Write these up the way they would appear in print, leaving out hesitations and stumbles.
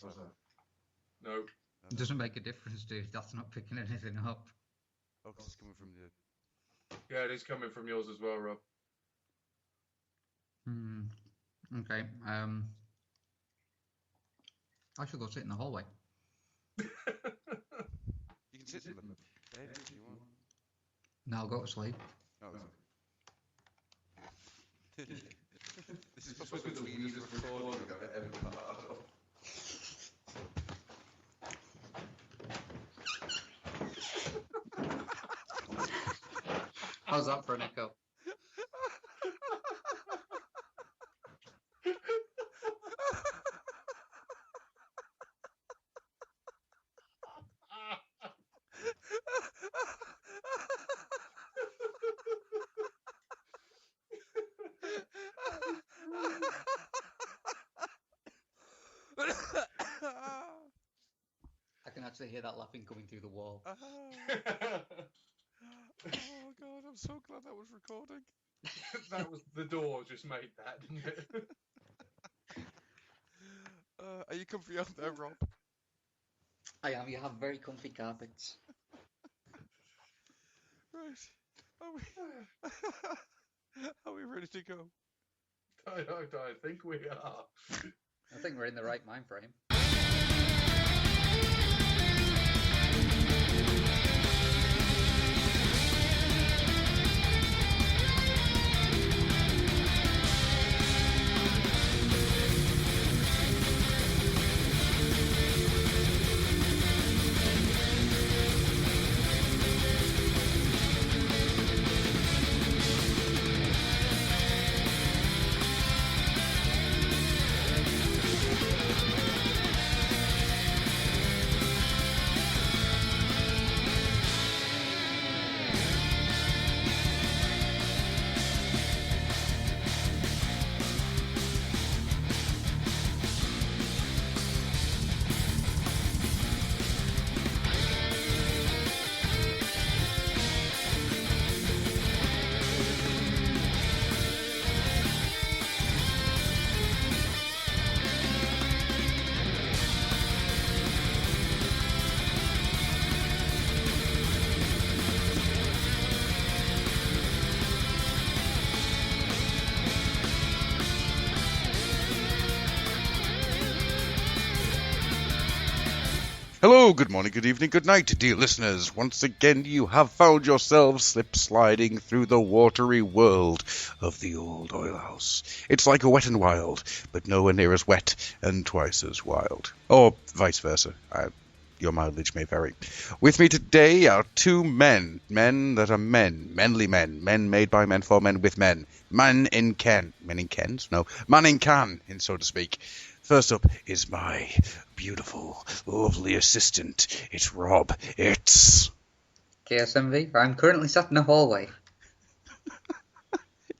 How's that? No. It doesn't make a difference, dude. That's not picking anything up. Oh, because it's coming from the... Yeah, it is coming from yours as well, Rob. Okay. I should go sit in the hallway. You can sit in the bed if you want. No, I'll go to sleep. Oh, this is possibly the weirdest recording I've ever been part of. How's that for an echo? I can actually hear that laughing coming through the wall. Oh God, I'm so glad that was recording. That was the door just made that, didn't it? Are you comfy out there, Rob? I am. You have very comfy carpets. Right. Are we ready to go? I think we are. I think we're in the right mind frame. Hello, good morning, good evening, good night, dear listeners. Once again, you have found yourselves slip-sliding through the watery world of the old oil house. It's like a Wet and Wild, but nowhere near as wet and twice as wild. Or vice versa. Your mileage may vary. With me today are two men that are men, manly men made by men for men with men. Man in Can, so to speak. First up is my beautiful, lovely assistant. It's Rob. It's... KSMV. I'm currently sat in a hallway.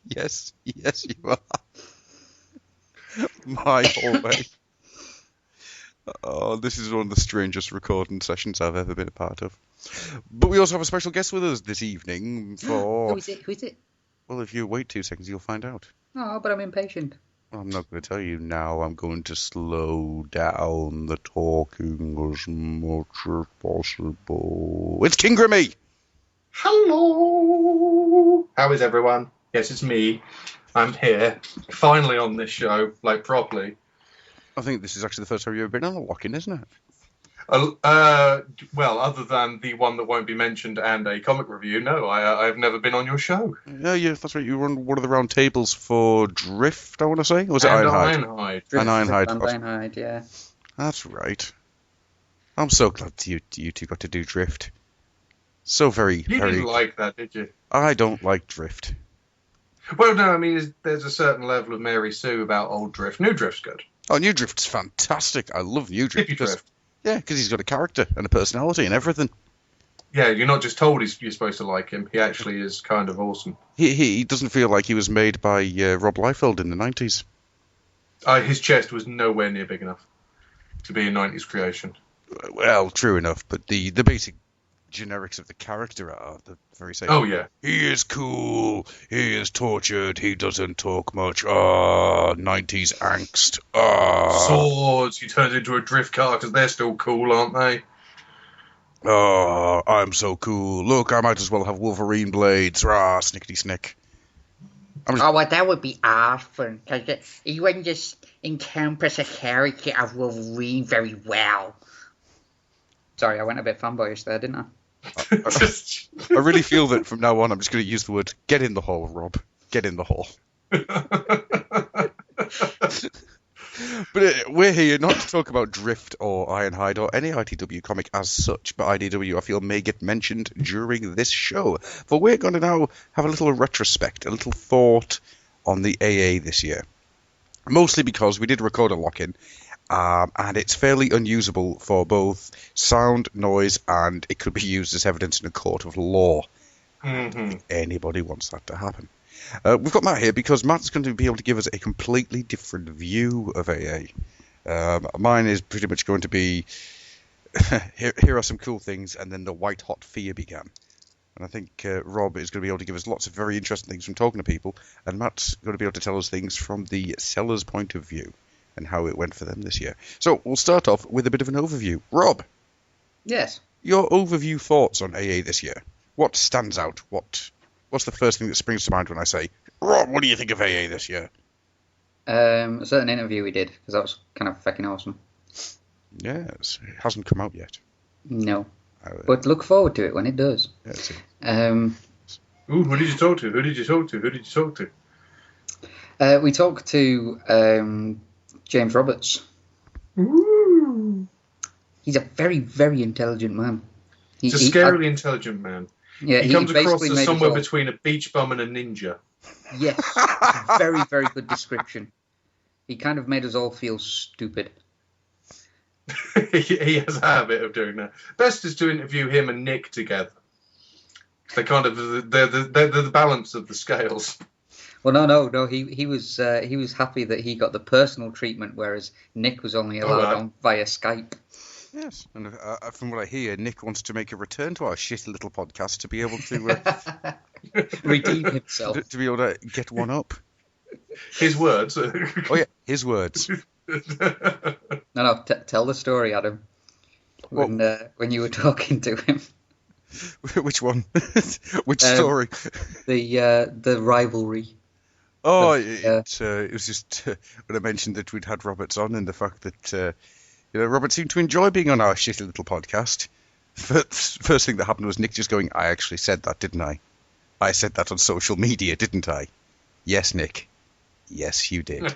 Yes, you are. My hallway. Oh, this is one of the strangest recording sessions I've ever been a part of. But we also have a special guest with us this evening for... Who is it? Well, if you wait 2 seconds, you'll find out. Oh, but I'm impatient. I'm not going to tell you now. I'm going to slow down the talking as much as possible. It's King Grimmy! Hello! How is everyone? Yes, it's me. I'm here. Finally on this show, like properly. I think this is actually the first time you've ever been on a lock-in, isn't it? Well, other than the one that won't be mentioned and a comic review, no, I've never been on your show. Yeah, that's right. You were on one of the round tables for Drift, I want to say. Or was it Ironhide? Ironhide, yeah. That's right. I'm so glad you two got to do Drift. So very... You didn't like that, did you? I don't like Drift. Well, no, I mean, there's a certain level of Mary Sue about old Drift. New Drift's good. Oh, New Drift's fantastic. I love New Drift. Hippie Drift. Yeah, because he's got a character and a personality and everything. Yeah, you're not just told you're supposed to like him. He actually is kind of awesome. He doesn't feel like he was made by Rob Liefeld in the 90s. His chest was nowhere near big enough to be a 90s creation. Well, true enough, but the basic generics of the character are the very same. Oh yeah. He is cool. He is tortured. He doesn't talk much. Ah, 90s angst. Ah, Swords. He turns into a drift car because they're still cool, aren't they? I'm so cool. Look, I might as well have Wolverine blades. Rah, snickety snick. Oh, well, that would be awesome, because you wouldn't just encompass a character of Wolverine very well. Sorry, I went a bit fanboyish there, didn't I? I really feel that from now on I'm just going to use the word "get in the hole," Rob. Get in the hole. But we're here not to talk about Drift or Ironhide or any IDW comic as such, but IDW I feel may get mentioned during this show. For we're going to now have a little retrospect, a little thought on the AA this year. Mostly because we did record a lock-in, and it's fairly unusable for both sound, noise, and it could be used as evidence in a court of law. Mm-hmm. Anybody wants that to happen. We've got Matt here because Matt's going to be able to give us a completely different view of AA. Mine is pretty much going to be, here are some cool things, and then the white-hot fear began. And I think Rob is going to be able to give us lots of very interesting things from talking to people, and Matt's going to be able to tell us things from the seller's point of view and how it went for them this year. So we'll start off with a bit of an overview. Rob, Yes. your overview thoughts on AA this year. What stands out? What's the first thing that springs to mind when I say, Rob, what do you think of AA this year? A certain interview we did, because that was kind of fucking awesome. Yes, it hasn't come out yet. No. But look forward to it when it does. Yes. Um, Ooh, who did you talk to? Who did you talk to? Who did you talk to? we talked to James Roberts. Ooh. He's a very, very intelligent man. He's a scarily intelligent man. Yeah, he comes across basically as made us somewhere all- between a beach bum and a ninja. Yes, very, very good description. He kind of made us all feel stupid. He has a habit of doing that. Best is to interview him and Nick together. They're kind of they're the balance of the scales. Well, no. He was happy that he got the personal treatment, whereas Nick was only allowed right. on via Skype. Yes, and from what I hear, Nick wants to make a return to our shitty little podcast to be able to Redeem himself. to be able to get one up. His words. Oh yeah, his words. No, tell the story, Adam. When you were talking to him, Which one? Which story? the rivalry. Oh, Yeah. it was just when I mentioned that we'd had Roberts on and the fact that Robert seemed to enjoy being on our shitty little podcast. First thing that happened was Nick just going, I actually said that, didn't I? I said that on social media, didn't I? Yes, Nick. Yes, you did.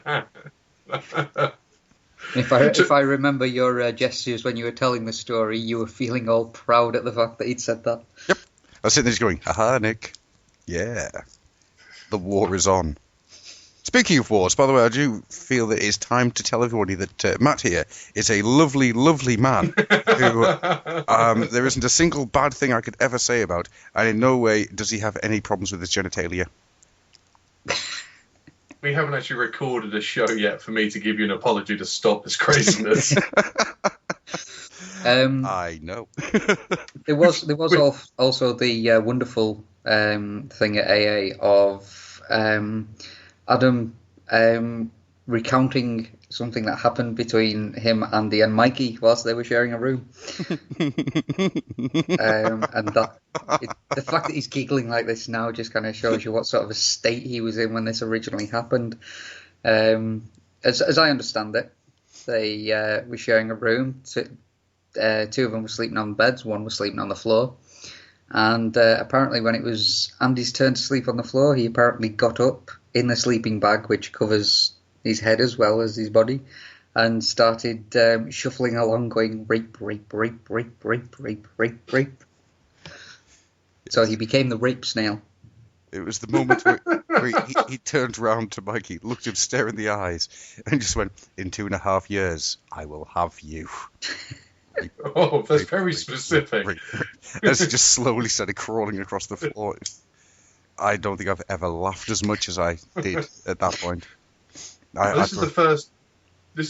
If I remember your gestures when you were telling the story, you were feeling all proud at the fact that he'd said that. Yep. I was sitting there just going, haha, Nick. Yeah. The war is on. Speaking of wars, by the way, I do feel that it's time to tell everybody that Matt here is a lovely, lovely man who there isn't a single bad thing I could ever say about, and in no way does he have any problems with his genitalia. We haven't actually recorded a show yet for me to give you an apology to stop this craziness. I know. There was also the wonderful thing at AA of Adam recounting something that happened between him, Andy, and Mikey whilst they were sharing a room. And the fact that he's giggling like this now just kind of shows you what sort of a state he was in when this originally happened. As I understand it, they were sharing a room. Two of them were sleeping on beds, one was sleeping on the floor. And apparently when it was Andy's turn to sleep on the floor, he apparently got up in the sleeping bag, which covers his head as well as his body, and started shuffling along going rape, rape, rape, rape, rape, rape, rape, rape. So he became the rape snail. It was the moment where he turned round to Mikey, looked him stare in the eyes, and just went, in 2.5 years, I will have you. Oh, that's very specific. As he just slowly started crawling across the floor. I don't think I've ever laughed as much as I did at that point. This is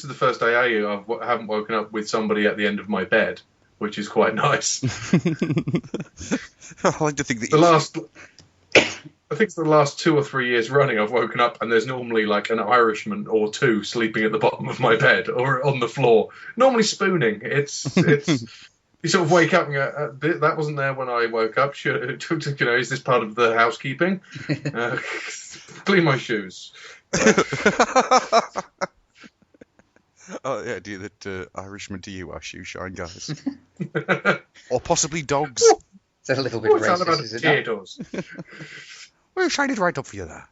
the first AA I haven't woken up with somebody at the end of my bed. which is quite nice. I like to think that I think it's the last 2 or 3 years running I've woken up and there's normally like an Irishman or two sleeping at the bottom of my bed or on the floor, normally spooning. It's you sort of wake up and go, that wasn't there when I woke up. Is this part of the housekeeping? Clean my shoes. Oh, the idea that Irishmen to you are shoe shine guys. Or possibly dogs. It's a little bit racist, is it not? potatoes? We'll shine it right up for you there.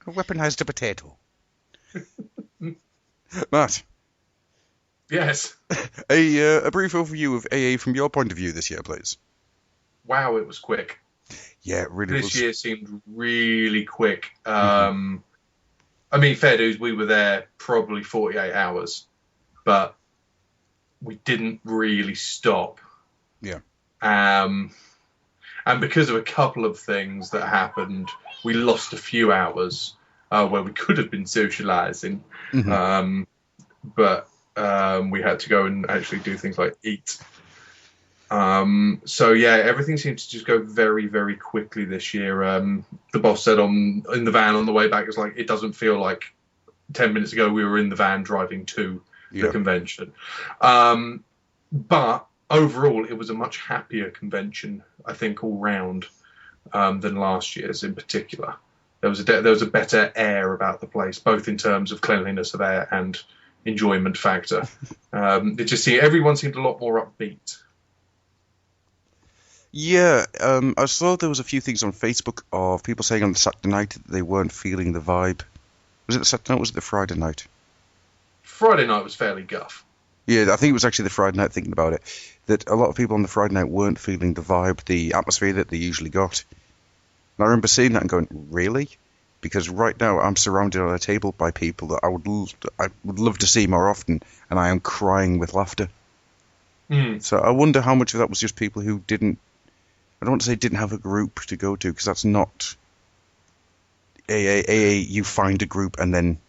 A weaponized potato. Matt, Yes. a brief overview of AA from your point of view this year, please. Wow, it was quick. Yeah, it really was. This year seemed really quick. I mean, fair dues, we were there probably 48 hours, but we didn't really stop. Yeah. And because of a couple of things that happened, we lost a few hours where we could have been socializing. But we had to go and actually do things like eat. So yeah, everything seemed to just go very, very quickly this year. The boss said in the van on the way back, it's like, it doesn't feel like 10 minutes ago we were in the van driving to the convention. But overall, it was a much happier convention, I think, all round than last year's in particular. There was a better air about the place, both in terms of cleanliness of air and enjoyment factor. Everyone seemed a lot more upbeat. Yeah, I saw there was a few things on Facebook of people saying on the Saturday night that they weren't feeling the vibe. Was it the Saturday night or was it the Friday night? Friday night was fairly guff. Yeah, I think it was actually the Friday night, thinking about it, that a lot of people on the Friday night weren't feeling the vibe, the atmosphere that they usually got. And I remember seeing that and going, really? Because right now I'm surrounded on a table by people that I would love to see more often, and I am crying with laughter. So I wonder how much of that was just people who didn't, I don't want to say didn't have a group to go to, because that's not AA. You find a group and then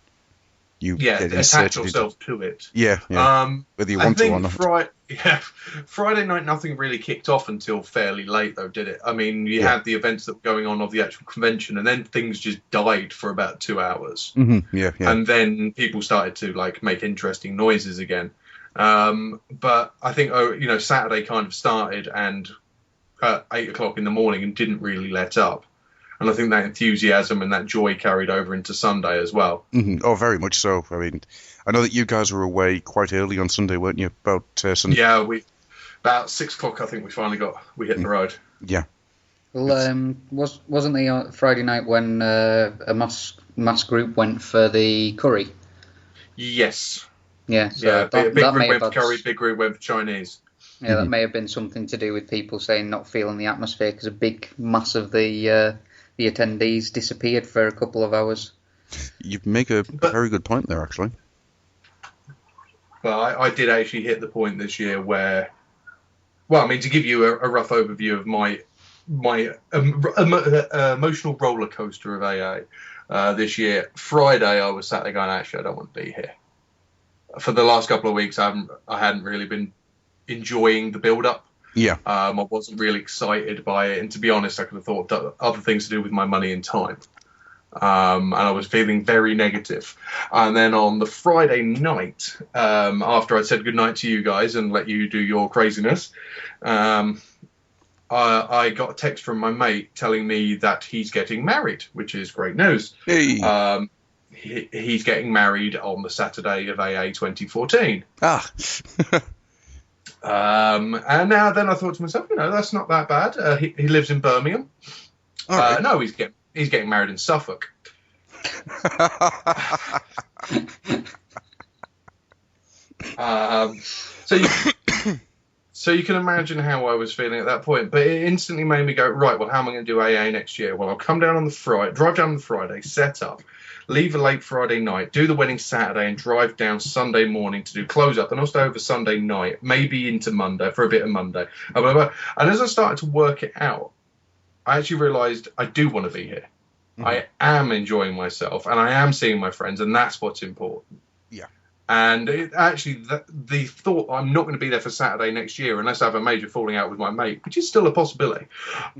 you get attach inserted yourself to it. Yeah. Whether you want to or not. Friday night, nothing really kicked off until fairly late, though, did it? I mean, you had the events that were going on of the actual convention, and then things just died for about 2 hours. Yeah. And then people started to make interesting noises again. But I think Saturday kind of started and at 8 o'clock in the morning and didn't really let up. And I think that enthusiasm and that joy carried over into Sunday as well. Oh, very much so. I mean, I know that you guys were away quite early on Sunday, weren't you? About Sunday. Yeah, about 6 o'clock. I think we hit the road. Yeah. Well, wasn't the Friday night when a mass group went for the curry? Yes. Yeah. So big group went for curry. Big group went for Chinese. Yeah, that may have been something to do with people saying not feeling the atmosphere because a big mass of the attendees disappeared for a couple of hours. You make a very good point there, actually. Well, I did actually hit the point this year where, well, I mean, to give you a rough overview of my emotional roller coaster of AA this year. Friday, I was sat there going, actually, I don't want to be here. For the last couple of weeks, I hadn't really been enjoying the build-up. Yeah. I wasn't really excited by it, and to be honest, I could have thought of other things to do with my money and time. And I was feeling very negative. And then on the Friday night, after I said goodnight to you guys and let you do your craziness, I got a text from my mate telling me that he's getting married, which is great news. Hey. He's getting married on the Saturday of AA 2014. Ah. And now then I thought to myself, that's not that bad. He lives in Birmingham. Right. No, he's getting married in Suffolk. So you can imagine how I was feeling at that point. But it instantly made me go, right, well, how am I going to do AA next year? Well, I'll come down on the Friday, drive down on the Friday, set up, leave a late Friday night, do the wedding Saturday, and drive down Sunday morning to do close-up, and I'll stay over Sunday night, maybe into Monday, for a bit of Monday. And as I started to work it out, I actually realised I do want to be here. I am enjoying myself, and I am seeing my friends, and that's what's important. Yeah. And the thought I'm not going to be there for Saturday next year unless I have a major falling out with my mate, which is still a possibility.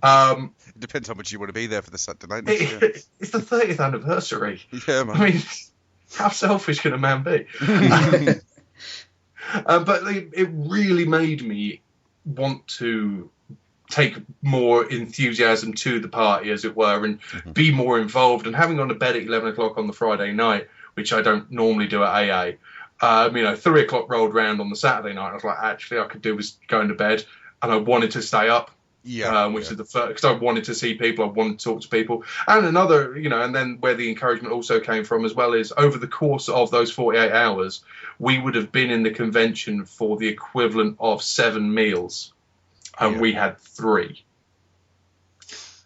It depends how much you want to be there for the Saturday night next year. It's the 30th anniversary. Yeah, man. I mean, how selfish can a man be? But it really made me want to take more enthusiasm to the party, as it were, and be more involved. And having gone to bed at 11 o'clock on the Friday night, which I don't normally do at AA, 3 o'clock rolled round on the Saturday night. I was like, actually, I could do was going to bed, and I wanted to stay up. Which is the first, because I wanted to see people, I wanted to talk to people. And another, and then where the encouragement also came from as well is over the course of those 48 hours, we would have been in the convention for the equivalent of 7 meals. And we had 3.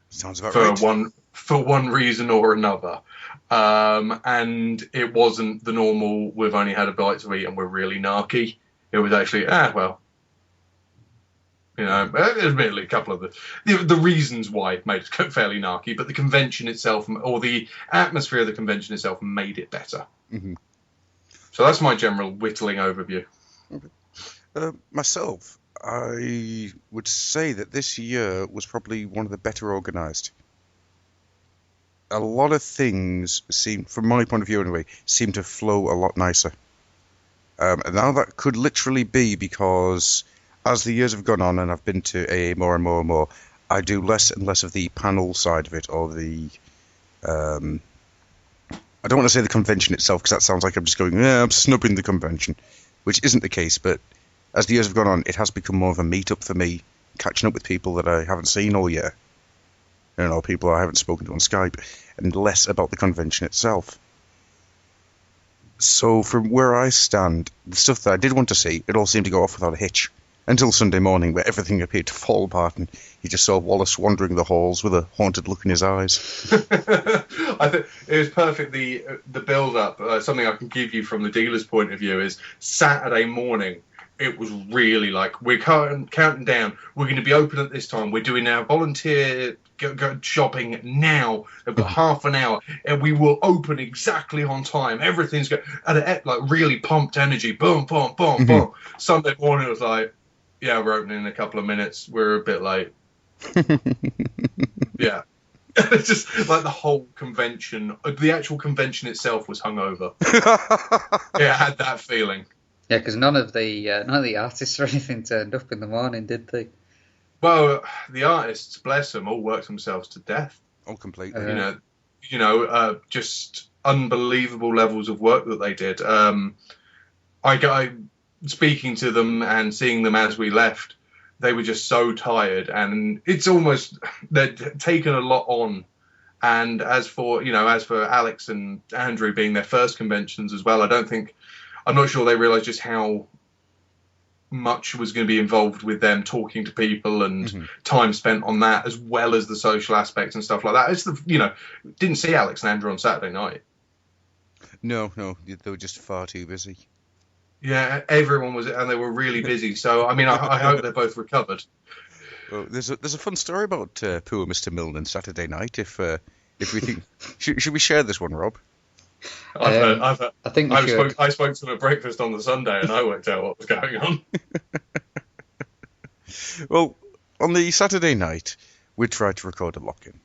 Sounds about right. For one reason or another. And it wasn't the normal, we've only had a bite to eat and we're really narky. It was actually, admittedly, a couple of the reasons why it made it fairly narky, but the convention itself, or the atmosphere of the convention itself, made it better. Mm-hmm. So that's my general whittling overview. Myself, I would say that this year was probably one of the better organised. A lot of things seem, from my point of view anyway, seem to flow a lot nicer. And now that could literally be because as the years have gone on and I've been to AA more and more and more, I do less and less of the panel side of it, or the... I don't want to say the convention itself, because that sounds like I'm just going, I'm snubbing the convention, which isn't the case, but as the years have gone on, it has become more of a meet-up for me, catching up with people that I haven't seen all year, people I haven't spoken to on Skype, and less about the convention itself. So from where I stand, the stuff that I did want to see, it all seemed to go off without a hitch. Until Sunday morning, where everything appeared to fall apart, and you just saw Wallace wandering the halls with a haunted look in his eyes. I think it was perfect. The build-up, something I can give you from the dealer's point of view, is Saturday morning. It was really like, we're counting down. We're going to be open at this time. We're doing our volunteer go shopping now. They've got half an hour, and we will open exactly on time. Everything's going, and like really pumped energy. Boom, boom, boom, boom. Sunday morning, it was like, yeah, we're opening in a couple of minutes. We're a bit late. Yeah. It's just like the whole convention, the actual convention itself was hungover. Yeah, I had that feeling. Yeah, because none of the artists or anything turned up in the morning, did they? Well, the artists, bless them, all worked themselves to death. Oh, completely. Just unbelievable levels of work that they did. I speaking to them and seeing them as we left, they were just so tired, and it's almost they'd taken a lot on. And as for Alex and Andrew being their first conventions as well, I'm not sure they realised just how much was going to be involved with them talking to people and time spent on that, as well as the social aspects and stuff like that. It's didn't see Alex and Andrew on Saturday night. No, they were just far too busy. Yeah, everyone was, and they were really busy. So, I hope they're both recovered. Well, there's a fun story about poor Mr. Milne Saturday night. If we think, should we share this one, Rob? I think we should. I spoke to them at breakfast on the Sunday, and I worked out what was going on. Well, on the Saturday night, we tried to record a lock-in.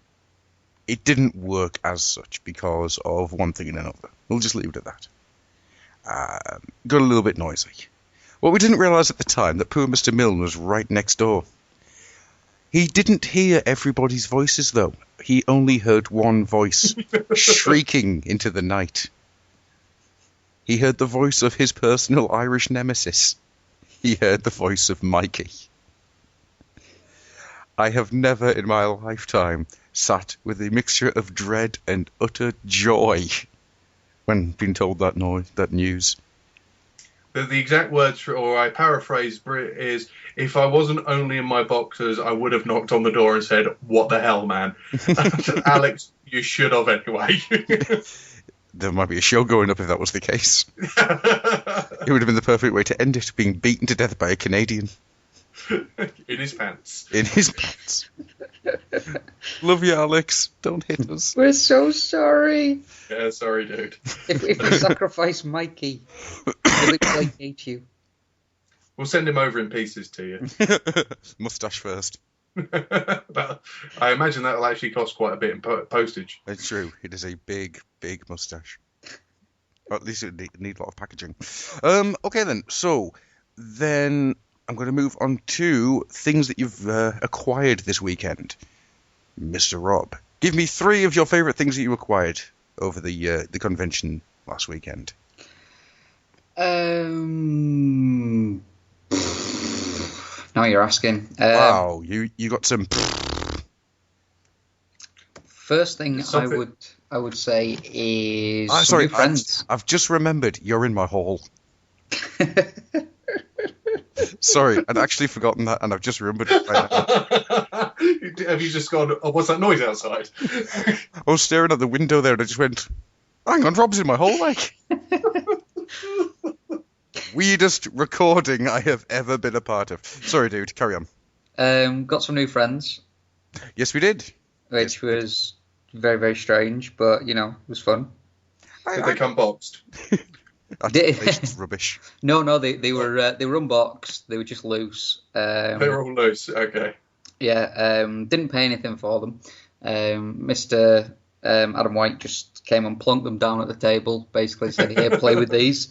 It didn't work as such because of one thing and another. We'll just leave it at that. Got a little bit noisy. Well, we didn't realise at the time that poor Mr. Milne was right next door. He didn't hear everybody's voices, though. He only heard one voice, shrieking into the night. He heard the voice of his personal Irish nemesis. He heard the voice of Mikey. I have never in my lifetime sat with a mixture of dread and utter joy when being told that news. The exact words, or I paraphrase, is, if I wasn't only in my boxers, I would have knocked on the door and said, "What the hell, man?" Alex, you should have anyway. There might be a show going up if that was the case. It would have been the perfect way to end it, being beaten to death by a Canadian. In his pants. In his pants. Love you, Alex. Don't hit us. We're so sorry. Yeah, sorry, dude. If we sacrifice Mikey. Will it placate you? We'll send him over in pieces to you. Mustache first. I imagine that'll actually cost quite a bit in postage. It's true. It is a big, big mustache. Or at least it need a lot of packaging. Okay then. So then I'm going to move on to things that you've acquired this weekend, Mr. Rob. Give me 3 of your favourite things that you acquired over the convention last weekend. Now you're asking. Wow, you got some. First thing I would say is Sorry, new friends. I've just remembered you're in my hall. Sorry, I'd actually forgotten that, and I've just remembered it right now. Have you just gone, oh, what's that noise outside? I was staring at the window there, and I just went, hang on, Rob's in my hall, like. Weirdest recording I have ever been a part of. Sorry, dude, carry on. Got some new friends. Yes, we did. Which was very, very strange, but, it was fun. Did they come boxed? It's just rubbish. No, they were unboxed. They were just loose. They were all loose. Okay. Yeah. Didn't pay anything for them. Mr. Adam White just came and plunked them down at the table. Basically said, "Here, play with these."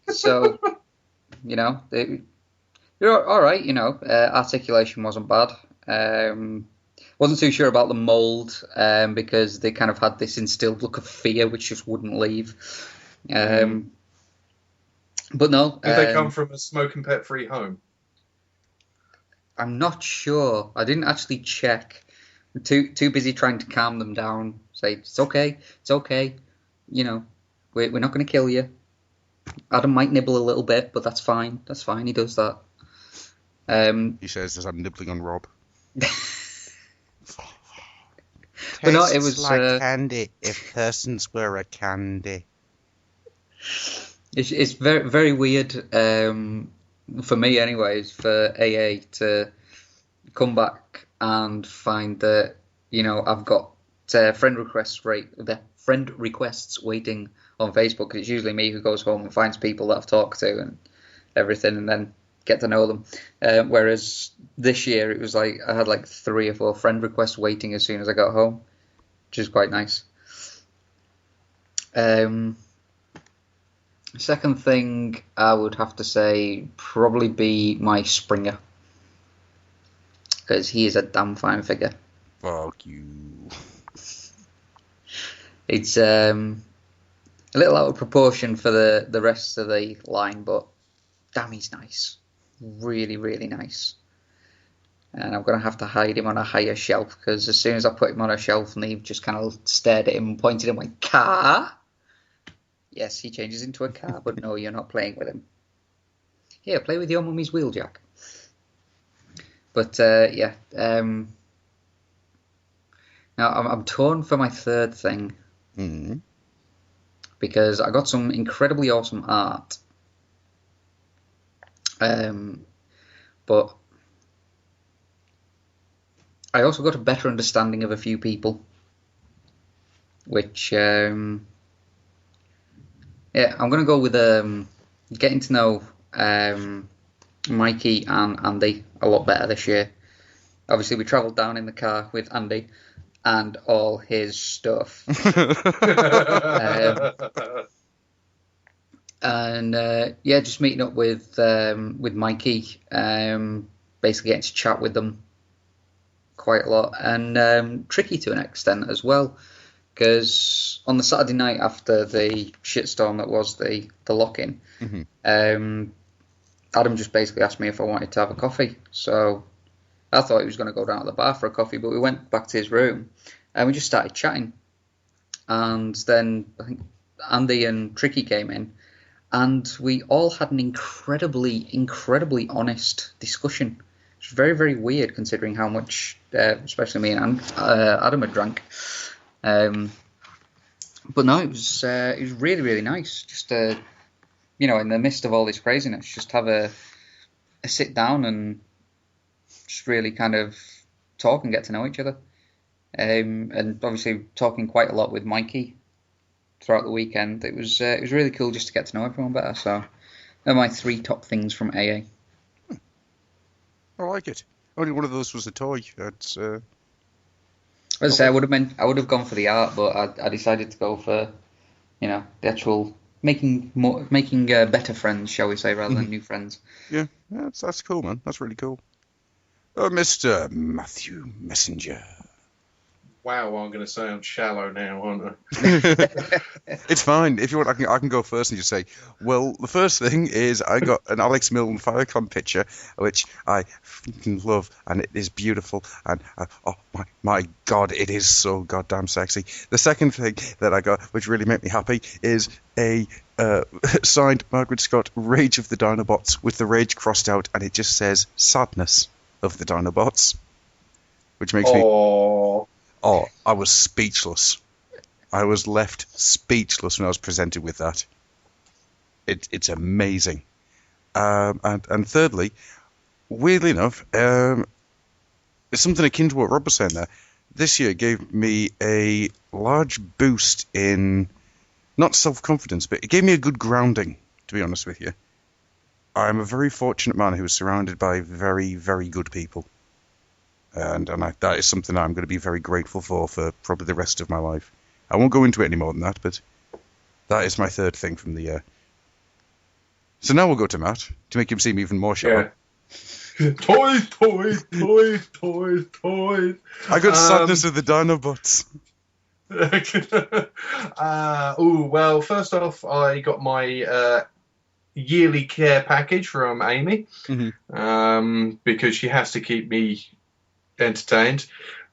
So, they're all right. Articulation wasn't bad. Wasn't too sure about the mould because they kind of had this instilled look of fear which just wouldn't leave. But no. Did they come from a smoke and pet free home? I'm not sure. I didn't actually check. I'm too busy trying to calm them down. Say it's okay. We're not going to kill you. Adam might nibble a little bit, but that's fine. That's fine. He does that. He says as I'm nibbling on Rob. But no, it was like candy if persons were a candy. It's very, very weird for me, anyways, for AA to come back and find that I've got friend requests waiting on Facebook. 'Cause it's usually me who goes home and finds people that I've talked to and everything, and then get to know them. Whereas this year it was like I had like 3 or 4 friend requests waiting as soon as I got home, which is quite nice. Second thing I would have to say probably be my Springer, because he is a damn fine figure. Fuck you. It's a little out of proportion for the rest of the line, but damn, he's nice. Really, really nice. And I'm going to have to hide him on a higher shelf, because as soon as I put him on a shelf, Neve just kind of stared at him and pointed and went, "Car?" Yes, he changes into a car, but no, you're not playing with him. Here, play with your mummy's wheeljack. But, yeah. Now, I'm torn for my third thing. Mm-hmm. Because I got some incredibly awesome art. But I also got a better understanding of a few people, which, yeah, I'm going to go with getting to know Mikey and Andy a lot better this year. Obviously, we travelled down in the car with Andy and all his stuff. And yeah, just meeting up with Mikey, basically getting to chat with them quite a lot, and Tricky to an extent as well, because on the Saturday night after the shitstorm that was the lock-in, Mm-hmm. Adam just basically asked me if I wanted to have a coffee. So I thought he was going to go down to the bar for a coffee, but we went back to his room and we just started chatting. And then I think Andy and Tricky came in, and we all had an incredibly honest discussion. It's very, very weird considering how much, especially me and Adam had drank. But no, it was really, really nice. Just in the midst of all this craziness, just have a sit down and just really kind of talk and get to know each other. And obviously talking quite a lot with Mikey, throughout the weekend. It was really cool just to get to know everyone better. So they're my 3 top things from AA. I like it. Only one of those was a toy. That's. As I say, I would have gone for the art, but I decided to go for, the actual making better friends, shall we say, rather than new friends. Yeah, that's cool, man. That's really cool. Mr. Matthew Messenger. Wow, I'm going to say I'm shallow now, aren't I? It's fine. If you want, I can go first and just say, well, the first thing is I got an Alex Milne Firecon picture, which I fucking love, and it is beautiful, and oh my God, it is so goddamn sexy. The second thing that I got, which really made me happy, is a signed Margaret Scott Rage of the Dinobots with the rage crossed out, and it just says Sadness of the Dinobots, which makes me... Oh, I was speechless. I was left speechless when I was presented with that. It's amazing. And thirdly, weirdly enough, it's something akin to what Rob was saying there. This year gave me a large boost in, not self-confidence, but it gave me a good grounding, to be honest with you. I'm a very fortunate man who is surrounded by very, very good people. And that is something I'm going to be very grateful for probably the rest of my life. I won't go into it any more than that, but that is my third thing from the year. So now we'll go to Matt, to make him seem even more shallow. Yeah. Toys, toys, toys, toys, toys. I got Sadness of the Dinobots. Well, first off, I got my yearly care package from Amy, because she has to keep me entertained.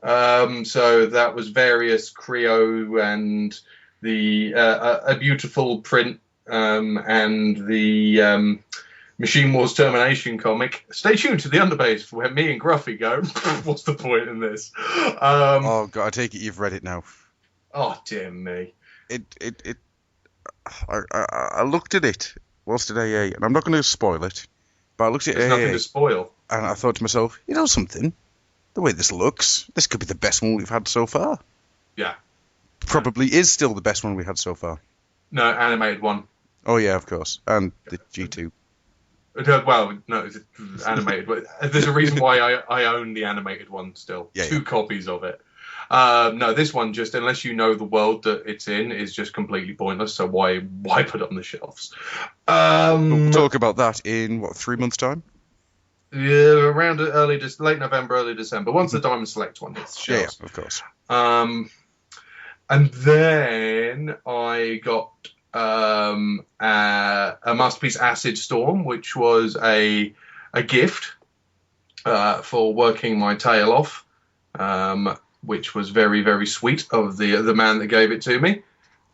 So that was various Creo and the a beautiful print and the Machine Wars Termination comic. Stay tuned to the Underbase where me and Gruffy go, what's the point in this? Oh God, I take it you've read it now. Oh dear me. I looked at it whilst at AA, and I'm not going to spoil it, but I looked at There's AA, nothing to spoil. and I thought to myself, you know something? The way this looks, this could be the best one we've had so far. Yeah. Probably is still the best one we had so far. No, animated one. Oh yeah, of course, and the G2. Well, no, it's animated. But there's a reason why I own the animated one still. Yeah, 2 copies of it. No, this one, just unless you know the world that it's in, is just completely pointless. So why put it on the shelves? We'll talk about that in 3 months' time. Yeah, around late November, early December. Once the Diamond Select one hits the shelves. Yeah, of course. And then I got a Masterpiece Acid Storm, which was a gift for working my tail off, which was very, very sweet of the man that gave it to me.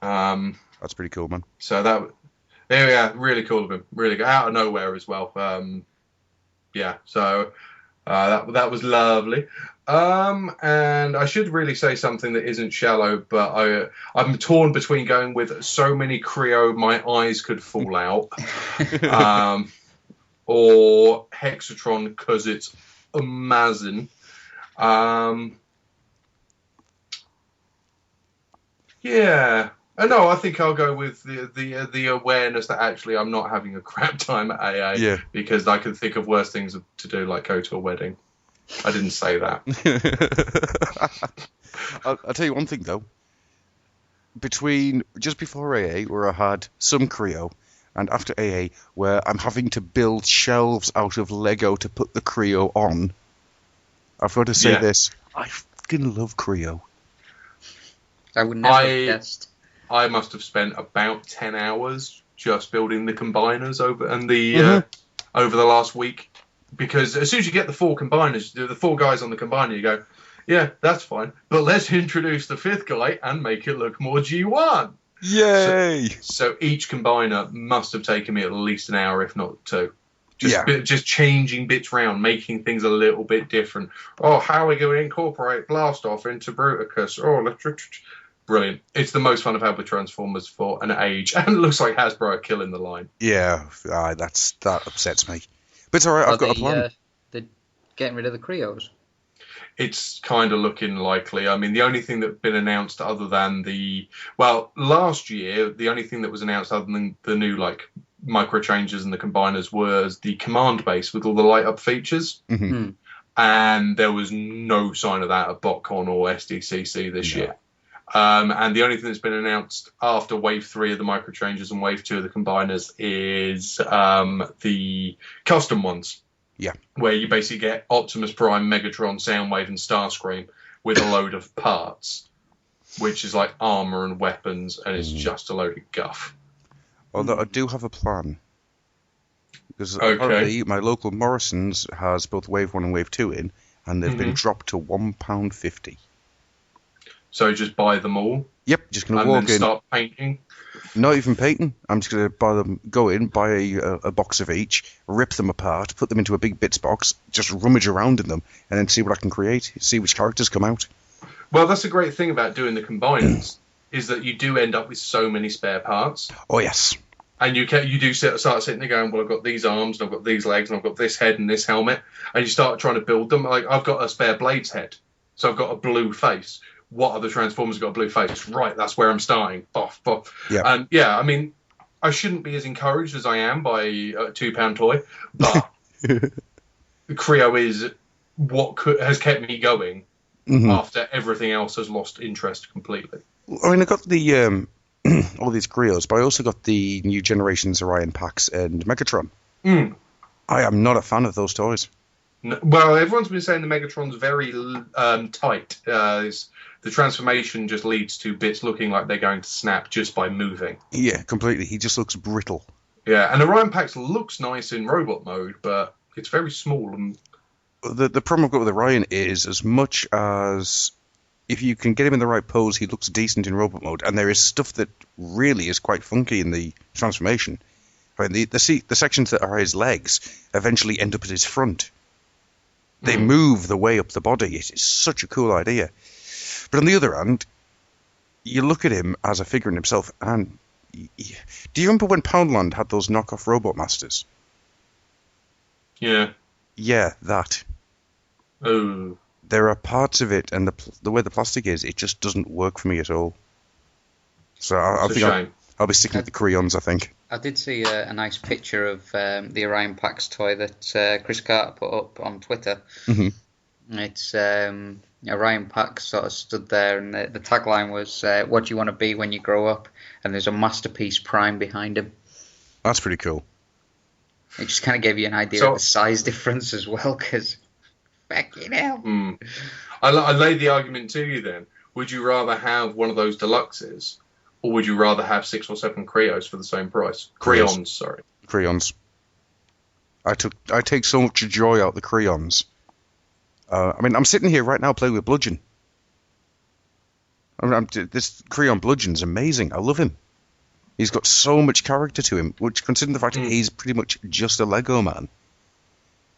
That's pretty cool, man. So really cool of him. Really good. Out of nowhere as well. Yeah, so that was lovely. And I should really say something that isn't shallow, but I'm torn between going with so many Creo my eyes could fall out, or Hexatron because it's amazing. Yeah. No, I think I'll go with the awareness that actually I'm not having a crap time at AA, because I can think of worse things to do, like go to a wedding. I didn't say that. I'll tell you one thing, though. Just before AA, where I had some Creo, and after AA, where I'm having to build shelves out of Lego to put the Creo on, I've got to say this. I fucking love Creo. I would never have guessed. I must have spent about 10 hours just building the combiners over the last week, because as soon as you get the 4 combiners, the 4 guys on the combiner, you go, yeah, that's fine, but let's introduce the 5th guy and make it look more G1. Yay! So each combiner must have taken me at least an hour, if not 2. Just changing bits around, making things a little bit different. Oh, how are we going to incorporate Blastoff into Bruticus? Oh, brilliant. It's the most fun I've had with Transformers for an age, and it looks like Hasbro are killing the line. Yeah, that upsets me. But it's alright, I've got a plan. They're getting rid of the Creos. it's kind of looking likely. I mean, the only thing that's been announced other than last year, the only thing that was announced other than the new like micro changes and the combiners was the command base with all the light up features. Mm-hmm. And there was no sign of that at BotCon or SDCC this year. And the only thing that's been announced after Wave 3 of the micro changes and Wave 2 of the combiners is the custom ones. Yeah. Where you basically get Optimus Prime, Megatron, Soundwave, and Starscream with a load of parts, which is like armor and weapons, and it's just a load of guff. Although I do have a plan. Because apparently my local Morrison's has both Wave 1 and Wave 2 in, and they've been dropped to £1.50. So just buy them all? Yep, just going to walk in. And then start painting? Not even painting. I'm just going to go in, buy a box of each, rip them apart, put them into a big bits box, just rummage around in them, and then see what I can create, see which characters come out. Well, that's a great thing about doing the combiners, is that you do end up with so many spare parts. Oh, yes. And you do start sitting there going, well, I've got these arms, and I've got these legs, and I've got this head and this helmet. And you start trying to build them. Like, I've got a spare Blade's head, so I've got a blue face. What other Transformers got a blue face? Right, that's where I'm starting. Boff. Yeah. And, yeah, I mean, I shouldn't be as encouraged as I am by a £2 toy, but Creo is what has kept me going after everything else has lost interest completely. I mean, I got the all these Creos, but I also got the new generations Orion Pax and Megatron. I am not a fan of those toys. No, well, everyone's been saying the Megatron's very tight. The transformation just leads to bits looking like they're going to snap just by moving. Yeah, completely. He just looks brittle. Yeah, and Orion Pax looks nice in robot mode, but it's very small. And the problem I've got with Orion is, as much as if you can get him in the right pose, he looks decent in robot mode, and there is stuff that really is quite funky in the transformation. I mean, the sections that are his legs eventually end up at his front. They move the way up the body. It is such a cool idea. But on the other hand, you look at him as a figure in himself, and do you remember when Poundland had those knockoff Robot Masters? Yeah. Yeah, that. Oh. There are parts of it, and the way the plastic is, it just doesn't work for me at all. So I'll be sticking with the crayons, I think. I did see a nice picture of the Orion Pax toy that Chris Carter put up on Twitter. It's Orion Pax sort of stood there, and the tagline was, what do you want to be when you grow up? And there's a Masterpiece Prime behind him. That's pretty cool. It just kind of gave you an idea of the size difference as well, because fucking hell. I laid the argument to you then. Would you rather have one of those deluxes, or would you rather have 6 or 7 Creos for the same price? Crayons, sorry. Crayons. I take so much joy out of the crayons. I mean, I'm sitting here right now playing with Bludgeon. This crayon Bludgeon's amazing. I love him. He's got so much character to him, which, considering the fact that he's pretty much just a Lego man,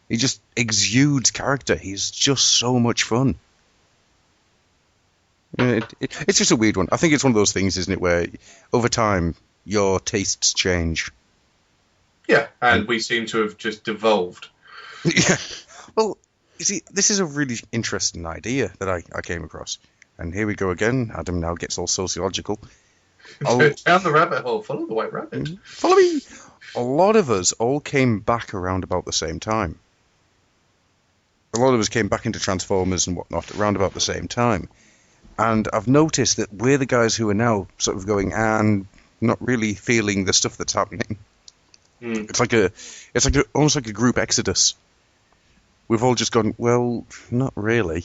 he just exudes character. He's just so much fun. It's just a weird one. I think it's one of those things, isn't it, where over time your tastes change. Yeah, and we seem to have just devolved. Yeah. Well, you see, this is a really interesting idea that I came across. And here we go again. Adam now gets all sociological. Down the rabbit hole. Follow the white rabbit. Follow me. A lot of us all came back around about the same time. A lot of us came back into Transformers and whatnot around about the same time. And I've noticed that we're the guys who are now sort of going and not really feeling the stuff that's happening. It's like almost like a group exodus. We've all just gone, well, not really.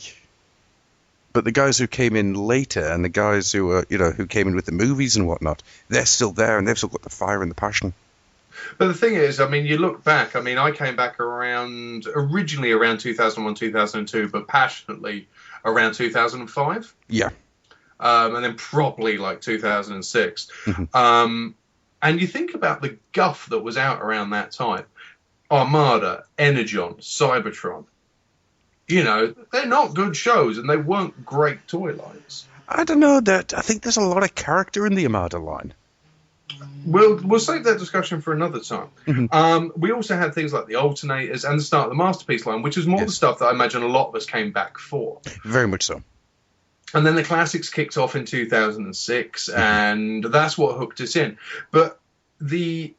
But the guys who came in later and the guys who were, who came in with the movies and whatnot, they're still there and they've still got the fire and the passion. But the thing is, I mean, you look back, I mean, I came back originally around 2001, 2002, but passionately around 2005. Yeah. And then probably like 2006. And you think about the guff that was out around that time. Armada, Energon, Cybertron. They're not good shows, and they weren't great toy lines. I don't know. I think there's a lot of character in the Armada line. We'll save that discussion for another time. Mhm. We also had things like the alternators and the start of the Masterpiece line, which is more the stuff that I imagine a lot of us came back for. Very much so. And then the classics kicked off in 2006, and that's what hooked us in. But the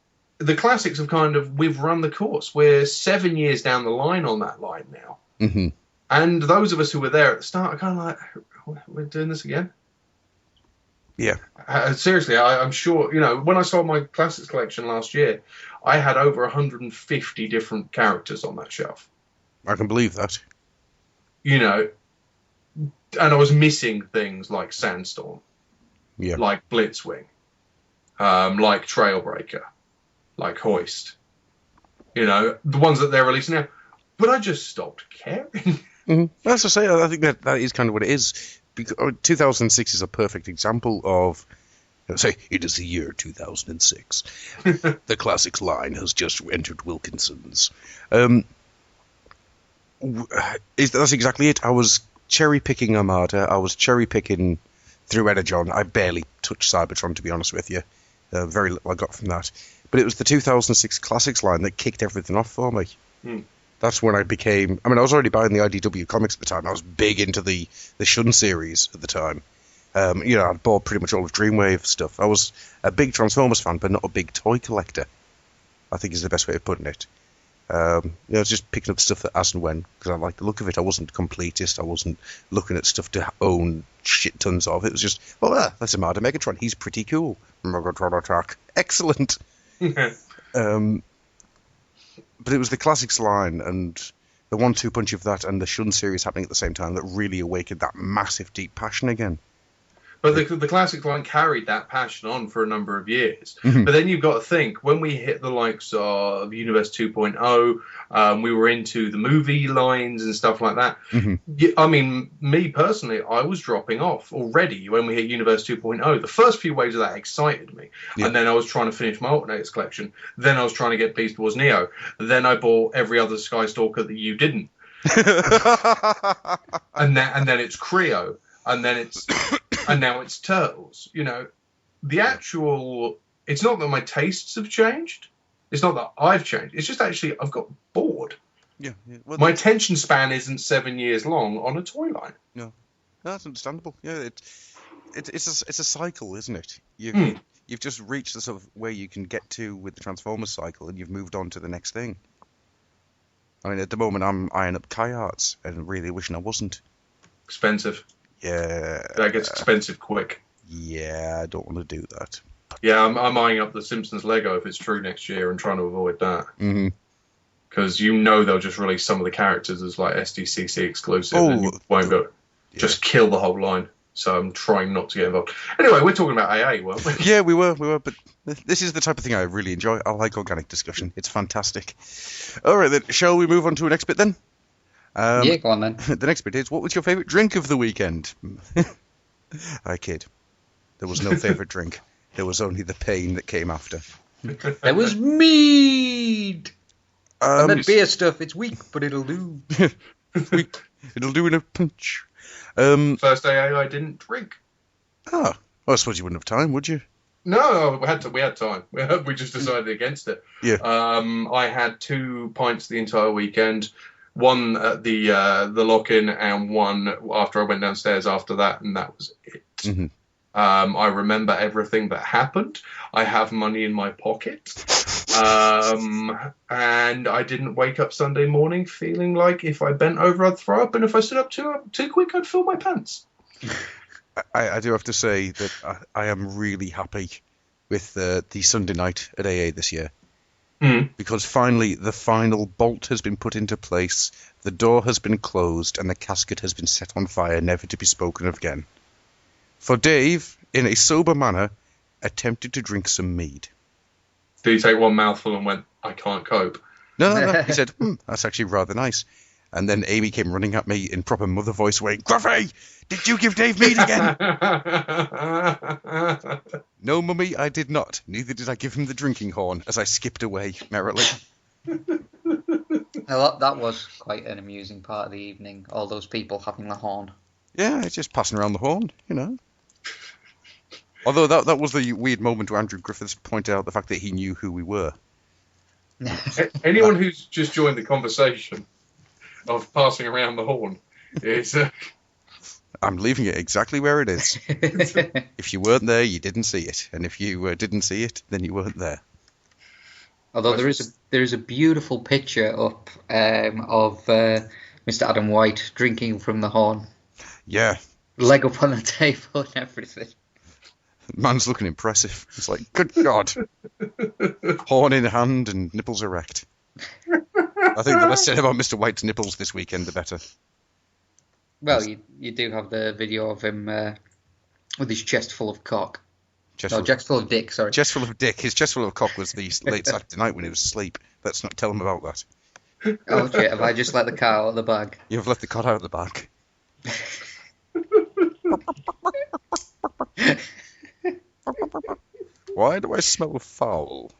classics have we've run the course. We're 7 years down the line on that line now. Hmm. And those of us who were there at the start are kind of like, we're doing this again? Yeah. Seriously, I'm sure, when I saw my classics collection last year, I had over 150 different characters on that shelf. I can believe that. And I was missing things like Sandstorm, Yeah. like Blitzwing, like Trailbreaker, like Hoist. The ones that they're releasing now. But I just stopped caring. Mm-hmm. As I say, I think that is kind of what it is. Because 2006 is a perfect example of, say, it is the year 2006. The classics line has just entered Wilkinson's. That's exactly it. I was cherry-picking Armada. I was cherry-picking through Energon. I barely touched Cybertron, to be honest with you. Very little I got from that. But it was the 2006 classics line that kicked everything off for me. That's when I became... I was already buying the IDW comics at the time. I was big into the Shun series at the time. I'd bought pretty much all of Dreamwave stuff. I was a big Transformers fan, but not a big toy collector, I think is the best way of putting it. I was just picking up stuff that as and when, because I liked the look of it. I wasn't completist. I wasn't looking at stuff to own shit tons of. It was just, that's Armada Megatron. He's pretty cool. Megatron attack. Excellent. But it was the classics line and the 1-2 punch of that and the Shun series happening at the same time that really awakened that massive, deep passion again. But the classic line carried that passion on for a number of years. But then you've got to think, when we hit the likes of Universe 2.0, we were into the movie lines and stuff like that. Me personally, I was dropping off already when we hit Universe 2.0. The first few waves of that excited me. Yeah. And then I was trying to finish my Alternators collection. Then I was trying to get Beast Wars Neo. Then I bought every other Skystalker that you didn't. and then it's Creo. And then and now it's Turtles. The actual, it's not that my tastes have changed. It's not that I've changed. It's just actually I've got bored. Yeah. Well, my attention span isn't 7 years long on a toy line. No, that's understandable. Yeah, it's a cycle, isn't it? You've just reached the sort of where you can get to with the Transformers cycle, and you've moved on to the next thing. At the moment, I'm eyeing up Kai Arts and really wishing I wasn't. Expensive. Yeah. That gets expensive quick. Yeah, I don't want to do that. Yeah, I'm eyeing up the Simpsons Lego if it's true next year and trying to avoid that. Because they'll just release some of the characters as like SDCC exclusive and you won't go just kill the whole line. So I'm trying not to get involved. Anyway, we're talking about AA, weren't we? Yeah, we were, but this is the type of thing I really enjoy. I like organic discussion. It's fantastic. All right, then, shall we move on to the next bit then? Yeah, go on then. The next bit is, what was your favourite drink of the weekend? I kid. There was no favourite drink. There was only the pain that came after. There was mead! And then beer stuff, it's weak, but it'll do. It'll do in a punch. First AA I didn't drink. Well, I suppose you wouldn't have time, would you? No, we had time. We just decided against it. Yeah. I had 2 pints the entire weekend. One at the lock-in and one after I went downstairs after that, and that was it. I remember everything that happened. I have money in my pocket. And I didn't wake up Sunday morning feeling like if I bent over, I'd throw up, and if I stood up too quick, I'd fill my pants. I do have to say that I am really happy with the Sunday night at AA this year. Because finally, the final bolt has been put into place, the door has been closed, and the casket has been set on fire, never to be spoken of again. For Dave, in a sober manner, attempted to drink some mead. Did he take one mouthful and went, I can't cope? No. He said, that's actually rather nice. And then Amy came running at me in proper mother voice, saying, Gruffy, did you give Dave mead again? No, Mummy, I did not. Neither did I give him the drinking horn, as I skipped away merrily. Now, that was quite an amusing part of the evening, all those people having the horn. Yeah, it's just passing around the horn, Although that was the weird moment where Andrew Griffiths pointed out the fact that he knew who we were. Anyone who's just joined the conversation of passing around the horn is... I'm leaving it exactly where it is. If you weren't there, you didn't see it. And if you didn't see it, then you weren't there. Although there is a beautiful picture up of Mr. Adam White drinking from the horn. Yeah. Leg up on the table and everything. Man's looking impressive. It's like, good God. Horn in hand and nipples erect. I think the less said about Mr. White's nipples this weekend, the better. Well, you do have the video of him with his chest full of cock. Chest full of dick, sorry. Chest full of dick. His chest full of cock was the late Saturday night when he was asleep. Let's not tell him about that. Oh, shit, have I just let the cat out of the bag? You've let the cat out of the bag. Why do I smell foul?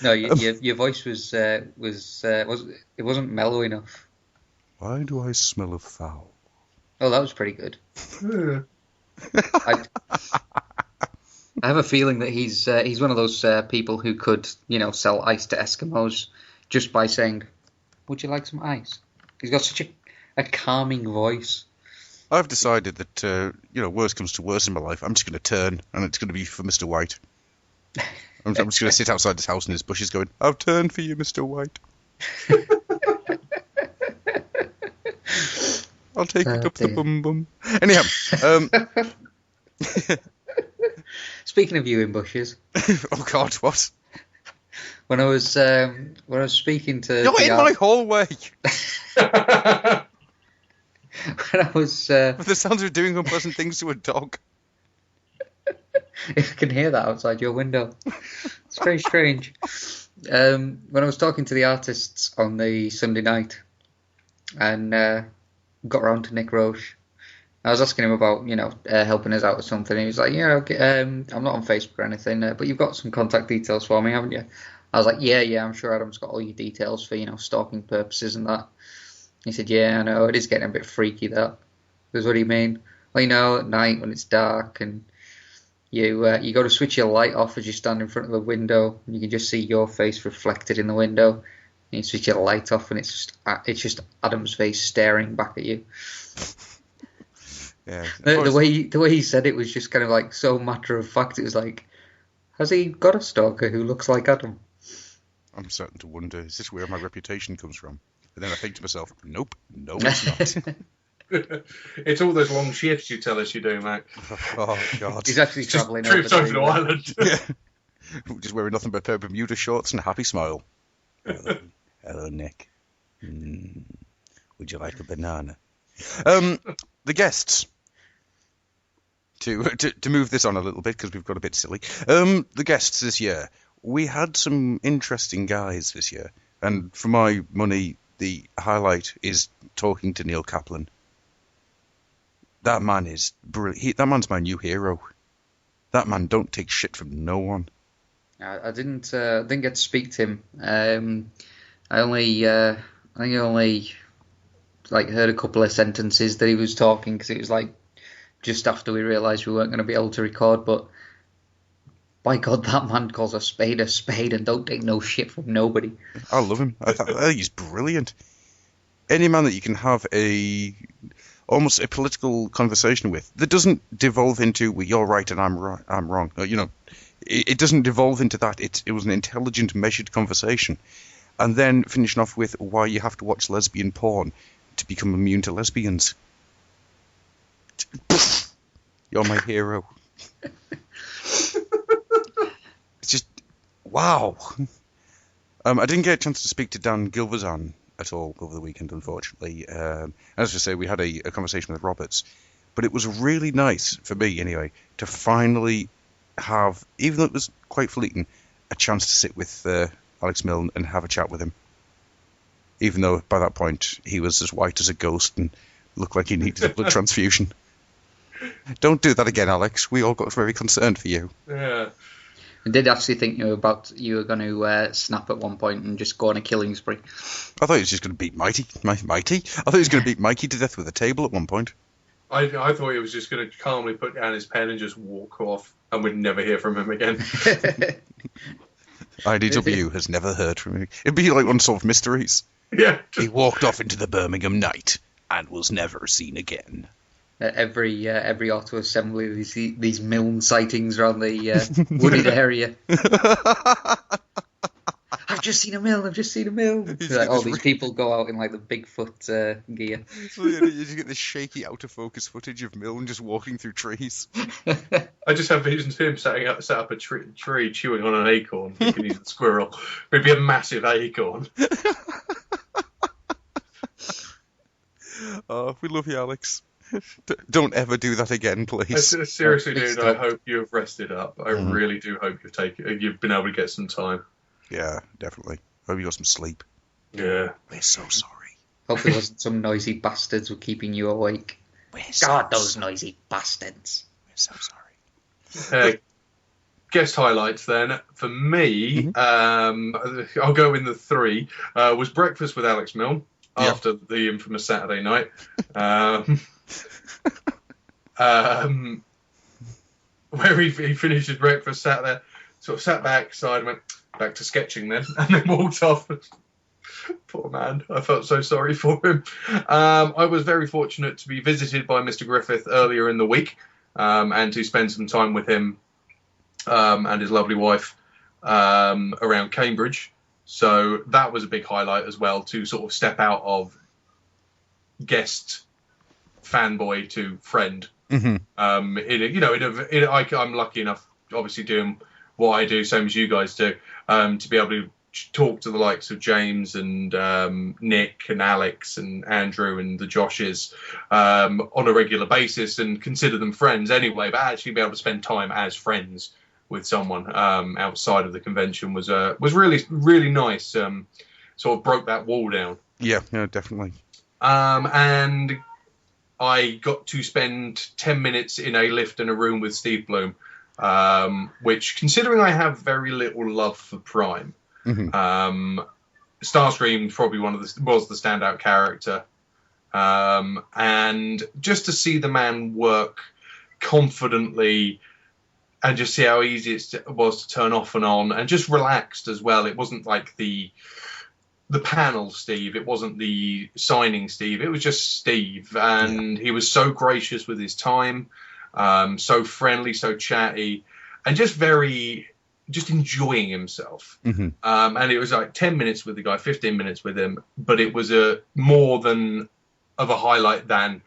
No, your voice it wasn't mellow enough. Why do I smell of foul? Oh, that was pretty good. I have a feeling that he's one of those people who could, sell ice to Eskimos just by saying, "Would you like some ice?" He's got such a calming voice. I've decided that, worst comes to worst in my life, I'm just going to turn, and it's going to be for Mr. White. I'm just going to sit outside his house in his bushes going, "I've turned for you, Mr. White. I'll take it up the bum-bum." Anyhow, speaking of you in bushes. Oh, God, what? When I was speaking to... You're in my hallway! When I was... With the sounds of doing unpleasant things to a dog. I can hear that outside your window. It's very strange. When I was talking to the artists on the Sunday night and got around to Nick Roche, I was asking him about, helping us out with something. He was like, "Yeah, okay, I'm not on Facebook or anything, but you've got some contact details for me, haven't you?" I was like, yeah, I'm sure Adam's got all your details for, stalking purposes and that. He said, "Yeah, I know, it is getting a bit freaky, that." Because what do you mean? Well, at night when it's dark and you got to switch your light off as you stand in front of the window, and you can just see your face reflected in the window. And you switch your light off, and it's just Adam's face staring back at you. Yeah. The way he said it was just kind of like so matter of fact. It was like, has he got a stalker who looks like Adam? I'm starting to wonder, is this where my reputation comes from? And then I think to myself, nope, no, it's not. It's all those long shifts you tell us you do, Mac. Oh, God. He's actually travelling trips over the island. Yeah. Just wearing nothing but a pair of Bermuda shorts and a happy smile. Hello, Nick. Would you like a banana? The guests. To move this on a little bit, because we've got a bit silly. The guests this year. We had some interesting guys this year. And for my money, the highlight is talking to Neil Kaplan. That man is brilliant. That man's my new hero. That man don't take shit from no one. I didn't get to speak to him. I think I only heard a couple of sentences that he was talking, because it was like just after we realised we weren't going to be able to record. But by God, that man calls a spade and don't take no shit from nobody. I love him. I think he's brilliant. Any man that you can have almost a political conversation with that doesn't devolve into, well, you're right and I'm wrong. It doesn't devolve into that. It was an intelligent, measured conversation. And then finishing off with why you have to watch lesbian porn to become immune to lesbians. You're my hero. It's just, wow. I didn't get a chance to speak to Dan Gilvezan at all over the weekend, unfortunately. As I say, we had a conversation with Roberts. But it was really nice, for me anyway, to finally have, even though it was quite fleeting, a chance to sit with Alex Milne and have a chat with him. Even though by that point he was as white as a ghost and looked like he needed a blood transfusion. Don't do that again, Alex. We all got very concerned for you. Yeah. I did actually think you were going to snap at one point and just go on a killing spree. I thought he was just going to beat Mighty. I thought he was going to beat Mikey to death with a table at one point. I thought he was just going to calmly put down his pen and just walk off, and we'd never hear from him again. IDW has never heard from him. It'd be like Unsolved Mysteries. Yeah. He walked off into the Birmingham night and was never seen again. Every auto assembly, these Milne sightings around the wooded area. I've just seen a Milne. Like, all these people go out in like the Bigfoot gear. So you get this shaky out of focus footage of Milne just walking through trees. I just have visions of him set up a tree chewing on an acorn, thinking he's a squirrel. It'd be a massive acorn. Oh, we love you, Alex. Don't ever do that again, please. I seriously, dude. I hope you have rested up. I really do hope you've been able to get some time. Yeah, definitely. Hope you got some sleep. Yeah. We're so sorry. Hope there wasn't some noisy bastards were keeping you awake. Those noisy bastards. We're so sorry. Guest highlights then. For me, I'll go in the 3, was Breakfast with Alex Milne after the infamous Saturday night. Where he finished his breakfast, sat there, sort of sat back, side, went back to sketching then, and then walked off. Poor man. I felt so sorry for him. I was very fortunate to be visited by Mr. Griffith earlier in the week, and to spend some time with him and his lovely wife around Cambridge. So that was a big highlight as well, to sort of step out of guest fanboy to friend. I'm lucky enough, obviously doing what I do, same as you guys do, to be able to talk to the likes of James and Nick and Alex and Andrew and the Joshes on a regular basis and consider them friends anyway, but actually be able to spend time as friends with someone outside of the convention was really, really nice. Sort of broke that wall down. Yeah, definitely. And I got to spend 10 minutes in a lift in a room with Steve Bloom, which, considering I have very little love for Prime, Starscream probably was the standout character. And just to see the man work confidently and just see how easy it was to turn off and on, and just relaxed as well. It wasn't like the panel Steve, it wasn't the signing Steve, it was just Steve, and he was so gracious with his time, so friendly, so chatty, and just enjoying himself. And it was like 10 minutes with the guy, 15 minutes with him, but it was more than of a highlight than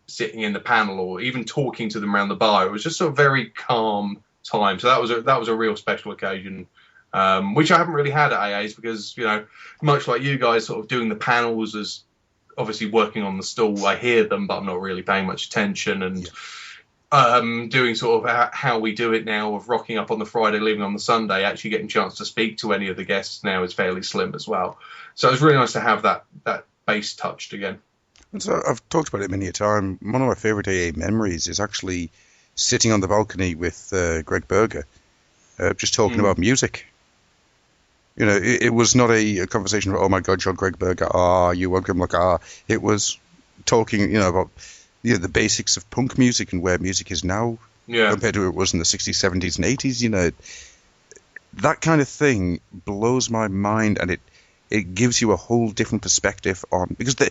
sitting in the panel or even talking to them around the bar. It was just a very calm time. So that was a real special occasion, which I haven't really had at AA's because, much like you guys, sort of doing the panels as obviously working on the stall, I hear them, but I'm not really paying much attention. And doing sort of how we do it now of rocking up on the Friday, leaving on the Sunday, actually getting a chance to speak to any of the guests now is fairly slim as well. So it was really nice to have that base touched again. So I've talked about it many a time. One of my favourite AA memories is actually sitting on the balcony with Greg Berger, just talking about music. It was not a conversation about, oh my God, you're Greg Berger, you are Grimlock, It was talking, about the basics of punk music and where music is now compared to where it was in the 60s, 70s, and 80s. That kind of thing blows my mind, and it gives you a whole different perspective on, because they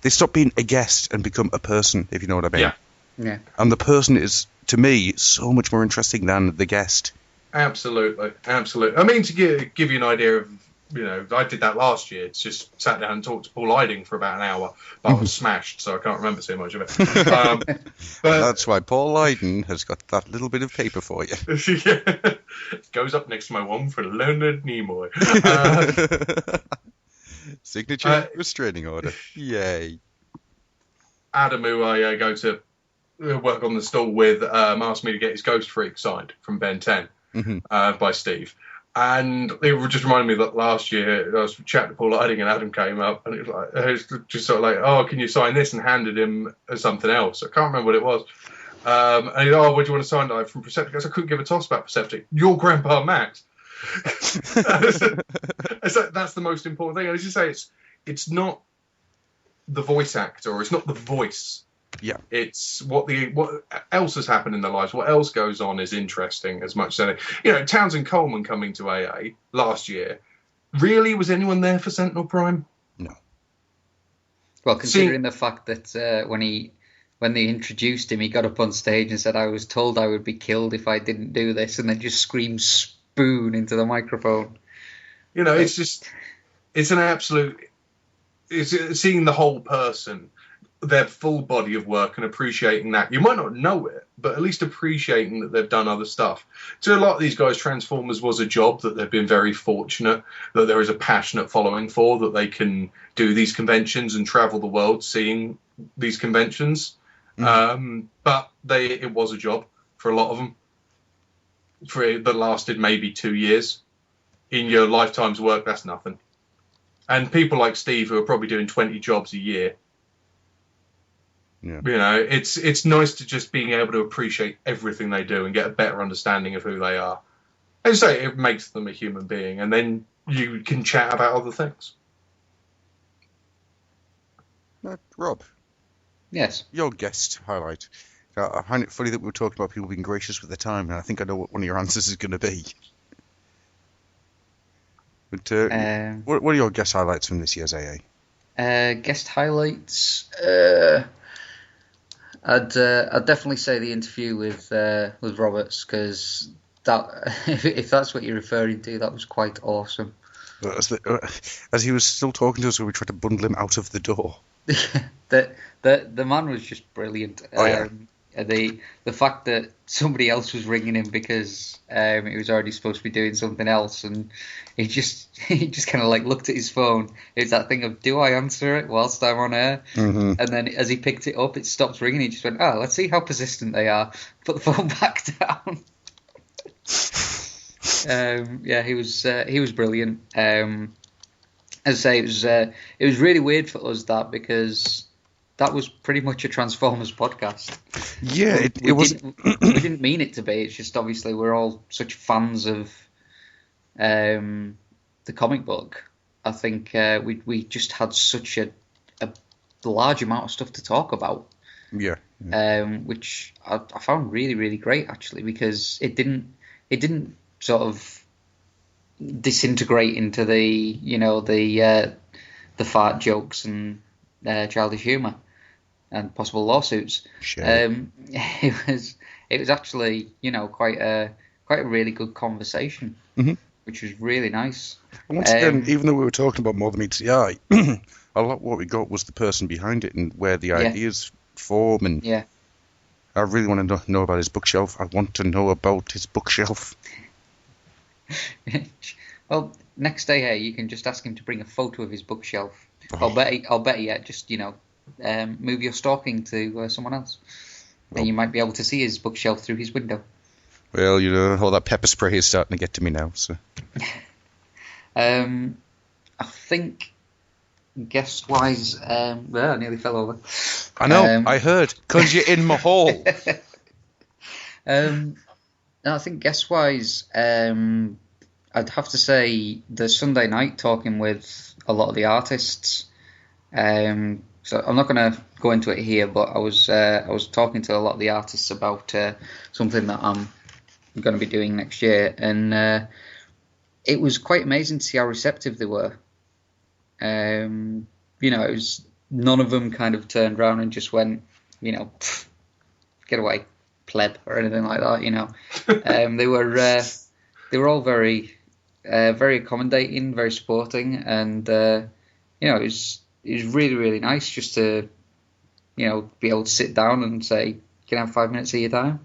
stop being a guest and become a person, if you know what I mean. Yeah. And the person is, to me, so much more interesting than the guest. Absolutely. I mean, to give you an idea of, I did that last year. It's just sat down and talked to Paul Iding for about an hour, but I was smashed, so I can't remember too much of it. But that's why Paul Iding has got that little bit of paper for you. It goes up next to my one for Leonard Nimoy. Signature restraining order. Yay. Adam, who I go to work on the stall with, asked me to get his Ghost Freak signed from Ben 10 by Steve. And it just reminded me that last year I was chatting to Paul Iding and Adam came up and it was just sort of like, oh, can you sign this? And handed him something else. I can't remember what it was. And he said, what do you want to sign from Perceptic? I couldn't give a toss about Perceptic. Your Grandpa Max. That's the most important thing. And as you say, it's not the voice actor, or it's not the voice Yeah. It's what else has happened in their lives, what else goes on is interesting as much as Townsend Coleman coming to AA last year. Really, was anyone there for Sentinel Prime? No. Well, considering the fact that when they introduced him, he got up on stage and said, "I was told I would be killed if I didn't do this," and then just screamed "spoon" into the microphone. It's an absolute. It's seeing the whole person, their full body of work, and appreciating that. You might not know it, but at least appreciating that they've done other stuff. To a lot of these guys, Transformers was a job that they've been very fortunate that there is a passionate following for, that they can do these conventions and travel the world seeing these conventions. But it was a job for a lot of them that lasted maybe 2 years. In your lifetime's work, that's nothing. And people like Steve, who are probably doing 20 jobs a year, it's nice to just being able to appreciate everything they do and get a better understanding of who they are. As I say, it makes them a human being, and then you can chat about other things. Rob. Yes. Your guest highlight. I find it funny that we were talking about people being gracious with their time, and I think I know what one of your answers is going to be. But what are your guest highlights from this year's AA? Guest highlights. I'd definitely say the interview with Roberts, because that if that's what you're referring to, that was quite awesome. As he was still talking to us, we tried to bundle him out of the door. The man was just brilliant. Oh, yeah. The fact that somebody else was ringing him because he was already supposed to be doing something else, and he just kind of like looked at his phone. It's that thing of, do I answer it whilst I'm on air? Mm-hmm. And then as he picked it up, it stopped ringing. He just went, let's see how persistent they are. Put the phone back down. He was brilliant. As I say, it was really weird for us because that was pretty much a Transformers podcast. Yeah, it was. We didn't mean it to be. It's just obviously we're all such fans of the comic book. I think we just had such a large amount of stuff to talk about. Yeah. Which I found really, really great, actually, because it didn't sort of disintegrate into the fart jokes and childish humour and possible lawsuits. Sure. It was actually quite a really good conversation, which was really nice. And once again, even though we were talking about More Than Meets the Eye, a lot what we got was the person behind it and where the ideas form. And I really want to know about his bookshelf. I want to know about his bookshelf. Well, next day, hey, you can just ask him to bring a photo of his bookshelf. I'll bet you just move your stalking to someone else, and you might be able to see his bookshelf through his window. Well, all that pepper spray is starting to get to me now. So, I think guest-wise, I nearly fell over. I know, I heard, because you're in my hall. I think guest-wise, I'd have to say the Sunday night talking with a lot of the artists. So I'm not going to go into it here, but I was talking to a lot of the artists about something that I'm going to be doing next year, and it was quite amazing to see how receptive they were. It was none of them kind of turned around and just went, get away, pleb, or anything like that. They were all very accommodating, very supporting, and it was really, really nice just to be able to sit down and say, can I have 5 minutes of your time?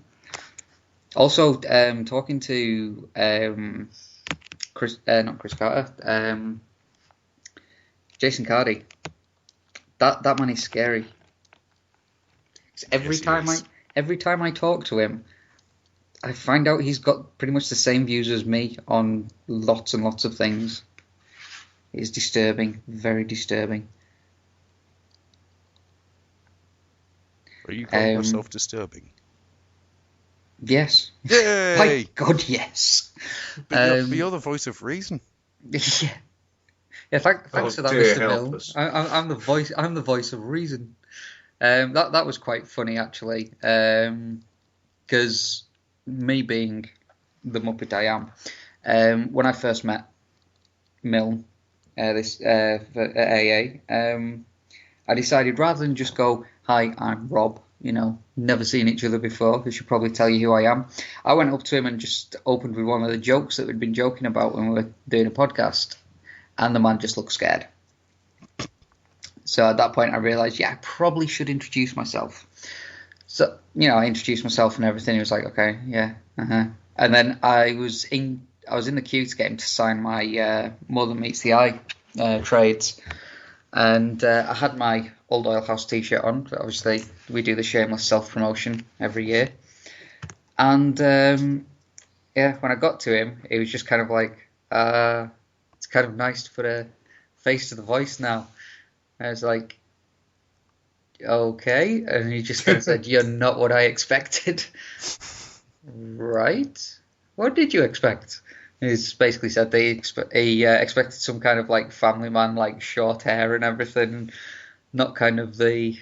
Also, talking to not Chris Carter, Jason Cardy. That man is scary. Every time I talk to him, I find out he's got pretty much the same views as me on lots and lots of things. It's disturbing, very disturbing. Are you calling yourself disturbing? Yes. Yay! My God, yes. But you're the voice of reason. Yeah. Thanks for that, Mr. Mill. I'm the voice of reason. That was quite funny actually, because me being the Muppet I am, when I first met Milne, for AA, I decided rather than just go, "Hi, I'm Rob," never seen each other before, who should probably tell you who I am. I went up to him and just opened with one of the jokes that we'd been joking about when we were doing a podcast, and the man just looked scared. So at that point I realised, I probably should introduce myself. So, I introduced myself and everything. He was like, okay, yeah, uh-huh. And then I was in the queue to get him to sign my More Than Meets the Eye trades. And I had my Old Oil House t-shirt on. Obviously, we do the shameless self-promotion every year. And, when I got to him, it was just kind of like, it's kind of nice to put a face to the voice now. I was like, okay. And he just kind of said, "You're not what I expected." Right? What did you expect? And he's basically said he expected some kind of like family man, like short hair and everything, not kind of the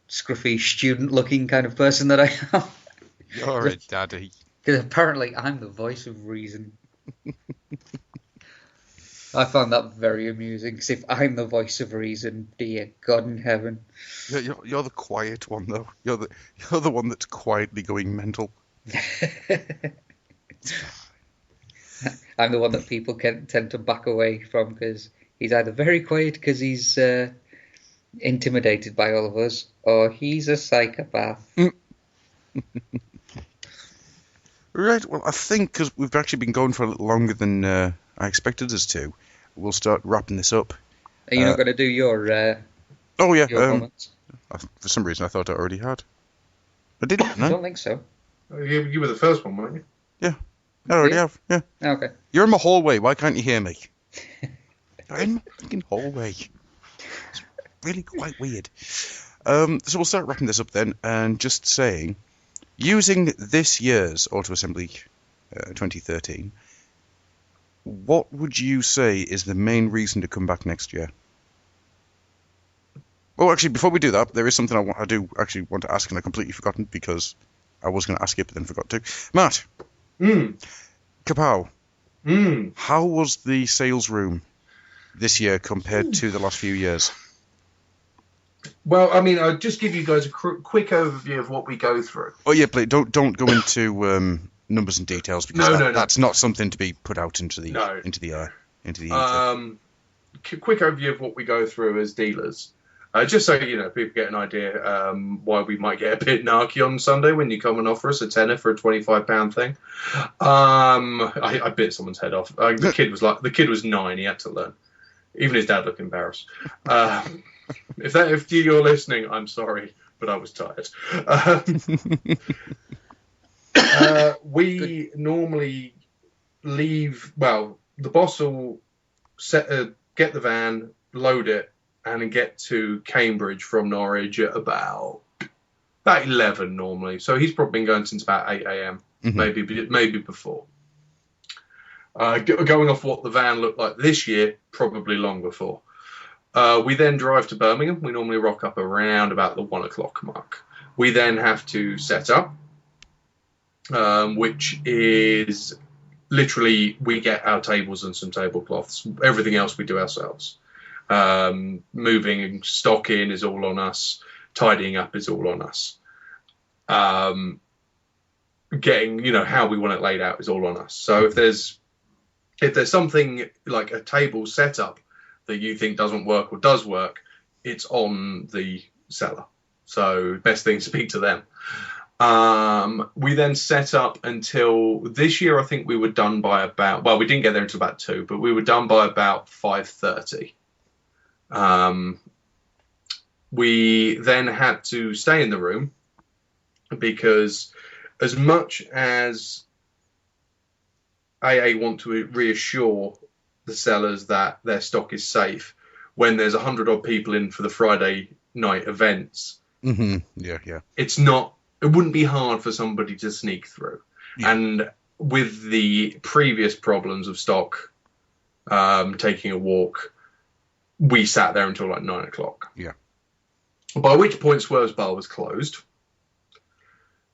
scruffy student-looking kind of person that I am. You're a daddy. Because apparently I'm the voice of reason. I found that very amusing, because if I'm the voice of reason, dear God in heaven. You're the quiet one, though. You're the one that's quietly going mental. I'm the one that people tend to back away from, because he's either very quiet because he's intimidated by all of us, or he's a psychopath. Right, well, I think because we've actually been going for a little longer than I expected us to, we'll start wrapping this up. Are you not going to do your oh, yeah. your comments? For some reason, I thought I already had. I didn't, no? I don't think so. You were the first one, weren't you? Yeah, I already have, yeah. Okay. You're in my hallway, why can't you hear me? You're in my fucking hallway. It's really quite weird. So we'll start wrapping this up then, and just saying, using this year's Auto Assembly 2013, what would you say is the main reason to come back next year? Oh, actually, before we do that, there is something I do actually want to ask, and I completely forgotten because I was going to ask it, but then forgot to. Matt. Kapow. How was the sales room this year compared to the last few years? Well, I mean, I'll just give you guys a quick overview of what we go through. Oh yeah, please don't go into numbers and details, because that's not something to be put out into the ether. Quick overview of what we go through as dealers. Just so people get an idea why we might get a bit narky on Sunday when you come and offer us a tenner for a £25 thing. I bit someone's head off. The kid was 9. He had to learn. Even his dad looked embarrassed. If you're listening, I'm sorry, but I was tired. We normally leave. Well, the boss will get the van, load it, and get to Cambridge from Norwich at about 11 normally. So he's probably been going since about 8 a.m. Maybe before. Going off what the van looked like this year, probably long before. We then drive to Birmingham. We normally rock up around about the 1 o'clock mark. We then have to set up, which is literally we get our tables and some tablecloths. Everything else we do ourselves. Moving and stocking is all on us. Tidying up is all on us. Getting, how we want it laid out is all on us. So if there's something like a table setup that you think doesn't work or does work, it's on the seller. So best thing to speak to them. We then set up until this year. I think we were done by about, well, we didn't get there until about 2, but we were done by about 5:30. We then had to stay in the room because as much as AA want to reassure the sellers that their stock is safe, when there's 100 odd people in for the Friday night events, yeah, it wouldn't be hard for somebody to sneak through. Yeah. And with the previous problems of stock taking a walk, we sat there until like 9 o'clock. Yeah. By which point Swerve's bar was closed.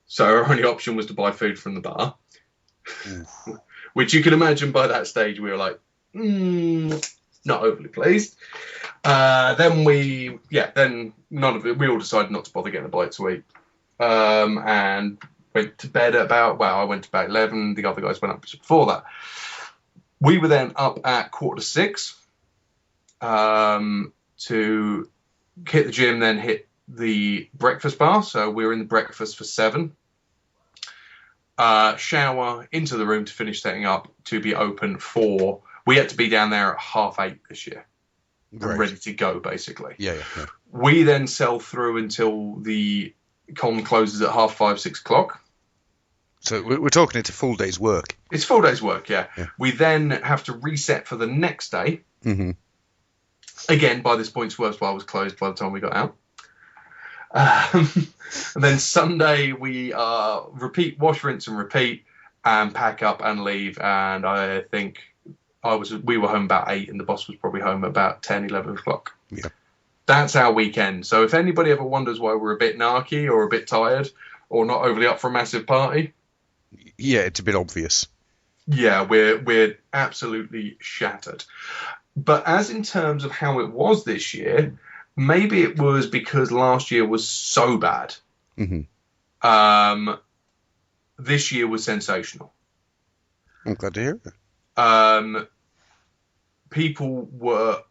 So our only option was to buy food from the bar. Which you can imagine by that stage we were like, not overly pleased. Then we all decided not to bother getting a bite to eat. And went to bed at I went to about 11. The other guys went up before that. We were then up at 5:45 to hit the gym, then hit the breakfast bar. So we were in the breakfast for 7. Shower, into the room to finish setting up to be open for. We had to be down there at 8:30 this year. Right. Ready to go, basically. Yeah. We then sell through until the con closes at 5:30, 6 o'clock. So we're talking it's a full day's work. It's 4 days' work, yeah. We then have to reset for the next day. Mm-hmm. Again, by this point, Swerve's bar was closed by the time we got out. And then Sunday, we repeat, wash, rinse, and repeat, and pack up and leave. And I think we were home about 8, and the boss was probably home about 10, 11 o'clock. Yeah. That's our weekend. So if anybody ever wonders why we're a bit narky or a bit tired or not overly up for a massive party, yeah, it's a bit obvious. Yeah, we're absolutely shattered. But as in terms of how it was this year, maybe it was because last year was so bad. Mm-hmm. This year was sensational. I'm glad to hear it. People were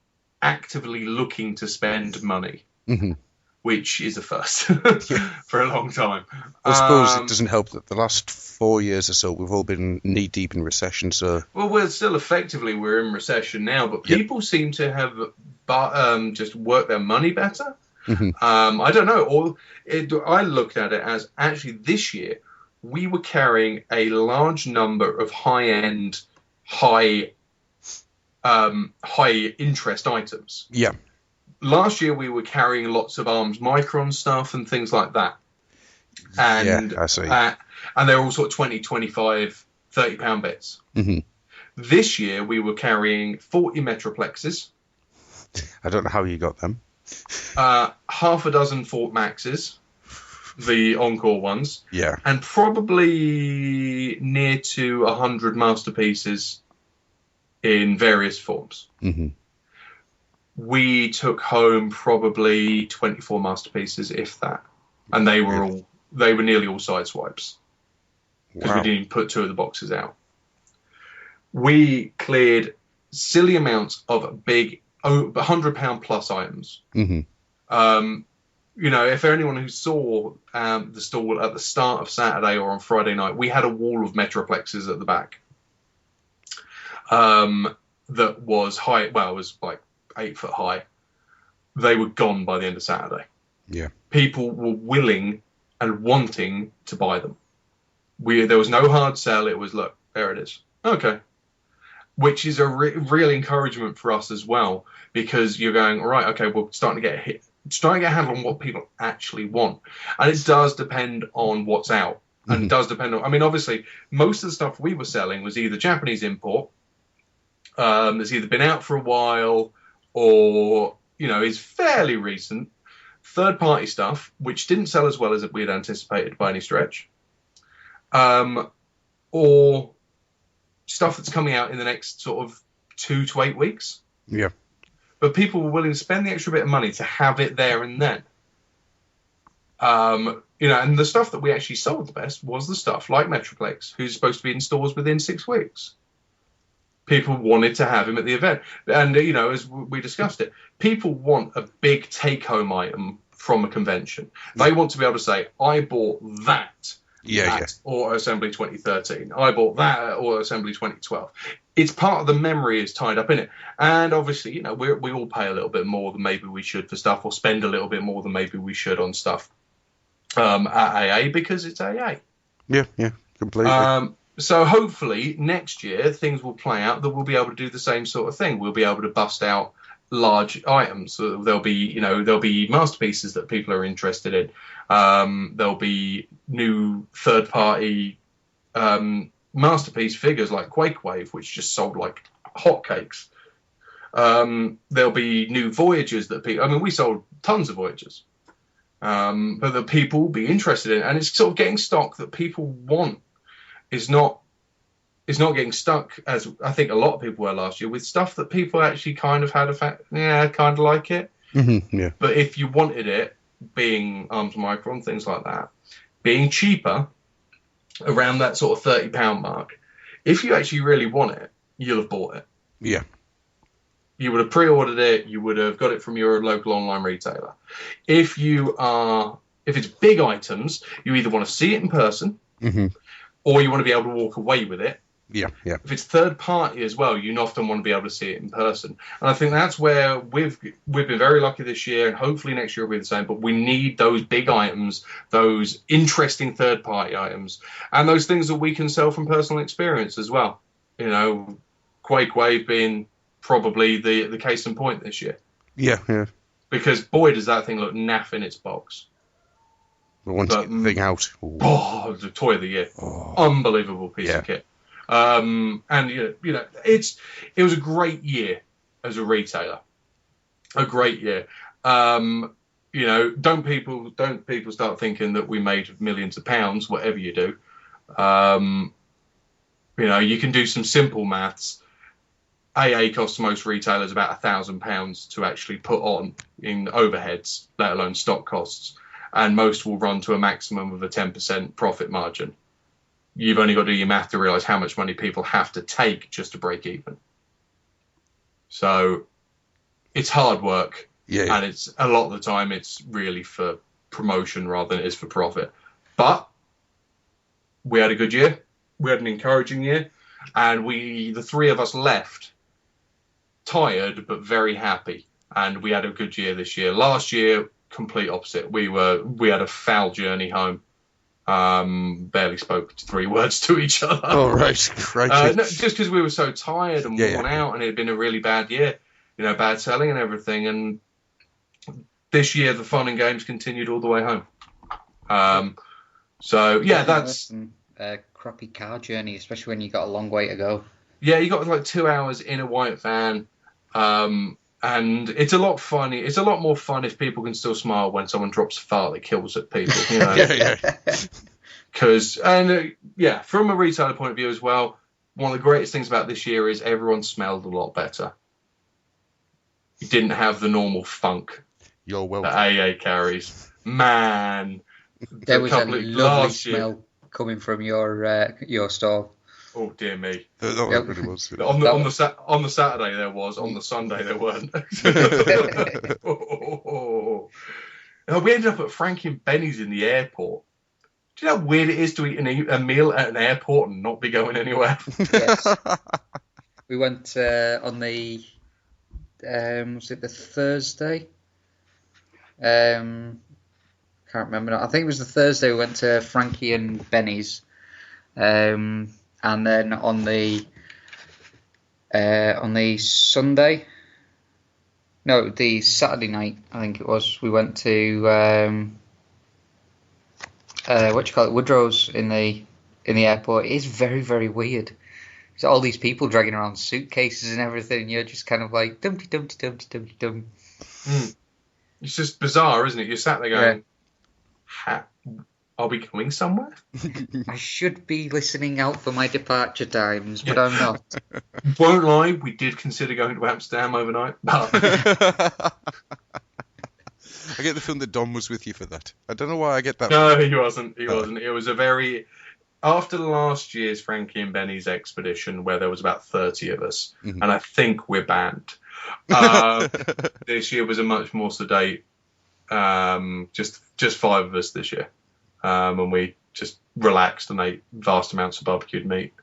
actively looking to spend money, Mm-hmm. which is a first for a long time. I suppose it doesn't help that the last 4 years or so we've all been knee deep in recession. So Well, we're in recession now, but people seem to have just worked their money better. Mhm. I don't know. I looked at it as actually this year we were carrying a large number of high-end, high interest items. yeah, Last year we were carrying lots of Arms Micron stuff and things like that. And I see. and they're all sort of 20, 25, 30 pound bits. Mhm. This year we were carrying 40 Metroplexes, I don't know how you got them. half a dozen Fort Maxes, the Encore ones, Yeah, and probably near to 100 masterpieces in various forms. mm-hmm. We took home probably 24 masterpieces, if that, and they were nearly all side swipes because we didn't put 2 of the boxes out. We cleared silly amounts of big £100 plus items. Mm-hmm. If anyone who saw the stall at the start of Saturday or on Friday night, we had a wall of Metroplexes at the back that was high. Well, it was like 8 foot high. They were gone by the end of Saturday. Yeah. People were willing and wanting to buy them. There was no hard sell. It was, look, there it is. Okay. Which is a real encouragement for us as well, because you're going, all right, okay, we're starting to get a handle on what people actually want. And it does depend on what's out. And it does depend on, obviously, most of the stuff we were selling was either Japanese import, that's either been out for a while, or, is fairly recent. Third-party stuff, which didn't sell as well as we had anticipated by any stretch. Or stuff that's coming out in the next sort of 2 to 8 weeks. Yeah. But people were willing to spend the extra bit of money to have it there and then. And the stuff that we actually sold the best was the stuff like Metroplex, who's supposed to be in stores within 6 weeks. People wanted to have him at the event. And, as we discussed it, people want a big take-home item from a convention. They want to be able to say, I bought that at Auto Assembly 2013. I bought that at Auto Assembly 2012. It's part of the memory is tied up in it. And obviously, we all pay a little bit more than maybe we should for stuff, or spend a little bit more than maybe we should on stuff at AA, because it's AA. Yeah, completely. So hopefully next year things will play out that we'll be able to do the same sort of thing. We'll be able to bust out large items. So there'll be masterpieces that people are interested in. There'll be new third-party masterpiece figures like Quake Wave, which just sold like hotcakes. There'll be new Voyagers that people. We sold tons of Voyagers. but that people will be interested in. And it's sort of getting stock that people want is not getting stuck, as I think a lot of people were last year, with stuff that people actually kind of had kind of like it. Mm-hmm, yeah. But if you wanted it, being Arms Micron, things like that, being cheaper, around that sort of £30 mark, if you actually really want it, you'll have bought it. Yeah. You would have pre-ordered it. You would have got it from your local online retailer. If it's big items, you either want to see it in person, or you want to be able to walk away with it. Yeah, yeah. If it's third party as well, you often want to be able to see it in person. And I think that's where we've been very lucky this year, and hopefully next year will be the same. But we need those big items, those interesting third party items, and those things that we can sell from personal experience as well. You know, Quake Wave being probably the case in point this year. Yeah, yeah. Because boy, does that thing look naff in its box. But once you get the thing out. Ooh. Oh, the toy of the year. Oh. Unbelievable piece of kit. And you know, it was a great year as a retailer, a great year. You know, don't people start thinking that we made millions of pounds, whatever you do. You know, you can do some simple maths. AA costs most retailers about £1,000 to actually put on in overheads, let alone stock costs, and most will run to a maximum of a 10% profit margin. You've only got to do your math to realise how much money people have to take just to break even. So it's hard work, and it's a lot of the time it's really for promotion rather than it is for profit. But we had a good year. We had an encouraging year, and the three of us left tired but very happy, and we had a good year this year. Last year, complete opposite. We had a foul journey home. Barely spoke 3 words to each other. Oh, right. No, just because we were so tired and worn out, and it had been a really bad year, you know, bad selling and everything. And this year, the fun and games continued all the way home. So yeah, that's a crappy car journey, especially when you got a long way to go. Yeah, you got like 2 hours in a white van. And it's a lot funny. It's a lot more fun if people can still smile when someone drops a fart that kills at people. You know? Because from a retailer point of view as well, one of the greatest things about this year is everyone smelled a lot better. You didn't have the normal funk You're welcome. that AA carries. Man, there was a lovely smell coming from your store. Oh dear me! That really was. On the Saturday there was. On the Sunday there weren't. We ended up at Frankie and Benny's in the airport. Do you know how weird it is to eat a meal at an airport and not be going anywhere? Yes. We went on the was it the Thursday? Can't remember now. I think it was the Thursday we went to Frankie and Benny's. And then on the Sunday, no, the Saturday night, I think it was, we went to Woodrow's in the airport. It is very, very weird. There's all these people dragging around suitcases and everything, and you're just kind of like dumpty dumpty dumpty dumpty dum. It's just bizarre, isn't it? You're sat there going, are we going somewhere? I should be listening out for my departure times, but I'm not. Won't lie, we did consider going to Amsterdam overnight. But I get the feeling that Dom was with you for that. I don't know why I get that. No, he wasn't. He wasn't. It was a very... After last year's Frankie and Benny's expedition, where there was about 30 of us, and I think we're banned, this year was a much more sedate, just 5 of us this year. And we just relaxed and ate vast amounts of barbecued meat.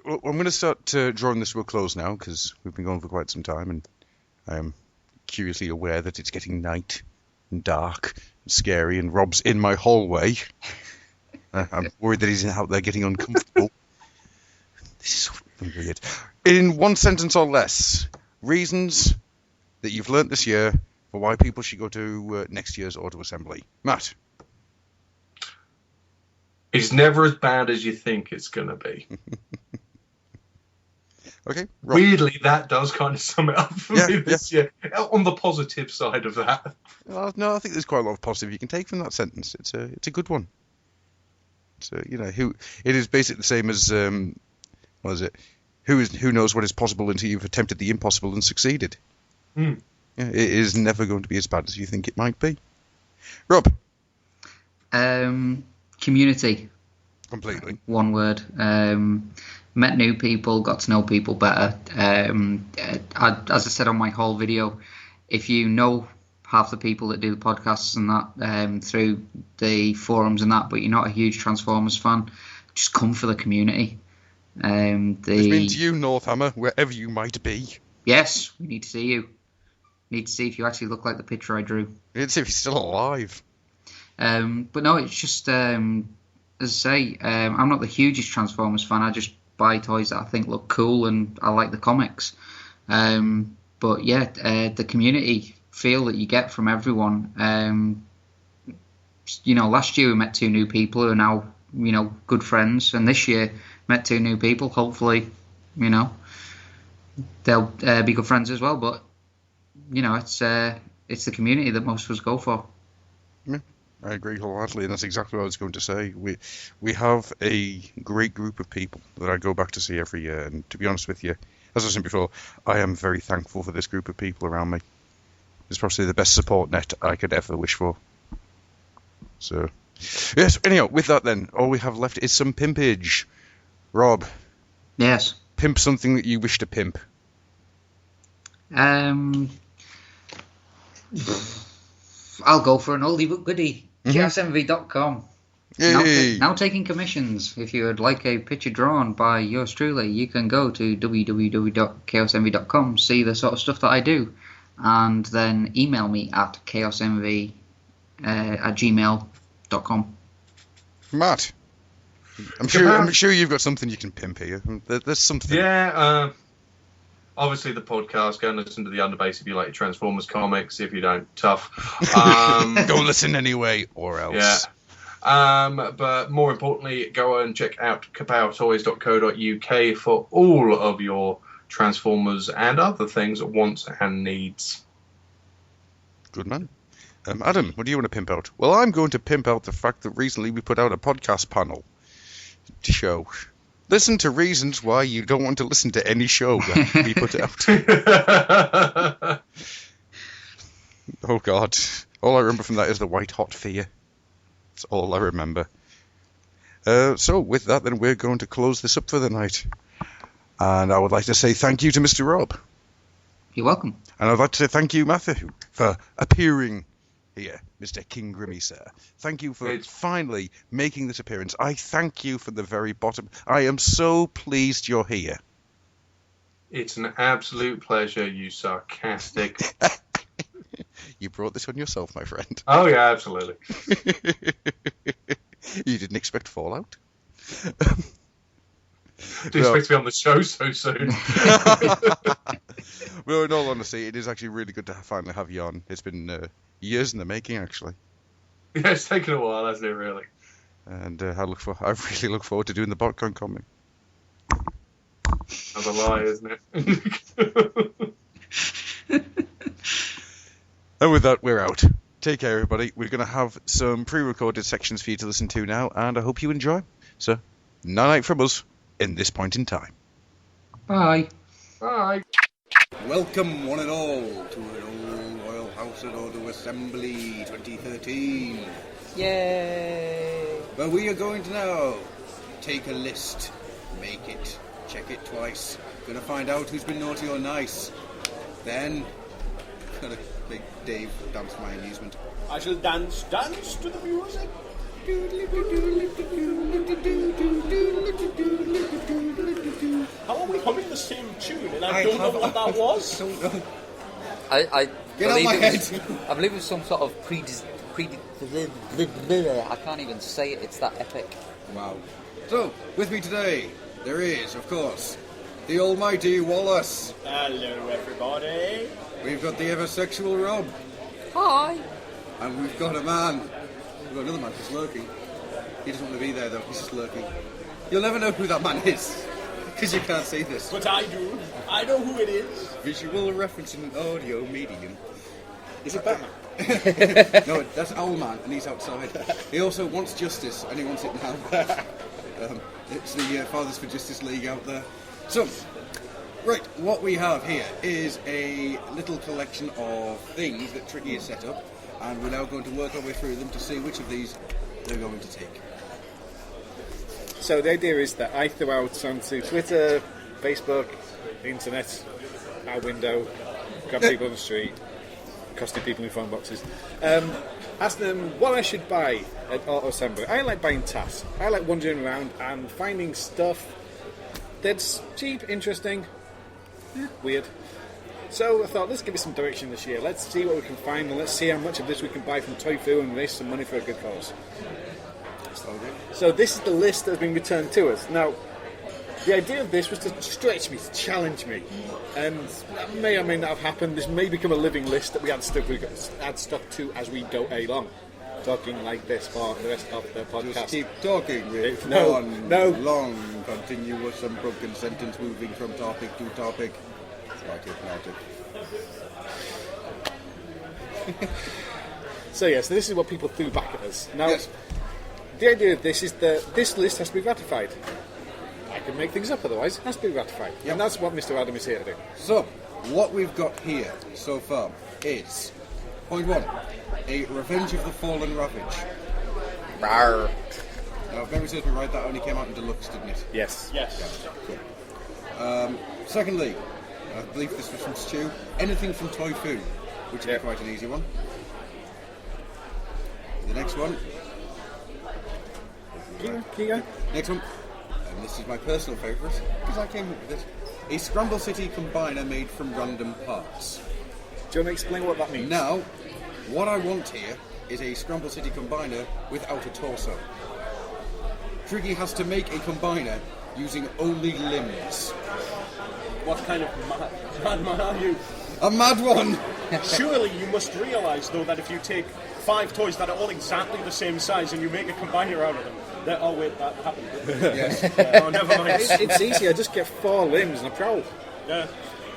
Well, I'm going to start drawing this to a close now, because we've been going for quite some time, and I'm curiously aware that it's getting night and dark and scary, and Rob's in my hallway. I'm worried that he's out there getting uncomfortable. This is so weird. In one sentence or less, reasons that you've learnt this year for why people should go to next year's auto assembly. Matt? It's never as bad as you think it's going to be. Okay. Rob. Weirdly, that does kind of sum it up for me this year. On the positive side of that. Well, no, I think there's quite a lot of positive you can take from that sentence. It's a good one. So it is basically the same as what is it? Who knows what is possible until you've attempted the impossible and succeeded. Mm. Yeah, it is never going to be as bad as you think it might be. Rob. Community. Completely. One word. Met new people, got to know people better. As I said on my whole video, if you know half the people that do the podcasts and that through the forums and that, but you're not a huge Transformers fan, just come for the community. Which means you, Northammer, wherever you might be. Yes, we need to see you. Need to see if you actually look like the picture I drew. We need to see if he's still alive. But no, it's just, as I say, I'm not the hugest Transformers fan. I just buy toys that I think look cool and I like the comics. But yeah, the community feel that you get from everyone. Last year we met 2 new people who are now, good friends. And this year met 2 new people. Hopefully, they'll be good friends as well. But, it's the community that most of us go for. Yeah. I agree wholeheartedly, and that's exactly what I was going to say. We have a great group of people that I go back to see every year, and to be honest with you, as I said before, I am very thankful for this group of people around me. It's probably the best support net I could ever wish for. So, yes, anyhow, with that then, all we have left is some pimpage. Rob. Yes. Pimp something that you wish to pimp. I'll go for an oldie but goodie. ChaosEnvy.com. Now taking commissions. If you would like a picture drawn by yours truly, you can go to www.chaosenvy.com, see the sort of stuff that I do, and then email me at chaosenvy@gmail.com. Matt, I'm sure you've got something you can pimp here. There's something. Yeah. Obviously, the podcast. Go and listen to the Underbase if you like Transformers comics. If you don't, tough. Go listen anyway, or else. Yeah. But more importantly, go and check out kapowtoys.co.uk for all of your Transformers and other things, wants and needs. Good man. Adam, what do you want to pimp out? Well, I'm going to pimp out the fact that recently we put out a podcast panel to show. Listen to reasons why you don't want to listen to any show that we put out. Oh, God. All I remember from that is the white hot fear. That's all I remember. So, with that, then, we're going to close this up for the night. And I would like to say thank you to Mr. Rob. You're welcome. And I'd like to say thank you, Matthew, for appearing here, Mr. King Grimmy, sir. Thank you for finally making this appearance. I thank you from the very bottom. I am so pleased you're here. It's an absolute pleasure, you sarcastic. You brought this on yourself, my friend. Oh, yeah, absolutely. You didn't expect Fallout? Didn't expect to be on the show so soon. Well, in all honesty, it is actually really good to finally have you on. It's been years in the making, actually. Yeah, it's taken a while, hasn't it, really? And I really look forward to doing the BotCon comic. Another lie, isn't it? And with that, we're out. Take care, everybody. We're going to have some pre-recorded sections for you to listen to now, and I hope you enjoy. So, night from us in this point in time. Bye. Bye. Welcome, one and all, to an old Royal House and Order Assembly 2013. Yay! Where we are going to now take a list, make it, check it twice. Gonna find out who's been naughty or nice. Then, gonna make Dave dance for my amusement. I shall dance to the music. How are we humming the same tune? And I don't know what that was. I Get out my head. I believe it was some sort of I can't even say it. It's that epic. Wow. So, with me today, there is, of course, the almighty Wallace. Hello, everybody. We've got the ever-sexual Rob. Hi. And we've got a man. We've got another man who's lurking. He doesn't want to be there, though. He's just lurking. You'll never know who that man is. Because you can't see this. But I do. I know who it is. Visual reference in an audio medium. Is it Batman? No, that's Owlman, and he's outside. He also wants justice, and he wants it now. It's the Fathers for Justice League out there. So, right, what we have here is a little collection of things that Tricky has set up, and we're now going to work our way through them to see which of these they're going to take. So the idea is that I throw out onto Twitter, Facebook, the internet, our window, grab people on the street, accosting people in phone boxes, ask them what I should buy at Auto Assembly. I like buying tasks. I like wandering around and finding stuff that's cheap, interesting, weird. So I thought, let's give it some direction this year. Let's see what we can find, and let's see how much of this we can buy from Toyfu and raise some money for a good cause. So this is the list that has been returned to us. Now, the idea of this was to stretch me, to challenge me, and that may or may not have happened. This may become a living list that we add stuff to as we go along, talking like this for the rest of the podcast. Just keep talking with one long, continuous, unbroken sentence moving from topic to topic. Like hypnotic. So yes, this is what people threw back at us. Now, Yes. the idea of this is that this list has to be ratified. I can make things up otherwise. It has to be ratified. Yep. And that's what Mr. Adam is here to do. So, what we've got here so far is point 1, a Revenge of the Fallen Ravage. Rawr. Now, if memory serves me right, that only came out in deluxe, didn't it? Yes. Yes. Secondly, I believe this was from Stu, anything from Toyfu, which would be quite an easy one. The next one. Keep going. Next one, and this is my personal favourite, because I came up with it. A Scramble City combiner made from random parts. Do you want to explain what that means? Now, what I want here is a Scramble City combiner without a torso. Tricky has to make a combiner using only limbs. What kind of madman are you? A mad one! Surely you must realise, though, that if you take 5 toys that are all exactly the same size and you make a combiner out of them, oh wait, that happened. Yes. Oh, never mind. It's easy. I just get 4 limbs and a prowl. Yeah.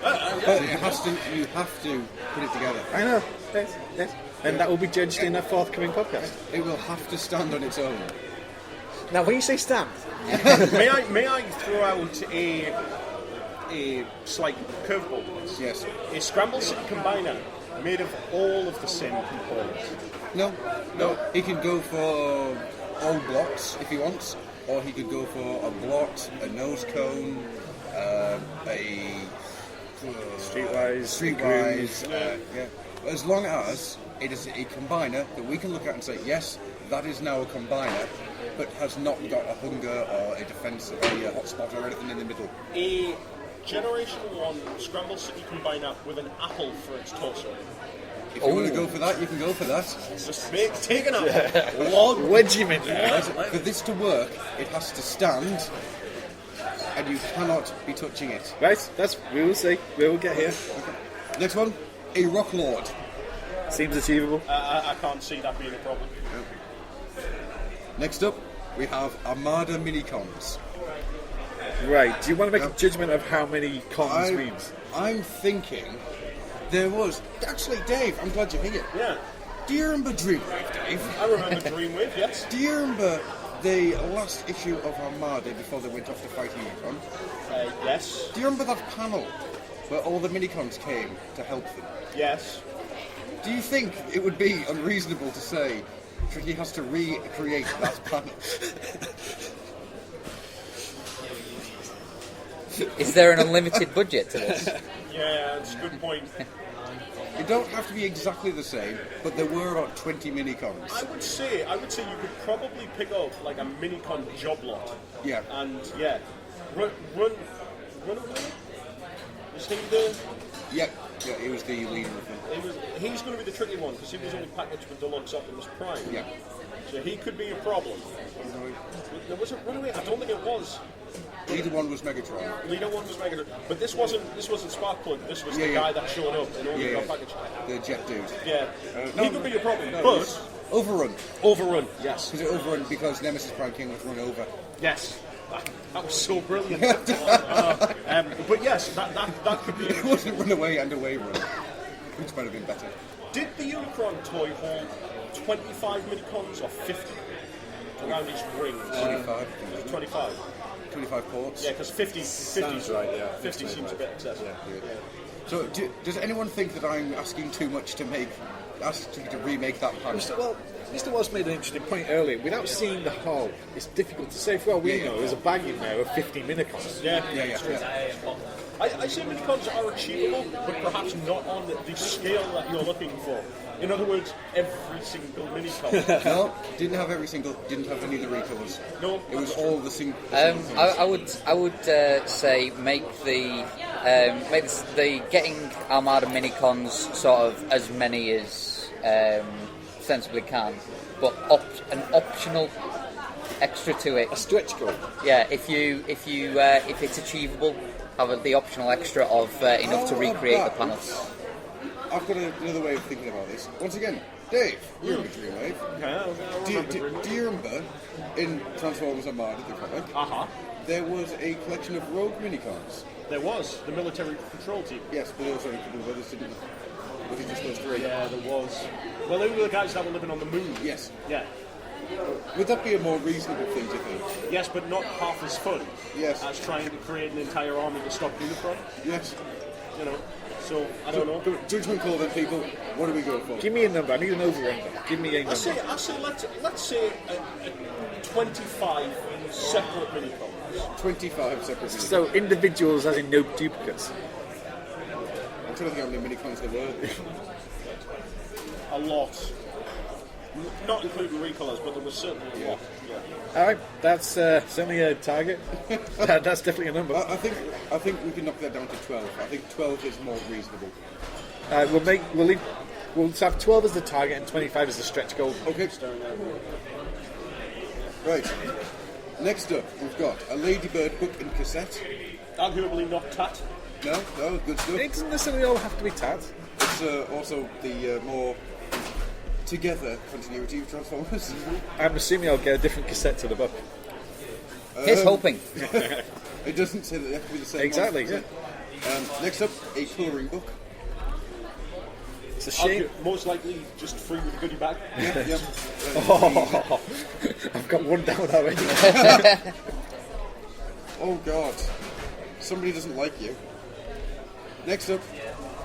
But it has to, you have to put it together. I know. Yes. And that will be judged in a forthcoming podcast. It will have to stand on its own. Now, when you say stand, May I throw out a slight curveball? Yes. A Scramble City combiner made of all of the same components. No. He can go for all blocks if he wants, or he could go for a blot, a nose cone, a streetwise. Yeah. As long as it is a combiner that we can look at and say, yes, that is now a combiner, but has not got a hunger or a defense or a hotspot or anything in the middle. A Generation 1 Scramble City combiner with an apple for its torso. If you want to go for that, you can go for that. Just take an apple. Log regiment. For this to work, it has to stand, and you cannot be touching it. Right, we will see. We will get here. Next one, a Rock Lord. Seems achievable. I can't see that being a problem. Next up, we have Armada Minicons. Right, do you want to make a judgment of how many cons means? I'm thinking there was... Actually, Dave, I'm glad you're here. Yeah. Do you remember Dreamwave, Dave? I remember Dreamwave, yes. Do you remember the last issue of Armada before they went off to fight Unicron? Yes. Do you remember that panel where all the Minicons came to help them? Yes. Do you think it would be unreasonable to say Tricky has to recreate that panel? Is there an unlimited budget to this? Yeah, it's a good point. It don't have to be exactly the same, but there were about 20 Minicons. I would say you could probably pick up like a Minicon job lot. Yeah. And yeah, run away. Is he the? Yeah, he was the leader of them. He's going to be the tricky one because he was only packaged with Deluxe Optimus Prime. Yeah. So he could be a problem. There was a Runaway. I don't think it was. Leader one was Megatron. Leader one was Megatron, but this wasn't Sparkplug. This was the guy that showed up and only got packaged. The jet dude. Yeah, he could be a problem. No, but Overrun. Overrun, yes. Was it Overrun because Nemesis Prime King was run over? Yes. That was so brilliant. But yes, that could be. It wasn't run away and away run, which might have been better. Did the Unicron toy hold 25 minicons or 50 around its rings? 25. 25. 25 ports. Yeah, because 50 Sounds right, yeah. 50 seems a bit excessive. Yeah. So, does anyone think that I'm asking too much to remake that panel? Mr. Walsh made an interesting point earlier. Without seeing the hull, it's difficult to say. For all we know, there's a bag in there of 50 minicons. Yeah. I say minicons are achievable, but perhaps not on the scale that you're looking for. In other words, every single minicon. No, didn't have every single. Didn't have any of the recalls. No, it was all the single. I would say make the getting Armada minicons sort of as many as sensibly can, but an optional extra to it. A stretch goal. Yeah, if it's achievable, have the optional extra of enough to recreate the panels. I've got another way of thinking about this. Once again, Dave, you're in the Dreamwave. Do you remember in Transformers Armada, the comic, there was a collection of rogue minicons? There was the military control team. Yes, but there was only a couple of others, didn't there? Was it just those three? Yeah, there was. Well, they were the guys that were living on the moon. Yes. Yeah. Would that be a more reasonable thing to think? Yes, but not half as fun. Yes. As trying to create an entire army to stop Unicron. Yes. You know. So I don't know. Judgment call then, people. What do we go for? Give me a number. I need an over number. Give me a number. I say let's say 25 separate minicons. 25 separate minicons. So individuals, as in no duplicates. I'm trying to think how many minicons there were. A lot. Not including recolours, but there was certainly a lot. Yeah. All right, that's certainly a target. That's definitely a number. I think we can knock that down to 12. I think 12 is more reasonable. We'll have 12 as the target and 25 as the stretch goal. Okay. Right. Next up, we've got a Ladybird book and cassette. Arguably not tat. No, good stuff. It doesn't necessarily all have to be tat. It's also the more together continuity of Transformers. I'm assuming I'll get a different cassette to the book. Here's hoping. It doesn't say that they have to be the same. Exactly. One, next up, a colouring book. It's a shame. Most likely just free with a goodie bag. Yep. Oh, I've got one down already. Oh God, somebody doesn't like you. Next up,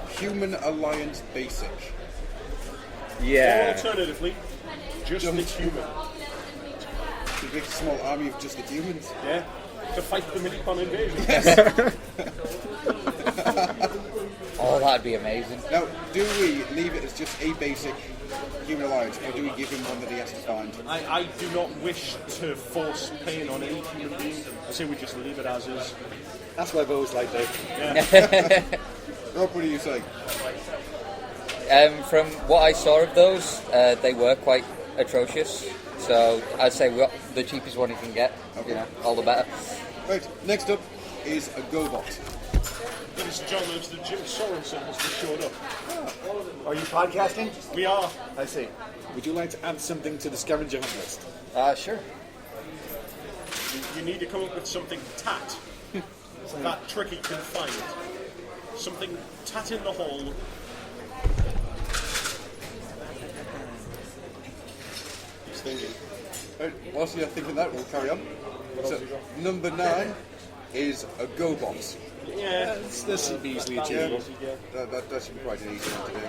Human Alliance Basic. Yeah. Or alternatively, just the human. A big small army of just the humans. Yeah. To fight the Minicon invasion. Oh, that'd be amazing. Now, do we leave it as just a basic Human Alliance, or do we give him one that he has to find? I do not wish to force pain on any human being. I say we just leave it as is. That's what I've always liked, Dave. Yeah. Rob, what do you say? From what I saw of those, they were quite atrocious. So I'd say the cheapest one you can get. Okay. You know, all the better. Right, next up is a GoBot. Ladies and gentlemen, it's the Jim Sorensen has just showed up. Are you podcasting? We are. I see. Would you like to add something to the scavenger hunt list? Sure. You need to come up with something tat that Tricky can find. Something tat in the hole. He's thinking. Right, whilst you're thinking that, we'll carry on. So, number 9 is a GoBot. Yeah, This should be easily achievable. That should be quite an easy one to do.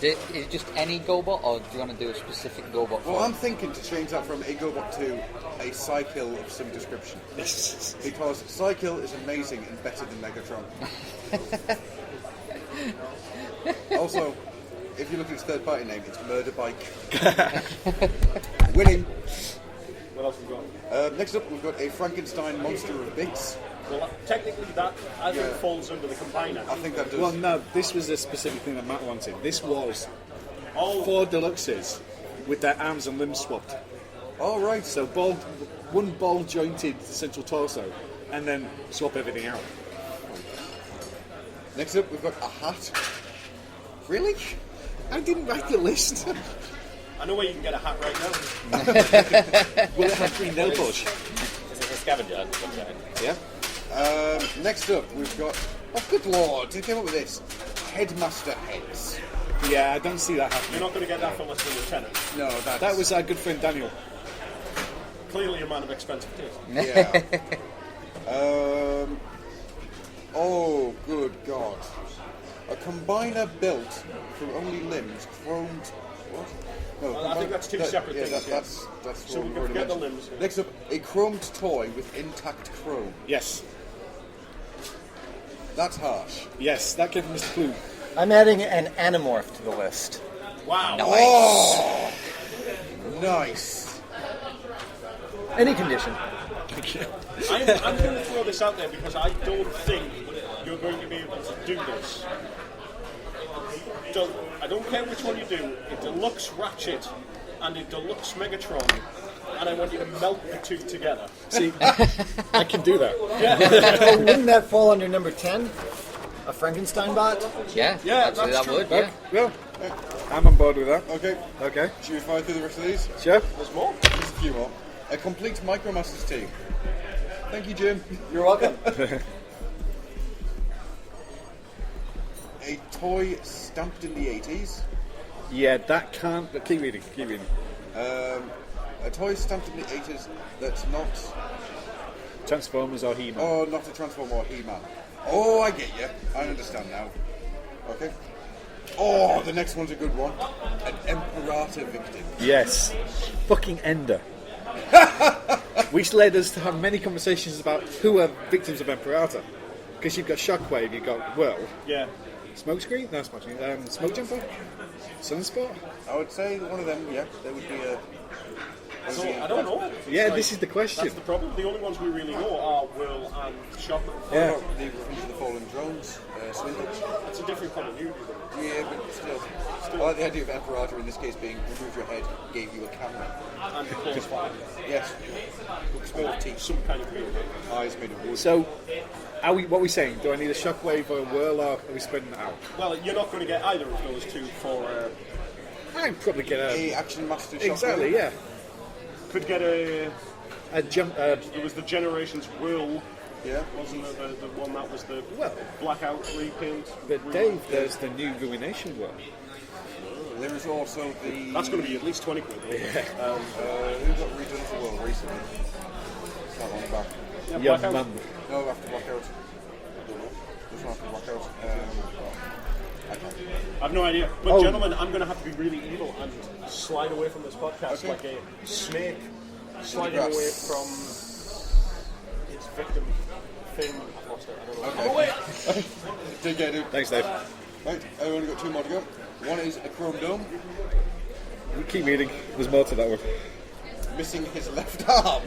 Is it just any GoBot, or do you want to do a specific GoBot? Well, I'm thinking to change that from a GoBot to a Psykill of some description. Because Psykill is amazing and better than Megatron. Also, if you look at its third party name, it's Murder Bike. Winning. what else we got? Next up, we've got a Frankenstein Monster of Bits. Well, technically that I think falls under the combiner. I think that does. Well, no, this was a specific thing that Matt wanted. This was Oh, 4 deluxes with their arms and limbs swapped. All right. So one ball jointed central torso, and then swap everything out. Next up, we've got a hat. Really? I didn't write the list. I know where you can get a hat right now. Will it have green nail polish? scavenger hunt. What's that? Yeah. Next up, we've got. Oh, good lord! Who came up with this? Headmaster heads. Yeah, I don't see that You're happening. not going to get that from us, lieutenant. No, that's. That was our good friend Daniel. Clearly a man of expensive taste. Yeah. Oh, good God. A combiner built from only limbs, chromed. What? No, I think that's two separate things, yeah. That's So what we we've can already forget the mentioned. limbs, yeah. Next up, a chromed toy with intact chrome. Yes. That's harsh. Yes, that gave Mr. Clue. I'm adding an Animorph to the list. Wow. Oh! Nice. Any condition. I'm going to throw this out there because I don't think you're going to be able to do this. I don't care which one you do, a deluxe Ratchet and a deluxe Megatron, and I want you to melt the two together. See, I can do that. Oh, wouldn't that fall under number 10? A Frankenstein bot? Yeah, actually that's that true. would, yeah. Well, I'm on board with that. Okay. Okay. Should we fire through the rest of these? Sure. There's more. Just a few more. A complete Micromasters team. Thank you, Jim. You're welcome. A toy stamped in the 80s. Yeah, that can't. But keep reading. Keep reading. A toy stamped in the 80s that's not. Transformers or He-Man. Oh, not a Transformer or He-Man. Oh, I get you. I understand now. Okay. Oh, the next one's a good one. An Imperator victim. Yes. Fucking Ender. Which led us to have many conversations about who are victims of Imperator. Because you've got Shockwave, you've got Whirl, Yeah. Smokescreen? No, Smokescreen. Smoke Jumper? Sunspot? I would say that one of them, yeah, there would be a. So, I don't know. Yeah, It's this is the question. That's the problem. The only ones we really know are Will and Shocker. Yeah. What about the Revenge of the Fallen Drones, Swindle? It's a different continuity. though. Yeah, but still. I like the idea of Imperator in this case being remove your head, gave you a camera. And the claws fire. Yes. Looks full of teeth. Some kind of weird. Eyes made of wood. So, what are we saying? Do I need a Shockwave or a Whirl, or are we spreading it out? Well, you're not going to get either of those two for. I'd probably get A Action Master Shockwave. Exactly, yeah. Could get a. A jump. It was the Generations Will, Yeah. wasn't it? The one that was the Well, blackout repaint. but Dave, there's the new Ruination Whirl. There is also the. That's going to be at least 20 quid. Who got redone for World recently? Not long back. Yeah, Young blackout. man. No, after Blackout. I don't know. This one after Blackout. I can't. I've no idea. But Oh. gentlemen, I'm going to have to be really evil and slide away from this podcast Okay. like a snake sliding grass. away from its victim thing. I've lost it. I don't know. Okay. I'm away! Take care, dude. Thanks, Dave. Right, I've only got two more to go. One is a Chrome Dome, Keep reading. There's more to that one. missing his left arm.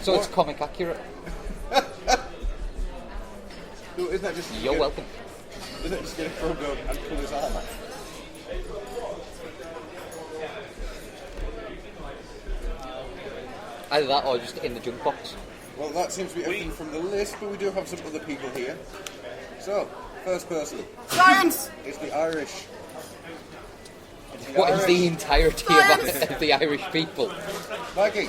So it's comic accurate. No, isn't that just. You're welcome. Isn't it just get a Chrome Dome and pull his arm off? Either that or just in the junk box. Well, that seems to be everything from the list, but we do have some other people here. So, first person. Science! Is the Irish. What is the entirety of the Irish people? Mikey,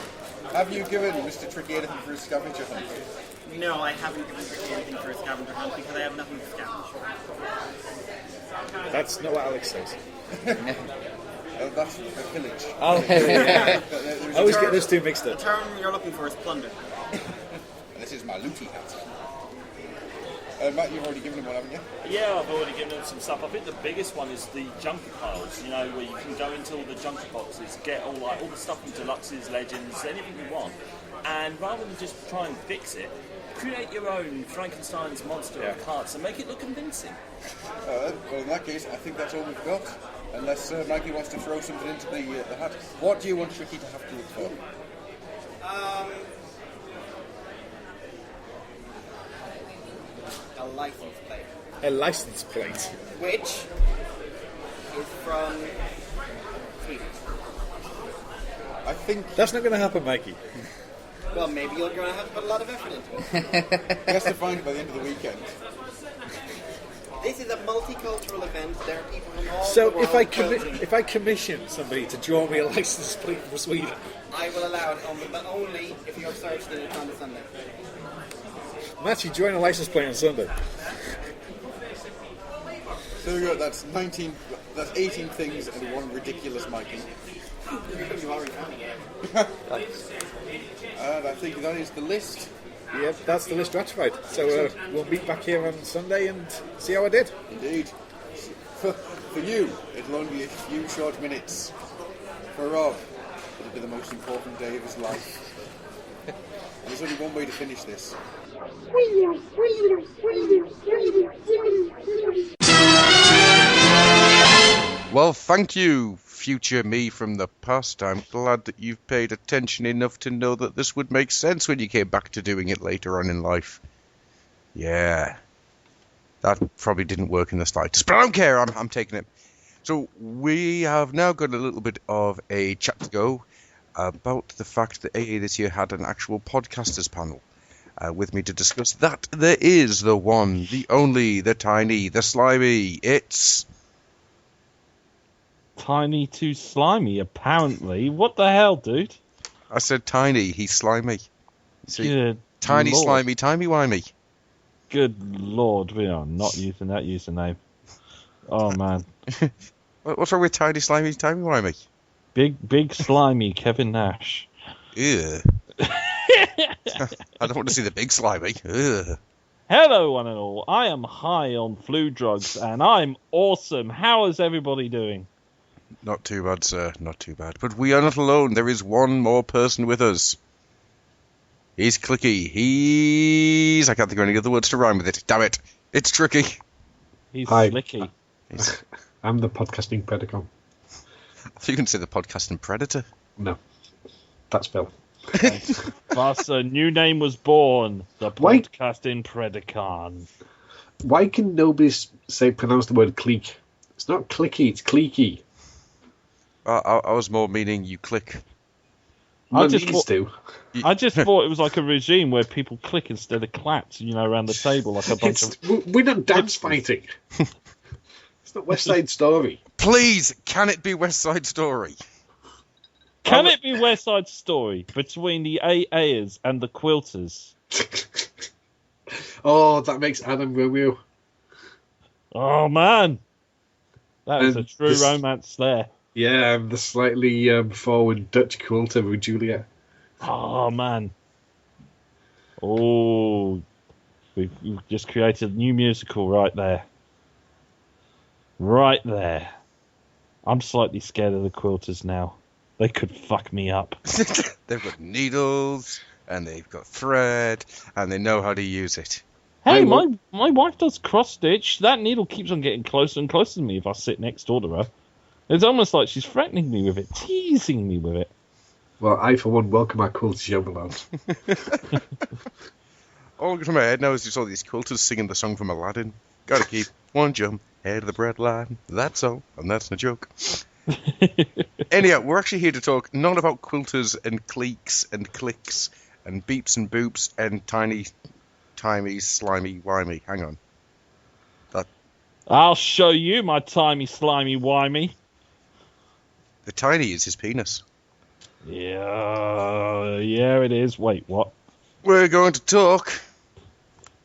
have you given Mr. Tricky anything for his scavenger hunt? No, I haven't given Ricky anything for a scavenger hunt because I have nothing to scavenge. That's not what Alex says. That's a pillage. Oh, There I is always a- get those two mixed The up. term you're looking for is plunder. This is my looty hat. Matt, you've already given him one, haven't you? Yeah, I've already given them some stuff. I think the biggest one is the junker piles, you know, where you can go into all the junker boxes, get all the stuff from Deluxes, Legends, anything you want, and rather than just try and fix it, create your own Frankenstein's monster of parts and make it look convincing. Well, in that case, I think that's all we've got. Unless Mikey wants to throw something into the hat. What do you want Tricky to have to look for? A license plate. A license plate. Which is from Sweden. I think That's not going to happen, Mikey. Well, maybe you're going to have to put a lot of effort into it. he has to find it by the end of the weekend. This is a multicultural event. There are people from all So the world. if I commission somebody to draw me a license plate for Sweden, I will allow it, but only if you have searched it on the Sunday. I'm actually drawing a license plate on Sunday. So we got that's 19. That's 18 things and one ridiculous Mikey. You already found it. And I think that is the list. Yeah, that's the list ratified. So we'll meet back here on Sunday and see how I did. Indeed. For you, it'll only be a few short minutes. For Rob, it'll be the most important day of his life. And there's only one way to finish this. Well, thank you, future me from the past. I'm glad that you've paid attention enough to know that this would make sense when you came back to doing it later on in life. Yeah. That probably didn't work in the slightest, but I don't care, I'm taking it. So we have now got a little bit of a chat to go about the fact that AA this year had an actual podcasters panel. With me to discuss that, there is the one, the only, the tiny, the slimy. It's... Tiny too slimy, apparently. What the hell, dude? I said tiny, he's slimy. See, Good tiny, Lord. slimy, timey-wimey. Good Lord, we are not using that username. Oh, man. What's wrong with tiny, slimy, timey-wimey? Big slimy Kevin Nash. Ew. I don't want to see the big slimy. Ugh. Hello, one and all. I am high on flu drugs, and I'm awesome. How is everybody doing? Not too bad, sir. Not too bad. But we are not alone. There is one more person with us. He's Clicky. He's... I can't think of any other words to rhyme with it. Damn it. It's Tricky. He's Hi. slicky. I'm the podcasting Predacon. I thought you were going to say the podcasting predator. No. That's Bill. Thus, a new name was born. The Wait. podcasting Predacon. Why can nobody pronounce the word clique? It's not clicky, it's cliquey. I was more meaning you click. I just thought thought it was like a regime where people click instead of clap, around the table like a bunch of... We're not dance fighting. It's not West Side Story. Please, can it be West Side Story? Can it be West Side Story between the AAers and the Quilters? Oh, that makes Adam Romeo. Oh, man. That is And a true this- romance there. Yeah, and the slightly forward Dutch quilter with Juliet. Oh, man. Oh, we've just created a new musical right there. Right there. I'm slightly scared of the Quilters now. They could fuck me up. They've got needles, and they've got thread, and they know how to use it. Hey, my wife does cross-stitch. That needle keeps on getting closer and closer to me if I sit next door to her. It's almost like she's threatening me with it, teasing me with it. Well, I, for one, welcome our quilters Yodelland. All from my head now is just all these quilters singing the song from Aladdin. Gotta keep one jump ahead of the bread line. That's all, and that's no joke. Anyhow, we're actually here to talk not about quilters and cliques and clicks and beeps and boops and tiny, slimy, wimey. Hang on. I'll show you my timey, slimy, wimey. The tiny is his penis. Yeah, it is. Wait, what? We're going to talk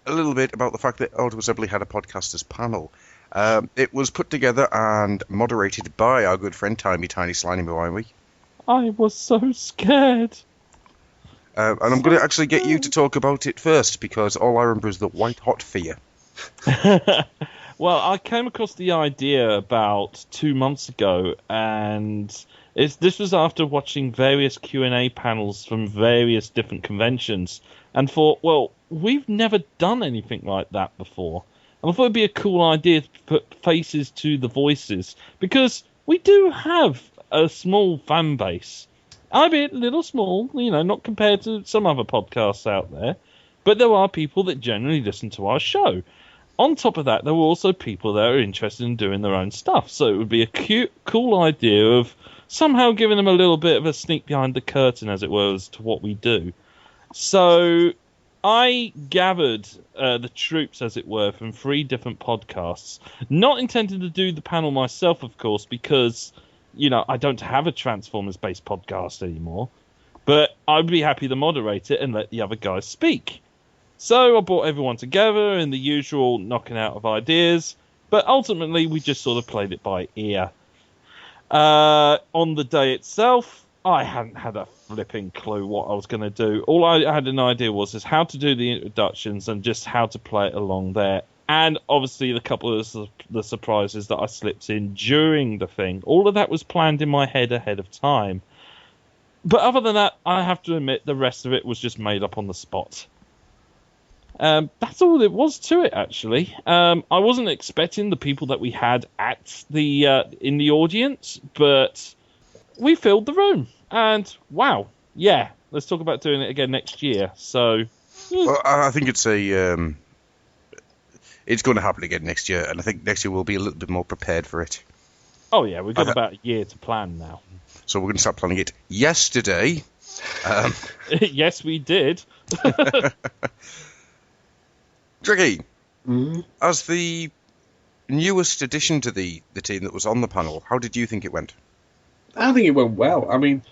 a little bit about the fact that Audible Assembly had a podcasters panel. It was put together and moderated by our good friend Tiny Slimy Wimey. I was so scared. And I'm going to actually get you to talk about it first, because all I remember is the white hot fear. Well, I came across the idea about 2 months ago, and this was after watching various Q&A panels from various different conventions, and thought, well, we've never done anything like that before. And I thought it'd be a cool idea to put faces to the voices, because we do have a small fan base. Albeit a little small, not compared to some other podcasts out there, but there are people that generally listen to our show. On top of that, there were also people that are interested in doing their own stuff, so it would be a cool idea of somehow giving them a little bit of a sneak behind the curtain, as it were, as to what we do. So I gathered the troops, as it were, from 3 different podcasts. Not intending to do the panel myself, of course, because, I don't have a Transformers-based podcast anymore. But I'd be happy to moderate it and let the other guys speak. So I brought everyone together in the usual knocking out of ideas. But ultimately, we just sort of played it by ear. On the day itself, I hadn't had a flipping clue what I was going to do. All I had an idea was how to do the introductions and just how to play it along there. And obviously the couple of the surprises that I slipped in during the thing. All of that was planned in my head ahead of time. But other than that, I have to admit the rest of it was just made up on the spot. That's all it was to it, actually. I wasn't expecting the people that we had at in the audience, but we filled the room. And wow, yeah, let's talk about doing it again next year. So, well, I think it's going to happen again next year, and I think next year we'll be a little bit more prepared for it. Oh yeah, we've got about a year to plan now. So we're going to start planning it yesterday. Yes, we did. Tricky, as the newest addition to the team that was on the panel, how did you think it went? I think it went well. I mean,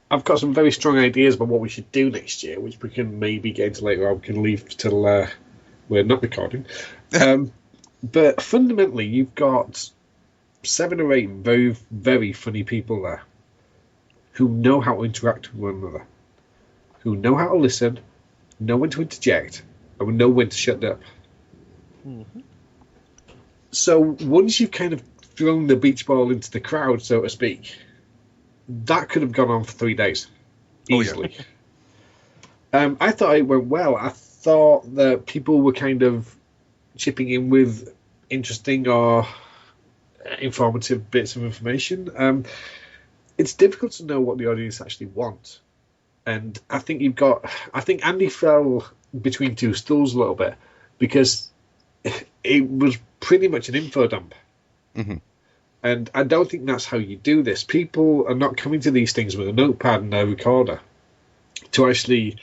I've got some very strong ideas about what we should do next year, which we can maybe get into later on. We can leave till we're not recording. But fundamentally, you've got 7 or 8 very, very funny people there who know how to interact with one another, who know how to listen, know when to interject, and know when to shut up. Mm-hmm. So once you've kind of thrown the beach ball into the crowd, so to speak, that could have gone on for 3 days, easily. Oh, yeah. I thought it went well. I thought that people were kind of chipping in with interesting or informative bits of information. It's difficult to know what the audience actually want. And I think Andy fell between 2 stools a little bit, because it was pretty much an info dump. Mm-hmm. And I don't think that's how you do this. People are not coming to these things with a notepad and a recorder to actually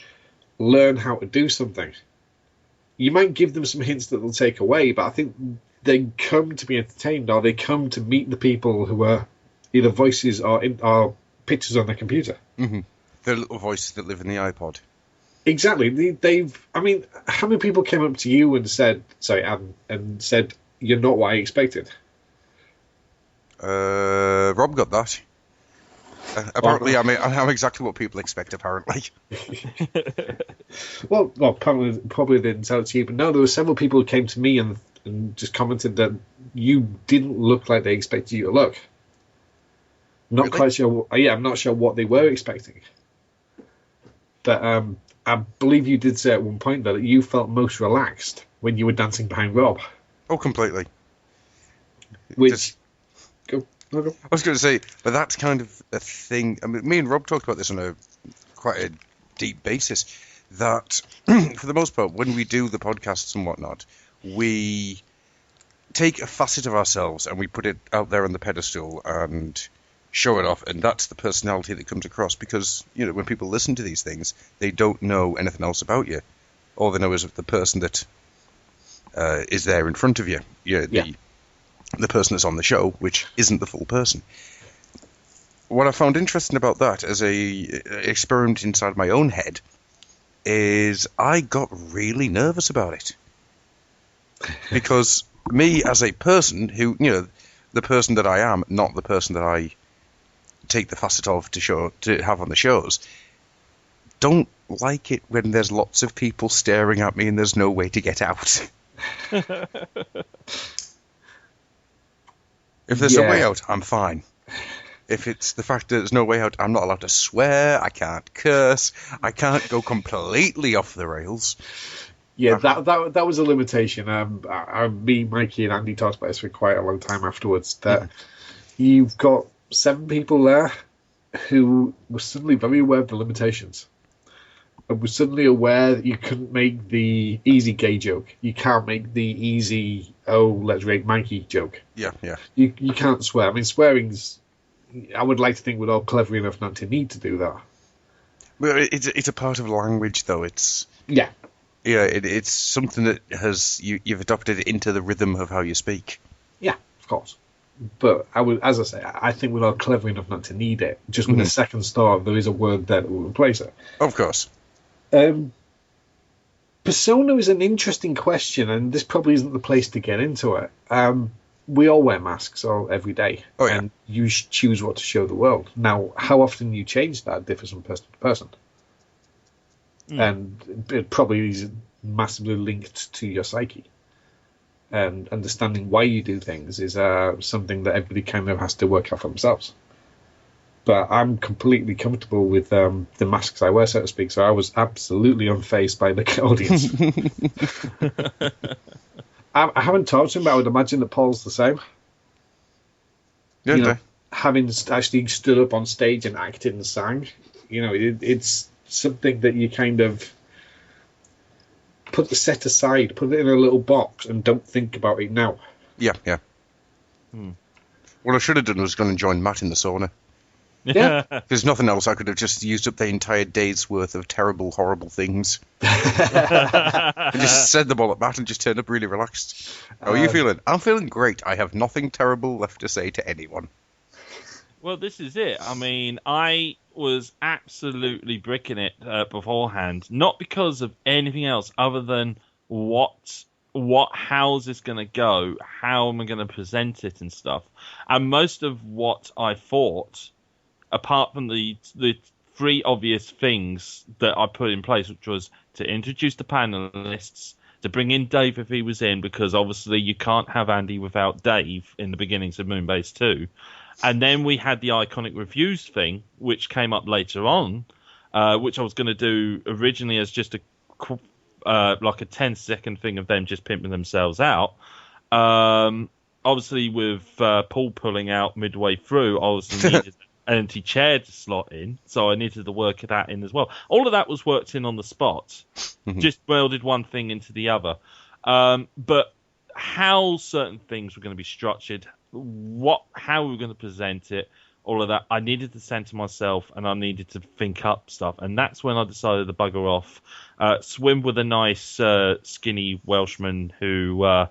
learn how to do something. You might give them some hints that they'll take away, but I think they come to be entertained, or they come to meet the people who are either voices or pictures on their computer. Mm-hmm. The little voices that live in the iPod. Exactly. I mean, how many people came up to you and said, and said, "You're not what I expected"? Rob got that. Apparently, I'm exactly what people expect, apparently. well, probably didn't tell it to you, but no, there were several people who came to me and just commented that you didn't look like they expected you to look. Not really? Quite sure. I'm not sure what they were expecting. But I believe you did say at one point that you felt most relaxed when you were dancing behind Rob. Oh, completely. Which... Go. I was going to say, but that's kind of a thing. I mean, me and Rob talked about this on quite a deep basis, that for the most part, when we do the podcasts and whatnot, we take a facet of ourselves and we put it out there on the pedestal and show it off, and that's the personality that comes across, because, when people listen to these things, they don't know anything else about you. All they know is the person that is there in front of you. The person that's on the show, which isn't the full person. What I found interesting about that as a experiment inside my own head is I got really nervous about it. Because me as a person who, the person that I am, not the person that I take the facet of to have on the shows, don't like it when there's lots of people staring at me and there's no way to get out. If there's a way out, I'm fine. If it's the fact that there's no way out, I'm not allowed to swear, I can't curse, I can't go completely off the rails. Yeah, that was a limitation. Me, Mikey, and Andy talked about this for quite a long time afterwards. That you've got 7 people there who were suddenly very aware of the limitations. And were suddenly aware that you couldn't make the easy gay joke. You can't make the easy, let's rape Mikey joke. Yeah. You can't swear. I mean, swearing's... I would like to think we're all clever enough not to need to do that. Well, it's a part of language, though. It's Yeah. Yeah, it's something that you've adopted it into the rhythm of how you speak. Yeah, of course. But as I say, I think we're not clever enough not to need it. Just with a second star, there is a word that will replace it. Of course. Persona is an interesting question, and this probably isn't the place to get into it. We all wear masks every day, and you choose what to show the world. Now, how often you change that differs from person to person. And it probably is massively linked to your psyche. And understanding why you do things is something that everybody kind of has to work out for themselves. But I'm completely comfortable with the masks I wear, so to speak, so I was absolutely unfazed by the audience. I haven't talked to him, but I would imagine that Paul's the same. Yeah, having actually stood up on stage and acted and sang, it's something that you kind of put the set aside, put it in a little box, and don't think about it now. Yeah. What I should have done was gone and joined Matt in the sauna. Yeah. There's nothing else. I could have just used up the entire day's worth of terrible, horrible things. I just said them all at Matt and just turned up really relaxed. How are you feeling? I'm feeling great. I have nothing terrible left to say to anyone. Well, this is it. I mean, I was absolutely bricking it beforehand, not because of anything else other than how is this going to go, how am I going to present it and stuff. And most of what I thought, apart from the three obvious things that I put in place, which was to introduce the panelists, to bring in Dave if he was in, because obviously you can't have Andy without Dave in the beginnings of Moonbase 2. And then we had the iconic reviews thing, which came up later on, which I was going to do originally as just like a 10-second thing of them just pimping themselves out. Obviously, with Paul pulling out midway through, I obviously needed an empty chair to slot in, so I needed to work that in as well. All of that was worked in on the spot, just welded one thing into the other. But how certain things were going to be structured, how we were going to present it, all of that, I needed to center myself and I needed to think up stuff. And that's when I decided to bugger off, swim with a nice skinny Welshman who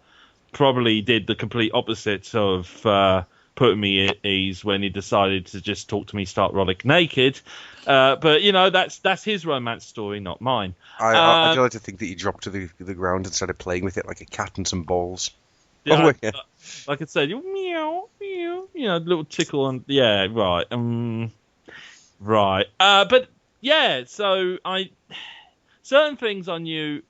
probably did the complete opposite of putting me at ease when he decided to just talk to me start Roddick naked. But, that's his romance story, not mine. I'd like to think that you dropped to the ground and started playing with it like a cat and some balls. Yeah, like I said, meow, meow, little tickle on. Yeah, right. Right. But yeah, so certain things I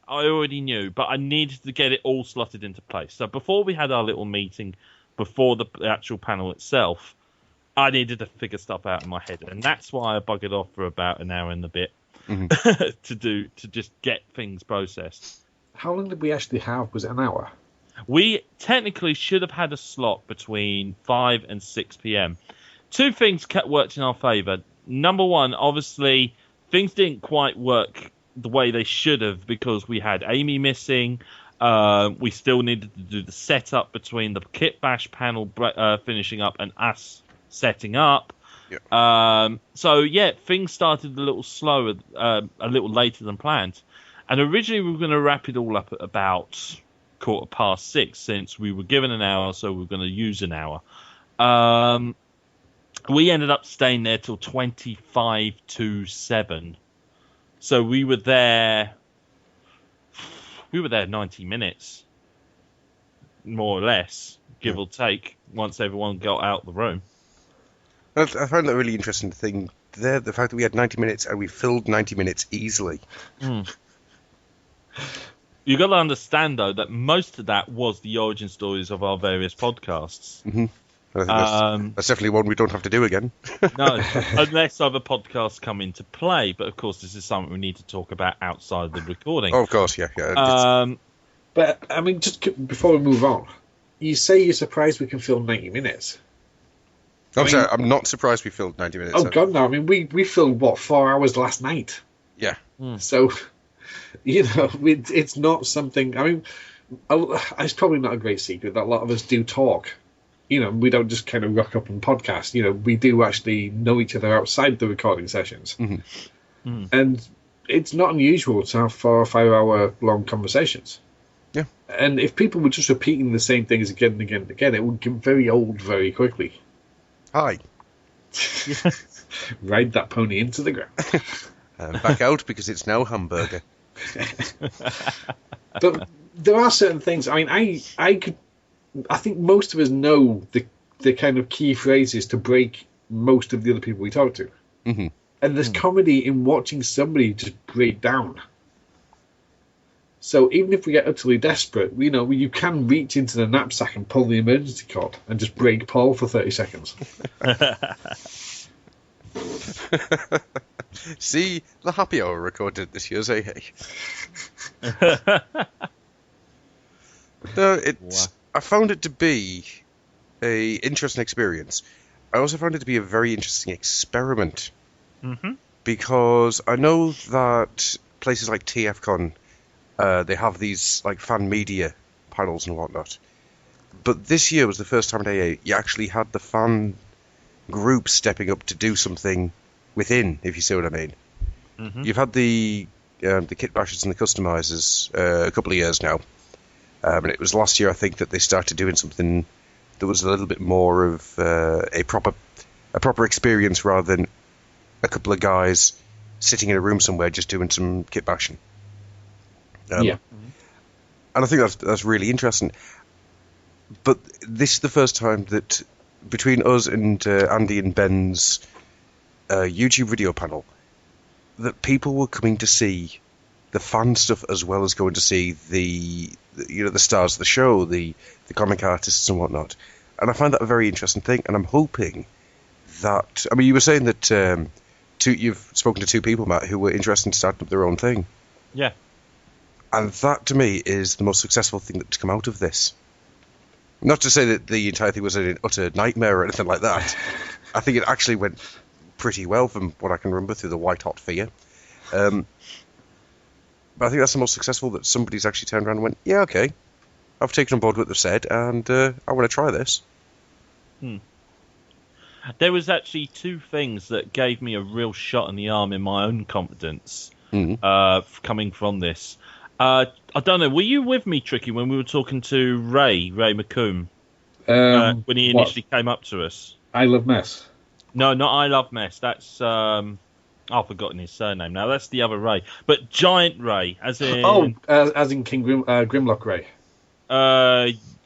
already knew, but I needed to get it all slotted into place. So before we had our little meeting, before the actual panel itself, I needed to figure stuff out in my head, and that's why I buggered off for about an hour and a bit to just get things processed. How long did we actually have? Was it an hour? We technically should have had a slot between 5 and 6 p.m. Two things worked in our favour. Number one, obviously, things didn't quite work the way they should have because we had Amy missing. We still needed to do the setup between the Kit Bash panel finishing up and us setting up. Yep. Things started a little slower, a little later than planned. And originally we were going to wrap it all up at about 6:15, since we were given an hour, so we were going to use an hour. We ended up staying there till 25 to 7. So we were there 90 minutes, more or less, give or take, once everyone got out of the room. I found that a really interesting thing there, the fact that we had 90 minutes and we filled 90 minutes easily. You got to understand, though, that most of that was the origin stories of our various podcasts. Mm-hmm. I think that's definitely one we don't have to do again. No, unless other podcasts come into play. But, of course, this is something we need to talk about outside of the recording. Oh, of course, yeah. But, I mean, just before we move on, you say you're surprised we can fill 90 minutes. Sorry, I'm not surprised we filled 90 minutes. Oh, God, no. I mean, we filled, 4 hours last night? Yeah. So, it's not something... I mean, it's probably not a great secret that a lot of us do talk. We don't just kind of rock up and podcast. We do actually know each other outside the recording sessions. Mm-hmm. And it's not unusual to have 4 or 5 hour long conversations. Yeah. And if people were just repeating the same things again and again and again, it would get very old very quickly. Hi. Ride that pony into the ground. Back out because it's now hamburger. But there are certain things. I mean, I think most of us know the kind of key phrases to break most of the other people we talk to. Mm-hmm. And there's comedy in watching somebody just break down. So even if we get utterly desperate, you can reach into the knapsack and pull the emergency cord and just break Paul for 30 seconds. See, the happy hour recorded this year's AA. No, I found it to be a interesting experience. I also found it to be a very interesting experiment. Mm-hmm. Because I know that places like TFCon, they have these like fan media panels and whatnot. But this year was the first time at AA you actually had the fan group stepping up to do something within, if you see what I mean. Mm-hmm. You've had the kit bashers and the customizers a couple of years now. And it was last year, I think, that they started doing something that was a little bit more of a proper experience rather than a couple of guys sitting in a room somewhere just doing some kit bashing. Yeah. And I think that's really interesting. But this is the first time that between us and Andy and Ben's YouTube video panel, that people were coming to see the fan stuff as well as going to see the stars of the show, the comic artists and whatnot. And I find that a very interesting thing. And I'm hoping that, I mean, you were saying that you've spoken to 2 people, Matt, who were interested in starting up their own thing. Yeah. And that, to me, is the most successful thing that's come out of this. Not to say that the entire thing was an utter nightmare or anything like that. I think it actually went pretty well from what I can remember through the white-hot fear. But I think that's the most successful, that somebody's actually turned around and went, yeah, okay, I've taken on board what they've said, and I want to try this. There was actually 2 things that gave me a real shot in the arm in my own confidence coming from this. I don't know, were you with me, Tricky, when we were talking to Ray McComb, when he initially came up to us? I Love Mess. No, not I Love Mess. That's I've forgotten his surname now. That's the other Ray, but Giant Ray, as in as in King Grimlock Ray.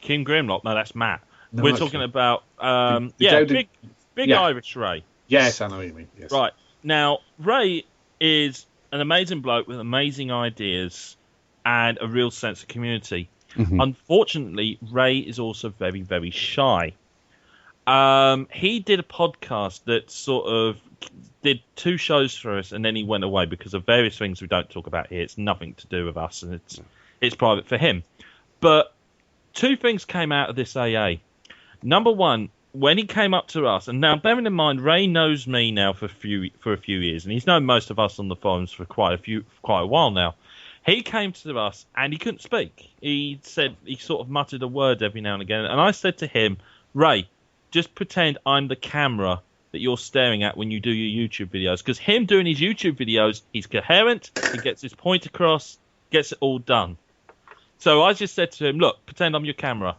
King Grimlock. No, that's Matt. No, we're that's talking him. about big Irish Ray. Yes, I know what you mean. Yes. Right now, Ray is an amazing bloke with amazing ideas and a real sense of community. Mm-hmm. Unfortunately, Ray is also very, very shy. He did a podcast that sort of did 2 shows for us, and then he went away because of various things we don't talk about here. It's nothing to do with us, and it's private for him. But 2 things came out of this AA. Number one, when he came up to us, and now bearing in mind, Ray knows me now for a few years, and he's known most of us on the forums for quite a while now. He came to us and he couldn't speak. He sort of muttered a word every now and again, and I said to him, Ray, just pretend I'm the camera that you're staring at when you do your YouTube videos, because him doing his YouTube videos, he's coherent, he gets his point across, gets it all done. So I just said to him, look, pretend I'm your camera.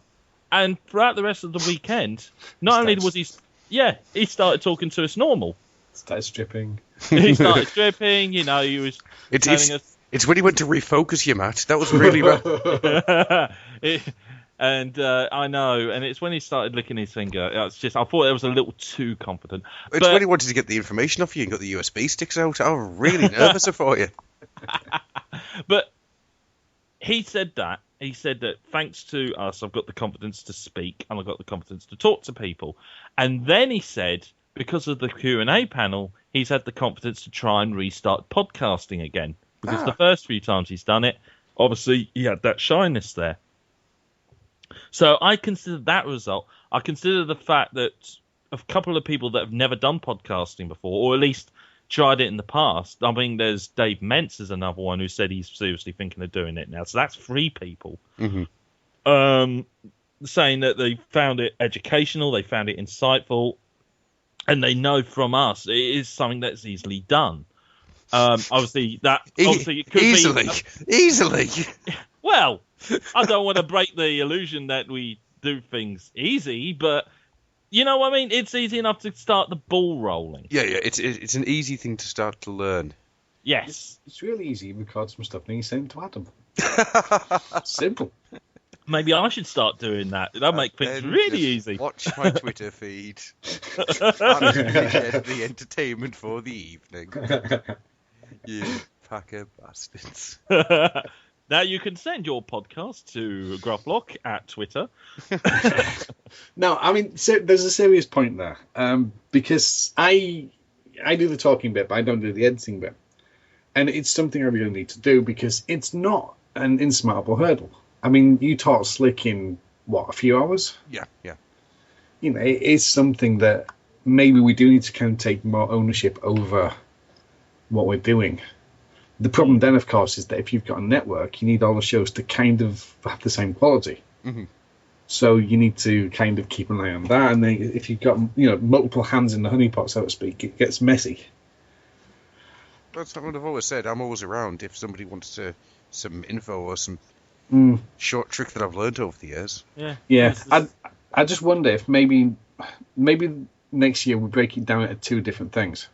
And throughout the rest of the weekend, not only was he started talking to us normal. Started stripping. He started stripping, he was telling us. It's when he went to refocus you, Matt. That was really rough. I know, and it's when he started licking his finger. It's just, I thought it was a little too confident. It's when he wanted to get the information off you and got the USB sticks out. I was really nervous for you. But he said that. He said that thanks to us, I've got the confidence to speak and I've got the confidence to talk to people. And then he said, because of the Q&A panel, he's had the confidence to try and restart podcasting again. Because the first few times he's done it, obviously he had that shyness there. So I consider that result. I consider the fact that a couple of people that have never done podcasting before, or at least tried it in the past. I mean, there's Dave Mentz is another one who said he's seriously thinking of doing it now. So that's 3 people. Mm-hmm. Saying that they found it educational, they found it insightful, and they know from us it is something that's easily done. Obviously, it could easily. Well, I don't want to break the illusion that we do things easy, but you know what I mean? It's easy enough to start the ball rolling. Yeah. It's an easy thing to start to learn. Yes. It's really easy. You record some stuff and you send it to Adam. Simple. Maybe I should start doing that. That'll make things really easy. Watch my Twitter feed. The entertainment for the evening. You pack of bastards. Now you can send your podcast to Grufflock at Twitter. No, I mean, there's a serious point there. Because I do the talking bit, but I don't do the editing bit. And it's something I really need to do because it's not an insurmountable hurdle. I mean, you taught Slick in, a few hours? Yeah. You know, it is something that maybe we do need to kind of take more ownership over what we're doing. The problem then, of course, is that if you've got a network, you need all the shows to kind of have the same quality. Mm-hmm. So you need to kind of keep an eye on that. And then if you've got, multiple hands in the honeypot, so to speak, it gets messy. That's what I've always said. I'm always around if somebody wants some info or some short trick that I've learned over the years. Yeah. I just wonder if maybe next year we break it down into two different things.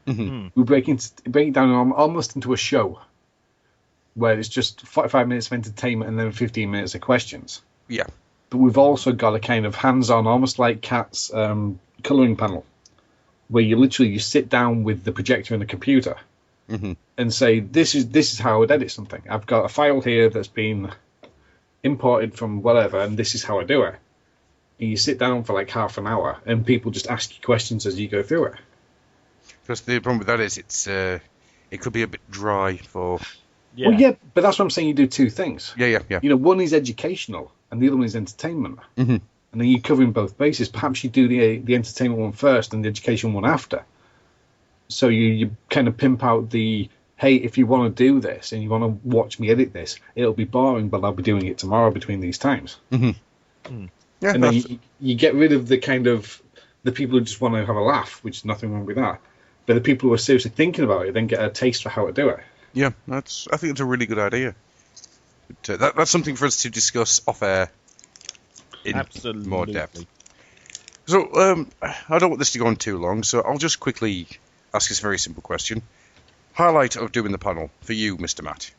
Mm-hmm. We break it down almost into a show where it's just 45 minutes of entertainment and then 15 minutes of questions. Yeah. But we've also got a kind of hands-on, almost like Kat's colouring panel, where you sit down with the projector and the computer and say, this is how I would edit something. I've got a file here that's been imported from whatever, and this is how I do it. And you sit down for like half an hour, and people just ask you questions as you go through it. Because the problem with that is it could be a bit dry for... Yeah. Well, yeah, but that's what I'm saying. You do two things. Yeah. One is educational, and the other one is entertainment. Mm-hmm. And then you're covering both bases. Perhaps you do the entertainment one first and the education one after. So you kind of pimp out the, hey, if you want to do this and you want to watch me edit this, it'll be boring, but I'll be doing it tomorrow between these times. Mm-hmm. Mm. Yeah, and then you get rid of the kind of the people who just want to have a laugh, which is nothing wrong with that. But the people who are seriously thinking about it then get a taste for how to do it. Yeah, I think it's a really good idea. But, that's something for us to discuss off air in more depth. So I don't want this to go on too long, so I'll just quickly ask this very simple question. Highlight of doing the panel for you, Mr. Matt?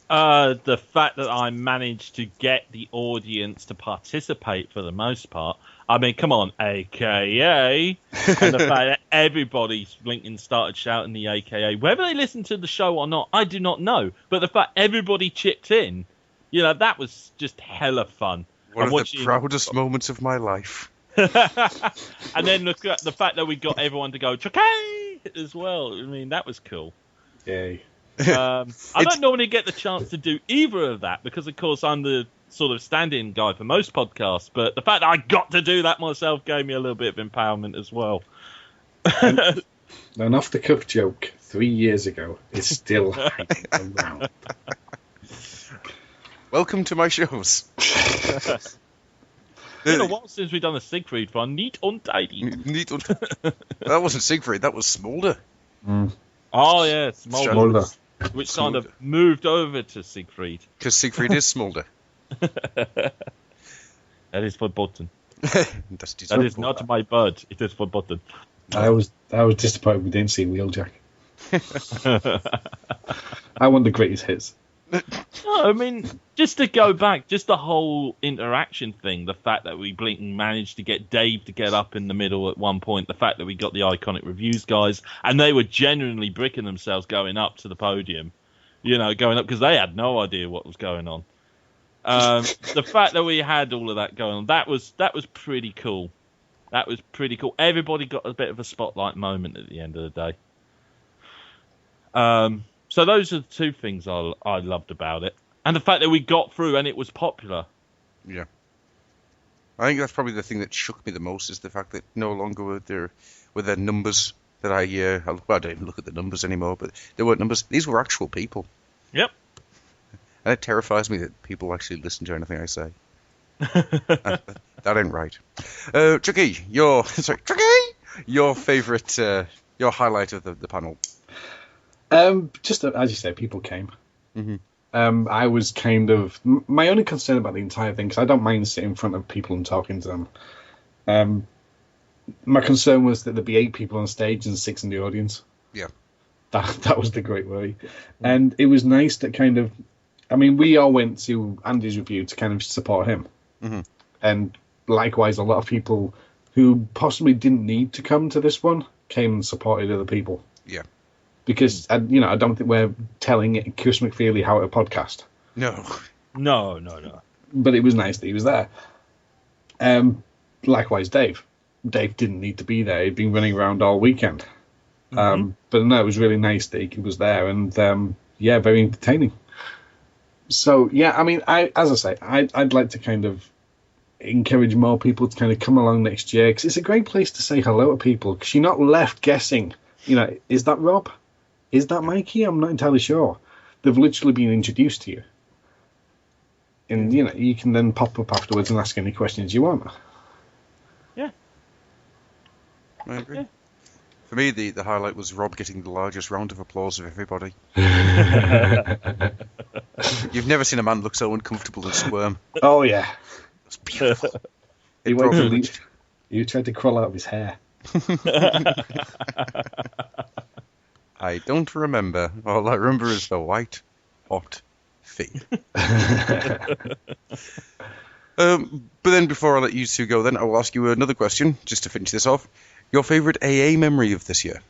The fact that I managed to get the audience to participate for the most part. I mean, come on, AKA. And the fact that everybody blinking started shouting the AKA. Whether they listened to the show or not, I do not know. But the fact everybody chipped in, that was just hella fun. One of the proudest moments of my life. And then the fact that we got everyone to go, Chokay! As well. I mean, that was cool. Yay. I don't normally get the chance to do either of that because, of course, I'm the sort of stand-in guy for most podcasts. But the fact that I got to do that myself gave me a little bit of empowerment as well. An off-the-cuff joke 3 years ago is still hanging around. Welcome to my shows. It's been a while since we've done a Siegfried one. Neat untidy. That wasn't Siegfried, that was Smolder. Mm. Oh, yeah, Smolder. Which Smolder. kind of moved over to Siegfried. Because Siegfried is Smolder. That is for button. That is not my bird. It is for button. I was disappointed we didn't see Wheeljack. I want the greatest hits. No, I mean, just to go back, just the whole interaction thing, the fact that we blinking managed to get Dave to get up in the middle at one point, the fact that we got the Iconic Reviews guys, and they were genuinely bricking themselves going up to the podium, going up because they had no idea what was going on. The fact that we had all of that going on, that was pretty cool. That was pretty cool. Everybody got a bit of a spotlight moment at the end of the day. So those are the two things I loved about it. And the fact that we got through and it was popular. Yeah. I think that's probably the thing that shook me the most is the fact that no longer were there numbers that I don't even look at the numbers anymore, but there weren't numbers. These were actual people. Yep. And it terrifies me that people actually listen to anything I say. That ain't right. Chucky, your favourite, your highlight of the panel. Just as you say, people came. Mm-hmm. I was kind of my only concern about the entire thing, because I don't mind sitting in front of people and talking to them. My concern was that there'd be 8 people on stage and 6 in the audience. Yeah, that was the great worry, and it was nice that kind of. I mean, we all went to Andy's review to kind of support him, and likewise, a lot of people who possibly didn't need to come to this one came and supported other people. Yeah. Because, I don't think we're telling Chris McFeely how to podcast. No. But it was nice that he was there. Likewise, Dave. Dave didn't need to be there. He'd been running around all weekend. But no, it was really nice that he was there. And, very entertaining. So, yeah, I mean, I'd like to kind of encourage more people to kind of come along next year. Because it's a great place to say hello to people. Because you're not left guessing, is that Rob? Is that Mikey? I'm not entirely sure. They've literally been introduced to you. And, you can then pop up afterwards and ask any questions you want. Yeah. I agree. Yeah. For me, the highlight was Rob getting the largest round of applause of everybody. You've never seen a man look so uncomfortable and squirm. Oh, yeah. It's beautiful. You tried to crawl out of his hair. I don't remember. All I remember is the white, hot feet. But then before I let you two go, then I will ask you another question, just to finish this off. Your favourite AA memory of this year?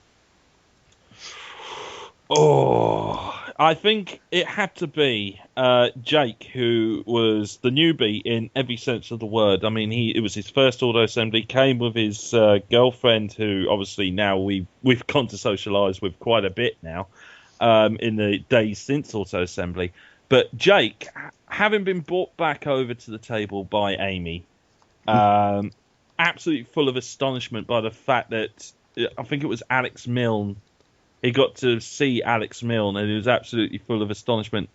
Oh, I think it had to be Jake, who was the newbie in every sense of the word. I mean, it was his first auto assembly, came with his girlfriend, who obviously now we've gone to socialise with quite a bit now in the days since auto assembly. But Jake, having been brought back over to the table by Amy, absolutely full of astonishment by the fact that I think it was Alex Milne. He got to see Alex Milne, and he was absolutely full of astonishment.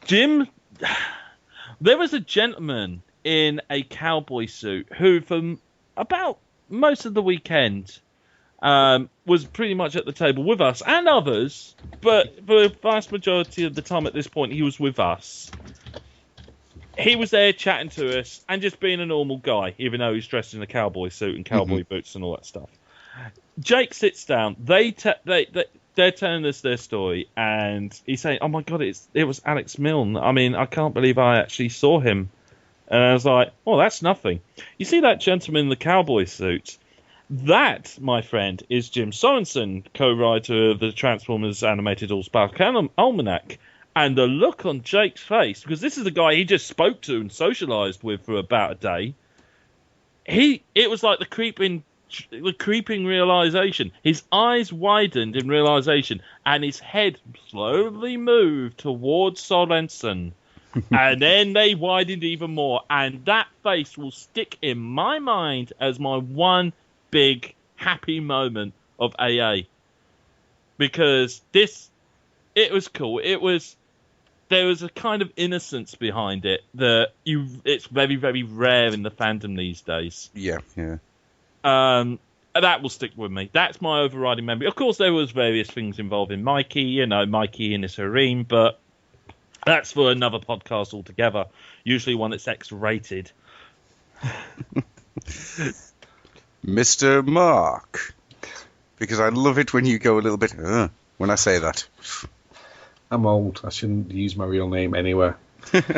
Jim, there was a gentleman in a cowboy suit who, for about most of the weekend, was pretty much at the table with us and others, but for the vast majority of the time at this point, he was with us. He was there chatting to us and just being a normal guy, even though he's dressed in a cowboy suit and cowboy boots and all that stuff. Jake sits down. They're telling us their story, and he's saying, "Oh my god, it was Alex Milne. I mean, I can't believe I actually saw him." And I was like, "Oh, that's nothing. You see that gentleman in the cowboy suit? That, my friend, is Jim Sorensen, co-writer of the Transformers Animated All-Spark Almanac." And the look on Jake's face, because this is the guy he just spoke to and socialised with for about a day. It was like the creeping realization. His eyes widened in realization, and his head slowly moved towards Sorensen. And then they widened even more, and that face will stick in my mind as my one big happy moment of AA. Because it was cool. There was a kind of innocence behind it that it's very, very rare in the fandom these days. Yeah. That will stick with me. That's my overriding memory. Of course, there was various things involving Mikey, Mikey in his harem, but that's for another podcast altogether. Usually one that's X-rated. Mr. Mark. Because I love it when you go a little bit, when I say that. I'm old. I shouldn't use my real name anywhere. There's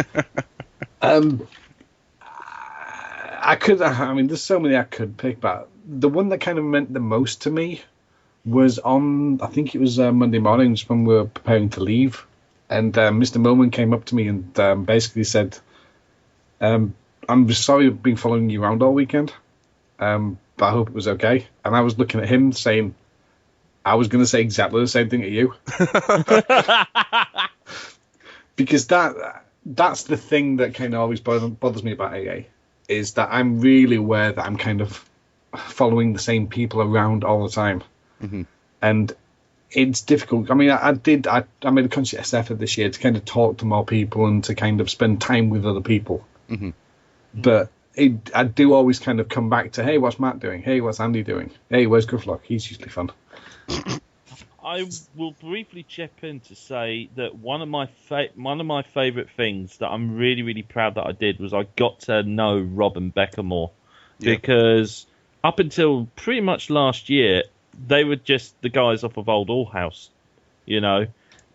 so many I could pick, but the one that kind of meant the most to me was on, I think it was Monday mornings when we were preparing to leave. And Mr. Moman came up to me and basically said, I'm sorry I've been following you around all weekend, but I hope it was okay. And I was looking at him saying, I was going to say exactly the same thing to you. Because that's the thing that kind of always bothers me about AA, is that I'm really aware that I'm kind of following the same people around all the time. And it's difficult. I mean, I made a conscious effort this year to kind of talk to more people and to kind of spend time with other people. But I do always kind of come back to, hey, what's Matt doing? Hey, what's Andy doing? Hey, where's Grufflock? He's usually fun. I will briefly chip in to say that one of my favourite things that I'm really, really proud that I did was I got to know Rob and Becca more. Yeah. Because up until pretty much last year, they were just the guys off of Old All House, you know.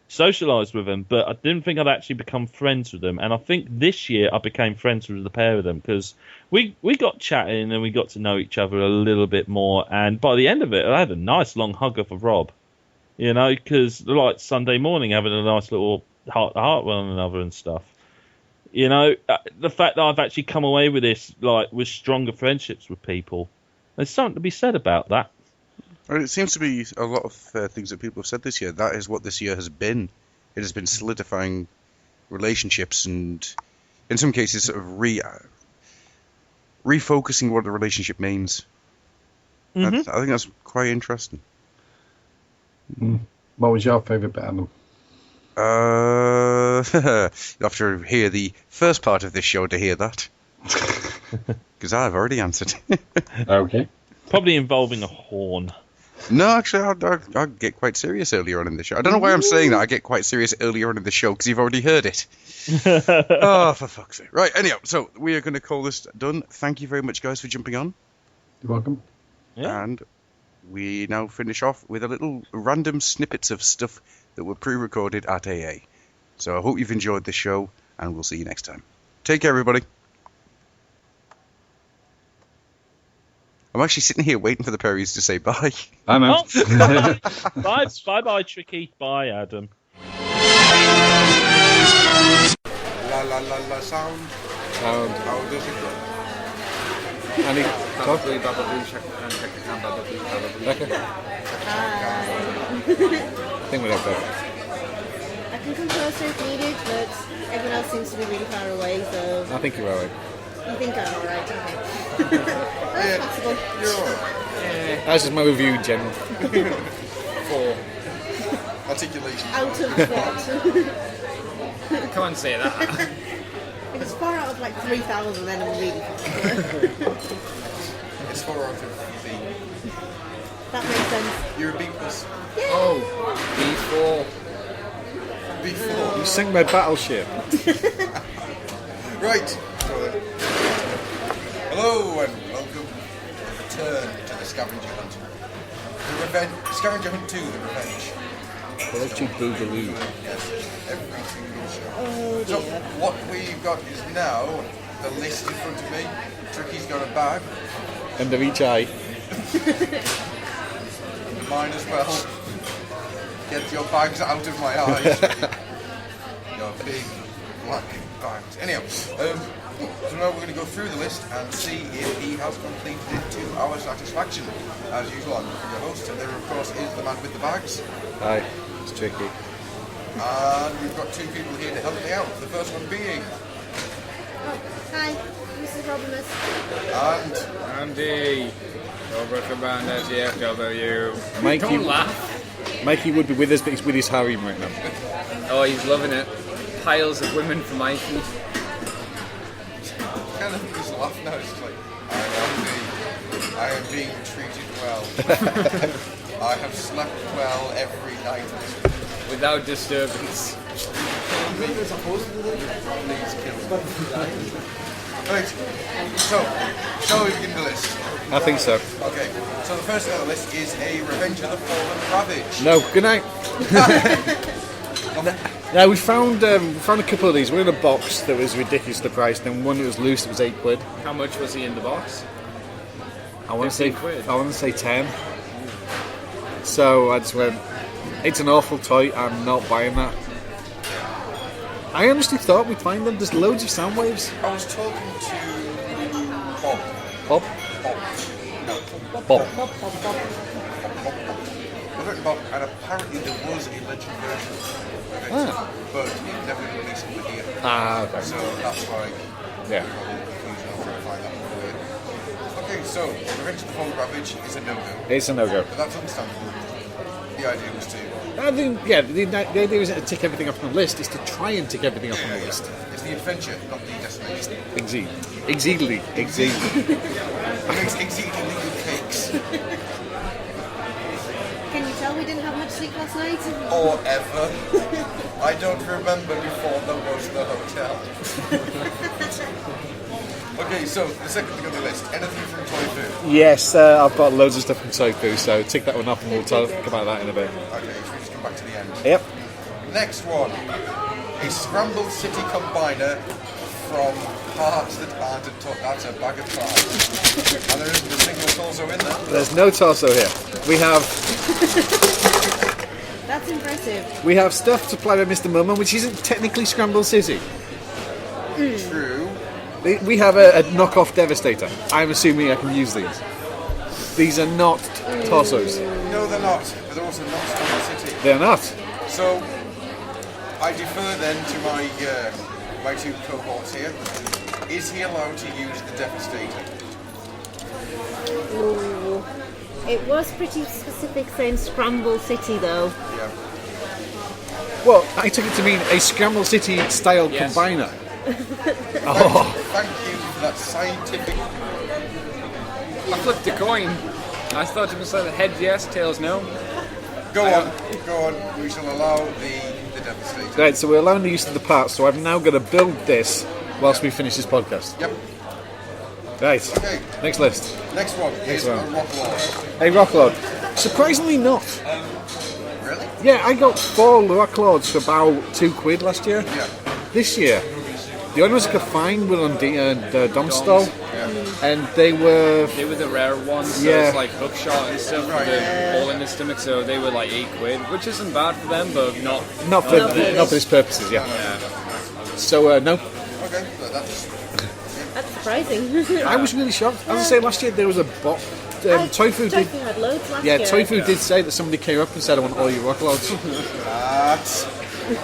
Socialised with them, but I didn't think I'd actually become friends with them. And I think this year I became friends with the pair of them because we got chatting and we got to know each other a little bit more. And by the end of it, I had a nice long hug off of Rob. You know, because like Sunday morning having a nice little heart-to-heart with one another and stuff. You know, the fact that I've actually come away with this, like, with stronger friendships with people, there's something to be said about that. Well, it seems to be a lot of things that people have said this year. That is what this year has been. It has been solidifying relationships and, in some cases, sort of refocusing what the relationship means. I think that's quite interesting. What was your favourite bit, Adam? You'll have to hear the first part of this show to hear that. Because I've already answered. Okay. Probably involving a horn. No, actually, I'll get quite serious earlier on in the show. I don't know why I'm saying that. I get quite serious earlier on in the show because you've already heard it. Oh, for fuck's sake. Right, anyhow, so we are going to call this done. Thank you very much, guys, for jumping on. You're welcome. Yeah. And we now finish off with a little random snippets of stuff that were pre-recorded at AA. So I hope you've enjoyed the show, and we'll see you next time. Take care, everybody. I'm actually sitting here waiting for the Perrys to say bye. Bye, man. Bye, Tricky. Bye, Adam. La la la la sound. Sound. How does it go? Annie, talk. Becca? I think we're okay. I can come closer if needed, but everyone else seems to be really far away, so... I think you're alright. You think I'm alright? Okay. That's possible. You're alright. That's just my review, Jen. 4. Articulation. Out of what? Come on, say that. If it's 4 out of like 3,000, then I'm really far. It's 4 out of 15. That makes sense. You're a B plus. Oh, B4. B4. You sank my battleship. Right. Hello and welcome. Return to the scavenger hunt. Scavenger hunt 2, the revenge. Electric Boogaloo. Yes, every single show. Oh, so what we've got is now the list in front of me. Tricky's got a bag. Under each eye. Mine as well. Get your bags out of my eyes. Your big black bags. Anyhow, so now we're going to go through the list and see if he has completed it to our satisfaction. As usual, I'm your host, and there of course is the man with the bags. Hi, it's Tricky. And we've got 2 people here to help me out. The first one being... Oh, hi, Mrs. Robimus. And... Andy. Over Cabana, GFW. Mikey, Don't laugh. Mikey would be with us, but he's with his harem right now. Oh, he's loving it. Piles of women for Mikey. kind of just laugh now. It's just like, I am being treated well. I have slept well every night. Without disturbance. Please kill me. Right, so, shall we begin the list? I think so. Okay, so the first on the list is a Revenge of the Fallen Ravage. No, good night. Now we found a couple of these. One in a box that was ridiculously priced, and one that was loose that was £8. How much was he in the box? I want to say 15 quid. 10. So I just went, it's an awful toy. I'm not buying that. I honestly thought we'd find them. There's loads of sound waves. I was talking to Bob. Bob? No. Bob. I was talking to Bob, and apparently there was a legend version of it, but it never released over here. Ah, okay. So that's why. Yeah. I'll try to find that for you. Okay, so Revenge of the Fallen Ravage is a no-go. It's a no-go. But that's understandable. The idea was to. I think, yeah, the idea isn't to tick everything off on the list, it's to try and tick everything off on the list. It's the adventure, not the destination. Exceedingly. Exceedingly good cakes. Can you tell we didn't have much sleep last last night? Or ever. I don't remember before there was the hotel. Okay, so the second thing on the list, anything from Toy Yes, I've got loads of stuff from Tofu, so tick that one off and we'll talk about that in a bit. Okay, so we just come back to the end. Yep. Next one, a Scrambled City Combiner from parts that aren't a that's a bag of parts. And there isn't a single torso in there. There's no torso here. We have That's impressive. we have stuff supplied by Mr. Mumman, which isn't technically Scramble City. True. We have a knockoff Devastator. I'm assuming I can use these. These are not torsos. No, they're not. But they're also not Scrambled City. They're not. So, I defer then to my two cohorts here. Is he allowed to use the Devastator? Ooh. It was pretty specific saying Scramble City though. Yeah. Well, I took it to mean a Scramble City style combiner. Oh. Thank you for that scientific. I flipped a coin. I thought it was like heads yes, tails no. Go on. We shall allow the Devastator. Right, so we're allowing the use of the parts, so I'm now going to build this whilst we finish this podcast. Yep. Right. Okay. Next list. Next one is a Rocklord. A Rocklord. Surprisingly not. Really? Yeah, I got 4 Rocklords for about £2 last year. Yeah. This year, the only ones I could find were on Domstall, and they were the rare ones, so Yeah. it's like hookshot and stuff, all in the stomach, so they were like £8, which isn't bad for them, but not for these purposes, yeah. So no. Okay, so that's surprising. I was really shocked. As I say, last year there was a bot. Tofu did. Tofu had loads last year. Tofu did say that somebody came up and said, "I want all your Rocklords."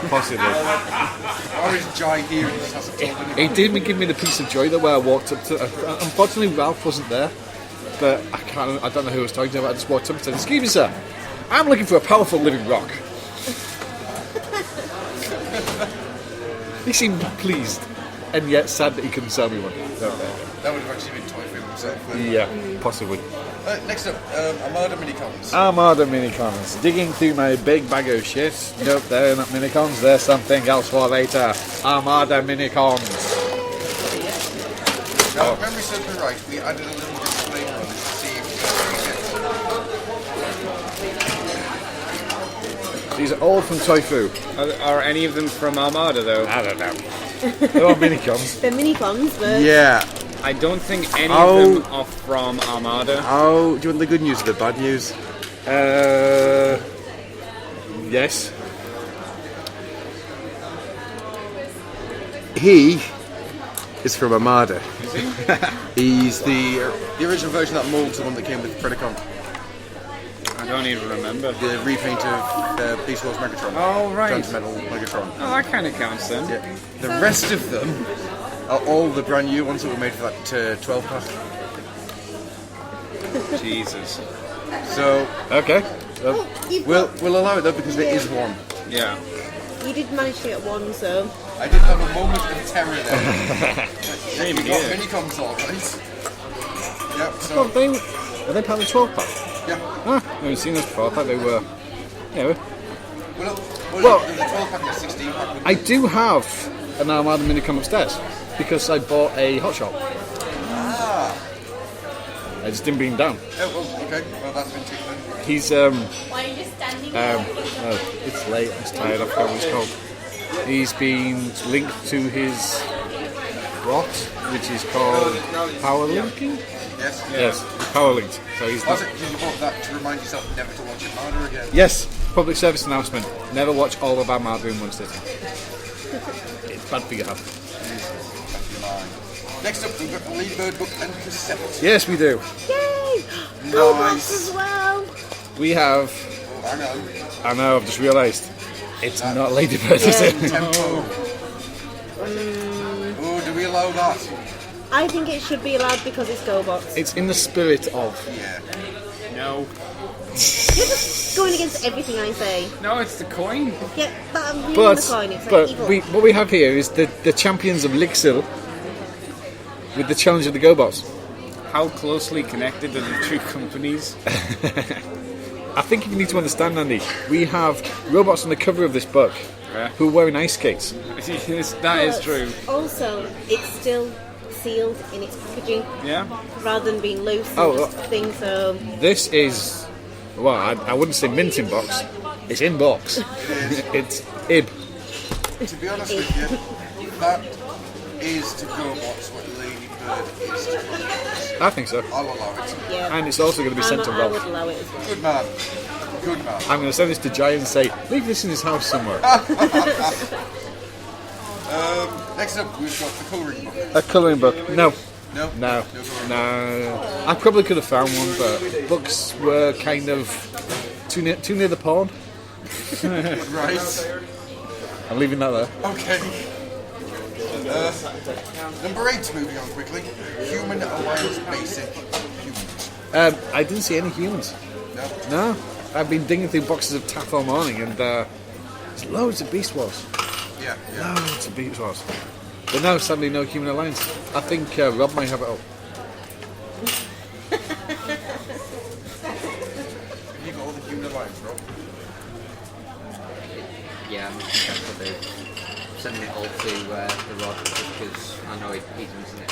Possibly. Or is Jai here and just hasn't told anyone? He did give me the piece of joy that where I walked up to. Unfortunately, Ralph wasn't there, but I don't know who I was talking to. But I just walked up and said, "Excuse me, sir, I'm looking for a powerful living rock." He seemed pleased, and yet sad that he couldn't sell me one. That would have actually been Toy for himself. Yeah, possibly. Next up, Armada Minicons. Armada Minicons. Digging through my big bag of shit. Nope, they're not Minicons. There's something else for later. Armada Minicons. Now, if memory serves me right, we added a little display on to see if we These are all from Tofu. Are any of them from Armada though? I don't know. They're all Minicons. They're Minicons, but I don't think any of them are from Armada. Oh, do you want the good news or the bad news? Yes. He is from Armada. Is he? He's the original version of that mold, the one that came with Predacon. I don't even remember. The repaint of Beast Wars Megatron. Oh, right. Transmetal Megatron. Oh, that kind of counts then. Yeah. The rest of them are all the brand new ones that were made for that 12 pack. Jesus. So okay, we'll allow it though because there is one. Yeah. you did manage to get one, so. I did have a moment of terror there. Same We got here. Minicons all right. Yep. So Are they part of the 12 pack? yeah. I haven't seen this before. I thought they were. Yeah. Well, there's a 12 pack and a 16 pack. I do have an Armada Minicon upstairs because I bought a Hot Shot. Ah. I just didn't bring him down. Yeah, well, okay. Well, that's been taken. He's Why are you just standing there? oh, it's late. I'm just tired. I forgot what it's called. He's been linked to his rot, which is called Power Linking. Yes. Yes, Power Linked. So he's Was it because you bought that to remind yourself never to watch Armada again? Yes, public service announcement. Never watch all of Armada in one sitting. It's bad for your health. Next up, we've got the Lead Bird book and cassette. Yes, we do. Yay! Goldbox as well. We have. Oh, hang on. I know. I've just realised it's not Ladybird, is it? Tempo. Oh, do we allow that? I think it should be allowed because it's Goldbox. It's in the spirit of. Yeah. No. You're just going against everything I say. No, it's the coin. Yeah, but I'm reading But the coin. It's like evil. what we have here is the champions of Lixil with the challenge of the GoBots. How closely connected are the two companies? I think you need to understand, Andy. We have robots on the cover of this book who are wearing ice skates. That is true. Also, it's still sealed in its packaging. Yeah. Rather than being loose and Oh, just things. So This is, well, I wouldn't say mint in box. It's in box. It's ib. To be honest with you, that is to GoBots what Lady Bird is to GoBots. I think so. I'll allow it. Yeah. And it's also going to be sent to I Ralph. would allow it as well. Good man. Good man. I'm going to send this to Jay and say, leave this in his house somewhere. Next up, we've got the colouring book. A colouring book? No. No? No. I probably could have found one, but books were kind of too near the porn. Right. I'm leaving that there. Okay. Number 8, moving on quickly. Human Alliance Basic Humans. I didn't see any humans. No? No. I've been digging through boxes of Taff all morning, and there's loads of Beast Wars. Yeah. Loads of Beast Wars. But no, sadly, no Human Alliance. I think Rob might have it all. Have you got all the Human Alliance, Rob? Yeah, I'm probably sending it all to the Rod because I know he's using it.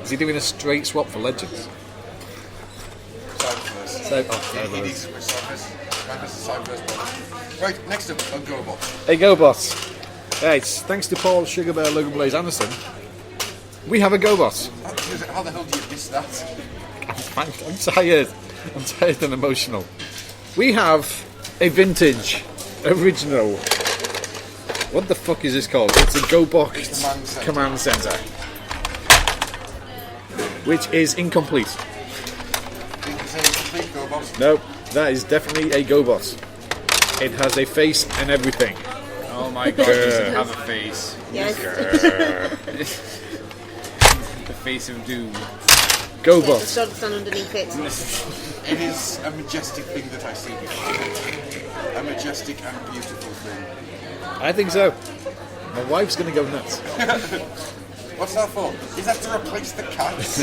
Is he doing a straight swap for Legends? He needs to switch Cyberverse. Right, next up, a GoBot. Hey GoBot. Right, thanks to Paul Sugarbear Logan Blaze Anderson, we have a GoBot. How the hell do you miss that? I'm tired. I'm tired and emotional. We have a vintage, original. What the fuck is this called? It's a GoBot Command Center, which is incomplete. Nope, that is definitely a GoBot. It has a face and everything. Oh my god, does it have a face? Yes. The face of doom. GoBot. Just don't stand underneath it. It is a majestic thing that I see before me. A majestic and beautiful thing. I think so. My wife's going to go nuts. What's that for? Is that to replace the cats?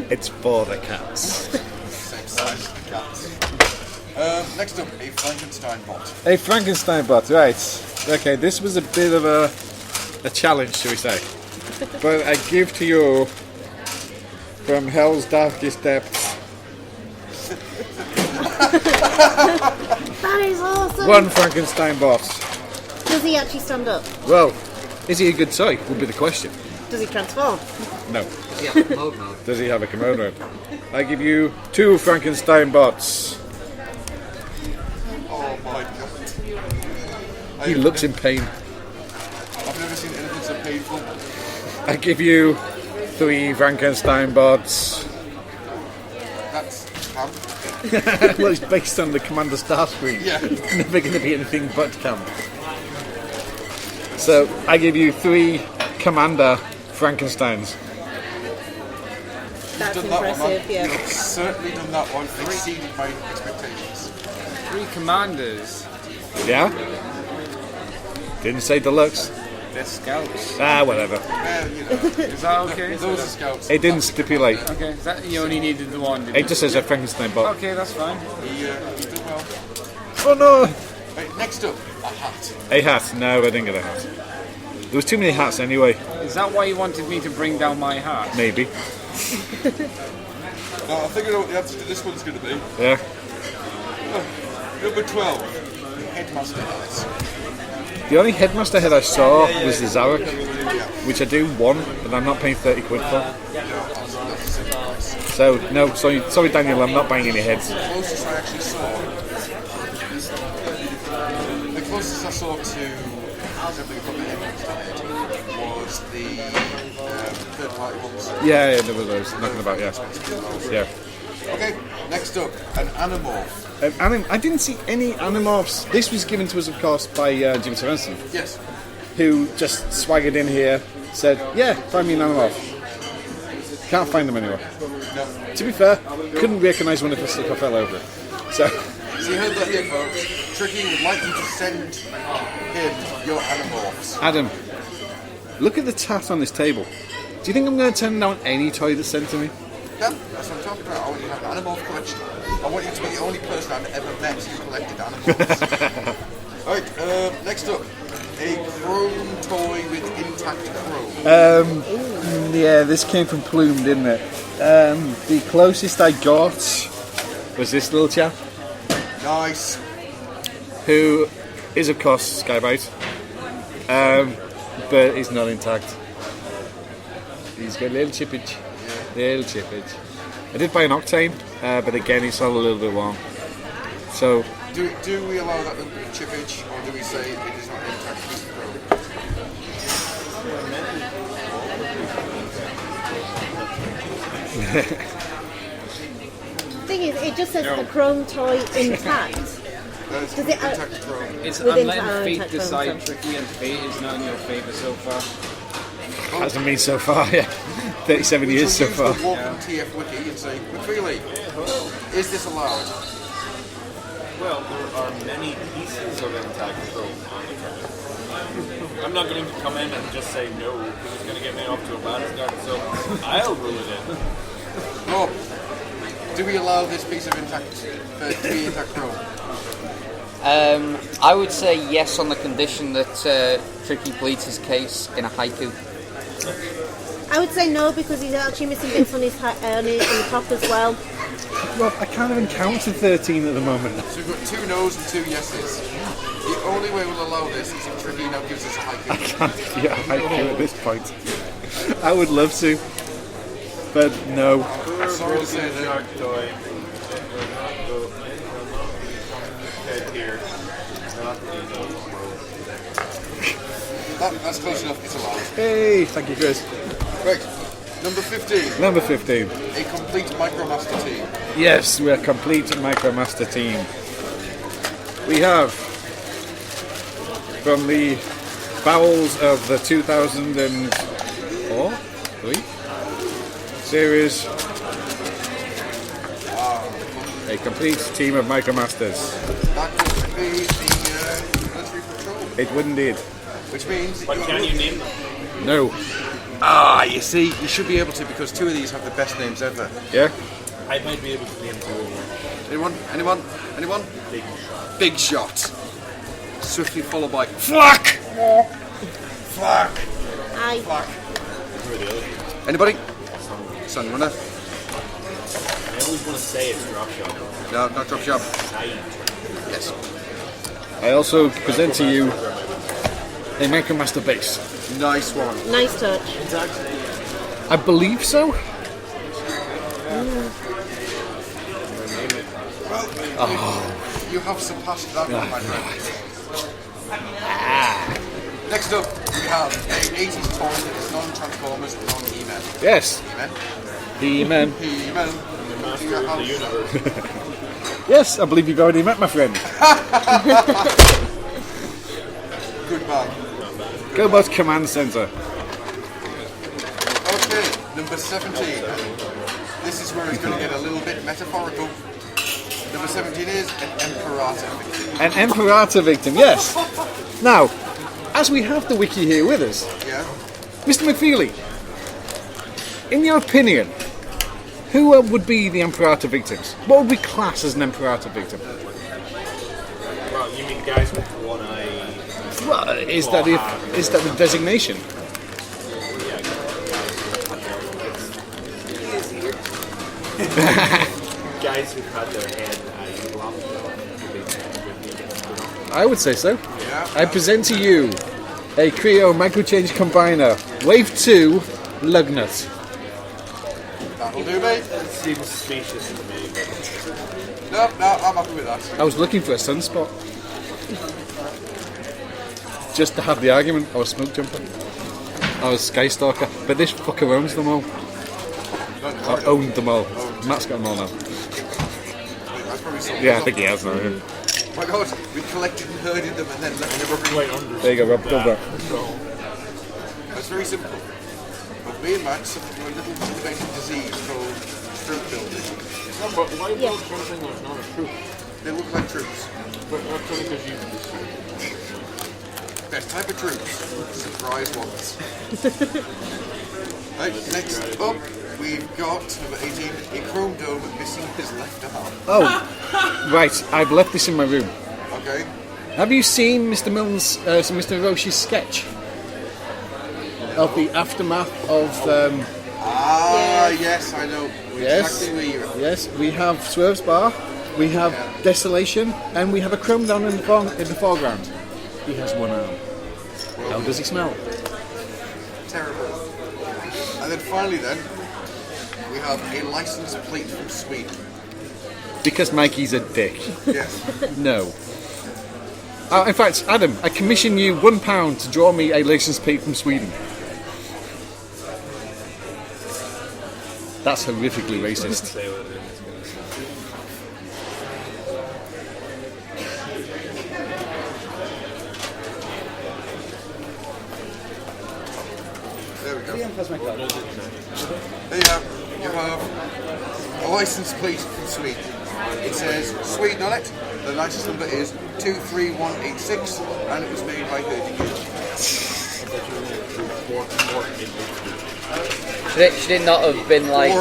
It's for the cats. Same size as the cats. Next up, a Frankenstein bot. A Frankenstein bot, right. Okay, this was a bit of a challenge, shall we say. But I give to you from Hell's Darkest Depths. That is awesome. One Frankenstein bot. Does he actually stand up? Well, is he a good toy? Would be the question. Does he transform? No. Does he have a commode mode? Does he have a commode mode? I give you 2 Frankenstein bots. Oh my god. He looks in pain. I've never seen anything so painful. I give you 3 Frankenstein bots. That's camp. Well, it's based on the Commander Starscream. Yeah. It's never going to be anything but camp. So, I give you 3 Commander Frankensteins. That's You've done that one, impressive, yeah. You've certainly done that one. Exceeded my expectations. 3 commanders. Yeah? Didn't say deluxe. They're scouts. Whatever. Is that okay? Those are scouts. It didn't stipulate. Okay, is that you only needed the one? It just says a Frankenstein bot. Okay, that's fine. You did well. Oh no! Right, next up, a hat. A hat. No, I didn't get a hat. There was too many hats anyway. Is that why you wanted me to bring down my hat? Maybe. Now, I think I know what the answer to this one's going to be. Yeah. Number 12, Headmaster hats. The only Headmaster head I saw was the Zarek, which I do want, but I'm not paying 30 quid for. So, no, sorry Daniel, I'm not buying any heads. The closest I actually saw... The closest I saw to something from the Headmaster head was the third-party ones. Yeah, there were those. Nothing about, yeah. Yeah. Okay, next up, an Animorph. I didn't see any Animorphs. This was given to us, of course, by Jim Sorensen. Yes. Who just swaggered in here, said, yeah, find me an Animorph. Can't find them anywhere. No. To be fair, couldn't recognise one if I fell over it. So you heard that here, folks. Tricky would like you to send him your Animorphs. Adam, look at the tat on this table. Do you think I'm going to turn down any toy that's sent to me? Yeah, that's what I'm talking about. I want you to have an animal collection. I want you to be the only person I've ever met who collected animals. Alright, next up. A chrome toy with intact chrome. Yeah, this came from Plume, didn't it? The closest I got was this little chap, Nice. who is of course Skybite, but he's not intact. He's got a little chippage. Little chippage. I did buy an Octane, but again he's all a little bit warm. So Do we allow that little bit of chippage, or do we say it is not intact piece of chrome? Thing is, it just says a chrome toy intact. Does it intact chrome? It's Within I'm letting our fate intact decide, chrome. Tricky, and fate is not in your favour so far. hasn't been so far. Yeah, 37 years so far. We walk on TF Wiki and say, McFeely, is this allowed? Well, there are many pieces of intact chrome on the card. I'm not going to come in and just say no, because it's going to get me off to a bad start, so I'll rule it in. Rob, do we allow this piece of intact to be intact chrome? I would say yes on the condition that Tricky pleads his case in a haiku. I would say no because he's actually missing bits on his on the top as well. Rob, I can't even count to 13 at the moment. So we've got 2 no's and 2 yeses. The only way we'll allow this is if Tricky now gives us a haiku. I can't get a haiku at this point. I would love to, but no. Sorry to say that. Shark toy. Head here. That's close enough, it's allowed. Hey, thank you, Chris. Right, number 15. Number 15. A complete Micromaster team. Yes, we're a complete Micromaster team. We have, from the bowels of the 2004, 3 series, a complete team of Micromasters. That would be the military patrol. It would indeed. Which means... But can you name them? No. You see, you should be able to because 2 of these have the best names ever. Yeah? I might be able to name 2 of them. Anyone? Big Shot. Big Shot. Swiftly followed by Flak! Flak! Aye. Flak. Who are the others? Anybody? Sunrunner. I always want to say it's Drop Shot. No, not Drop Shot. Side. Yes. I also present to you a Micromaster base. Nice one. Nice touch. I believe so. Well, you have surpassed that one, my friend. Next up, we have an 80s toy that is non-Transformers, non-He-Man. Yes. He-Man. He-Man. He-Man. The master of the universe. Yes, I believe you've already met my friend. Good man. GoBot Command Center. Okay, number 17. This is where it's going to get a little bit metaphorical. Number 17 is an Imperator victim. An Imperator victim, yes. Now, as we have the wiki here with us, Yeah? Mr. McFeely, in your opinion, who would be the Imperator victims? What would we class as an Imperator victim? Well, you mean guys with one eye? Well, is that the designation? Guys who cut their head lopped I would say so. Yeah. I present to you a Creo Microchange Combiner, Wave 2, Lugnut. That'll do, mate. It seems spacious to me. No, I'm happy with that. I was looking for a sunspot. Just to have the argument, I was Smoke Jumper. I was Skystalker, but this fucker owns them all. I owned them all. Matt's got them all now. That's probably something. Yeah, I think he has now. Yeah. Oh my god, we collected and herded them and then let them rubber. There you go, Rob. Go back. It's very simple. But me and Matt suffered from a little incubated disease called troop building. No, but why build something that's not a troop? They look like troops. But that's only because you just Best type of troops. Surprise ones. Right, next up, we've got number 18, a chrome dome missing his left arm. Oh, right. I've left this in my room. Okay. Have you seen Mr. Milne's, Mr. Roche's sketch of the aftermath of? Yes, I know. Yes. Exactly where you're. Yes, we have Swerve's Bar, we have Desolation, and we have a Chrome down in the foreground. He has one arm. How does he smell? Terrible. And then finally, we have a license plate from Sweden. Because Mikey's a dick. Yes. No. In fact, Adam, I commission you £1 to draw me a license plate from Sweden. That's horrifically racist. There we go. There you have a license plate from Sweden. It says Sweden on it. The license number is 23186, and it was made by Herding. Should it not have been like...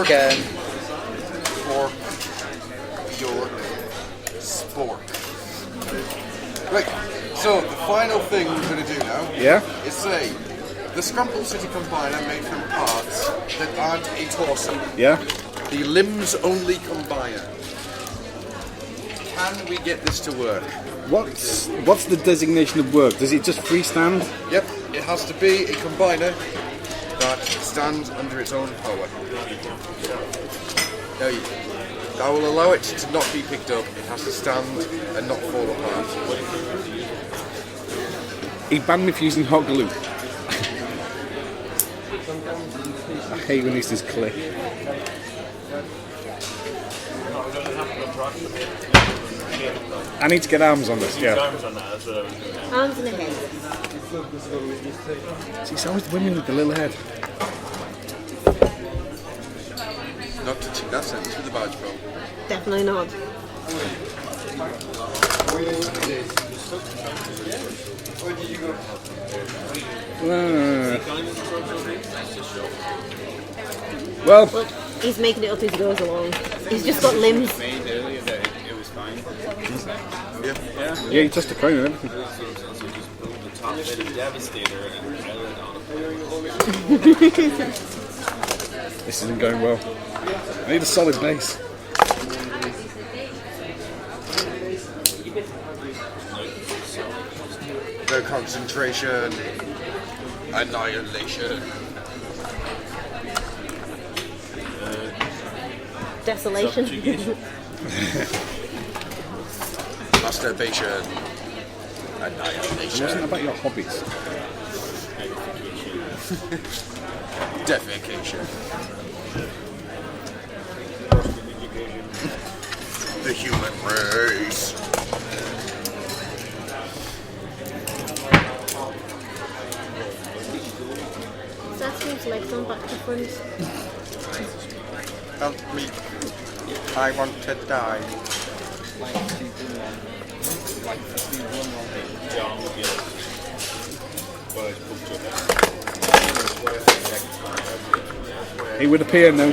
York, Spork. Right, so the final thing we're going to do now is say the Scramble City Combiner made from parts that aren't a torso. Yeah. The limbs only combiner. Can we get this to work? What's the designation of work? Does it just freestand? Yep, it has to be a combiner that stands under its own power. Now, that will allow it to not be picked up. It has to stand and not fall apart. He banned me for using hot glue. I hate when these just click. I need to get arms on this, yeah. Arms and a head. See, it's always the women with the little head. Not touching that sentence with the badge, bro. Definitely not. Well, he's making it up as he goes along. He's just got limbs. Earlier that it was fine. Yeah, he touched the crown and everything. Top bit of Devastator and pilot on This isn't going well. I need a solid base. No concentration. Annihilation. Desolation. Masturbation. It Annihilation. wasn't about your hobbies. Defecation. The human race. That seems like some back to front. Help me. I want to die. He would appear now.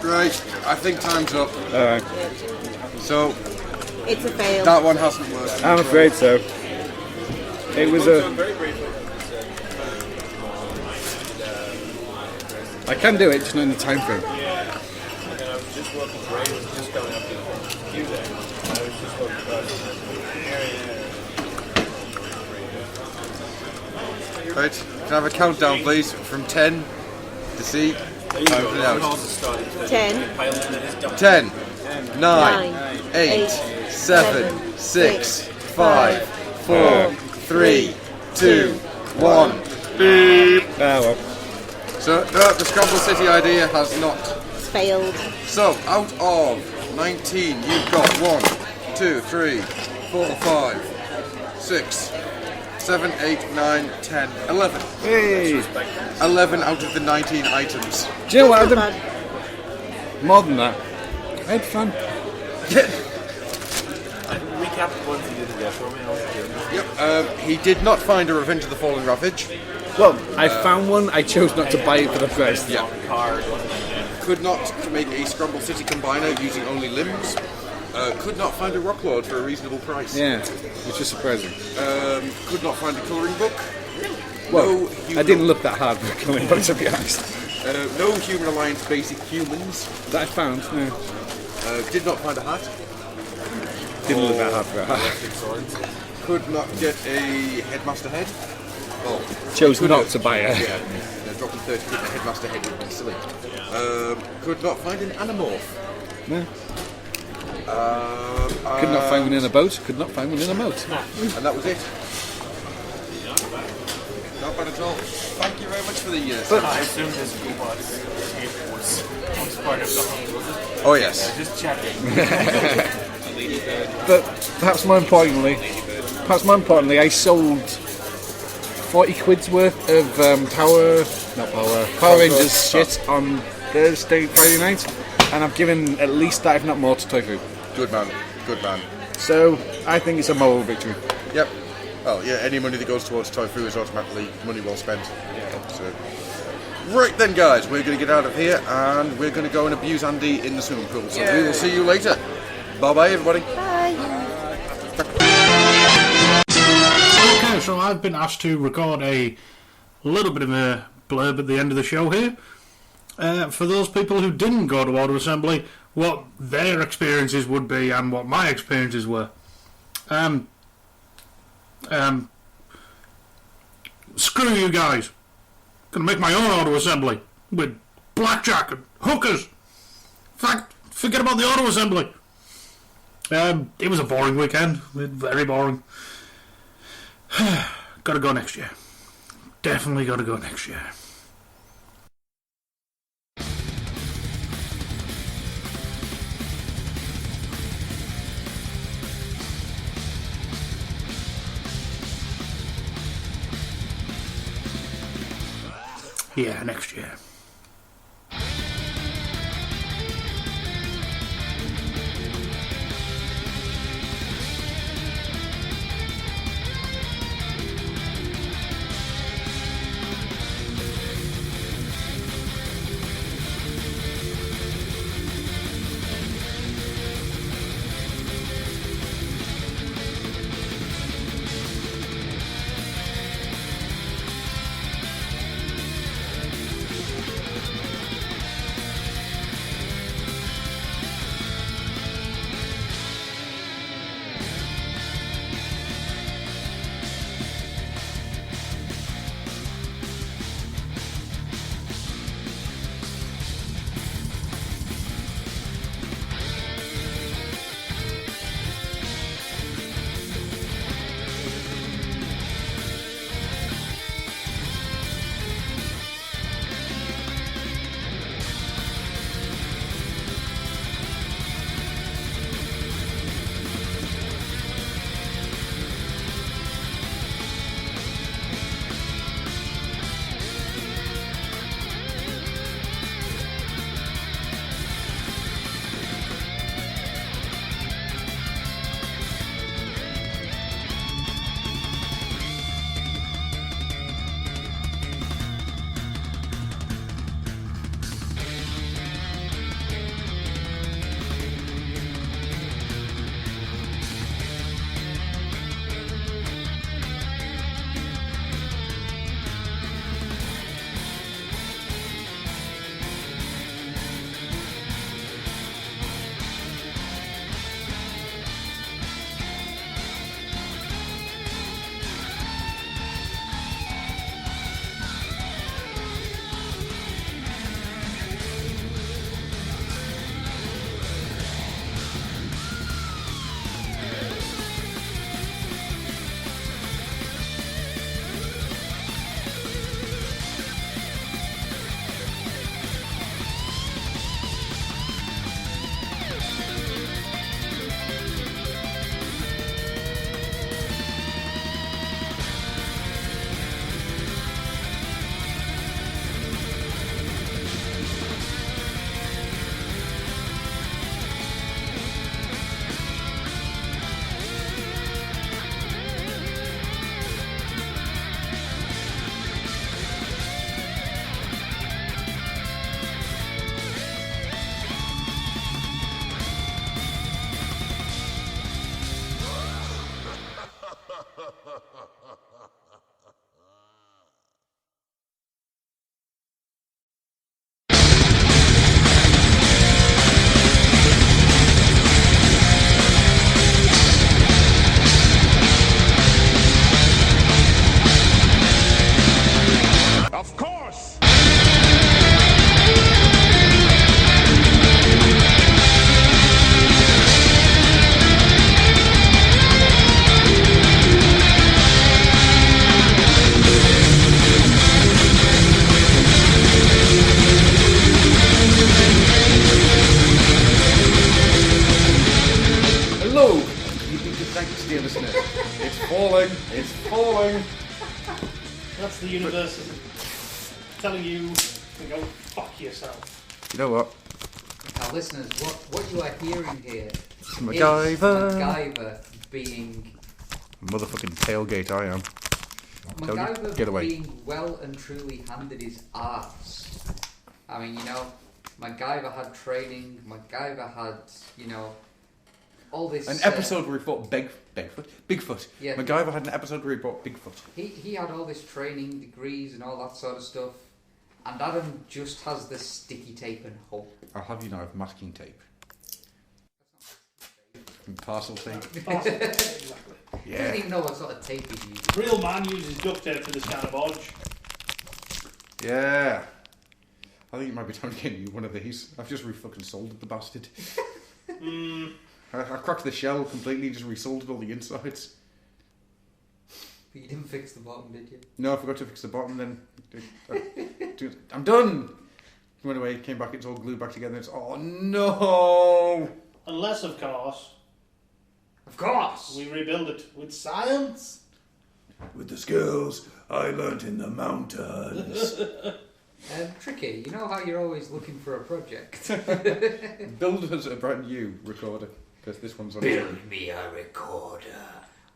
Right, I think time's up. Alright. So, It's a fail. that one hasn't worked. I'm afraid so. It was a... I can do it, just not in the time frame. I was just working great, I was just going up to the queue there. I was just working Right, can I have a countdown, please, from 10 to see? There you go. Out. 10, 10, 9, 8, 7, 6, 5, 4, 3, 2, 1. Beep. Ah, well. So, no, the Scramble City idea has not. It's failed. So, out of 19, you've got 1, 2, 3, 4, 5, 6, 7, 8, 9, 10, 11. Hey! 11 out of the 19 items. Do you know what, Adam? More than that. I had fun. We recap the ones he did there for me. Yep. He did not find a Revenge of the Fallen Ravage. Well, I found one. I chose not to buy it for the price. Yeah. Could not make a Scramble City combiner using only limbs. Could not find a Rocklord for a reasonable price. Yeah, which is surprising. Could not find a colouring book. Well, I didn't look that hard for a colouring book, to be honest. No Human Alliance basic humans. That I found, no. Did not find a hat. Didn't look that hard for a hat. Could not get a Headmaster head. Well, Chose not to buy it. Yeah, dropping 30 quid for Headmaster head would be silly. Could not find an Animorph. No. Could not find one in a boat. Could not find one in a moat. And that was it. Not bad at all. Thank you very much for the. I assume this robot tape was part of the hunt, was it? Oh yes. Yeah, just checking. But perhaps more importantly, I sold 40 quid's worth of Power Rangers shit on Thursday, Friday night, and I've given at least that, if not more, to Toy Fu. Good man. Good man. So I think it's a moral victory. Yep. Well, yeah, any money that goes towards Toy Fu is automatically money well spent. Yeah. So. Right then, guys, we're going to get out of here and we're going to go and abuse Andy in the swimming pool. So we will see you later. Bye-bye, everybody. Bye. Okay, so I've been asked to record a little bit of a blurb at the end of the show here. For those people who didn't go to Auto Assembly, what their experiences would be and what my experiences were. Screw you guys. Gonna make my own Auto Assembly with blackjack and hookers. In fact, forget about the Auto Assembly. It was a boring weekend. Very boring. Gotta go next year. Definitely gotta go next year. Yeah, next year. falling. It's falling. That's the universe telling you to go fuck yourself. You know what? Now, listeners, what you are hearing here MacGyver. is MacGyver being... Motherfucking tailgate I am. MacGyver Get away. being well and truly handed his arse. I mean, you know, MacGyver had training, MacGyver had, you know, all this... An episode where he fought Bigfoot. Yeah. MacGyver had an episode where he fought Bigfoot. He had all this training, degrees and all that sort of stuff. And Adam just has this sticky tape and hope. I'll have you know, I have masking tape. And parcel tape. Parcel tape, exactly. He doesn't even know what sort of tape he's using. Real man uses duct tape for this kind of bodge. Yeah. I think it might be time to get you one of these. I've just fucking soldered the bastard. I cracked the shell completely, just resoldered all the insides. But you didn't fix the bottom, did you? No, I forgot to fix the bottom then. I'm done! He went away, came back, it's all glued back together. It's, oh no! Unless, of course... Of course! We rebuild it with science. With the skills I learnt in the mountains. Tricky, you know how you're always looking for a project? Build us a brand new recorder, because this one's on. Build me a recorder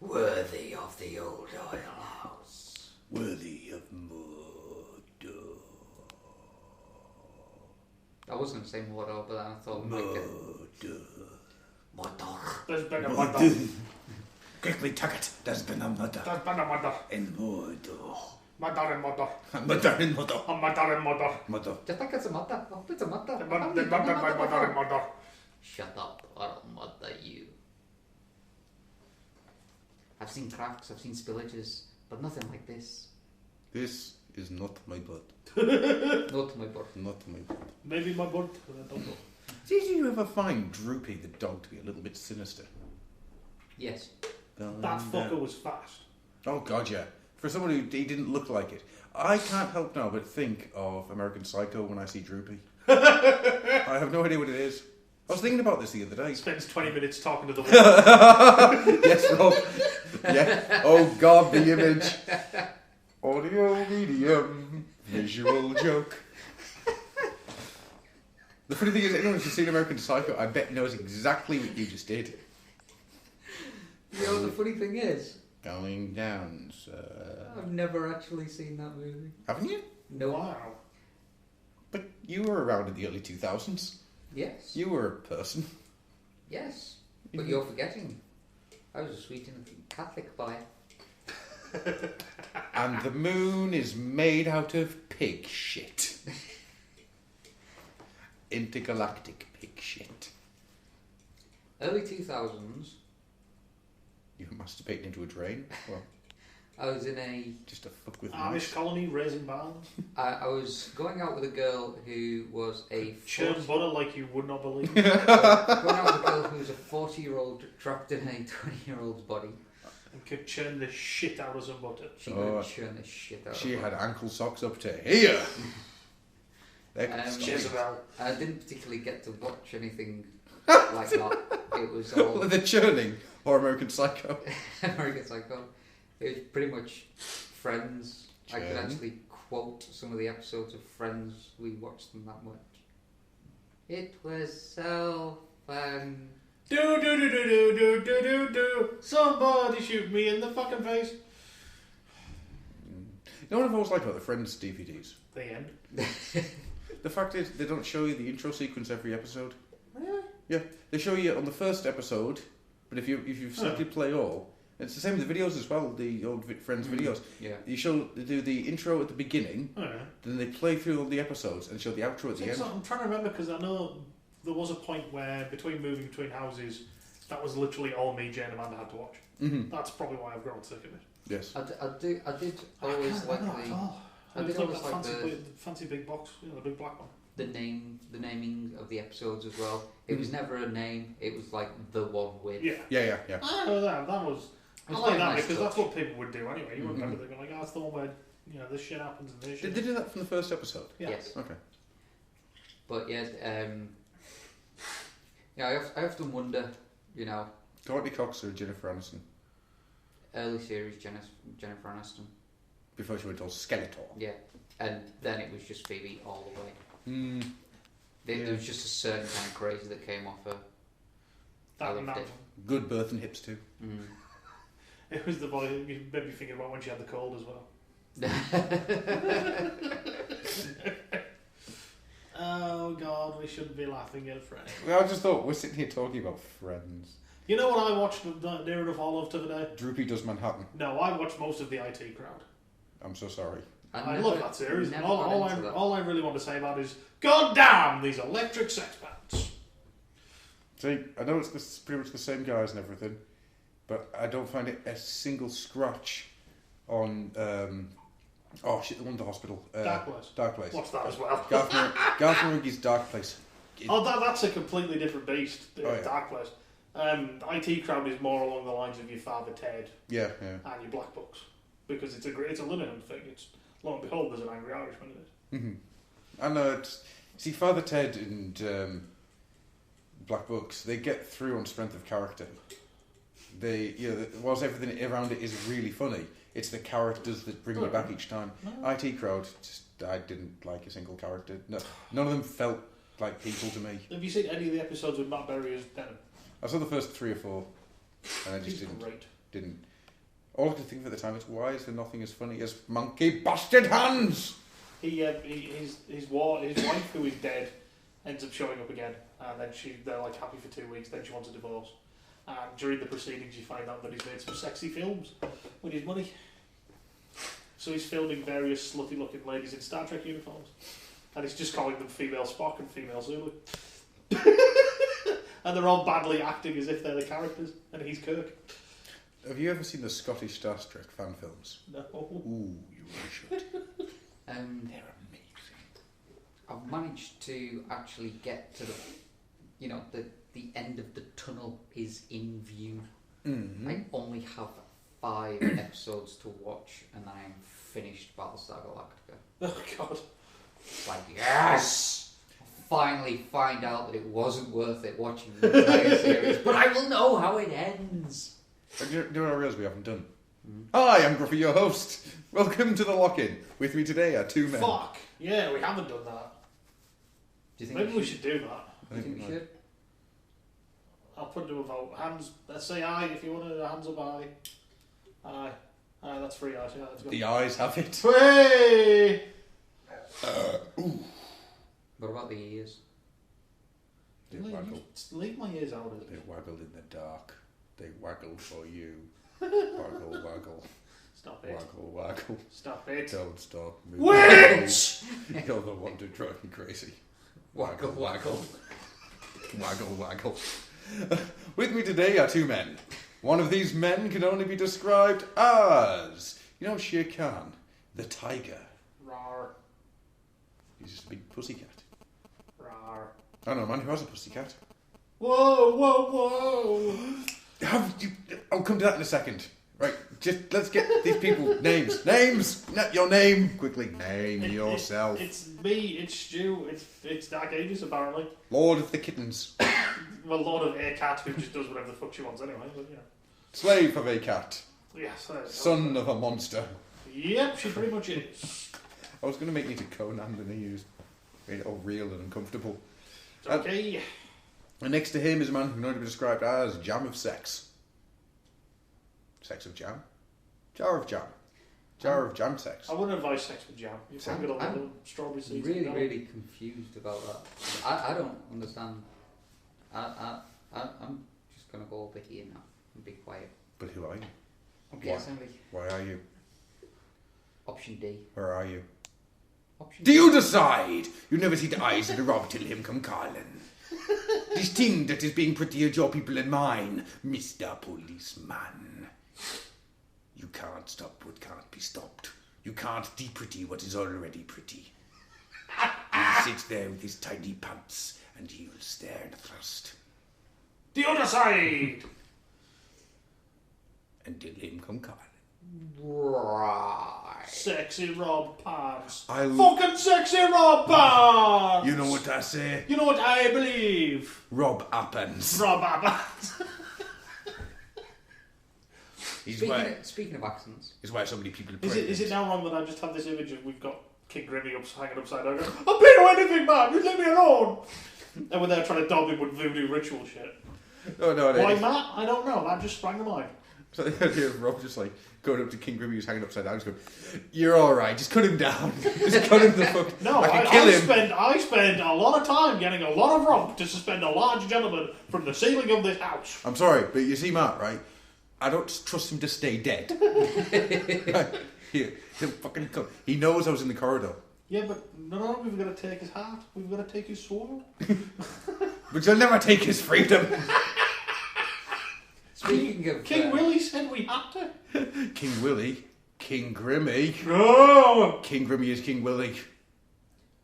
worthy of the old oil house. Worthy of Mordor. I was going to say Mordor, but I thought we might get... Mordor. There's been a Mordor. Quickly, Tucket. There's been a Mordor. There's been a Mordor. In Mordor. Mordor and Mordor. Mordor in Mordor. Mordor and Mordor. Mordor. Just like it's a Mordor. Oh, it's a Mordor. Mordor and Mordor. Shut up, or I'll murder you. I've seen cracks, I've seen spillages, but nothing like this. This is not my butt. Not my butt. Not my butt. Maybe my butt, but I don't know. Did you ever find Droopy the dog to be a little bit sinister? Yes. That fucker was fast. Oh god, yeah. For someone who he didn't look like it, I can't help now but think of American Psycho when I see Droopy. I have no idea what it is. I was thinking about this the other day. Spends 20 minutes talking to the wall. Yes, Rob. Yeah. Oh god, the image. Audio medium. Visual joke. The funny thing is, anyone who's seen American Psycho, I bet knows exactly what you just did. You know, the funny thing is... Going down, sir. I've never actually seen that movie. Haven't you? No. Wow. But you were around in the early 2000s. Yes. You were a person. Yes. But you're forgetting. I was a sweet innocent Catholic boy. And the moon is made out of pig shit. Intergalactic pig shit. Early 2000s. You were masturbating into a drain? Well, I was in a... Just to fuck with Amish mice. colony raising barns. I was going out with a girl who was a... Churn butter like you would not believe. Going out with a girl who was a 40-year-old trapped in a 20-year-old's body. And could churn the shit out of some butter. She could churn the shit out She of had butter. ankle socks up to here. Jezebel. I didn't particularly get to watch anything like that. It was all... The Churning or American Psycho? American Psycho. It was pretty much Friends. I could Churn. actually quote some of the episodes of Friends. We watched them that much. It was so fun. Do do do do do do do do do. Somebody shoot me in the fucking face. You know what I've always liked about the Friends DVDs? The end. The fact is, they don't show you the intro sequence every episode. Really? Yeah, they show you on the first episode, but if you simply play all, it's the same with the videos as well. The old Friends videos. Yeah. They do the intro at the beginning, Oh, yeah. then they play through all the episodes and show the outro at the end. I'm trying to remember because I know there was a point where moving between houses, that was literally all me, Jane, and Amanda had to watch. Mhm. That's probably why I've grown sick of it. Yes. I did always like the... I did always like the fancy big box, the big black one. the naming of the episodes as well. It was never a name. It was like the one with. Yeah. Yeah. I know that was. I I like like that nice because touch. that's what people would do anyway. You wouldn't Mhm. remember they're going like, that's the one where this shit happens and this shit. Did they do that from the first episode? Yeah. Yes. Okay. But yeah, I often wonder, Courtney Cox or Jennifer Aniston? early series Jennifer Aniston. Before she went all Skeletor. Yeah, and then it was just Phoebe all the way. There Yeah. was just a certain kind of crazy that came off her. I loved it. Good birth and hips too. It was the boy who made me think about when she had the cold as well. Oh God, we shouldn't be laughing at Friends. Well, I just thought we're sitting here talking about Friends. You know what I watched near enough all of today? Droopy Does Manhattan. No, I watched most of the IT Crowd. I'm so sorry. I love that series. All I really want to say about it is, God damn these electric sex bands. See, I know it's pretty much the same guys and everything, but I don't find it a single scratch on. Oh shit! The one in the hospital. Dark Place. Dark Place. Watch that as well. Garth Marenghi's Dark Place. That's a completely different beast. Yeah. Dark Place. IT Crowd is more along the lines of your Father Ted. Yeah. And your Black Books, because it's a Linehan thing. It's lo and behold, there's an angry Irishman in it. Mm-hmm. And see, Father Ted and Black Books, they get through on strength of character. Whilst everything around it is really funny, it's the characters that bring you back each time. IT Crowd, I didn't like a single character. No, none of them felt like people to me. Have you seen any of the episodes with Matt Berry as Denim? I saw the first 3 or 4, and I just didn't. All I could think of at the time is, why is there nothing as funny as Monkey Busted Hands? His wife, who is dead, ends up showing up again, and then they're like happy for 2 weeks. Then she wants a divorce, and during the proceedings, you find out that he's made some sexy films with his money. So he's filming various slutty-looking ladies in Star Trek uniforms, and he's just calling them female Spock and female Zulu. And they're all badly acting as if they're the characters, and he's Kirk. Have you ever seen the Scottish Star Trek fan films? No. Ooh, you really should. They're amazing. I've managed to actually get to the end of the tunnel is in view. Mm-hmm. I only have 5 episodes to watch, and I am finished Battlestar Galactica. Oh God! It's like, yes! Finally find out that it wasn't worth it watching the entire series, but I will know how it ends. Do you know what I realise we haven't done? Hi, I'm Gruffy, your host. Welcome to the lock-in. With me today are 2 men. Fuck! Yeah, we haven't done that. Do you think Maybe we should do that? Do you think we should? I'll put it to a vote. Hands. Let's say aye if you want to. Hands up, aye. Aye. Aye, that's 3 ayes. Yeah, let's go. The eyes have it. Hey! What about the ears? They waggle. Leave my ears out of it. They waggled in the dark. They waggled for you. Waggle, waggle. Stop it. Waggle, waggle. Stop it. Don't stop moving. Witch! You're the one to drive me crazy. Waggle, waggle. Waggle, waggle. With me today are 2 men. One of these men can only be described as, Shere Khan, the tiger. Rawr. He's just a big pussycat. Rawr. I know a man who has a pussycat. Whoa, whoa, whoa! I'll come to that in a second. Right, just let's get these people names. Names! Your name! Quickly, name yourself. It's me, it's Stu, it's Dark Ages apparently. Lord of the Kittens. Well, Lord of A-Cat, who just does whatever the fuck she wants anyway, but yeah. Slave of a cat. Yes, Son of a monster. Yep, she pretty much is. I was going to make you to Conan, and he was made it all real and uncomfortable. It's okay. And next to him is a man who can only be described as Jam of Sex. Sex of jam? Jar of jam. Jar of jam sex. I wouldn't advise sex with jam. You've got a little strawberry seeds. Really confused about that. I don't understand. I'm just going to go over here now and be quiet. But who are you? Okay, assembly. Why are you? Option D. Where are you? Option Do you decide? You never see the eyes of the rob till him come calling. This thing that is being pretty at your people and mine, Mr. Policeman. You can't stop what can't be stopped. You can't de-pretty what is already pretty. He sits there with his tiny pants, and he'll stare and thrust. The other side! Until him come calling. Right. Sexy Rob Pants. Fucking sexy Rob Pants! You know what I say? You know what I believe? Rob Appens. Rob Appens. Speaking of accents, is why so many people are Is it now wrong that I just have this image of we've got King Grimmy hanging upside down going, I'll pay you anything, man, just leave me alone. And when they're trying to dob him with voodoo ritual shit. No. Why, Matt? I don't know. Matt just sprang to mind. So the idea of Rob just like going up to King Grimmy who's hanging upside down, just going, "You're all right. Just cut him down. Just cut him the fuck. No, I can kill him." I spend a lot of time getting a lot of rope to suspend a large gentleman from the ceiling of this house. I'm sorry, but you see, Matt, right? I don't trust him to stay dead. Right? He'll fucking come. He knows I was in the corridor. Yeah, but no, we've got to take his heart. We've got to take his soul. But you'll never take his freedom. Speaking of King Willie said we had to. King Willie, King Grimmy. No! King Grimmy is King Willie.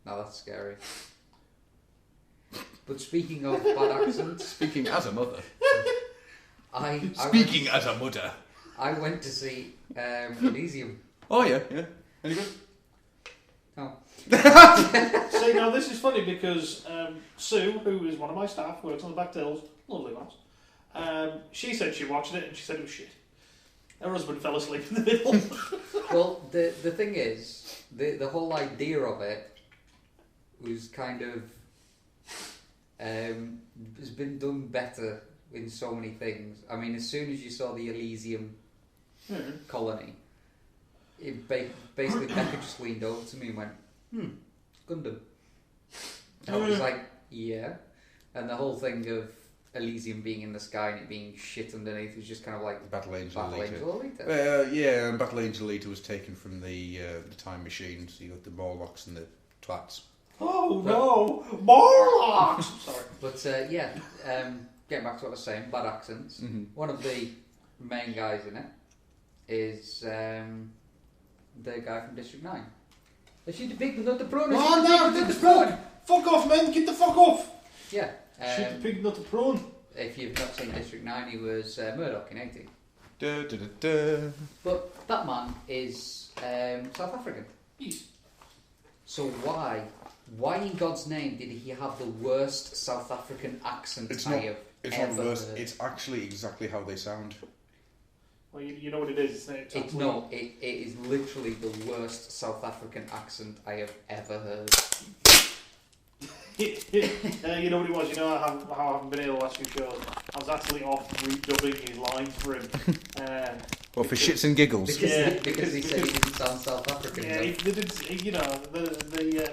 Now that's scary. But speaking of bad accents, speaking as a mother, as a mother, I went to see Elysium. Oh yeah. Any good? No. See, now this is funny because Sue, who is one of my staff, works on the back tills, lovely lass. She said she watched it and she said it was shit. Her husband fell asleep in the middle. Well, the thing is, the whole idea of it was kind of has been done better in so many things. I mean, as soon as you saw the Elysium colony, it basically Becca just leaned over to me and went, Gundam. And I was like, yeah. And the whole thing of Elysium being in the sky and it being shit underneath was just kind of like Battle Angel Alita. Yeah, and Battle Angel Alita was taken from the time machine, so you got the Morlocks and the Twats. Oh no, Morlocks! Sorry. But getting back to what I was saying, bad accents. Mm-hmm. One of the main guys in it is the guy from District 9. Is she the pig but not the prawn? Oh no, get the prawn! Fuck off, man! Get the fuck off! Yeah. Shoot the pig, not the prawn. If you've not seen District 9, he was Murdoch in 80. But that man is South African. Yes. So why in God's name did he have the worst South African accent It's I not have ever worse. heard? It's actually exactly how they sound. Well, you know what it is. It is literally the worst South African accent I have ever heard. You know what it was? You know how I haven't been here the last few shows? I was actually off redubbing his lines for him. Well, for shits and giggles. Because he said he didn't sound South African. Yeah, the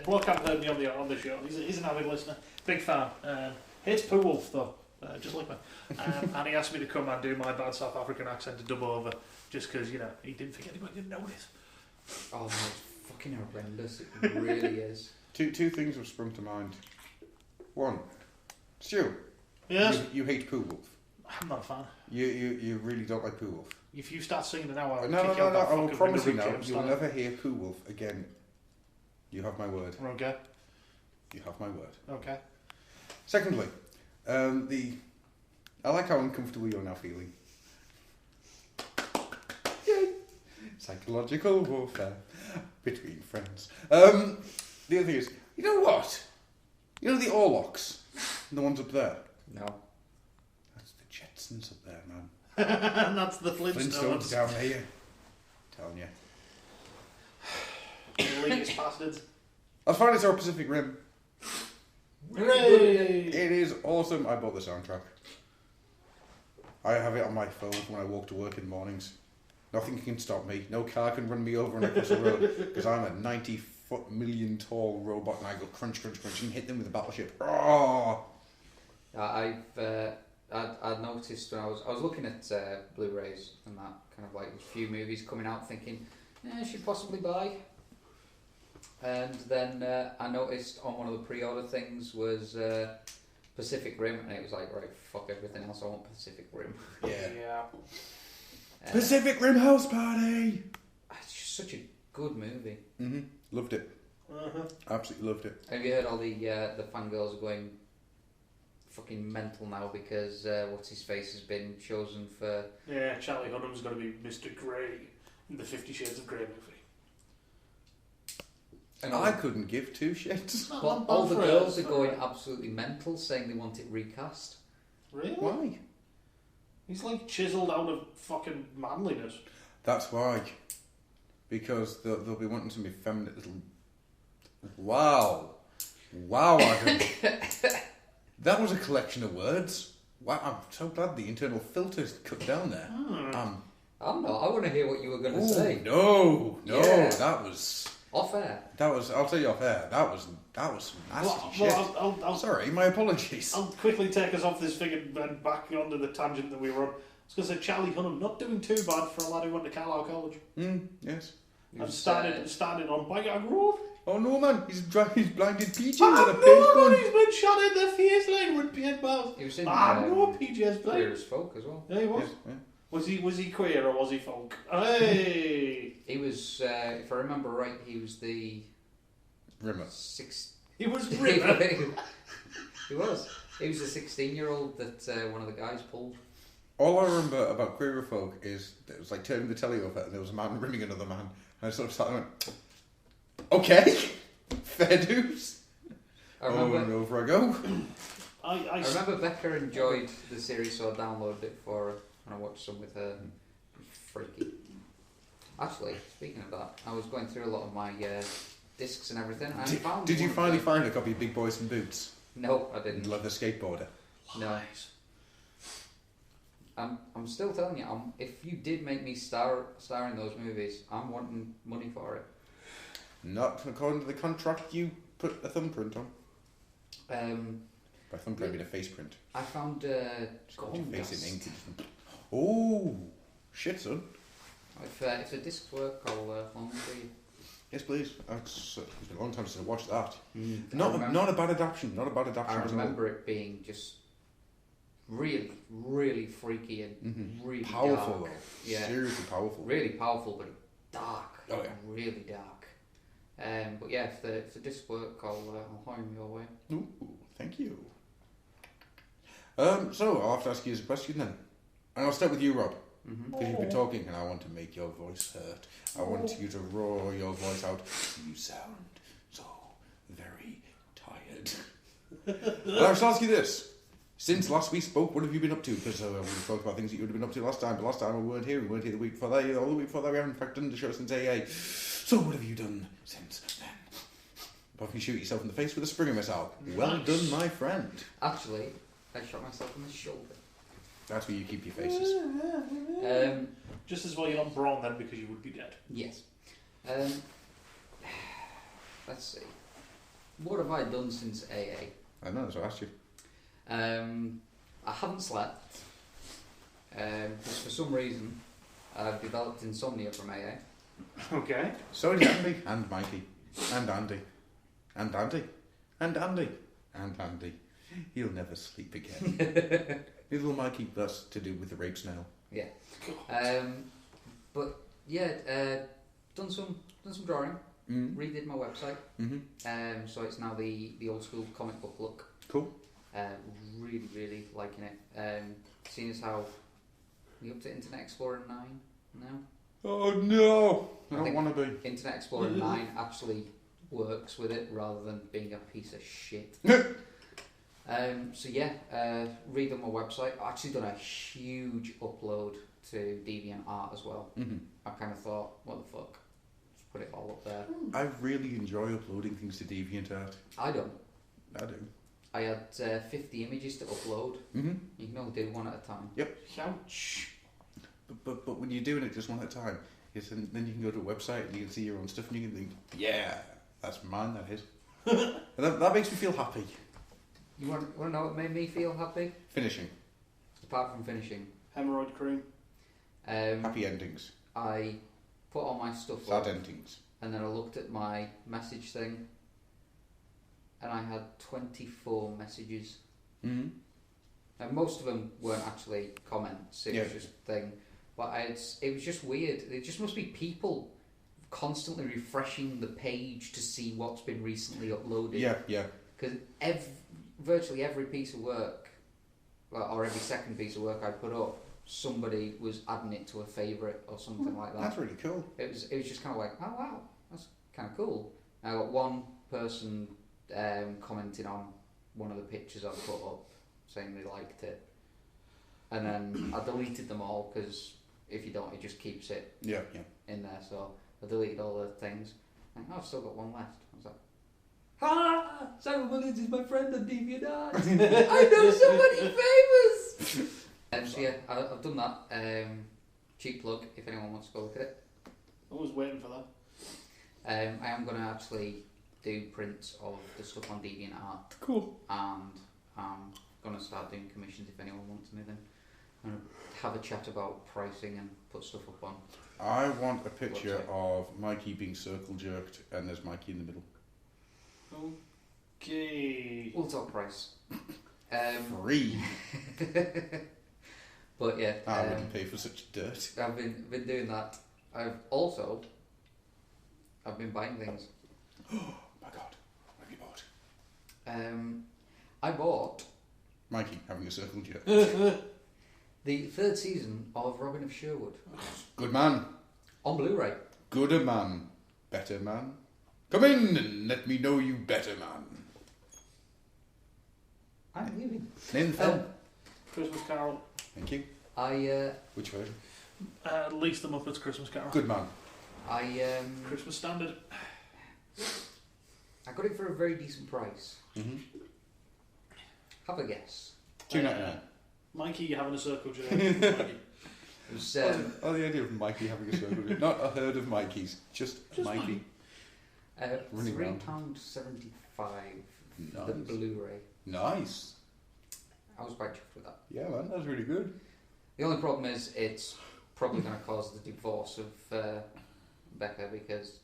bloke haven't heard me on the show. He's an avid listener, big fan. Hates Pooh Wolf though, just like me. And he asked me to come and do my bad South African accent to dub over, just because he didn't think anybody didn't notice. Oh, it's fucking horrendous. It really is. Two things have sprung to mind. One, Stu. Yes. You hate Pooh Wolf. I'm not a fan. You really don't like Pooh Wolf. If you start singing it now, I'll No. kick you out that I will fucking promise you window now. and You'll start. never hear Pooh Wolf again. You have my word. Okay. You have my word. Okay. Secondly, I like how uncomfortable you're now feeling. Yay! Psychological warfare between friends. The other thing is, you know what? You know the Orlocks? The ones up there? No. That's the Jetsons up there, man. And that's the Flintstones. Down here. Telling you. Elitist bastards. I find it's our Pacific Rim. Hooray! It is awesome. I bought the soundtrack. I have it on my phone when I walk to work in the mornings. Nothing can stop me. No car can run me over when I cross the road because I'm a 90-foot million tall robot and I go crunch, crunch, crunch and hit them with a battleship. Oh! I'd noticed when I was looking at Blu-rays and that kind of like a few movies coming out, thinking, I should possibly buy. And then I noticed on one of the pre-order things was Pacific Rim, and it was like, right, fuck everything else, I want Pacific Rim. Yeah. Pacific Rim House Party! It's just such a good movie. Mm-hmm. Loved it. Uh-huh. Absolutely loved it. Have you heard all the fangirls are going fucking mental now because what's his face has been chosen for... Yeah, Charlie Hunnam's going to be Mr. Grey in the 50 Shades of Grey movie. And I couldn't give two shits. Well, all the girls are going absolutely mental, saying they want it recast. Really? Why? He's like chiseled out of fucking manliness. That's why. Because they'll be wanting to be feminine. Wow. Wow, Adam. That was a collection of words. Wow, I'm so glad the internal filter's cut down there. I'm not. I want to hear what you were going to say. No, Yeah. that was... Off air. That was, I'll tell you off air, that was some nasty shit. Well, I'll Sorry, my apologies. I'll quickly take us off this thing and back onto the tangent that we were on. I was going to say Charlie Hunnam, not doing too bad for a lad who went to Carlisle College. Yes. And started on Bygone Grove. Oh no, man, he's blinded PJ Ah, with a paint gun. He's been shot in the face like with paintballs. He was in no, PJ's playing. Queer as Folk as well. Yeah, he was. Yeah. Was he queer or was he folk? Hey! He was, if I remember right, he was the... Rimmer. He was Rimmer? He was. He was a 16-year-old that one of the guys pulled. All I remember about Queer Folk is that it was like turning the telly over and there was a man rimming another man. And I sort of sat there and went, okay, fair dues. Over and over I go. I remember Becca enjoyed the series, so I downloaded it for her and I watched some with her. It was freaky. Actually, speaking of that, I was going through a lot of my discs and everything. And Did you finally find a copy of Big Boys and Boots? No, I didn't. Love the skateboarder. No. I'm still telling you, if you did make me star in those movies, I'm wanting money for it. Not according to the contract you put a thumbprint on. By thumbprint, I mean a face print. I found Your face in ink. Oh, shit, son. If the discs work, I'll loan them to you. Yes, please. It's been a long time since I watched that. I Not remember- a bad adaptation. Not a bad adaptation. I remember it being just really, really freaky and really Powerful, dark. though. Yeah, Seriously powerful. Really powerful, but dark. Oh, yeah. Really dark. But yeah, if the disc work, I'll hire them your way. Ooh, thank you. So I'll have to ask you a question then, and I'll start with you, Rob, because you've been talking, and I want to make your voice hurt. I want you to roar your voice out. You sound so very tired. And I shall ask you this. Since last we spoke, what have you been up to? Because we spoke about things that you would have been up to last time, but last time we weren't here. We weren't here the week before that. All the week before that, we haven't in fact done the show since AA. So what have you done since then? Apart from shoot yourself in the face with a Springer missile. Well done, my friend. Actually, I shot myself in the shoulder. That's where you keep your faces. Just as well you're not brawn then, because you would be dead. Yes. Let's see. What have I done since AA? I know, so I asked you. I haven't slept. Because for some reason, I've developed insomnia from AA. Okay. So did Andy, and Mikey, and Andy, and Andy, and Andy, and Andy. He'll never sleep again. Neither will Mikey. That's to do with the rape snail. Yeah. But yeah, done some drawing. Redid my website. So it's now the old school comic book look. Cool. Really liking it. Seeing as how we up to Internet Explorer 9 now. Oh no! I don't think want to be. Internet Explorer 9 actually works with it rather than being a piece of shit. So yeah, redone my website. I've actually done a huge upload to DeviantArt as well. I kind of thought, what the fuck? Just put it all up there. I really enjoy uploading things to DeviantArt. I don't. I do. I had 50 images to upload. You can only do one at a time. Yep. Ouch. But when you're doing it just one at a time, then you can go to a website and you can see your own stuff and you can think, yeah, that's mine, that is. And that makes me feel happy. You want to know what made me feel happy? Finishing. Apart from finishing. Hemorrhoid cream. Happy endings. I put all my stuff Sad up, endings. and then I looked at my message thing, and I had 24 messages. And most of them weren't actually comments, it was just a thing. But it was just weird. It just must be people constantly refreshing the page to see what's been recently uploaded. Yeah. Because virtually every piece of work, or every second piece of work I put up, somebody was adding it to a favourite or something like that. That's really cool. It was just kind of like, oh wow, that's kind of cool. I got one person commenting on one of the pictures I put up, saying they liked it. and then I deleted them all because if you don't, it just keeps it in there. So I deleted all the things, and I've still got one left. I was like, Simon Williams is my friend on DeviantArt. I know somebody famous. So yeah, I've done that. Cheap plug if anyone wants to go look at it. I was waiting for that. I am going to actually do prints of the stuff on DeviantArt. Cool. And I'm going to start doing commissions if anyone wants anything. I'm going to have a chat about pricing and put stuff up on. I want a picture of Mikey being circle jerked and there's Mikey in the middle. Okay. We'll talk price. Free. But yeah. I wouldn't pay for such dirt. I've been doing that. I've been buying things. Oh my god. What have you bought? I bought Mikey having a circle jerk. the third season of Robin of Sherwood. Good man. On Blu-ray. Gooder man. Better man. Come in and let me know you better man. I'm leaving. Name film. Christmas Carol. Thank you. Which version? At least the Muppets Christmas Carol. Good man. Christmas Standard. I got it for a very decent price. Mm-hmm. Have a guess. $2.99. Mikey having a circle jerk. It was, the idea of Mikey having a circle jerk. Not a herd of Mikeys. Just Mikey. Running around. £3.75. Nice. The Blu-ray. Nice. I was quite chuffed with that. Yeah, man, that's really good. The only problem is it's probably going to cause the divorce of Becca because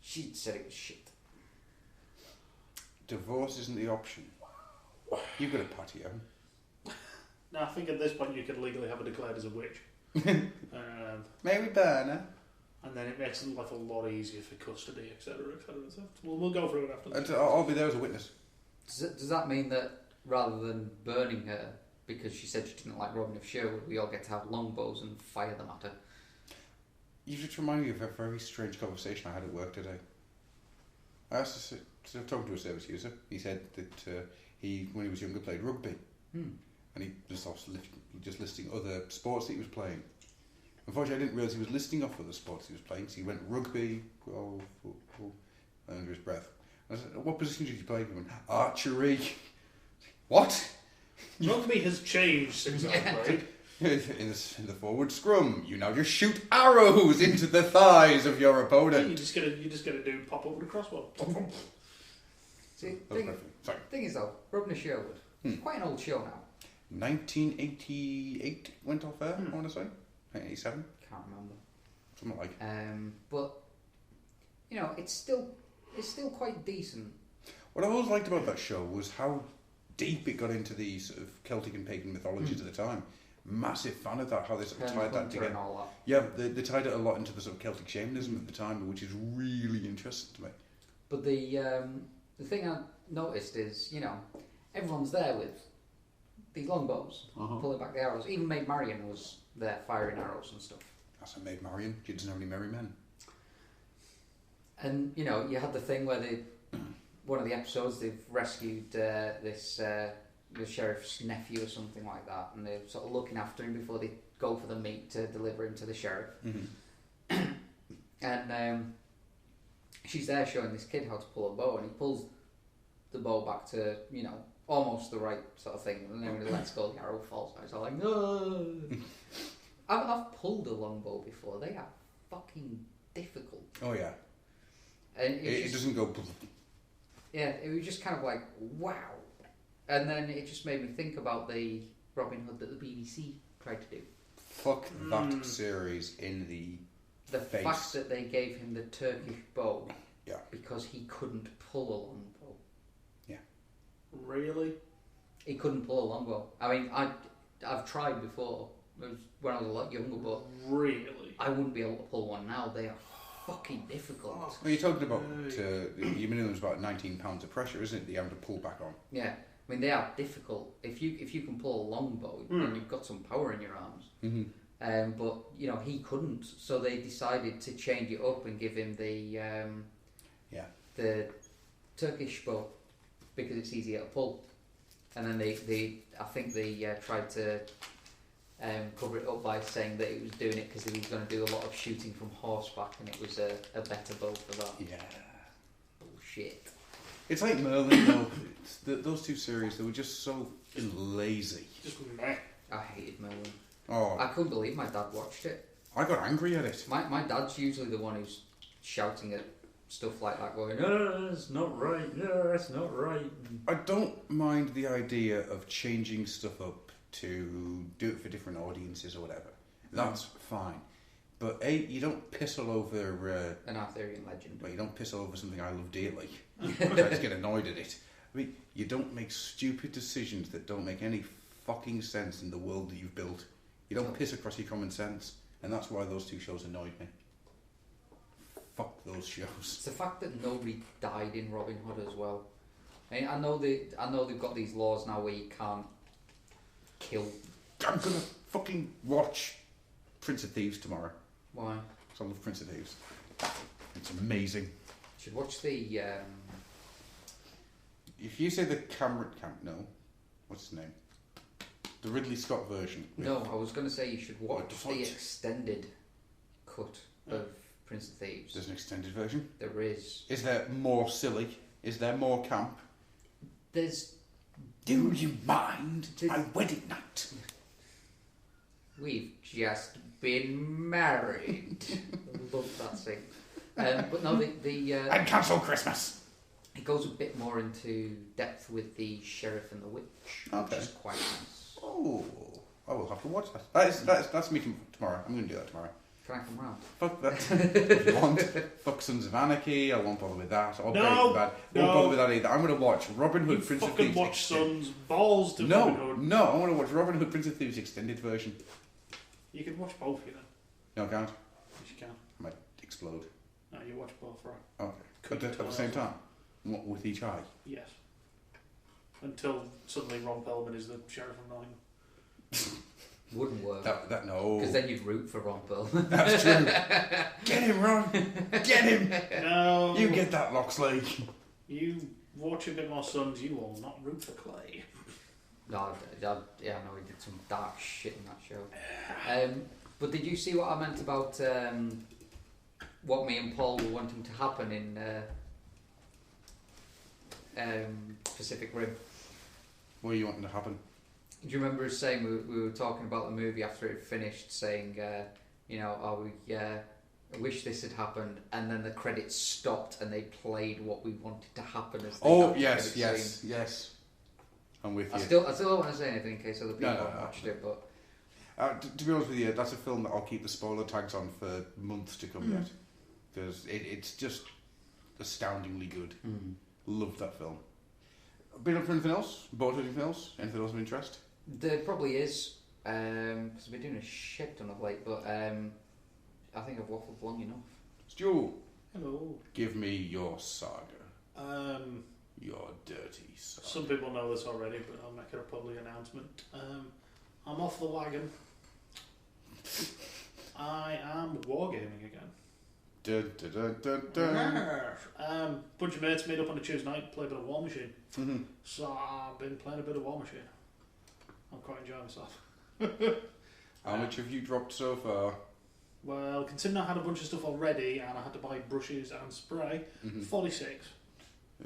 she said it was shit. Divorce isn't the option. You've got a patio. No, I think at this point you could legally have her declared as a witch. Mary Burner. And then it makes life a lot easier for custody, etc., etc. So we'll go through it after. I'll be there as a witness. Does that mean that rather than burning her because she said she didn't like Robin of Sherwood, we all get to have longbows and fire them at her? You just remind me of a very strange conversation I had at work today. I asked talking to a service user. He said that he, when he was younger, played rugby. And he was also just listing other sports that he was playing. Unfortunately, I didn't realise he was listing off other sports he was playing. So he went rugby, golf, football, under his breath. I said, what position did you play? He went, archery. What? Rugby has changed since I played. In the forward scrum, you now just shoot arrows into the thighs of your opponent. You just gotta do pop over the crossbow. See, thing is though, Robin of Sherwood, it's quite an old show now. 1988 went off air, I want to say. 1987. Can't remember. Something like. But you know, it's still quite decent. What I always liked about that show was how deep it got into the sort of Celtic and pagan mythologies at the time. Massive fan of that, how they sort of tied that together. Yeah, they tied it a lot into the sort of Celtic shamanism at the time, which is really interesting to me. But the thing I noticed is, you know, everyone's there with these longbows, pulling back the arrows. Even Maid Marian was there firing arrows and stuff. That's a Maid Marian. She doesn't have any merry men. And, you know, you had the thing where one of the episodes, they've rescued the sheriff's nephew or something like that, and they're sort of looking after him before they go for the meat to deliver him to the sheriff. And she's there showing this kid how to pull a bow, and he pulls the bow back to, you know, almost the right sort of thing, and then when he lets go, the arrow falls out. It's all like, no. I've pulled a longbow before. They are fucking difficult. Oh yeah. And it doesn't go. Yeah, it was just kind of like, wow. And then it just made me think about the Robin Hood that the BBC tried to do. Fuck that series in the face. Fact that they gave him the Turkish bow, yeah, because he couldn't pull a longbow. Yeah. Really? He couldn't pull a longbow. I mean, I've tried before. It was when I was a lot younger, but really, I wouldn't be able to pull one now. They are fucking difficult. Well, you're talking about your minimum is about 19 pounds of pressure, isn't it? That you have to pull back on. Yeah. I mean, they are difficult. If you can pull a longbow, then you've got some power in your arms. But you know, he couldn't, so they decided to change it up and give him the Turkish bow because it's easier to pull. And then they I think they tried to cover it up by saying that he was doing it because he was going to do a lot of shooting from horseback, and it was a better bow for that. Yeah. Bullshit. It's like Merlin, though. Those two series, they were just so lazy. Just meh. I hated Merlin. Oh. I couldn't believe my dad watched it. I got angry at it. My dad's usually the one who's shouting at stuff like that, going, "No, that's not right. No, that's not right." I don't mind the idea of changing stuff up to do it for different audiences or whatever. That's fine. But you don't piss all over an Arthurian legend. Well, you don't piss all over something I love dearly. I just get annoyed at it. I mean, you don't make stupid decisions that don't make any fucking sense in the world that you've built. You don't piss across your common sense, and that's why those two shows annoyed me. Fuck those shows. It's the fact that nobody died in Robin Hood as well. I know they've got these laws now where you can't kill. I'm gonna fucking watch Prince of Thieves tomorrow. Why? Because I love Prince of Thieves. It's amazing. You should watch the. If you say the no, what's his name? The Ridley Scott version. No, I was going to say you should watch the extended cut of Prince of Thieves. There's an extended version? There is. Is there more silly? Is there more camp? There's... Do you mind my wedding night? We've just been married. I love that scene. But no, and cancel Christmas. It goes a bit more into depth with the sheriff and the witch, which is quite nice. Oh, I will have to watch that. That's me tomorrow. I'm going to do that tomorrow. Can I come round? Fuck that. If you want. Fuck Sons of Anarchy. I won't bother with that. Or Breaking Bad. Won't bother with that either. I'm going to watch Robin Hood, Prince of Thieves. Watch Sons, balls to Robin Hood. No, I want to watch Robin Hood, Prince of Thieves extended version. You can watch both, you know. No, I can't. Yes, you can. I might explode. No, you watch both, right? Okay. At the same time? What, with each eye? Yes. Until suddenly Ron Perlman is the sheriff of Nottingham. Wouldn't work. No. Because then you'd root for Ron Perlman. That's true. Get him, Ron. Get him. No. You get that, Loxley. You watch a bit more Sons, you will not root for Clay. No, I know he did some dark shit in that show. But did you see what I meant about what me and Paul were wanting to happen in Pacific Rim? What are you wanting to happen? Do you remember us saying we were talking about the movie after it finished, saying, I wish this had happened, and then the credits stopped and they played what we wanted to happen as the yes. I'm with you. I still don't want to say anything in case other people haven't watched it, but to be honest with you, that's a film that I'll keep the spoiler tags on for months to come yet, because it's just astoundingly good. Loved that film. Been up for anything else? Bored with anything else? Anything else of interest? There probably is, because I've been doing a shit ton of late, but I think I've waffled long enough. Stu! Hello. Give me your saga. Your dirty saga. Some people know this already, but I'll make it a public announcement. I'm off the wagon. I am wargaming again. Dun, dun, dun, dun, dun. Bunch of mates made up on a Tuesday night, play a bit of War Machine. So I've been playing a bit of War Machine. I'm quite enjoying myself. How much have you dropped so far? Well, considering I had a bunch of stuff already and I had to buy brushes and spray, 46.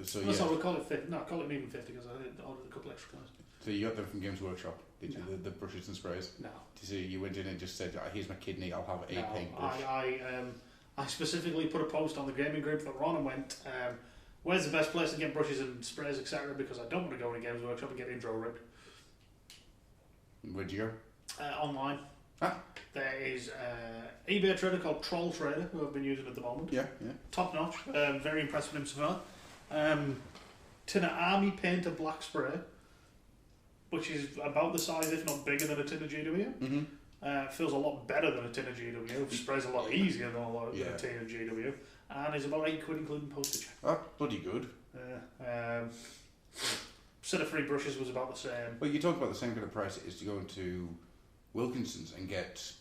So Unless I would call it 50. No, call it even 50 because I ordered a couple extra colours. So you got them from Games Workshop, did you? The brushes and sprays? No. So you went in and just said, here's my kidney, I'll have a paintbrush. I specifically put a post on the gaming group that we're on and went, where's the best place to get brushes and sprays, etc., because I don't want to go in a Games Workshop and get intro ripped. Where'd you go? Online. There is an eBay trader called Troll Trader, who I've been using at the moment. Yeah. Top notch. Very impressed with him so far. Tin of Army Painter Black Spray, which is about the size, if not bigger, than a tin of GW. Feels a lot better than a tin of GW. Sprays a lot easier than a tin of GW. And is about £8 including postage. That's bloody good. Set of free brushes was about the same. Well, you talk about the same kind of price it is to go into Wilkinson's and get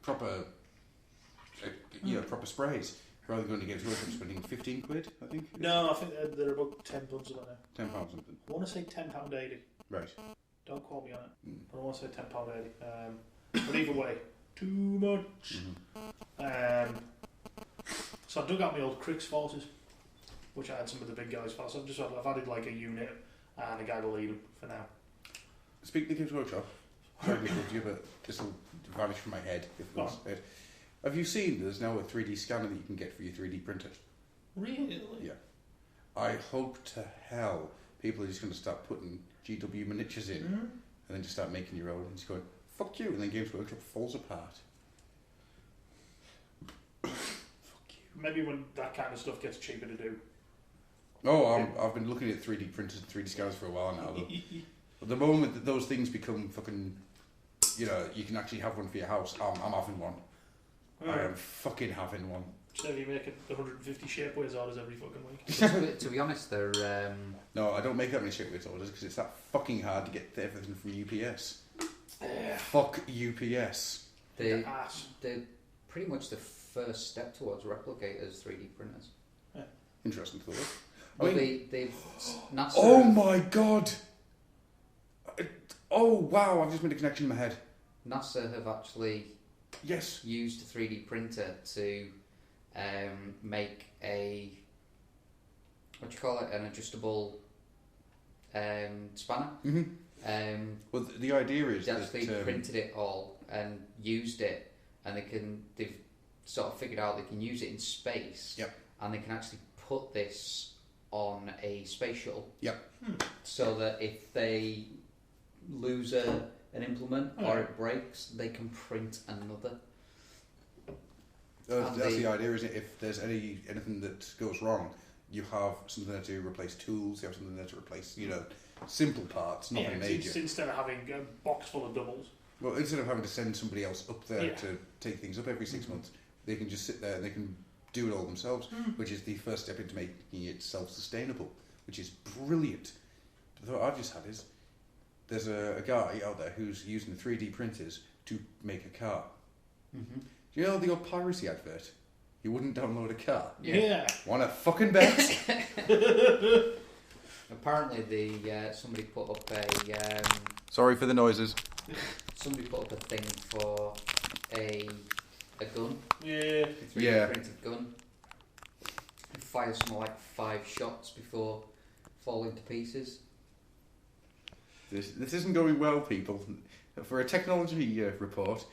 proper proper sprays rather than going to Games Workshop spending £15, I think. No, I think they're about £10 about now. £10 something. I want to say £10.80. Right. Don't quote me on it. But I want to say £10.80. But either way, too much. So I dug out my old Crix forces, which I had some of the big guys for. So I've added like a unit and a guy to lead them for now. Speaking of Games Workshop, sorry to interrupt you, but this will vanish from my head. Have you seen there's now a 3D scanner that you can get for your 3D printer? Really? Yeah. I hope to hell people are just going to start putting GW miniatures in and then just start making your own and just going, fuck you, and then Games Workshop falls apart. Maybe when that kind of stuff gets cheaper to do. Oh, I've been looking at 3D printers and 3D scanners for a while now. But the moment that those things become fucking, you can actually have one for your house, I'm having one. I am fucking having one. So you make 150 shapeways orders every fucking week. To be honest, they're... No, I don't make that many shapeways orders because it's that fucking hard to get everything from UPS. Fuck UPS. They're pretty much the first step towards replicators 3D printers. Yeah. Interesting thought. Well, they've NASA. Oh my god! Oh wow! I've just made a connection in my head. NASA have actually used a 3D printer to make a an adjustable spanner. Mm-hmm. Well, the idea is they actually printed it all and used it, and they've sort of figured out they can use it in space. Yep. And they can actually put this on a space shuttle. Yep. So that if they lose an implement or it breaks, they can print another. That's the idea, isn't it? If there's anything that goes wrong, you have something there to replace tools. You have something there to replace, simple parts, nothing major. Instead of having a box full of doubles. Well, instead of having to send somebody else up there to take things up every 6 months, they can just sit there and they can do it all themselves, which is the first step into making it self-sustainable, which is brilliant. The thought I've just had is, there's a guy out there who's using 3D printers to make a car. Mm-hmm. Do you know the old piracy advert? You wouldn't download a car. Yeah. Wanna fucking bet? Apparently, somebody put up a. Sorry for the noises. Somebody put up a thing for a gun. Yeah. A 3D printed gun. It fires something like 5 shots before falling to pieces. This isn't going well, people. For a technology report,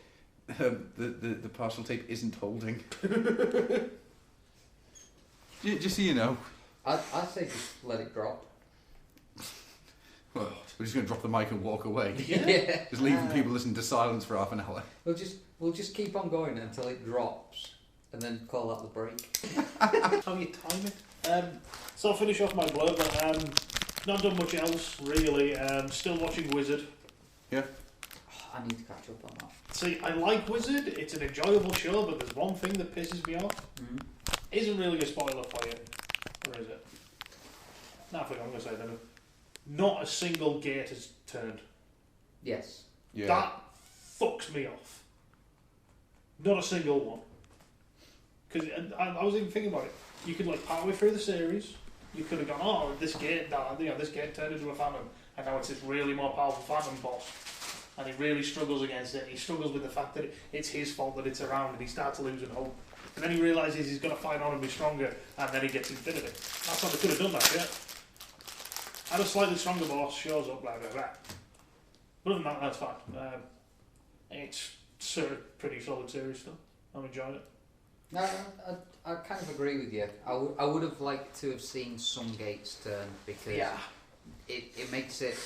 the partial tape isn't holding. Just so you know. I'd say just let it drop. Well, we're just going to drop the mic and walk away. Yeah. Just leaving people listening to silence for half an hour. We'll just keep on going until it drops, and then call that the break. How you time it? So I'll finish off my blurb. Not done much else really. Still watching Wizard. Yeah. I need to catch up on that. See, I like Wizard. It's an enjoyable show, but there's one thing that pisses me off. Isn't really a spoiler for you, or is it? No, I think I'm going to say that. Not a single gate has turned. Yes. Yeah. That fucks me off. Not a single one. Because I was even thinking about it. You could partway through the series, you could have gone, oh, this gate turned into a phantom, and now it's this really more powerful phantom boss, and he really struggles against it. He struggles with the fact that it's his fault that it's around, and he starts losing hope. And then he realises he's going to fight on and be stronger, and then he gets Infinity. That's how they could have done that, yeah. Had a slightly stronger boss, shows up, blah, blah, blah. But other than that, that's fine. It's sort of pretty solid series still. I'm enjoying it. No, I kind of agree with you. I would have liked to have seen some gates turn, because it makes it...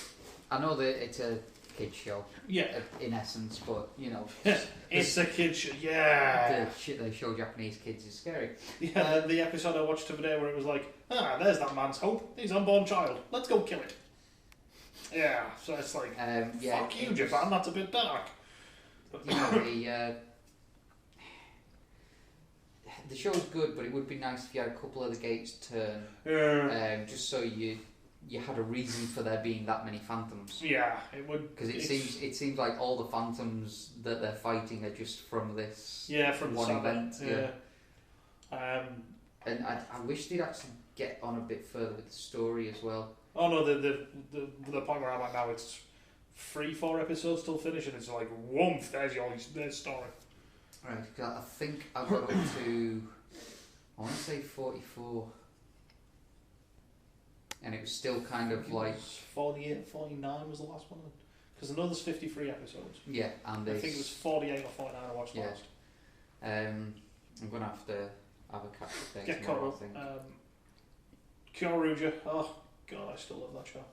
I know that it's a kid's show, in essence, but, it's a kid's show, yeah. The shit they show Japanese kids is scary. Yeah, the episode I watched today where it was like, there's that man's hope, his unborn child, let's go kill it. Yeah, so it's like, fuck you, Japan, that's a bit dark. The show's good, but it would be nice if you had a couple of the gates turn, just so you had a reason for there being that many phantoms. Yeah, it would. Because it seems like all the phantoms that they're fighting are just from this from one event. And I wish they'd actually get on a bit further with the story as well. Oh no, the point where I'm at now, it's 3-4 episodes till finish, and it's like, woomph, there's story. Right, I think I've got up to, I want to say 44. And it was still kind of like 48, 49 was the last one, because I know there's 53 episodes. Yeah, and I think it was 48 or 49 I watched last. I'm gonna have to have a catch up day Get tomorrow, caught I think. up. Kyoruja, oh god, I still love that show.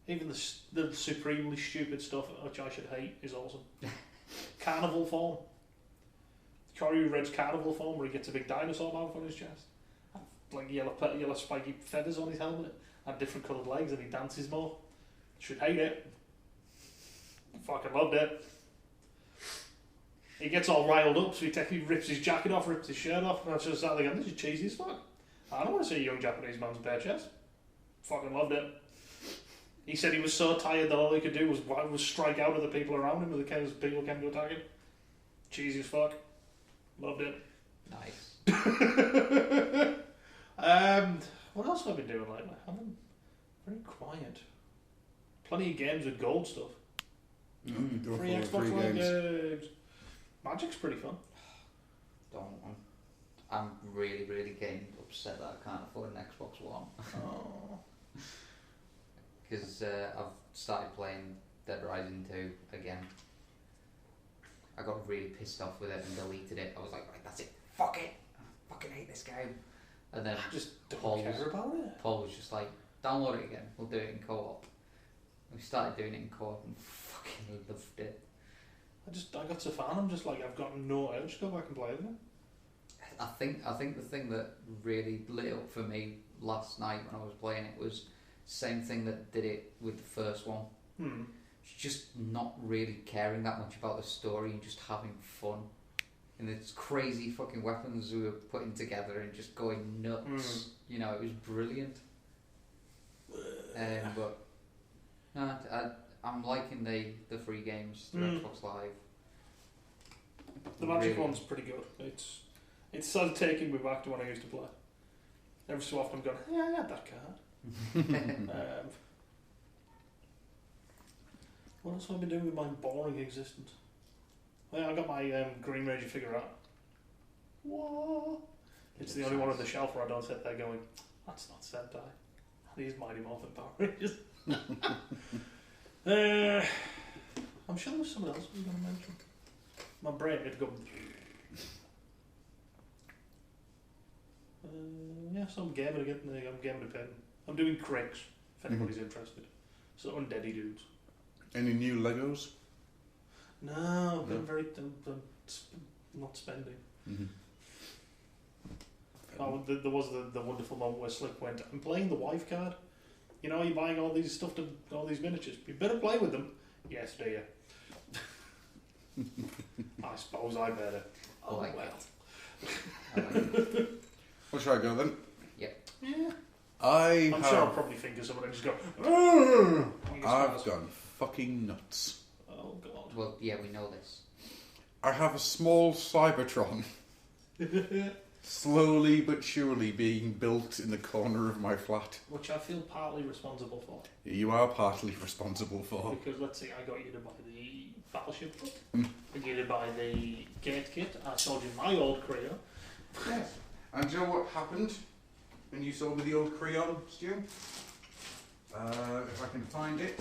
Even the supremely stupid stuff which I should hate is awesome. Carnival form. Kyoryu Red's carnival form, where he gets a big dinosaur mouth on his chest. Like yellow spiky feathers on his helmet and different coloured legs, and he dances more. Should hate it. Fucking loved it. He gets all riled up, so he rips his jacket off, rips his shirt off, and I was just sat there going, this is cheesy as fuck. I don't want to see a young Japanese man's bare chest. Fucking loved it. He said he was so tired that all he could do was strike out at the people around him as people came to attack him. Cheesy as fuck. Loved it. Nice. What else have I been doing lately? I've been very quiet. Plenty of games with gold stuff. Free Xbox Live games. Magic's pretty fun. I'm really, really getting upset that I can't afford an Xbox One. Because I've started playing Dead Rising 2 again. I got really pissed off with it and deleted it. I was like, right, that's it. Fuck it. I fucking hate this game. And then I just don't care about it. Paul was just like, download it again. We'll do it in co-op. We started doing it in co-op and fucking loved it. I got so far, I'm just like, I've got no urge to go back and play it. I think the thing that really lit up for me last night when I was playing it was the same thing that did it with the first one. Just not really caring that much about the story and just having fun. And it's crazy fucking weapons we were putting together and just going nuts. You know, it was brilliant. But no, I'm liking the free games through Xbox Live. The Magic one's pretty good. It's sort of taking me back to when I used to play. Every so often I'm going, yeah, I had that card. What else have I been doing with my boring existence? Yeah, I got my Green Ranger figure out. What? It's the only one on the shelf where I don't sit there going, that's not Sentai. These Mighty Morphin Power Rangers. I'm sure there was someone else I was going to mention. My brain had gone. Yeah, so I'm gaming again. I'm gaming a pen. I'm doing Craigs, if anybody's interested. So undeady dudes. Any new Legos? No, I'm very not spending. Oh, there was the wonderful moment where Slick went, I'm playing the wife card. You know, you're buying all these stuff, all these miniatures. You better play with them. Yes, dear. I suppose I better. Oh, well. Well, shall I go then? Yep. Yeah. I'm sure I'll probably think of someone and just go, I've gone fucking nuts. Oh, God. Well, yeah, we know this. I have a small Cybertron slowly but surely being built in the corner of my flat. Which I feel partly responsible for. You are partly responsible for. Because let's see, I got you to buy the Battleship book. I got you to buy the Gate Kit. I sold you my old Creo. Yes. And do you know what happened when you sold me the old Creon, Stu? If I can find it.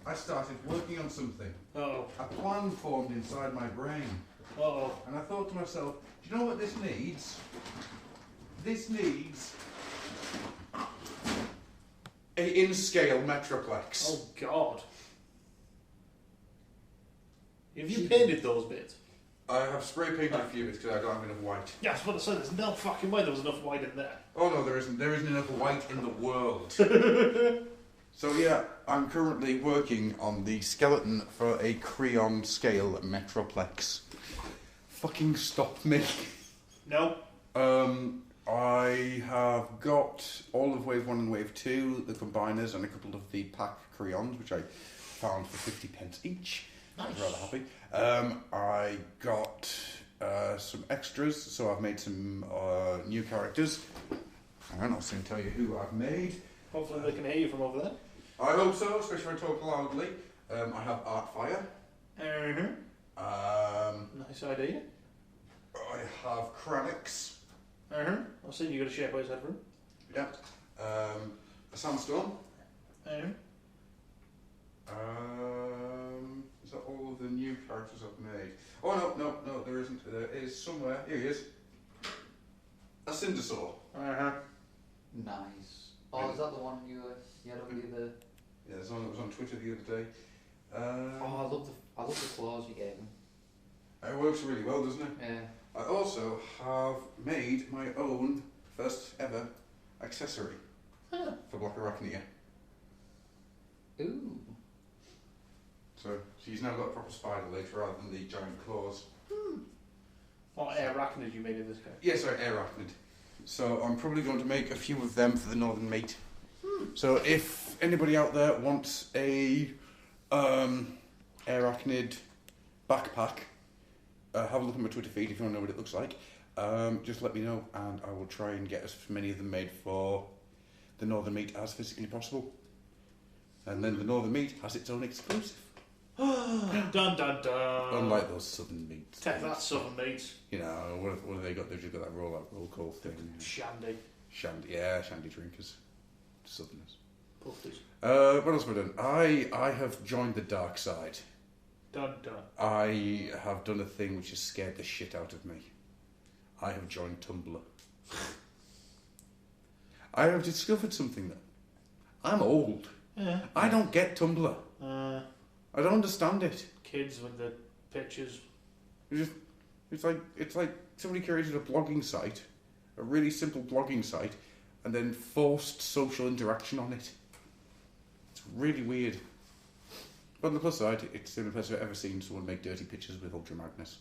I started working on something. Oh. A plan formed inside my brain. Oh. And I thought to myself, do you know what this needs? This needs a in-scale Metroplex. Oh, God. Have you painted those bits? I have spray painted a few bits because I don't have enough white. Yeah, I was about to say, there's no fucking way there was enough white in there. Oh no, there isn't. There isn't enough white in the world. So yeah, I'm currently working on the skeleton for a Creon scale Metroplex. Fucking stop me. No. I have got all of Wave 1 and Wave 2, the combiners, and a couple of the pack Creons, which I found for 50p each. Nice. I was rather happy. I got some extras, so I've made some new characters. Hang on, I'll soon tell you who I've made. Hopefully they can hear you from over there. I hope so, especially when I talk loudly. I have Artfire. Nice idea. I have Kranix. I've seen you got a Shapeways head room. Yeah. A Sandstorm. Is that all of the new characters I've made? Oh, no, there isn't. There is somewhere. Here he is. A Cindersaur. Nice. Oh, is that the one you had on the other? Yeah, there's one that was on Twitter the other day. Oh, I love the claws you gave him. It works really well, doesn't it? Yeah. I also have made my own first ever accessory for Black Arachnia. Ooh. So she's now got a proper spider legs rather than the giant claws. What arachnid you made in this case? Yeah, sorry, arachnid. So I'm probably going to make a few of them for the Northern Mate. So if anybody out there wants a arachnid backpack, have a look at my Twitter feed if you want to know what it looks like. Just let me know and I will try and get as many of them made for the Northern Meat as physically possible. And then the Northern Meat has its own exclusive. Dun dun dun. Unlike those Southern Meats. Take that, Southern Meats. You know, what have they got? They've just got that roll call thing. Shandy. Shandy drinkers. Southerners. Puffies. What else have I done? I have joined the dark side. Dun dun. I have done a thing which has scared the shit out of me. I have joined Tumblr. I have discovered something though. I'm old. Yeah. I don't get Tumblr. I don't understand it. Kids with the pictures. It's like somebody created a blogging site, a really simple blogging site, and then forced social interaction on it. It's really weird. But on the plus side, it's the only place I've ever seen someone make dirty pictures with Ultra Magnus.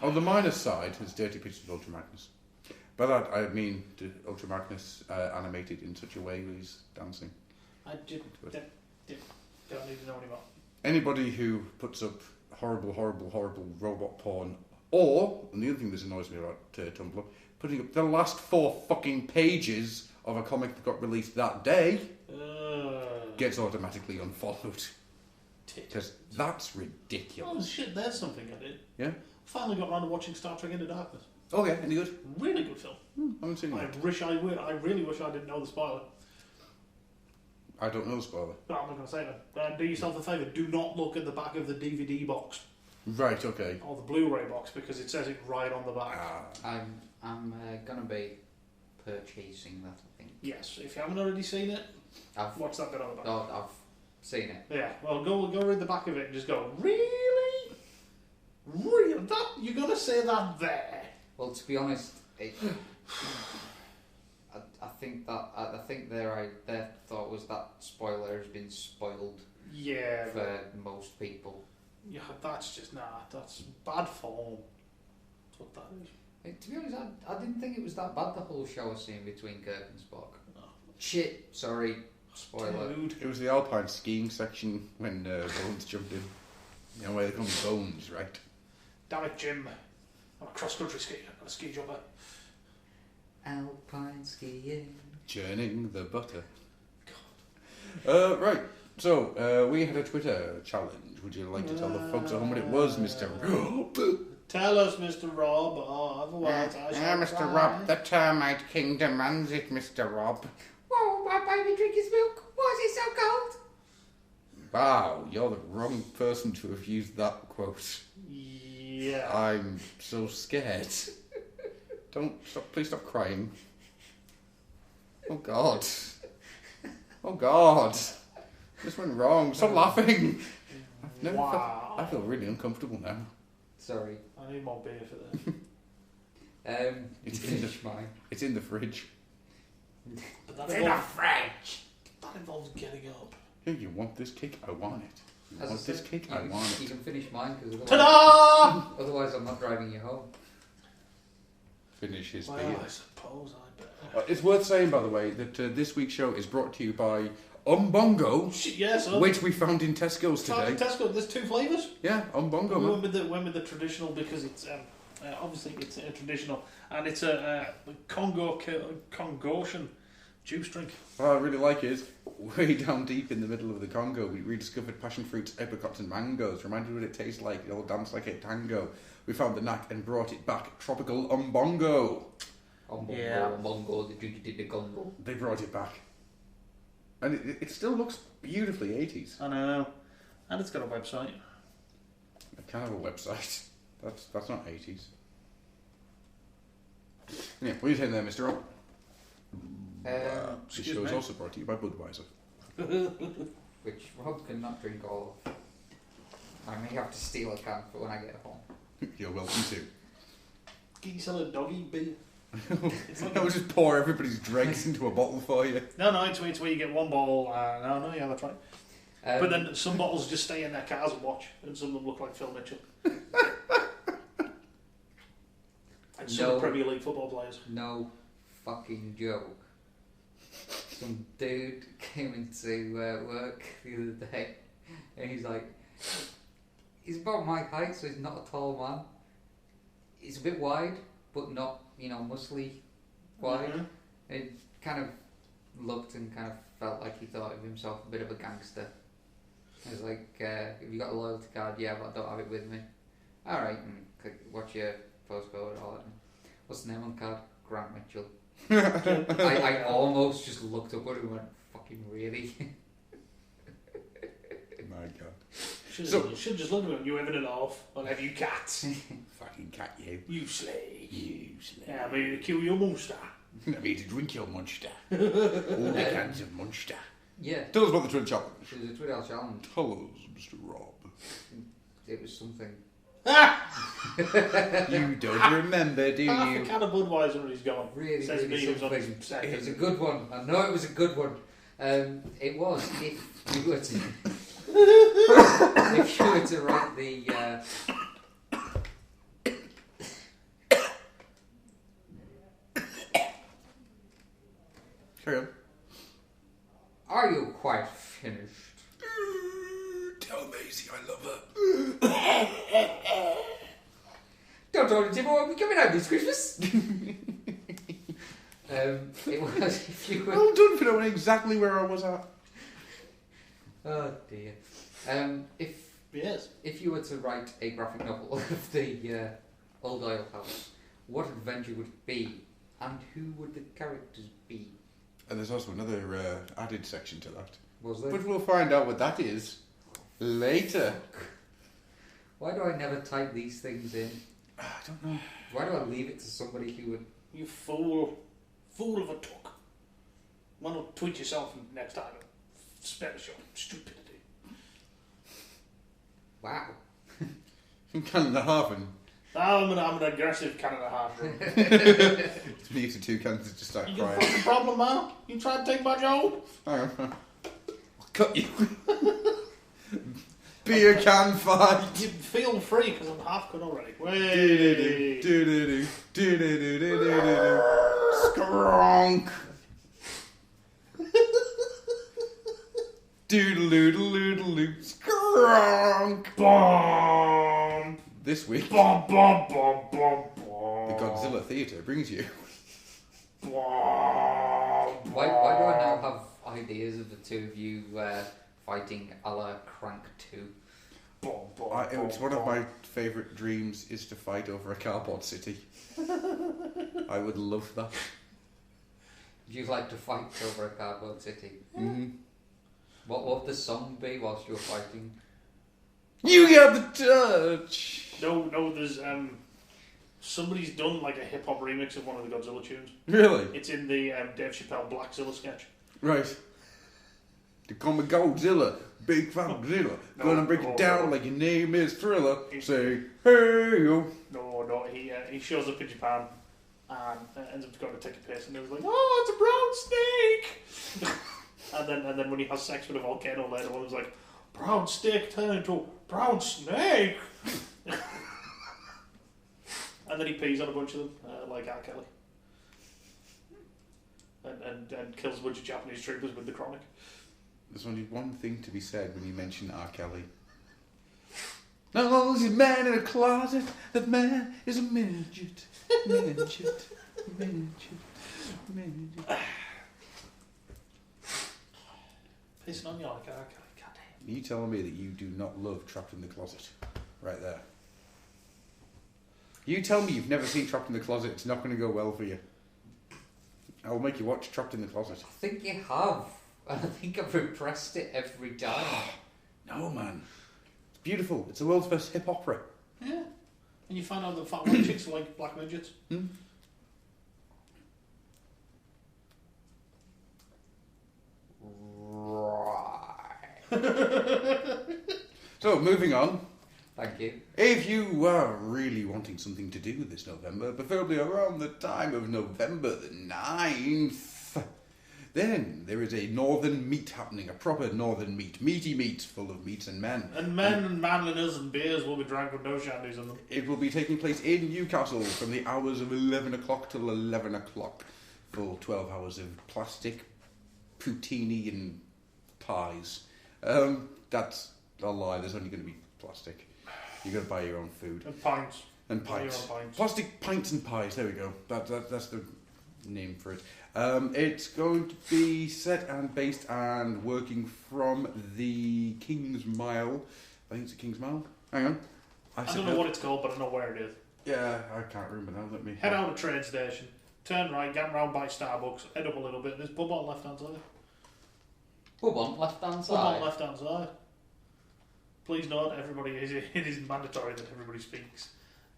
On the minus side, there's dirty pictures with Ultra Magnus. By that I mean Ultra Magnus animated in such a way where he's dancing. I don't need to know anymore. Anybody who puts up horrible robot porn, or, and the other thing that annoys me about Tumblr, putting up the last 4 fucking pages of a comic that got released that day, gets automatically unfollowed. Because that's ridiculous. Oh shit, there's something I did. Yeah? Finally got around to watching Star Trek Into Darkness. Oh yeah, any good? Really good film. I haven't seen it. I really wish I didn't know the spoiler. I don't know the spoiler. But I'm not going to say that. Do yourself a favour, do not look at the back of the DVD box. Right, okay. Or the Blu-ray box, because it says it right on the back. I'm going to be purchasing that, I think. Yes, if you haven't already seen it, watch that bit on the back. Oh, I've seen it. Yeah, well, go read the back of it and just go, really? Really? That, you're going to say that there? Well, to be honest, I think their thought was that spoiler has been spoiled. Yeah. For most people. Yeah, that's just that's bad form. That's what that is. To be honest, I didn't think it was that bad, the whole shower scene between Kirk and Spock. Oh. Shit, sorry, spoiler. Dude. It was the Alpine skiing section when Bones jumped in. You know where they call me Bones, right? Damn it, Jim. I'm a cross-country skier, I'm a ski jumper. Alpine skiing. Churning the butter. God. Right, so we had a Twitter challenge. Would you like to tell the folks at home what it was, Mr. Rob? Tell us, Mr. Rob, or otherwise I shall Mr. cry. Rob, the Termite King demands it, Mr. Rob. Whoa, my baby drink his milk. Why is it so cold? Wow, you're the wrong person to have used that quote. Yeah. I'm so scared. Please stop crying. Oh God. Oh God. This went wrong. Stop laughing. I feel really uncomfortable now. Sorry. I need more beer for that. It's in the fridge. But that It's in the fridge. That involves getting up. Hey, you want this cake? I want it. You want this cake? I want it. You can finish mine because otherwise I'm not driving you home. Finish his Well, beer. I suppose I better. It's worth saying, by the way, that this week's show is brought to you by Umbongo, Yes, which we found in Tesco's today. Tesco, there's 2 flavours. Yeah, Umbongo. We went with the traditional because it's obviously it's traditional, and it's a Congosian Juice drink. What I really like is, way down deep in the middle of the Congo, we rediscovered passion fruits, apricots and mangoes. Reminded me what it tastes like. It all danced like a tango. We found the knack and brought it back. Tropical Umbongo. Umbongo, the Congo. They brought it back. And it still looks beautifully 80s. I know. And it's got a website. A kind of a website. That's not 80s. Yeah, what are you saying there, Mr. Rob? This show is also brought to you by Budweiser. Which Rob cannot drink all of. I may have to steal a can for when I get home. You're welcome to. Can you sell a doggy beer? I will just pour everybody's dregs into a bottle for you. No, it's where you get one bottle. Yeah, that's right. But then some bottles just stay in their cars and watch, and some of them look like Phil Mitchell. And some are Premier League football players. No fucking joke. Some dude came into work the other day, and he's like, he's about my height, so he's not a tall man. He's a bit wide, but not, muscly wide. Mm-hmm. It kind of looked and kind of felt like he thought of himself a bit of a gangster. I was like, have you got a loyalty card? Yeah, but I don't have it with me. Alright, and what's your postcode and all that. What's the name on the card? Grant Mitchell. I almost just looked up at him and went, fucking really? My God. Should just look at him. You having it off? I'll have you cats. Fucking cat, you. You slay. Yeah, I'm here to kill your monster. I'm here to drink your monster. All the cans of monster. Yeah. Tell us about the Twin Challenge. It was a Twin Challenge. Tell us, Mr. Rob. It was something. You don't remember, do Half you? a can of Budweiser and he's gone. Really Says me something. was on his second. It was a good one. I know it was a good one. It was if you were to if you were to write the Carry on. Are you quite finished? Tell Maisie I love her. Don't tell Tim, we're coming out this Christmas. It was if you were. Well done for knowing exactly where I was at. Oh dear. If you were to write a graphic novel of the Old Oil House, what adventure would it be, and who would the characters be? And there's also another added section to that. Was there? But we'll find out what that is later. Why do I never type these things in? I don't know. Why do I leave it to somebody who would... You fool of a tuck. Why not tweet yourself next time and spare us your stupidity? Wow. From Canada-Haven. I'm an aggressive Canada-Half. It's me to two cans to just start You crying. got a fucking problem, man? You try to take my job? Hang on. I'll cut you. Beer can fight. You feel free because I'm half cut already. Do-do-do, do-do-do-do-do-do-do. Skronk. Doodle-doodle-doodle-doo. Skronk. Bomb. This week, Bomb, bomb, bomb, bomb, bomb. the Godzilla Theatre brings you. Why do I now have ideas of the two of you fighting a la Crank 2? It's one of my favourite dreams is to fight over a cardboard city. I would love that. Would you like to fight over a cardboard city? Mm-hmm. What would the song be whilst you were fighting? You got the touch! No, there's somebody's done like a hip hop remix of one of the Godzilla tunes. Really? It's in the Dave Chappelle Blackzilla sketch. Right. To call me Godzilla, big fat Godzilla. Gonna break it down like your name is Thriller. Say, hey yo. No, he shows up in Japan and ends up going to take a piss and he was like, oh, it's a brown snake! and then when he has sex with a volcano later on, he's like, brown snake turned into brown snake! And then he pees on a bunch of them, like R. Kelly. And kills a bunch of Japanese troopers with the chronic. There's only one thing to be said when you mention R. Kelly. Not only is a man in a closet, that man is a midget. Midget. pissing on you like, oh, God damn. You telling me that you do not love Trapped in the Closet? Right there. You tell me you've never seen Trapped in the Closet, it's not going to go well for you. I'll make you watch Trapped in the Closet. I think you have. I think I've repressed it every time. No, man. It's beautiful. It's the world's first hip opera. Yeah. And you find out that fat white chicks are like black midgets. Hmm? So, moving on. Thank you. If you are really wanting something to do this November, preferably around the time of November the 9th, then there is a northern meet happening, a proper northern meet, meaty meat full of meats and men. And men and manliness and beers will be drank with no shandies in them. It will be taking place in Newcastle from the hours of 11 o'clock till 11 o'clock for 12 hours of plastic poutine and pies. That's a lie, there's only going to be plastic. You've got to buy your own food. And pints. And Buy your pints. own pints. Plastic pints and pies, there we go. That's the name for it. It's going to be set and based and working from the King's Mile. I think it's the King's Mile. Hang on. I don't know what it's called, but I know where it is. Yeah, I can't remember now. Let me... Head out of the train station, turn right, get round by Starbucks, head up a little bit. There's pub on left hand side. Pub on left hand Pub on side. left hand side. Please note, everybody it is mandatory that everybody speaks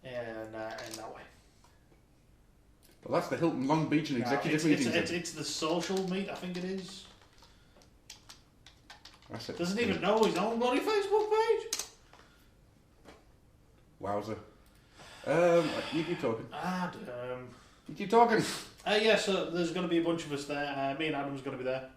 in that way. Well, that's the Hilton Long Beach and Executive Meeting. It's the social meet, I think it is. That's it. Doesn't even know his own bloody Facebook page. Wowzer. You keep talking. You keep talking. Yeah, so there's going to be a bunch of us there. Me and Adam's going to be there.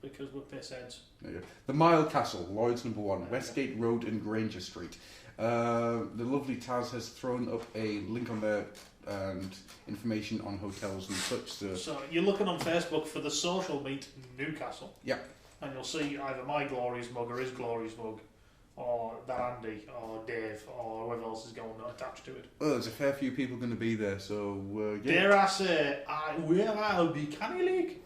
Because we're pissheads. There you go. The Mile Castle, Lloyd's number 1, Westgate Road and Granger Street. The lovely Taz has thrown up a link on there and information on hotels and such. So you're looking on Facebook for the social meet Newcastle. Yeah. And you'll see either my glorious mug or his glorious mug, or that Andy, or Dave, or whoever else is going attached to it. Well, there's a fair few people going to be there, so yeah. Dare I say, I'll be Canny League.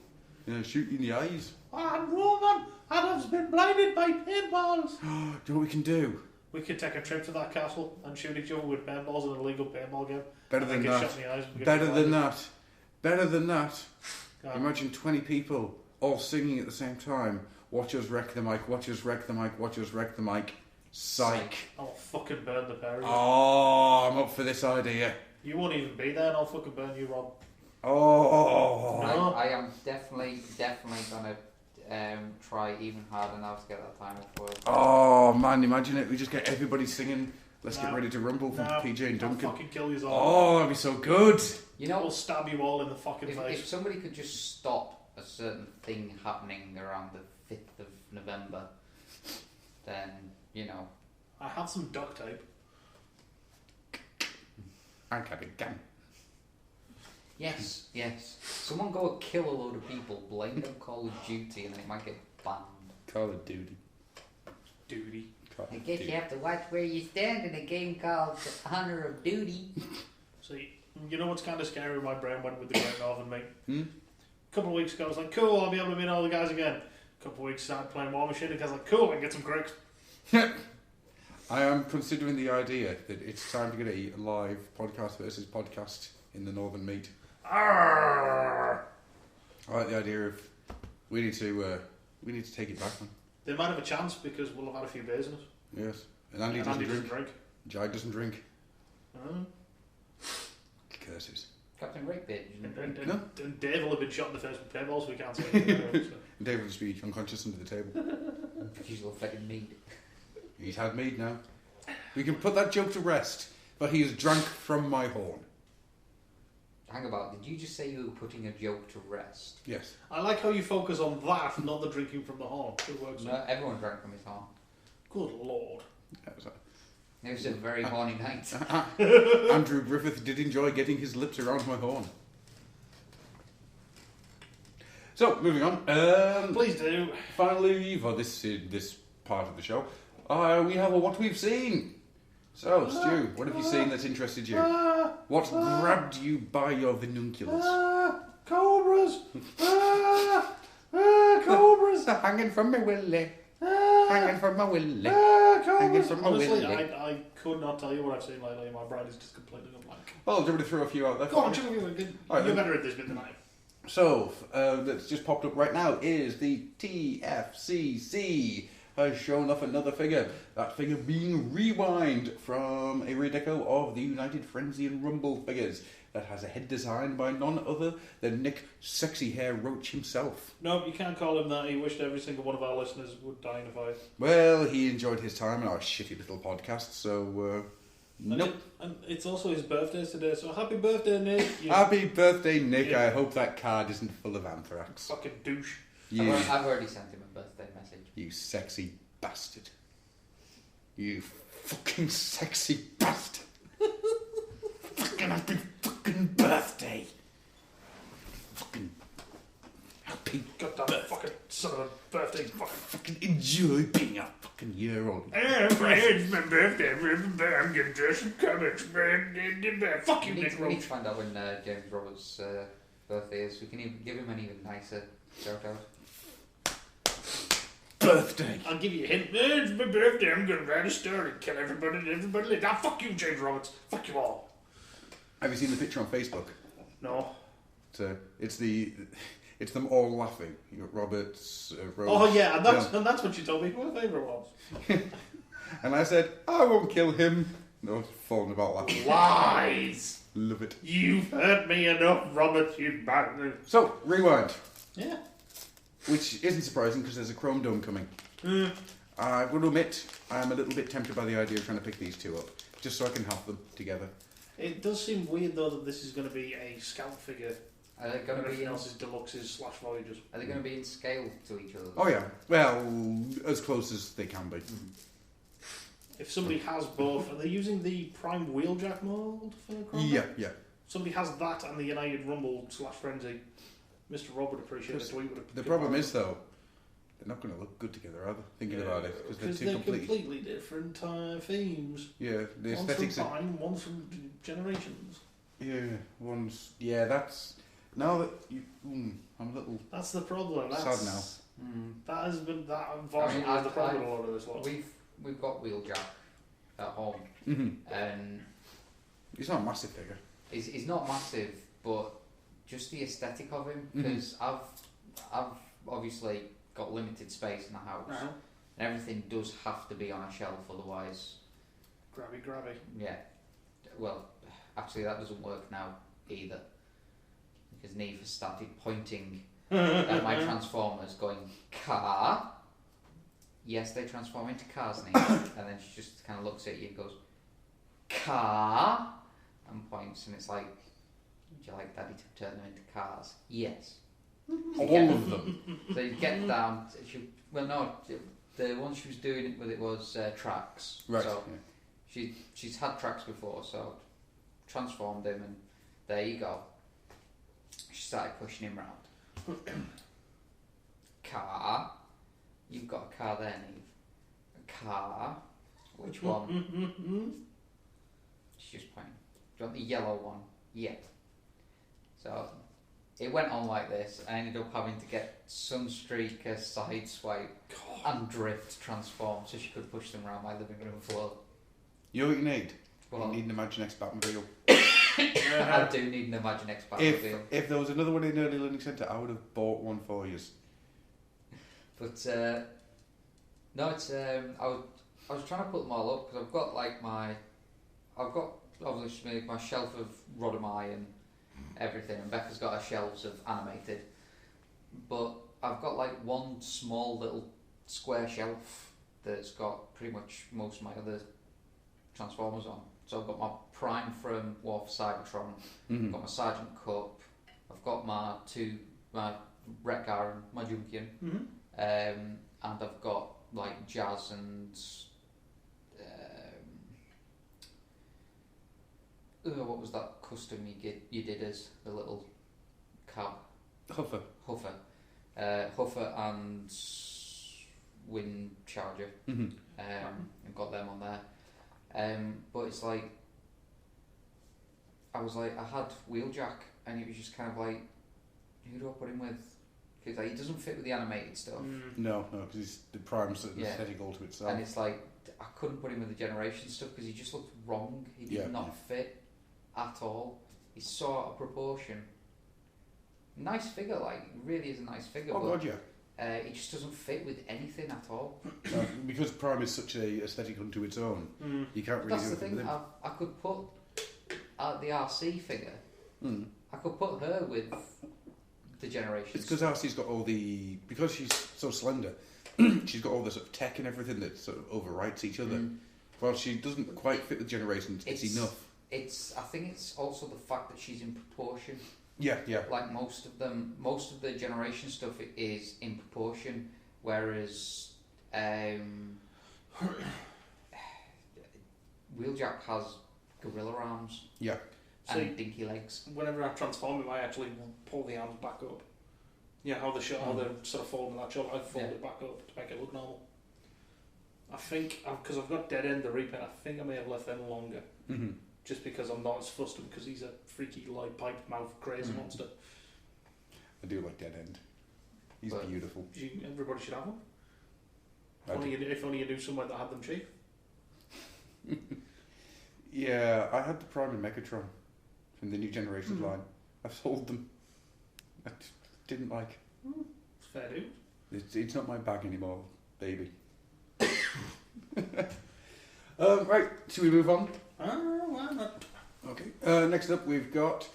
Yeah, shoot you in the eyes. And Roman, Adam's been blinded by paintballs. Do you know what we can do? We could take a trip to that castle and shoot each other with paintballs in an illegal paintball game. Better than that. Better than that. Imagine 20 people all singing at the same time. Watch us wreck the mic, watch us wreck the mic, watch us wreck the mic. Psych. I'll fucking burn the pair of you. Oh, I'm up for this idea. You won't even be there and I'll fucking burn you, Rob. Oh. No. I am definitely gonna try even harder now to get that time off work. Oh man, imagine it. We just get everybody singing Let's Get Ready to Rumble from PJ and Duncan. I'll fucking kill you all. Oh, that'd be so good. You know, we'll stab you all in the fucking face. If somebody could just stop a certain thing happening around the 5th of November, then, you know. I have some duct tape. I got a gun. Yes. Someone go kill a load of people, blame them Call of Duty, and they might get banned. Call of Duty. I guess you have to watch where you stand in a game called Honor of Duty. See, you know what's kind of scary? My brain went with the Great Northern, mate. A couple of weeks ago, I was like, cool, I'll be able to meet all the guys again. A couple of weeks, started playing War Machine, and I was like, cool, I can get some cricks. I am considering the idea that it's time to get a live podcast versus podcast in the Northern Meet. Arrgh. I like the idea of we need to take it back, man. They might have a chance because we'll have had a few beers in us. Yes, and Andy doesn't drink. Jag doesn't drink. Curses. Captain Rick did. And Dave will have been shot in the face with paintballs, so we can't say anything. Dave will just be unconscious under the table. He's all fucking meat. He's had mead now. We can put that joke to rest, but he has drunk from my horn. Hang about, did you just say you were putting a joke to rest? Yes. I like how you focus on that, not the drinking from the horn. It works. No, everyone drank from his horn. Good lord. It was a very horny night. Andrew Griffith did enjoy getting his lips around my horn. So, moving on. Please do. Finally, for this part of the show, we have a What We've Seen. So, Stu, what have you seen that's interested you? What grabbed you by your vinunculus? Cobras! Cobras! Hanging from my willy. Ah, Hanging from my willy. Cobras! Hanging from my Honestly, willy. I could not tell you what I've seen lately. My brain is just completely gone blank. Well, do you want me to throw a few out there? Go on, you Alright, then. better at this bit than I am. So, that's just popped up right now is the TFCC has shown off another figure. That figure being Rewind from a redeco of the United Frenzy and Rumble figures. That has a head design by none other than Nick Sexy Hair Roach himself. No, you can't call him that. He wished every single one of our listeners would die in a fight. Well, he enjoyed his time in our shitty little podcast, so nope. And it's also his birthday today, so happy birthday, Nick. You Happy birthday, Nick. Yeah. I hope that card isn't full of anthrax. fucking douche. You, I've already sent him a birthday message. you sexy bastard. You fucking sexy bastard. Fucking happy fucking birthday. Fucking happy Goddamn fucking son of a birthday. fucking enjoy being a fucking year old. It's my birthday. I'm getting dressed in comics, man. Fuck you, We Nick need to Roach. find out when James Roberts' birthday is. We can even give him an even nicer shout out. Birthday. I'll give you a hint. It's my birthday. I'm going to write a story. Kill everybody and everybody lives. Ah, fuck you, James Roberts. Fuck you all. Have you seen the picture on Facebook? No. It's them all laughing. You got Roberts, Rose. Oh, yeah, and that's what you told me who my favourite was. And I said, I won't kill him. No, falling about laughing. Lies. Love it. You've hurt me enough, Robert, you bastard. So, Rewind. Yeah. Which isn't surprising because there's a Chrome Dome coming. I will admit, I'm a little bit tempted by the idea of trying to pick these two up, just so I can have them together. It does seem weird, though, that this is going to be a scout figure. Are they going to be Everything in, else is deluxes / Voyagers. Are they going to be in scale to each other? Oh yeah, well, as close as they can be. If somebody has both, are they using the Prime Wheeljack mold for Chrome? Yeah, yeah. Somebody has that and the United Rumble / Frenzy. Mr. Rob would appreciate the tweet. The problem is, though, they're not going to look good together, are they? Thinking about it, because they're completely different themes. Yeah, the one's aesthetics. From time, one's from Generations. Yeah, that's now that you. I'm a little. That's the problem. That's, sad now. That has been unfortunately is the problem with a lot of this lot. We've got Wheeljack at home, and he's not a massive figure. He's not massive, but just the aesthetic of him, because I've obviously got limited space in the house, and everything does have to be on a shelf, otherwise. Grabby. Yeah. Well, actually, that doesn't work now either, because Neve has started pointing at my Transformers, going car. Yes, they transform into cars, Neve, and then she just kind of looks at you and goes car, and points, and it's like, would you like Daddy to turn them into cars? Yes. All of them. So you get down. The one she was doing it with was tracks. Right. So she's had tracks before, so transformed him, and there you go. She started pushing him round. Car. You've got a car there, Neve. A car. Which one? She's just pointing. Do you want the yellow one? Yeah. So it went on like this. I ended up having to get Sunstreaker, Sideswipe, and Drift transformed so she could push them around my living room floor. You know what you need? What? You need an Imaginext Batmobile. I do need an Imaginext Batmobile. If there was another one in Early Learning Centre, I would have bought one for you. But no, it's I was trying to put them all up because I've got obviously my shelf of Rodamai and everything, and Becca's got her shelves of animated, but I've got like one small little square shelf that's got pretty much most of my other Transformers on. So I've got my Prime from War for Cybertron, I've got my Sergeant Cup, I've got my Wreck-Gar and my Junkion, and I've got like Jazz and what was that custom you did as the little cab? Huffer. Huffer and Wind Charger. I've got them on there. But it's like I had Wheeljack, and it was just kind of like, who do I put him with? because he doesn't fit with the animated stuff. No, because the Prime's an aesthetic all to itself. And it's like I couldn't put him with the Generation stuff because he just looked wrong. He did not fit at all. He's so out of proportion. Nice figure, like really is a nice figure. Oh but, God, yeah. He just doesn't fit with anything at all. Because Prime is such a aesthetic unto its own, you can't really That's do the anything thing. with him. I could put the RC figure. I could put her with the Generation. It's because RC's got all the... Because she's so slender, she's got all the sort of tech and everything that sort of overwrites each other. While she doesn't quite fit with Generations, it's enough. I think it's also the fact that she's in proportion. Yeah. Like most of the Generation stuff is in proportion, whereas Wheeljack has gorilla arms. Yeah. And dinky legs. Whenever I transform him, I actually pull the arms back up. Yeah, how they're sort of folding that shot, I fold it back up to make it look normal. I think, because I've got Dead End the Reaper, I think I may have left them longer. Just because I'm not as fussed with him, because he's a freaky, like, pipe mouth crazy monster. I do like Dead End. He's beautiful. Everybody should have one. If only you knew somewhere that had them cheap. Yeah, I had the Prime and Megatron from the New Generations line. I've sold them. I didn't like. It's fair dude. It's not my bag anymore, baby. Right, should we move on? Why not? Okay. Next up, we've got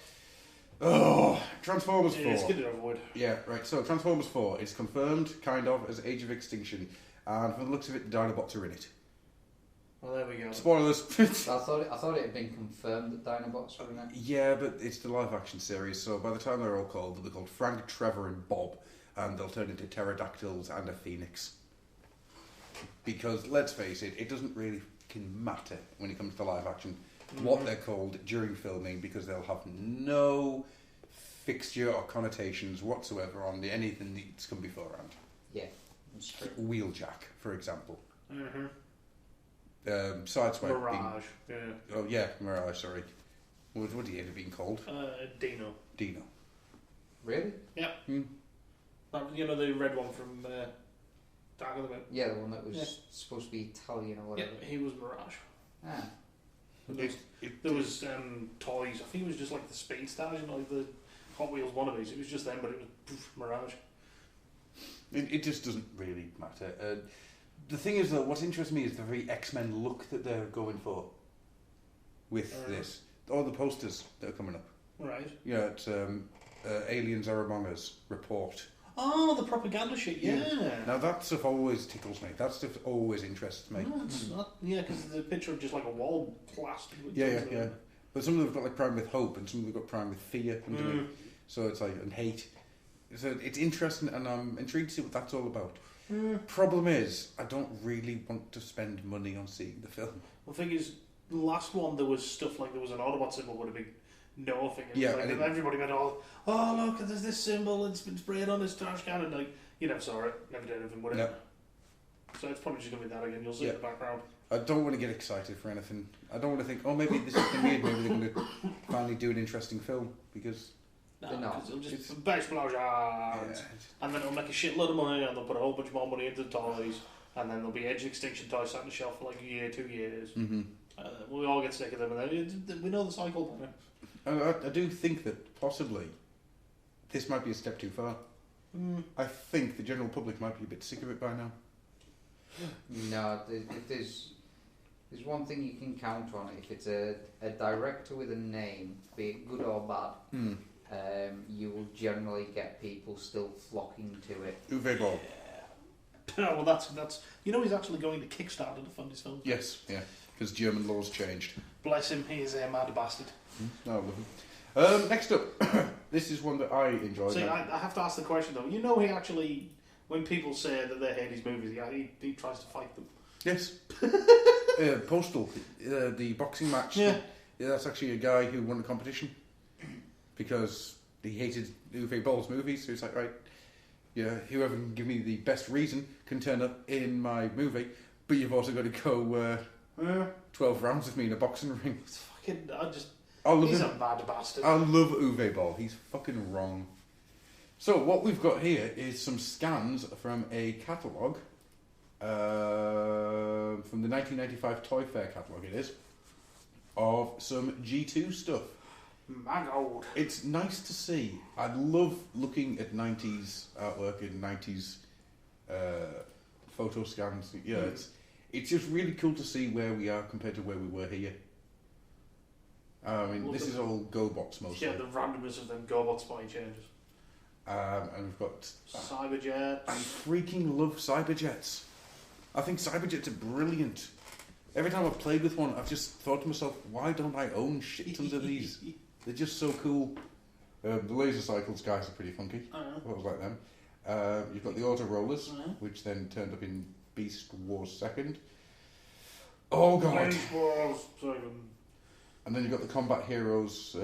Transformers 4. Let's get it over with. Yeah, right. So Transformers 4 is confirmed, kind of, as Age of Extinction, and from the looks of it, the Dinobots are in it. Well, there we go. Spoilers. I thought it had been confirmed that Dinobots were in it. Yeah, but it's the live-action series, so by the time they're all called, they'll be called Frank, Trevor, and Bob, and they'll turn into pterodactyls and a phoenix. Because let's face it, it doesn't really matter when it comes to live action what they're called during filming, because they'll have no fixture or connotations whatsoever on anything that's come beforehand. Yeah, that's true. Wheeljack, for example. Sideswipe. Mirage. Oh yeah, Mirage. Sorry. What did he end up being called? Dino. Dino. Really? Yeah. You know the red one from Dark of the Moon? Yeah, the one that was supposed to be Italian or whatever. Yeah, he was Mirage. Ah. There was toys. I think it was just like the Speed Stars, you know, like the Hot Wheels wannabes. It was just them, but it was Mirage. It just doesn't really matter. The thing is, though, what interests me is the very X-Men look that they're going for with this. All the posters that are coming up. Right. Yeah, it's Aliens Are Among Us report. Oh, the propaganda shit, yeah. Now that stuff always tickles me. That stuff always interests me. No, it's not. Yeah, because the picture of just like a wall plastered with Yeah. But some of them have got like Prime with hope, and some of them have got Prime with fear underneath. So it's like, and hate. So it's interesting, and I'm intrigued to see what that's all about. Problem is, I don't really want to spend money on seeing the film. The thing is, the last one there was stuff like there was an Autobot symbol with a big no thing. Yeah, like, and everybody went all, oh look, there's this symbol, it's been sprayed on this trash can, and like you never saw it, never did anything with it. No. So it's probably just gonna be that again. You'll see it in the background. I don't want to get excited for anything. I don't want to think, oh, maybe this is going to be it. Maybe they're going to finally do an interesting film, because... No, because it'll just be explosions, and then it'll make a shitload of money, and they'll put a whole bunch more money into the toys, and then there'll be Age of Extinction toys sat on the shelf for like a year, 2 years. We all get sick of them, and then we know the cycle. I do think that possibly this might be a step too far. I think the general public might be a bit sick of it by now. No, if there's one thing you can count on, if it's a director with a name, be it good or bad, you will generally get people still flocking to it. Uwe Boll. Well, that's you know, he's actually going to Kickstarter to fund his film. Yes, yeah, because German laws changed. Bless him, he is a mad bastard. No, I love him. Next up, this is one that I enjoyed. See, I have to ask the question though. You know, he actually, when people say that they hate his movies, he tries to fight them. Yes. Postal, the boxing match. Yeah. That's actually a guy who won the competition because he hated Uwe Boll's movies. So he's like, right, yeah, whoever can give me the best reason can turn up in my movie, but you've also got to go 12 rounds with me in a boxing ring. It's fucking, I love he's him. a mad bastard. I love Uwe Boll. He's fucking wrong. So what we've got here is some scans from a catalogue, from the 1995 Toy Fair catalogue it is, of some G2 stuff. Mangold. It's nice to see. I love looking at 90s artwork and 90s photo scans. Yeah, it's just really cool to see where we are compared to where we were here. I mean, this is all GoBots mostly. Yeah, the randomness of them GoBots body changes. And we've got Cyberjets. I freaking love Cyberjets. I think Cyberjets are brilliant. Every time I've played with one, I've just thought to myself, why don't I own shit tons of these? They're just so cool. The Laser Cycles guys are pretty funky. I was like them. You've got the Auto Rollers, which then turned up in Beast Wars 2nd. Oh god! Beast Wars 2nd. And then you've got the Combat Heroes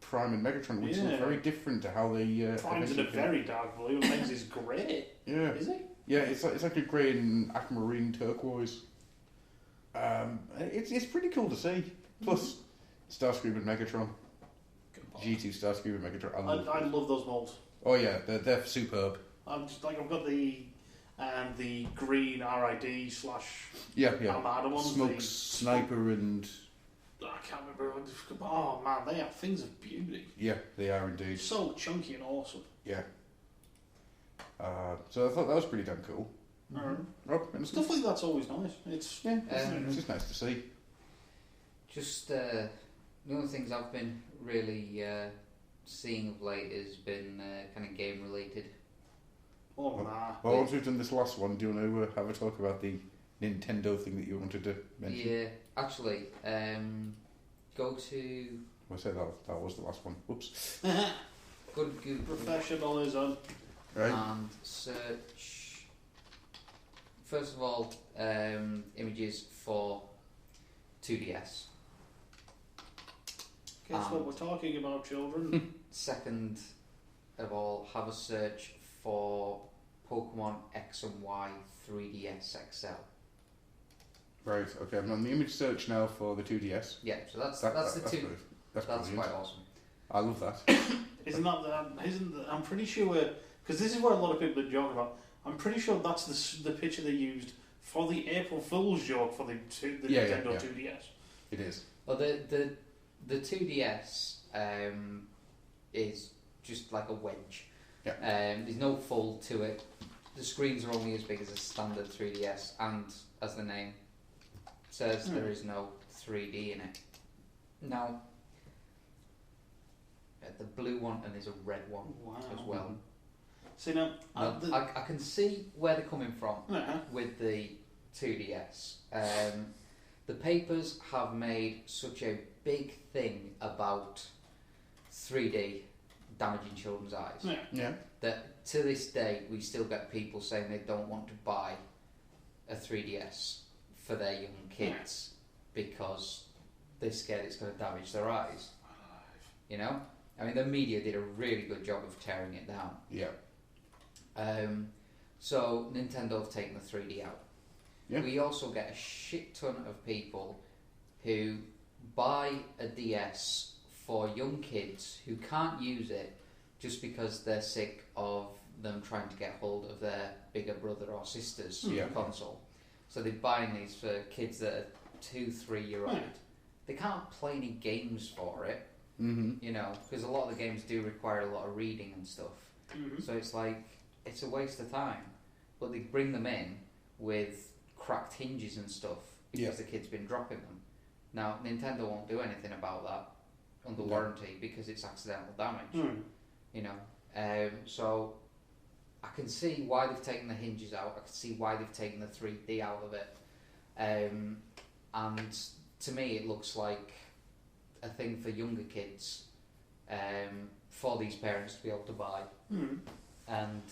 Prime and Megatron, which look very different to how they... Prime's in a very dark blue, and Legs is grey. Yeah. Is he? Yeah, it's like a grey and aquamarine turquoise. It's pretty cool to see. Plus, Starscream and Megatron. G2 Starscream and Megatron. I love those molds. Oh yeah, they're superb. I've got the green RID / Armada ones. Smoke Sniper and... I can't remember. Oh man, they are things of beauty. Yeah, they are indeed. So chunky and awesome. Yeah. So I thought that was pretty damn cool. Rob, stuff like that's always nice. It's it's just nice to see. Just the only things I've been really seeing of late has been kind of game related. Oh nah. Well, once we've done this last one, do you want to have a talk about the Nintendo thing that you wanted to mention? Yeah, actually, go to... I say that was the last one. Whoops. Go to Google. Professionalism. Right. And search, first of all, images for 2DS. Guess what we're talking about, children. Second of all, have a search for Pokemon X and Y 3DS XL. Right, okay, I'm on the image search now for the 2DS. Yeah, so that's the two. Good. That's quite awesome. I love that. Isn't that I'm pretty sure, because this is what a lot of people are joking about, I'm pretty sure that's the picture they used for the April Fool's joke for the Nintendo 2DS. It is. Well, the 2DS is just like a wedge. Yeah. There's no fold to it. The screens are only as big as a standard 3DS, and as the name says, there is no 3D in it. Now, the blue one and there's a red one as well. See now, I can see where they're coming from with the 2DS. The papers have made such a big thing about 3D damaging children's eyes. Yeah. That to this day we still get people saying they don't want to buy a 3DS for their young kids because they're scared it's going to damage their eyes. You know? I mean, the media did a really good job of tearing it down. Yeah. So Nintendo have taken the 3D out. Yeah. We also get a shit ton of people who buy a DS for young kids who can't use it just because they're sick of them trying to get hold of their bigger brother or sister's console. So they're buying these for kids that are 2-3 year old. They can't play any games for it, you know, because a lot of the games do require a lot of reading and stuff. So it's like, it's a waste of time. But they bring them in with cracked hinges and stuff because the kid's been dropping them. Now, Nintendo won't do anything about that under warranty because it's accidental damage. You know, so I can see why they've taken the hinges out. I can see why they've taken the 3D out of it. And to me, it looks like a thing for younger kids, for these parents to be able to buy. And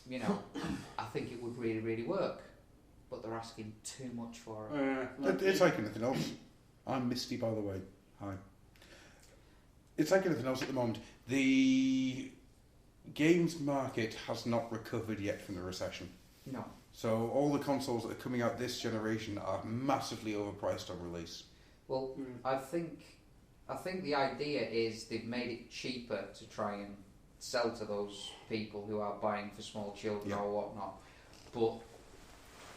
you know, I think it would really, really work. But they're asking too much for it. It's like anything else. I'm Misty, by the way. Hi. It's like anything else at the moment. The games market has not recovered yet from the recession. No. So all the consoles that are coming out this generation are massively overpriced on release. Well, I think the idea is they've made it cheaper to try and sell to those people who are buying for small children or whatnot. But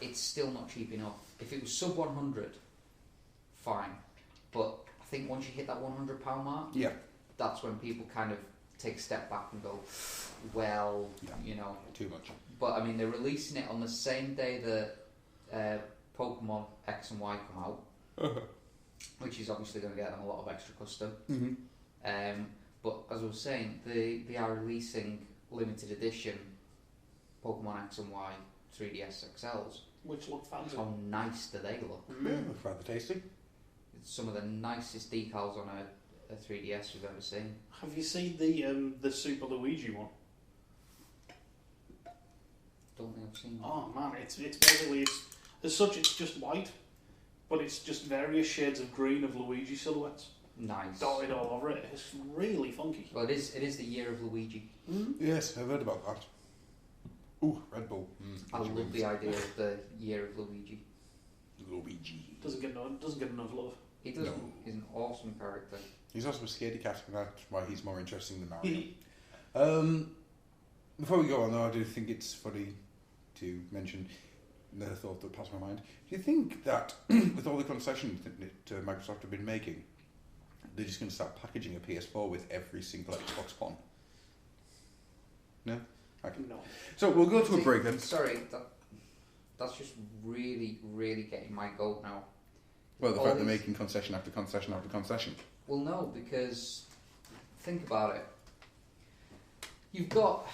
it's still not cheap enough. If it was sub 100, fine. But I think once you hit that £100 mark, that's when people kind of take a step back and go, well, you know, too much. But I mean, they're releasing it on the same day that Pokemon X and Y come out, which is obviously going to get them a lot of extra custom. But as I was saying, they are releasing limited edition Pokemon X and Y 3DS XLs. Which look fancy. How nice do they look? Yeah, look rather tasty. It's some of the nicest decals on a 3DS we've ever seen. Have you seen the Super Luigi one? Don't think I've seen that. Oh man, it's basically as such it's just white, but it's just various shades of green of Luigi silhouettes. Nice. Dotted all over it. It's really funky. Well, it is the year of Luigi. Yes, I've heard about that. Ooh, Red Bull. I love the idea of the year of Luigi. Luigi. Doesn't get enough love. He doesn't. No. He's an awesome character. He's also a scaredy cat, and that's why he's more interesting than Mario. Before we go on, though, I do think it's funny to mention another thought that passed my mind. Do you think that with all the concessions that Microsoft have been making, they're just going to start packaging a PS4 with every single Xbox One? No? Okay. No. So we'll go to a break then. Sorry, that's just really, really getting my goat now. Well, the fact they're making concession after concession after concession. Well, no, because think about it. You've got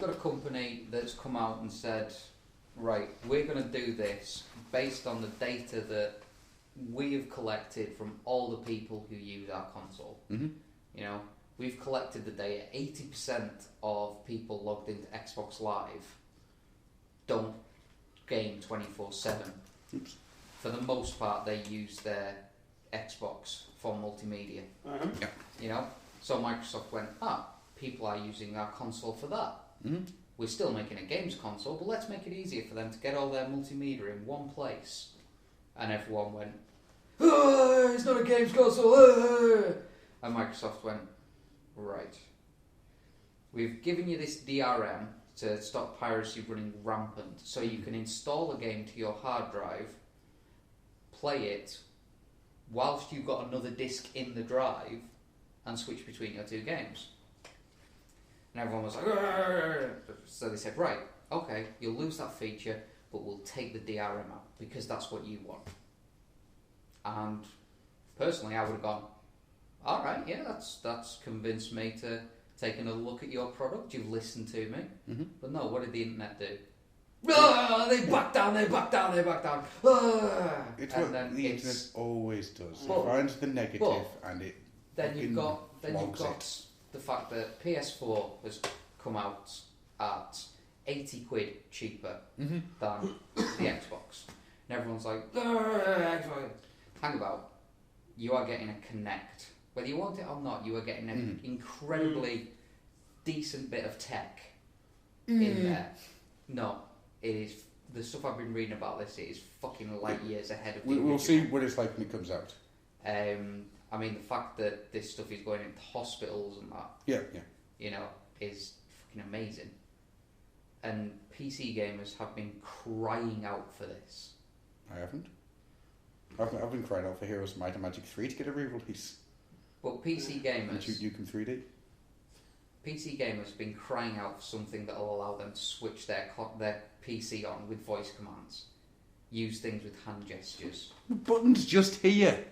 a company that's come out and said, right, we're going to do this based on the data that we have collected from all the people who use our console. Mm-hmm. You know, we've collected the data. 80% of people logged into Xbox Live don't game 24/7. Oops. For the most part, they use their Xbox for multimedia. Yeah. You know, so Microsoft went, people are using our console for that. Mm-hmm. We're still making a games console, but let's make it easier for them to get all their multimedia in one place. And everyone went, it's not a games console. And Microsoft went, right. We've given you this DRM to stop piracy running rampant, so you can install a game to your hard drive, play it, whilst you've got another disc in the drive, and switch between your two games. And everyone was like, so they said, right, okay, you'll lose that feature, but we'll take the DRM out, because that's what you want. And personally, I would have gone, all right, yeah, that's convinced me to take another look at your product. You've listened to me. Mm-hmm. But no, what did the internet do? They back down. It's what the internet always does. It finds the negative and it. Then you've got the fact that PS4 has come out at £80 cheaper than the Xbox, and everyone's like, hang about. You are getting a Kinect, whether you want it or not. You are getting an incredibly decent bit of tech in there. No. It is the stuff I've been reading about this. It is fucking light years ahead of. We'll see what it's like when it comes out. I mean, the fact that this stuff is going into hospitals and that. Yeah. You know, is fucking amazing. And PC gamers have been crying out for this. I haven't. I've been crying out for Heroes of Might and Magic 3 to get a re-release. But PC gamers. And Duke Nukem 3D. PC gamers have been crying out for something that will allow them to switch their PC on with voice commands. Use things with hand gestures. The button's just here.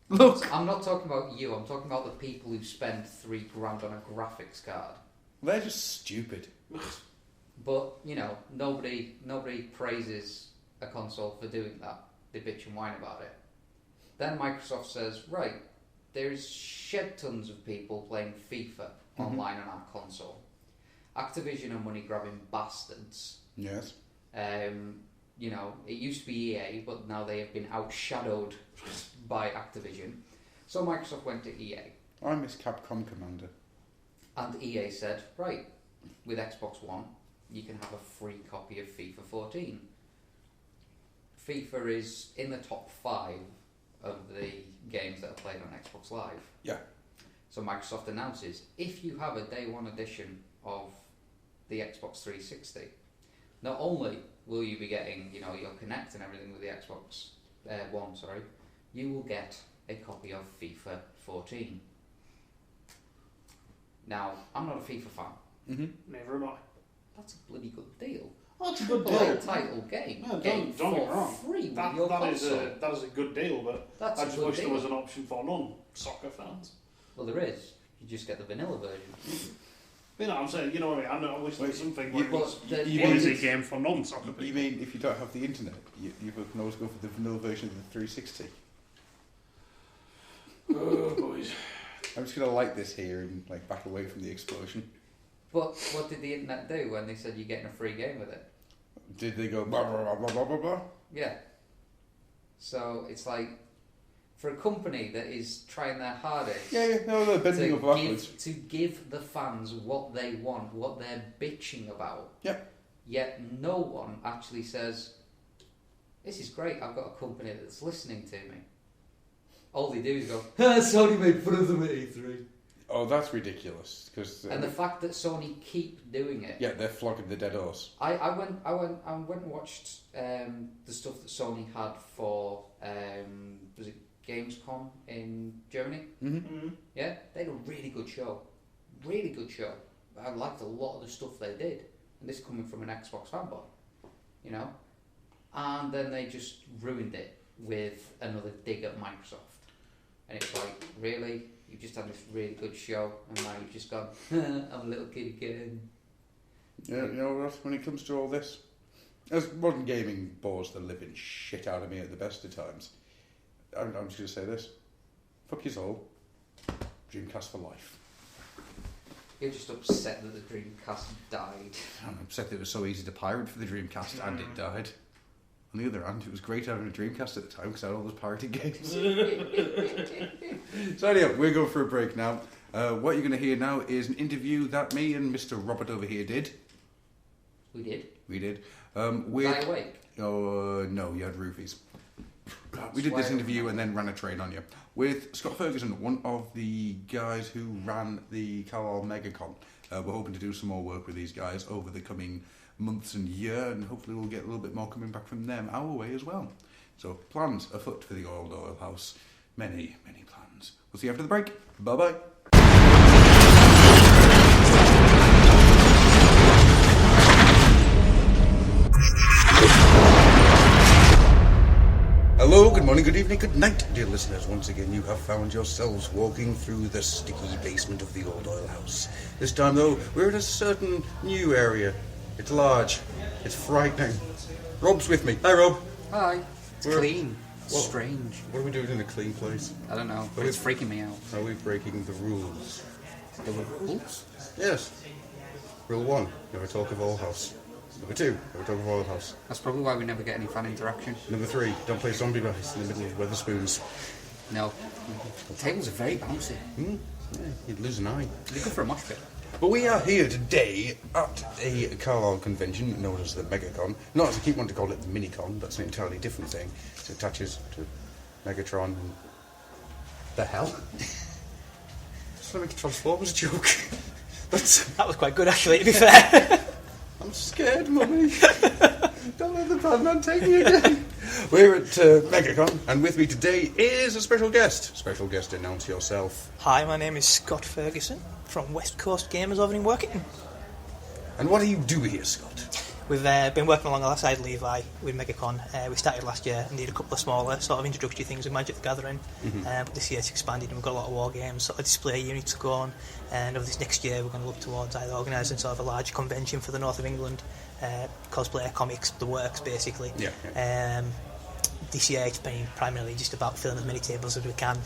Look! I'm not talking about you, I'm talking about the people who spend $3,000 on a graphics card. They're just stupid. But, you know, nobody praises a console for doing that. They bitch and whine about it. Then Microsoft says, right, there is shed tons of people playing FIFA online on our console. Activision are money-grabbing bastards. Yes. You know, it used to be EA, but now they have been outshadowed by Activision. So Microsoft went to EA. I miss Capcom Commander. And EA said, right, with Xbox One, you can have a free copy of FIFA 14. FIFA is in the top 5 of the games that are played on Xbox Live. Yeah. So Microsoft announces, if you have a day one edition of the Xbox 360, not only will you be getting, you know, your Kinect and everything with the Xbox One, you will get a copy of FIFA 14. Now, I'm not a FIFA fan. Mm-hmm. Never am I. That's a bloody good deal. Oh, it's a good Triple deal. A title game. No, game don't get me for wrong. free with That your is console. that is a good deal, but That's I a just good wish there deal. was an option for non-soccer fans. Well, there is. You just get the vanilla version. You know, I'm saying, you know what I mean? I wish there was something You- where it was you one mean is a it's- game for non-soccer people. You mean if you don't have the internet, you can always go for the vanilla version of the 360? Oh, boys. I'm just going to light this here and like back away from the explosion. But what did the internet do when they said you're getting a free game with it? Did they go blah, blah, blah, blah, blah, blah, blah? Yeah. So it's like, for a company that is trying their hardest Yeah, no, they're bending over backwards. to give the fans what they want, what they're bitching about, yet no one actually says, this is great, I've got a company that's listening to me. All they do is go, Sony made fun of them at E3. Oh, that's ridiculous. And the fact that Sony keep doing it. Yeah, they're flogging the dead horse. I went and watched the stuff that Sony had for was it Gamescom in Germany? Mm-hmm. Yeah, they had a really good show. Really good show. I liked a lot of the stuff they did, and this coming from an Xbox fanboy, you know. And then they just ruined it with another dig at Microsoft, and it's like, really. You've just had this really good show, and now you've just gone, I'm a little kid again. Yeah, you know what? When it comes to all this, as modern gaming bores the living shit out of me at the best of times, I'm just going to say this. Fuck yous all. Dreamcast for life. You're just upset that the Dreamcast died. I'm upset that it was so easy to pirate for the Dreamcast and it died. On the other hand, it was great having a Dreamcast at the time because I had all those pirated games. So anyway, we're going for a break now. What you're going to hear now is an interview that me and Mr. Robert over here did. We did? We did. Was I awake? Oh, no, you had roofies. We did this interview and then ran a train on you. With Scott Ferguson, one of the guys who ran the Carlisle MegaCon. We're hoping to do some more work with these guys over the coming months and year, and hopefully we'll get a little bit more coming back from them our way as well. So plans afoot for the Old Oil House. Many, many plans. We'll see you after the break. Bye-bye. Hello, good morning, good evening, good night, dear listeners. Once again, you have found yourselves walking through the sticky basement of the Old Oil House. This time, though, we're in a certain new area. It's large. It's frightening. Rob's with me. Hi, Rob. Hi. It's clean. It's strange. What are we doing in a clean place? I don't know, but it's freaking me out. Are we breaking the rules? The rules? Yes. Rule 1, never talk of Old House. Number 2, never talk of Old House. That's probably why we never get any fan interaction. Number 3, don't play zombie dice in the middle of Weatherspoons. No. The tables are very bouncy. Yeah, you'd lose an eye. They're good for a mosh pit. But we are here today at a Carlisle convention known as the MegaCon. Not as I keep wanting to call it the Minicon, that's an entirely different thing. It attaches to Megatron and... The hell? Just want to make a Transformers joke. That was quite good, actually, to be fair. I'm scared, Mummy. Don't let the bad man take me again. We're at MegaCon, and with me today is a special guest. Special guest, announce yourself. Hi, my name is Scott Ferguson from West Coast Gamers over in Workington. And what do you do here, Scott? We've been working alongside Levi with MegaCon. We started last year and did a couple of smaller sort of introductory things with Magic the Gathering. But this year it's expanded and we've got a lot of war games, sort of display units to go on. And over this next year we're going to look towards either organising sort of a large convention for the north of England, cosplay, comics, the works basically. Yeah. This year it's been primarily just about filling as many tables as we can.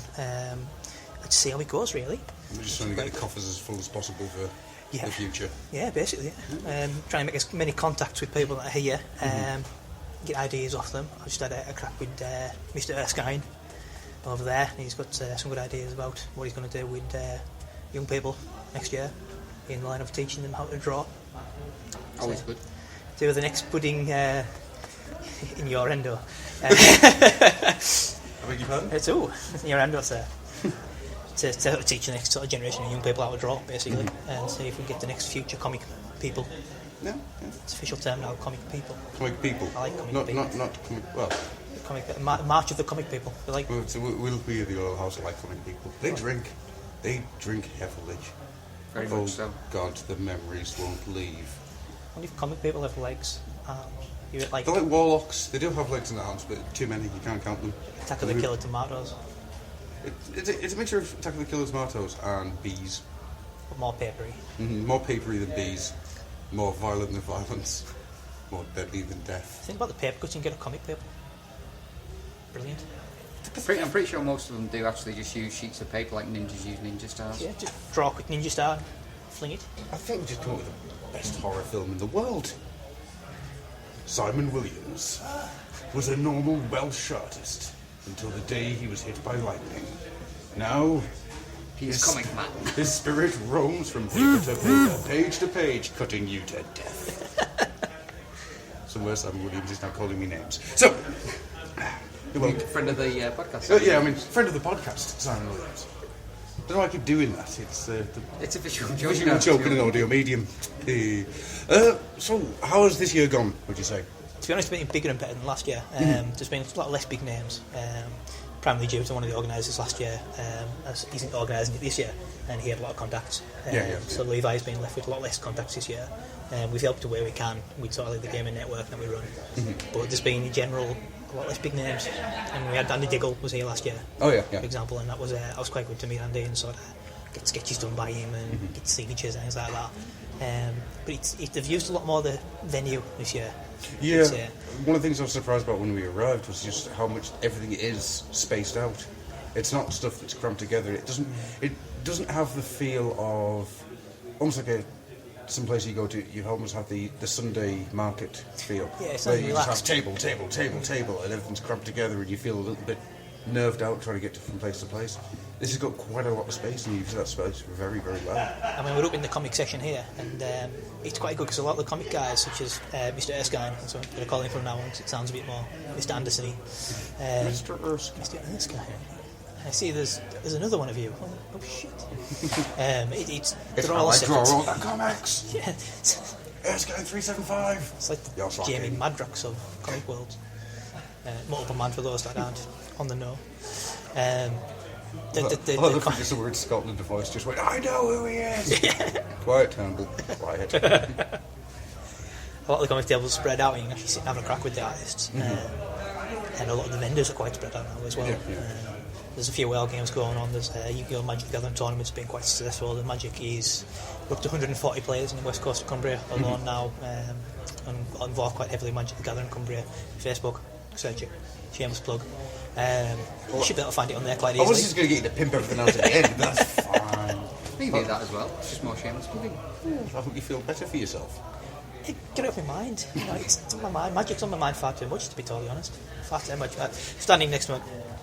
Let's see how it goes, really. We're just trying to get the coffers as full as possible for the future. Yeah, basically. Trying to make as many contacts with people that are here, get ideas off them. I just had a crack with Mr. Erskine over there. He's got some good ideas about what he's going to do with young people next year in the line of teaching them how to draw. Always good. Do the next pudding in your endo. I beg your pardon? It's in your endo, sir. to teach the next sort of generation of young people how to draw, basically, and see if we get the next future comic people. Yeah. It's official term now, comic people. Comic people. I like comic not, people. Not comic. Well. March of the comic people. Like. So we'll be at the Oil House like comic people. They drink heavily. Very much so. God, the memories won't leave. Only if comic people have legs. They're like warlocks. They do have legs in their arms, but too many. You can't count them. Attack of the Killer Tomatoes. It's a mixture of Attack of the Killer Tomatoes and bees. But more papery. More papery than bees. More violent than violence. More deadly than death. Think about the paper cuts you can get a comic paper. Brilliant. I'm pretty sure most of them do actually just use sheets of paper like ninjas use ninja stars. Yeah, just draw a quick ninja star and fling it. I think we just come up with the best horror film in the world. Simon Williams was a normal Welsh artist until the day he was hit by lightning. Now, he's comic man. His spirit roams from paper to paper, page to page, cutting you to death. Somewhere Simon Williams is now calling me names. So, friend of the podcast. Yeah, I mean, friend of the podcast, Simon Williams. I don't know why I keep doing that. It's a visual joke. Visual joke in an audio medium. So, how has this year gone, would you say? To be honest, it's been bigger and better than last year. There's been a lot less big names. Primarily due to one of the organisers last year. As he's organising it this year, and he had a lot of contacts. So Levi's been left with a lot less contacts this year. We've helped to where we can with sort of like the gaming network that we run. But there's been in general a lot less big names, and we had Andy Diggle was here last year. Oh yeah. For example, and that was quite good to meet Andy and sort of get sketches done by him and get signatures and things like that. But they've used a lot more the venue this year. Yeah, one of the things I was surprised about when we arrived was just how much everything is spaced out. It's not stuff that's crammed together. It doesn't have the feel of almost like some place you go to. You almost have the Sunday market feel. Yeah, it's where not you relaxed. just have table, and everything's crammed together, and you feel a little bit nerved out trying to get from place to place. This has got quite a lot of space, and you use that space very, very well. I mean, we're up in the comic section here, and it's quite good because a lot of the comic guys, such as Mr. Erskine, so I'm going to call him from now on because it sounds a bit more Mr. Anderson-y. Mr. Erskine. Mr. Erskine. I see there's another one of you. Oh shit. It's they're all I draw separate. all the comics. Yeah. Erskine 375. It's like the Jamie Madrox of comic world. Multiple man for those that aren't on the know. I love the just the word Scotland voice just went, I know who he is. Quiet, Turnbull. Quiet. A lot of the comic tables are spread out and you can actually sit and have a crack with the artists. And a lot of the vendors are quite spread out now as well. There's a few WoW games going on. There's Yu-Gi-Oh! Magic the Gathering tournament's been quite successful. The Magic is up to 140 players in the west coast of Cumbria alone now. And involved quite heavily in Magic the Gathering Cumbria. Facebook, search it. Shameless plug. You should be able to find it on there quite easily. I was just going to get you to pimp everything else at the end, but that's fine. You do that as well. It's just more shameless plugging. I hope you feel better for yourself. Get it off my mind. You know, it's on my mind. Magic's on my mind far too much, to be totally honest. Far too much. Standing next to my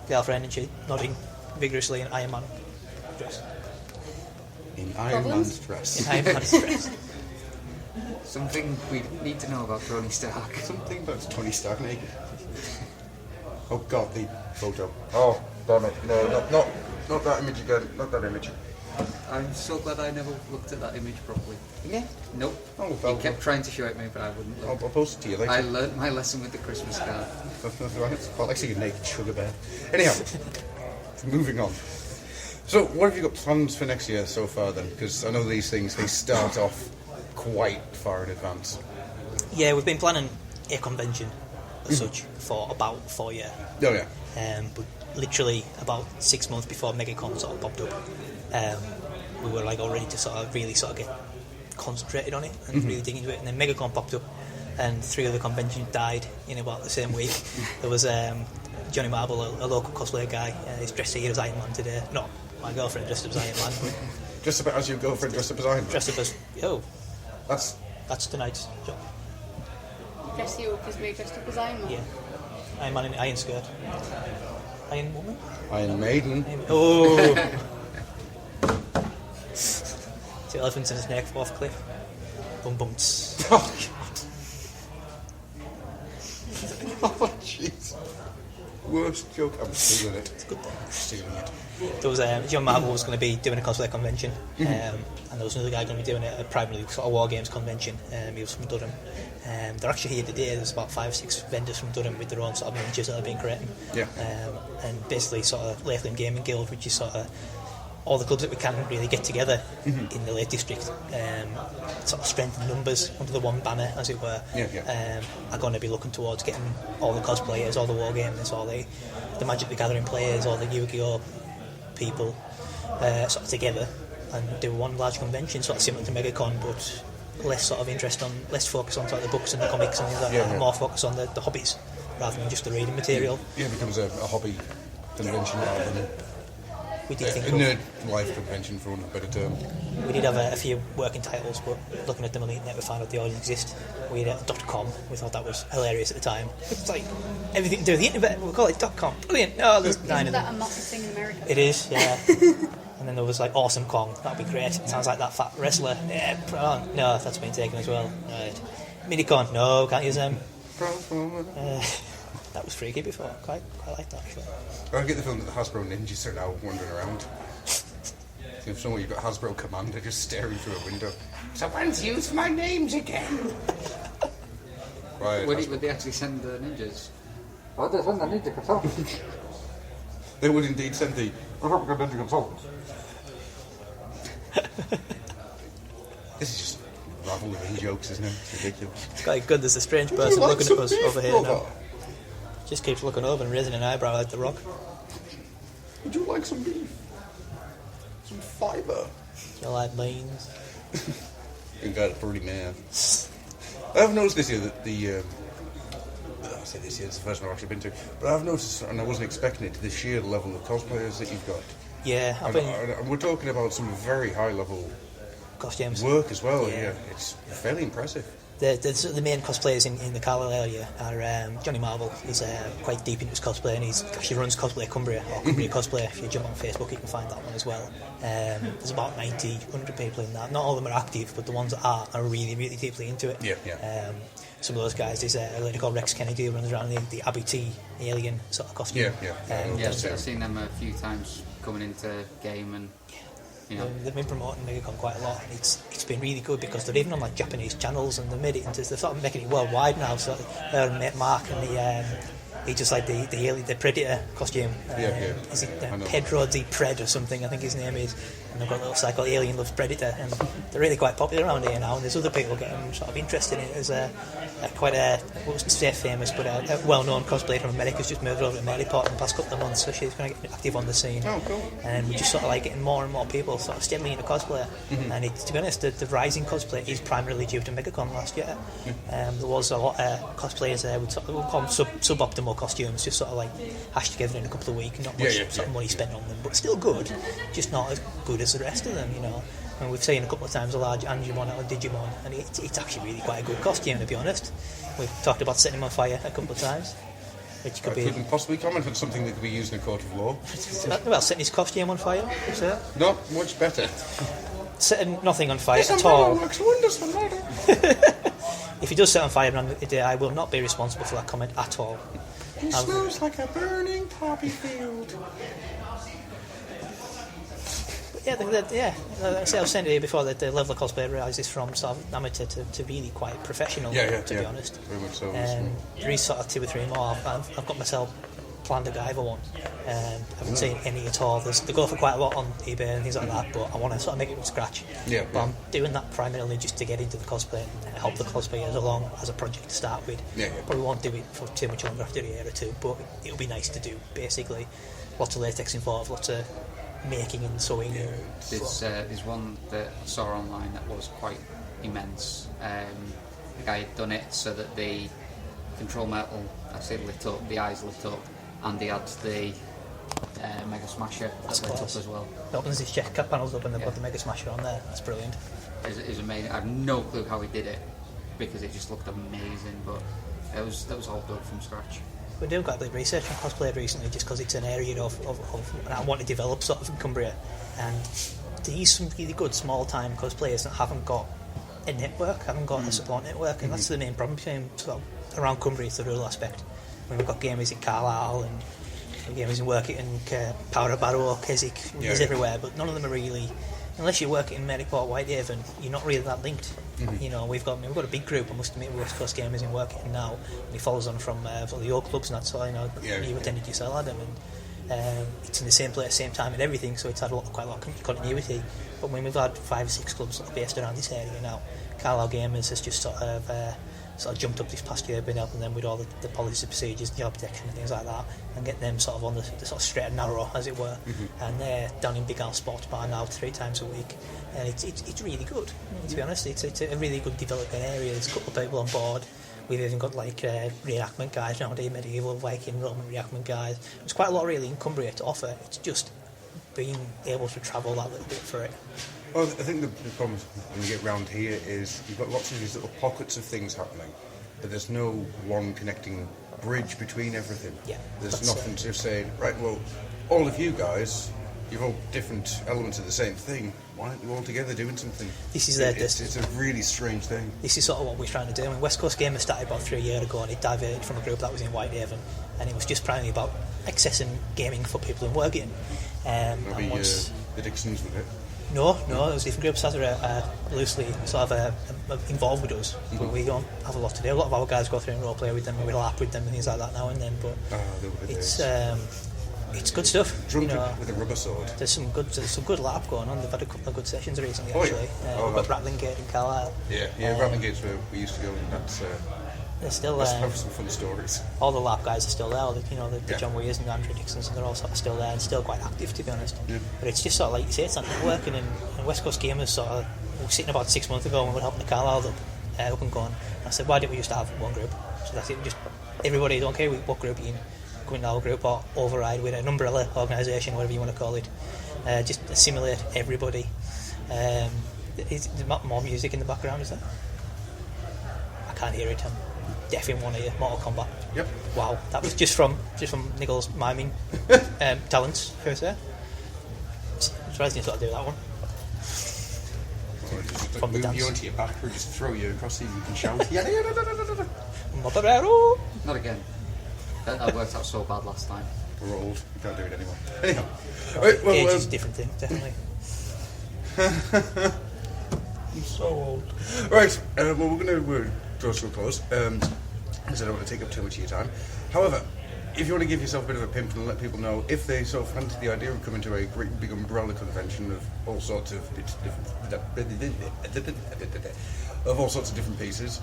girlfriend and she nodding vigorously in Iron Man dress. In Iron Man's dress. In Iron Man's dress. Something we need to know about Tony Stark. Something about Tony Stark naked. Oh God, the photo. Oh, damn it. No, not that image again. Not that image. I'm so glad I never looked at that image properly. Yeah? Nope. Oh, he kept trying to show it me, but I wouldn't look. I'll post it to you later. I learnt my lesson with the Christmas card. I like seeing a naked sugar bear. Anyhow, moving on. So, what have you got plans for next year so far then? Because I know these things, they start off quite far in advance. Yeah, we've been planning a convention as such for about 4 years. Oh yeah. But literally about 6 months before MegaCon sort of popped up, we were like all ready to really get concentrated on it and really dig into it. And then MegaCon popped up, and 3 other conventions died in about the same week. There was Johnny Marble, a local cosplayer guy. He's dressed here as Iron Man today. Not my girlfriend dressed up as Iron Man. Just about as your girlfriend dressed up as Iron Man? Dressed up as... Oh. That's tonight's job. Dress you up as me, dressed up as Iron Man? Yeah. Iron Man in the iron skirt. Iron Woman? Iron Maiden. Oh! Two elephants in a snake fall off a cliff. Bum bumts. Oh, God. Oh, jeez. Worst joke. I'm stealing it. It's good. Stealing it. There was John Marvel was going to be doing a cosplay convention, and there was another guy going to be doing a primarily sort of war games convention. He was from Durham. They're actually here today. There's about 5 or 6 vendors from Durham with their own sort of miniatures that have been creating. Yeah. And basically sort of Lakeland Gaming Guild, which is sort of all the clubs that we can really get together in the Lake District, sort of strength in numbers under the one banner, as it were, are going to be looking towards getting all the cosplayers, all the war gamers, all the Magic the Gathering players, all the Yu-Gi-Oh people sort of together and do one large convention, sort of similar to MegaCon, but less sort of less focus on sort of the books and the comics and things like that, and more focus on the hobbies rather than just the reading material. Yeah, it becomes a hobby convention rather than we did think a nerd life convention, for want of a better term. We did have a few working titles, but looking at them on the internet we found out they already exist. We had .com, we thought that was hilarious at the time. It's like everything to do with the internet, we'll call it .com. Brilliant. Oh, there's 9 of them. Isn't that a massive thing in America? It is, yeah. And then there was like Awesome Kong, that'd be great. It sounds like that fat wrestler. Yeah, put it on. No, that's been taken as well. Right. Minicon, no, can't use them. That was freaky before. Quite like that actually. I get the feeling that the Hasbro ninjas are now wandering around. If somewhere you've got Hasbro Commander just staring through a window. Someone's used my names again. Right. Would they actually send the ninjas? Oh, they send the ninja consultants. They would indeed send the ninja consultants. This is just ravel of jokes, isn't it? It's ridiculous. It's quite good. There's a strange person looking at us over here now. Just keeps looking over and raising an eyebrow like The Rock. Would you like some beef? Some fibre? You like beans? You got it pretty mad. I've noticed this year that I say this year, it's the first one I've actually been to, but I've noticed, and I wasn't expecting it, the sheer level of cosplayers that you've got. Yeah, and we're talking about some very high level costumes work as well. Yeah, it's fairly impressive. The main cosplayers in the Carlisle area are Johnny Marvel. He's quite deep into his cosplay, and he actually runs Cosplay Cumbria, or Cumbria Cosplay. If you jump on Facebook, you can find that one as well. There's about 90, 100 people in that. Not all of them are active, but the ones that are really, really deeply into it. Yeah. Some of those guys, there's a lady called Rex Kennedy who runs around the Abbey T alien sort of costume. I've seen them a few times coming into game and. You know. They've been promoting MegaCon quite a lot, and it's been really good because they're even on like Japanese channels, and they've made it into, they're sort of making it worldwide now. So Mark and he just like the Predator costume. Is it Pedro the Pred or something? I think his name is. And they've got a little cycle Alien Loves Predator, and they're really quite popular around here now. And there's other people getting sort of interested in it. There's quite a, I wouldn't say famous, but a well-known cosplayer from America who's just moved over to Maryport in the past couple of months, so she's going to get active on the scene. Oh, cool. And we're just sort of like getting more and more people sort of steadily into cosplay. And to be honest, the rising cosplay is primarily due to MegaCon last year. There was a lot of cosplayers there with sort of, we'll call them suboptimal costumes, just sort of like hashed together in a couple of weeks, not much sort of money spent on them, but still good, just not as good as the rest of them, you know. And we've seen a couple of times a large Angemon or Digimon, and it's actually really quite a good costume, to be honest. We've talked about setting him on fire a couple of times, which could couldn't possibly comment on something that could be used in a court of law. Well, setting his costume on fire, sir. Not much better. Setting nothing on fire at all. Works wonders for murder. If he does set on fire on the day, I will not be responsible for that comment at all. He smells like a burning poppy field. I was saying to you before that the level of cosplay rises from sort of amateur to really quite professional, to be honest. Very much so. There is sort of 2 or 3 more. I've got myself planned a Guyver one. I haven't seen any at all. They go for quite a lot on eBay and things like that, but I want to sort of make it from scratch. But I'm doing that primarily just to get into the cosplay and help the cosplayers along as a project to start with. Probably won't do it for too much longer after a year or two, but it'll be nice to do, basically. Lots of latex involved, lots of making and sewing. There's one that I saw online that was quite immense. The guy had done it so that the control metal actually lit up, the eyes lit up, and he had the Mega Smasher that lit up as well. It opens his chest cap panels up and they've got the Mega Smasher on there. That's brilliant. It's amazing. I have no clue how he did it because it just looked amazing, but that was all built from scratch. We're doing quite a bit of research on cosplay recently just because it's an area of and I want to develop sort of in Cumbria, and there's some really good small time cosplayers that haven't got a network, haven't got a support network, and that's the main problem sort of around Cumbria. It's the rural aspect. We've got gamers in Carlisle and gamers in Workington, Powder Barrow, Keswick, there's everywhere, but none of them are really, unless you work in Maryport, Whitehaven, you're not really that linked. You know, we've got a big group, I must admit, West Coast Gamers in Workington now, and he follows on from the York clubs and that, so, you know, you attended yourself, Adam, and it's in the same place, same time and everything, so it's had quite a lot of continuity. But when we've had 5 or 6 clubs based around this area now, Carlisle Gamers has just sort of jumped up this past year, been helping them with all the policies, procedures, job protection and things like that, and getting them sort of on the sort of straight and narrow, as it were. And they're down in Big Al Sports Bar now 3 times a week, and it's really good. To be honest, it's a really good developing area. There's a couple of people on board. We've even got like reenactment guys nowadays, medieval, Viking, Roman reenactment guys. There's quite a lot really in Cumbria to offer. It's just being able to travel that little bit for it. Well, I think the problem when you get round here is you've got lots of these little pockets of things happening, but there's no one connecting bridge between everything. Yeah, there's nothing to say, right, well, all of you guys, you're all different elements of the same thing. Why aren't you all together doing something? This is it's a really strange thing. This is sort of what we're trying to do. I mean, West Coast Gamers started about 3 years ago, and it diverted from a group that was in Whitehaven, and it was just primarily about accessing gaming for people in Working. Maybe the Dixons with it. No, it was different groups that are loosely sort of involved with us, but we don't have a lot to do. A lot of our guys go through and role play with them, and we lap with them and things like that now and then. But it's good stuff. Drunk with a rubber sword. There's some good lap going on. They've had a couple of good sessions recently, actually. We've got Rattling Gate in Carlisle. Yeah, Rattling Gate's where we used to go, and that's. They're still have some fun stories. All the lap guys are still there. The John Weers and Andrew Dixons, and they're all sort of still there and still quite active, to be honest. Yeah. But it's just sort of like you say, it's not networking. And West Coast Gamers sort of we were sitting about 6 months ago when we were helping the Carlisle up and going. I said, why didn't we just have one group? So that's it. Just everybody, don't care what group you're in, come into our group or override with an umbrella organisation, whatever you want to call it. Just assimilate everybody. Is there more music in the background? Is there? I can't hear it. Deaf in one ear. Mortal Kombat. Yep. Wow, that was just from Nichols' miming talents. First there. Surprised you sort of do that one. From the dance. You onto your back, or just throw you across you can shout. Not again. That worked out so bad last time. We're old. We can't do it anymore. Anyhow, age is a different thing, definitely. I'm so old. Right. Well, we're going to draw to a close, because I don't want to take up too much of your time. However, if you want to give yourself a bit of a pimp and let people know if they sort of fancy the idea of coming to a great big umbrella convention of all sorts of different pieces,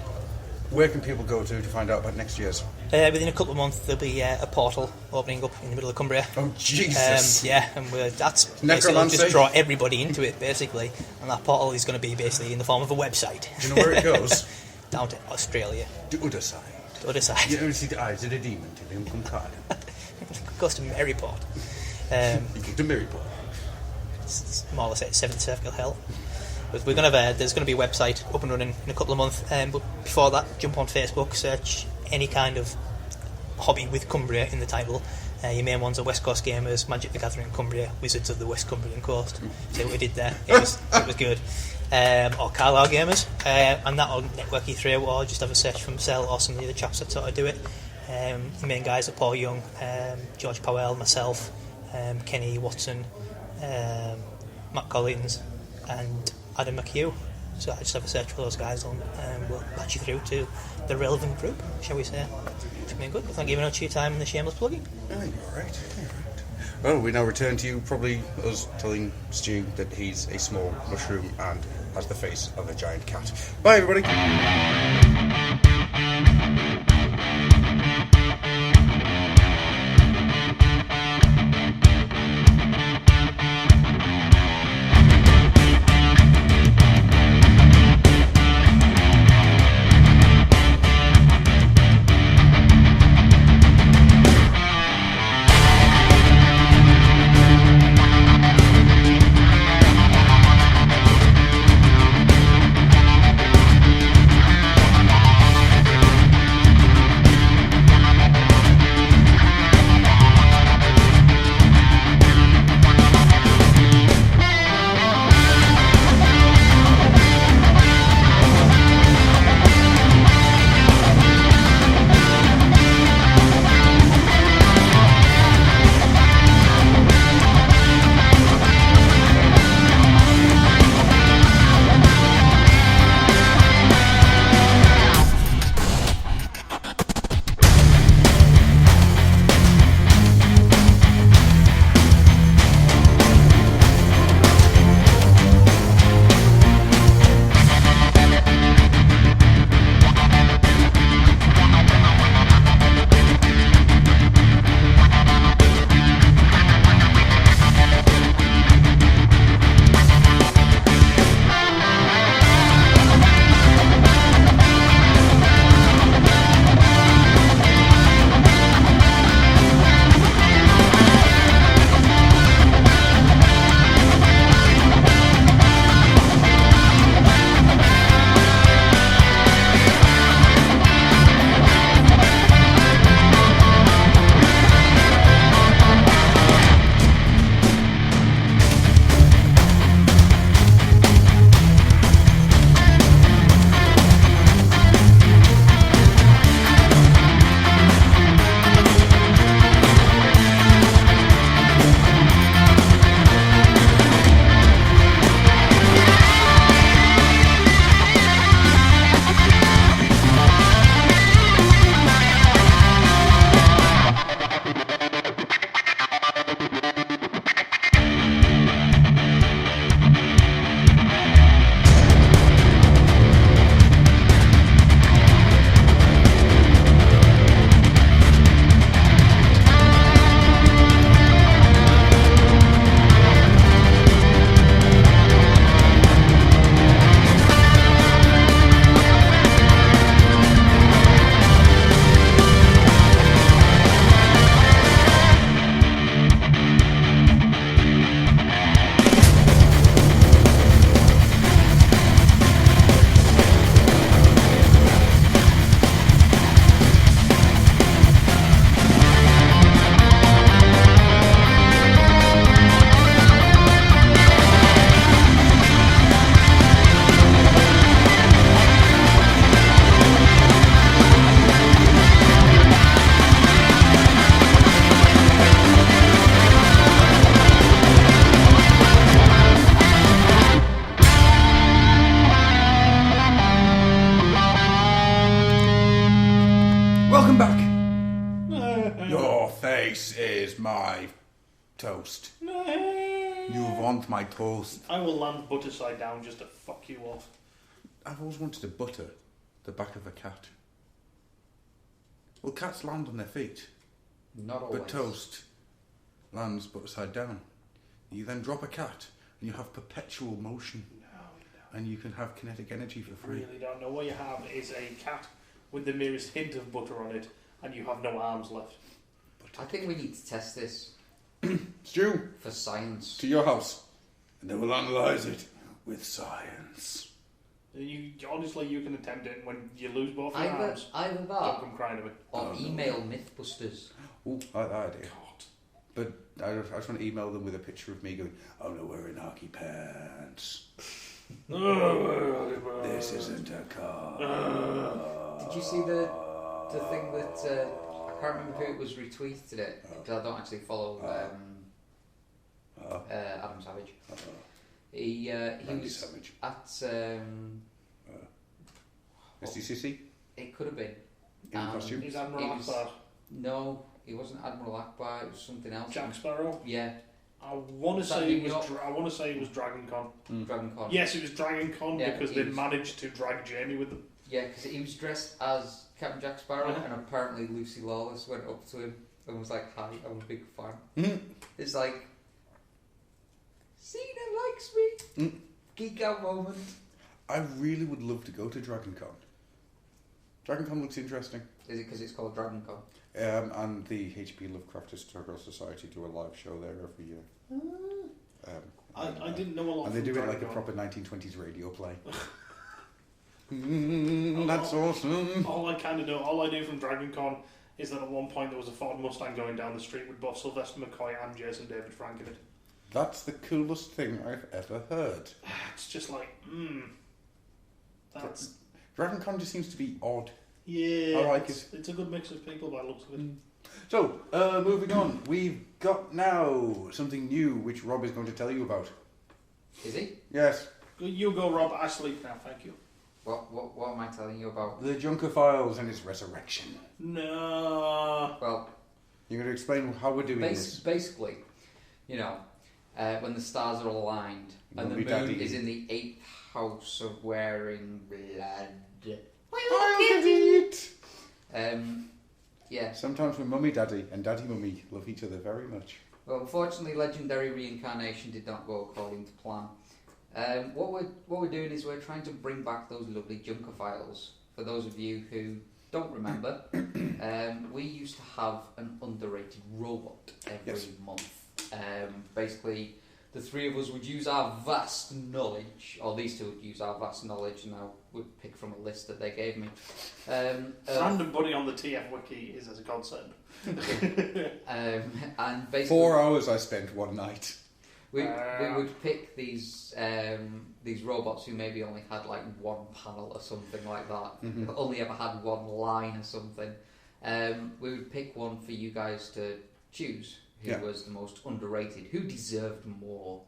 where can people go to find out about next year's? Within a couple of months there'll be a portal opening up in the middle of Cumbria. Oh Jesus! And that's basically just draw everybody into it basically, and that portal is going to be basically in the form of a website. Do you know where it goes? Down to Australia. The other side. The other side. You don't see the eyes of the demon till him come calling. It goes to Maryport. You go to Maryport. It's more or less 7th Circle Hell. But we're gonna have there's going to be a website up and running in a couple of months. But before that, jump on Facebook, search any kind of hobby with Cumbria in the title. Your main ones are West Coast Gamers, Magic the Gathering Cumbria, Wizards of the West Cumbrian Coast. See what we did there? It was good. Or Carlisle Gamers, and that'll network you through, or just have a search from Cell or some of the other chaps that sort of do it. The main guys are Paul Young, George Powell, myself, Kenny Watson, Matt Collins, and Adam McHugh. So I just have a search for those guys and we'll patch you through to the relevant group, shall we say. It's been good. Thank you very much for your time and the shameless plugging. Oh, you're right. Well, we now return to you, probably us telling Stu that he's a small mushroom and has the face of a giant cat. Bye, everybody. Your face is my toast. You want my toast. I will land butter side down just to fuck you off. I've always wanted to butter the back of a cat. Well, cats land on their feet. Not always. But toast lands butter side down. You then drop a cat and you have perpetual motion. And you can have kinetic energy for free. Really don't know. What you have is a cat with the merest hint of butter on it, and you have no arms left. I think we need to test this. Stu! For science. To your house. And they will analyse it with science. You honestly, you can attempt it, and when you lose both your arms, either that, don't come crying to me. Or email Mythbusters. Oh, I like that idea. But I just want to email them with a picture of me going, "Oh no, we're in hockey pants. This isn't a car." Did you see the thing that I can't remember who it was retweeted it because I don't actually follow Adam Savage. He was Savage. at SDCC? It could have been. In costume? He's Admiral Akbar. No, he wasn't Admiral Akbar. It was something else. Jack Sparrow. Yeah. I want to say it was. I want to say it was Dragon Con. Dragon Con. Yes, it was Dragon Con because they was- managed to drag Jamie with them. Yeah, because he was dressed as Captain Jack Sparrow, and apparently Lucy Lawless went up to him and was like, "Hi, I'm a big fan." It's like, Cena likes me. Geek out moment. I really would love to go to Dragon Con. Dragon Con looks interesting. Is it because it's called Dragon Con? And the H.P. Lovecraft Historical Society do a live show there every year. I didn't know a lot. And they from do it like Dragon a Con. proper 1920s radio play. That's awesome. All I kind of know, all I knew from Dragon Con is that at one point there was a Ford Mustang going down the street with both Sylvester McCoy and Jason David Frank in it. That's the coolest thing I've ever heard. It's just like, that's Dragon Con just seems to be odd. yeah. I like it's, It's a good mix of people by the looks of it. So, moving on, we've got now something new which Rob is going to tell you about. Is he? Yes. You go, Rob. I sleep now. Thank you. What am I telling you about? The Junker Files and its resurrection. No. Well, you're going to explain how we're doing this. Basically, you know, when the stars are aligned and the Mummy moon Daddy. is in the 8th house of wearing blood. Yeah. Sometimes when Mummy Daddy and Daddy Mummy love each other very much. Well, unfortunately, Legendary Reincarnation did not go according to plan. What we're doing is we're trying to bring back those lovely Junker Files. For those of you who don't remember, we used to have an underrated robot every month. Basically, the three of us would use our vast knowledge, or these two would use our vast knowledge, and I would pick from a list that they gave me. Random buddy on the TF wiki is as a godsend. And basically, 4 hours I spent one night. we would pick these robots who maybe only had like one panel or something like that. Mhm. Only ever had one line or something. We would pick one for you guys to choose. Who Yeah. was the most underrated? Who deserved more?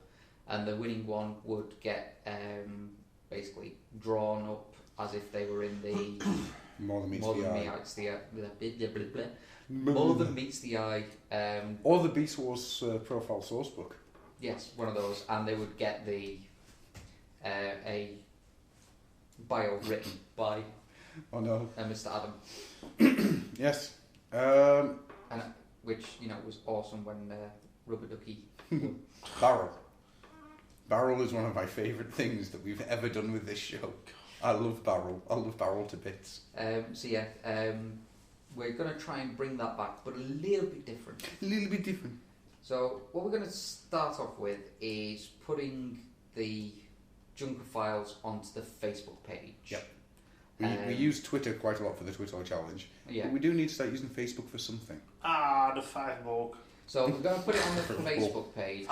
And the winning one would get basically drawn up as if they were in the More Than Meets More the Than Eye. Meets the Eye. More Than Meets the Eye. Or the Beast Wars profile source book. Yes, one of those, and they would get the a bio written by Mr. Adam. Yes. And which was awesome when Rubber Ducky. Barrel. Barrel is one of my favourite things that we've ever done with this show. I love Barrel. I love Barrel to bits. We're going to try and bring that back, but a little bit different. A little bit different. So what we're going to start off with is putting the Junker Files onto the Facebook page. Yep. We use Twitter quite a lot for the Twitter challenge. Yeah. But we do need to start using Facebook for something. The Facebook. So we're going to put it on the Facebook page.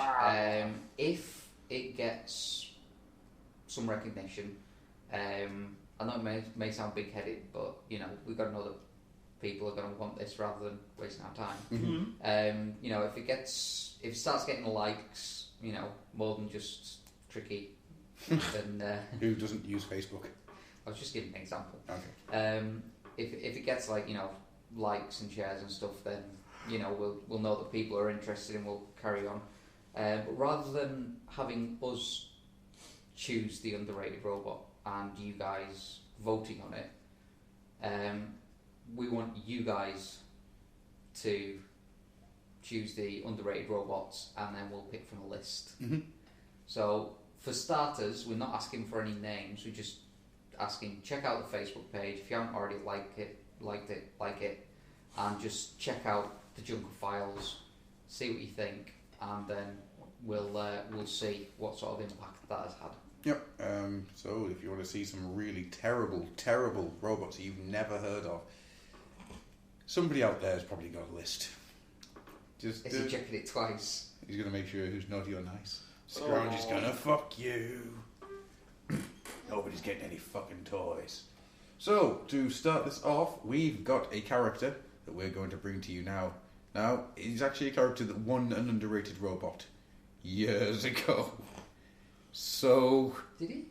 If it gets some recognition, I know it may sound big-headed, but we've got to know that people are going to want this rather than wasting our time. Mm-hmm. If it starts getting likes, more than just Tricky, then who doesn't use Facebook? I was just giving an example. Okay. If it gets likes and shares and stuff, then we'll know that people are interested and we'll carry on. But rather than having us choose the underrated robot and you guys voting on it, we want you guys to choose the underrated robots and then we'll pick from a list. Mm-hmm. So for starters, we're not asking for any names, we're just asking, check out the Facebook page. If you haven't already liked it, like it, and just check out the Junker Files, see what you think, and then we'll see what sort of impact that has had. Yep. So if you want to see some really terrible, terrible robots that you've never heard of, somebody out there has probably got a list. Just Is he checking it twice? He's going to make sure who's naughty or nice. Scrounge is going to fuck you. Nobody's getting any fucking toys. So, to start this off, we've got a character that we're going to bring to you now. Now, he's actually a character that won an underrated robot years ago. So... Did he?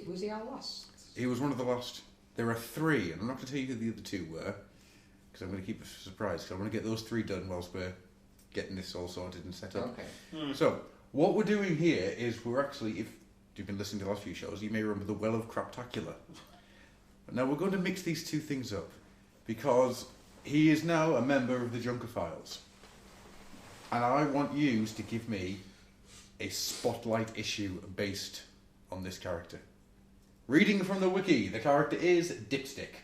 Was he our last? He was one of the last. There are 3, and I'm not going to tell you who the other 2 were, because I'm going to keep it a surprise, because I want to get those 3 done whilst we're getting this all sorted and set up. Okay. So, what we're doing here is we're actually, if you've been listening to the last few shows, you may remember the Well of Craptacular. Now, we're going to mix these 2 things up, because he is now a member of the Junker Files. And I want you to give me a spotlight issue based on this character. Reading from the wiki, the character is Dipstick.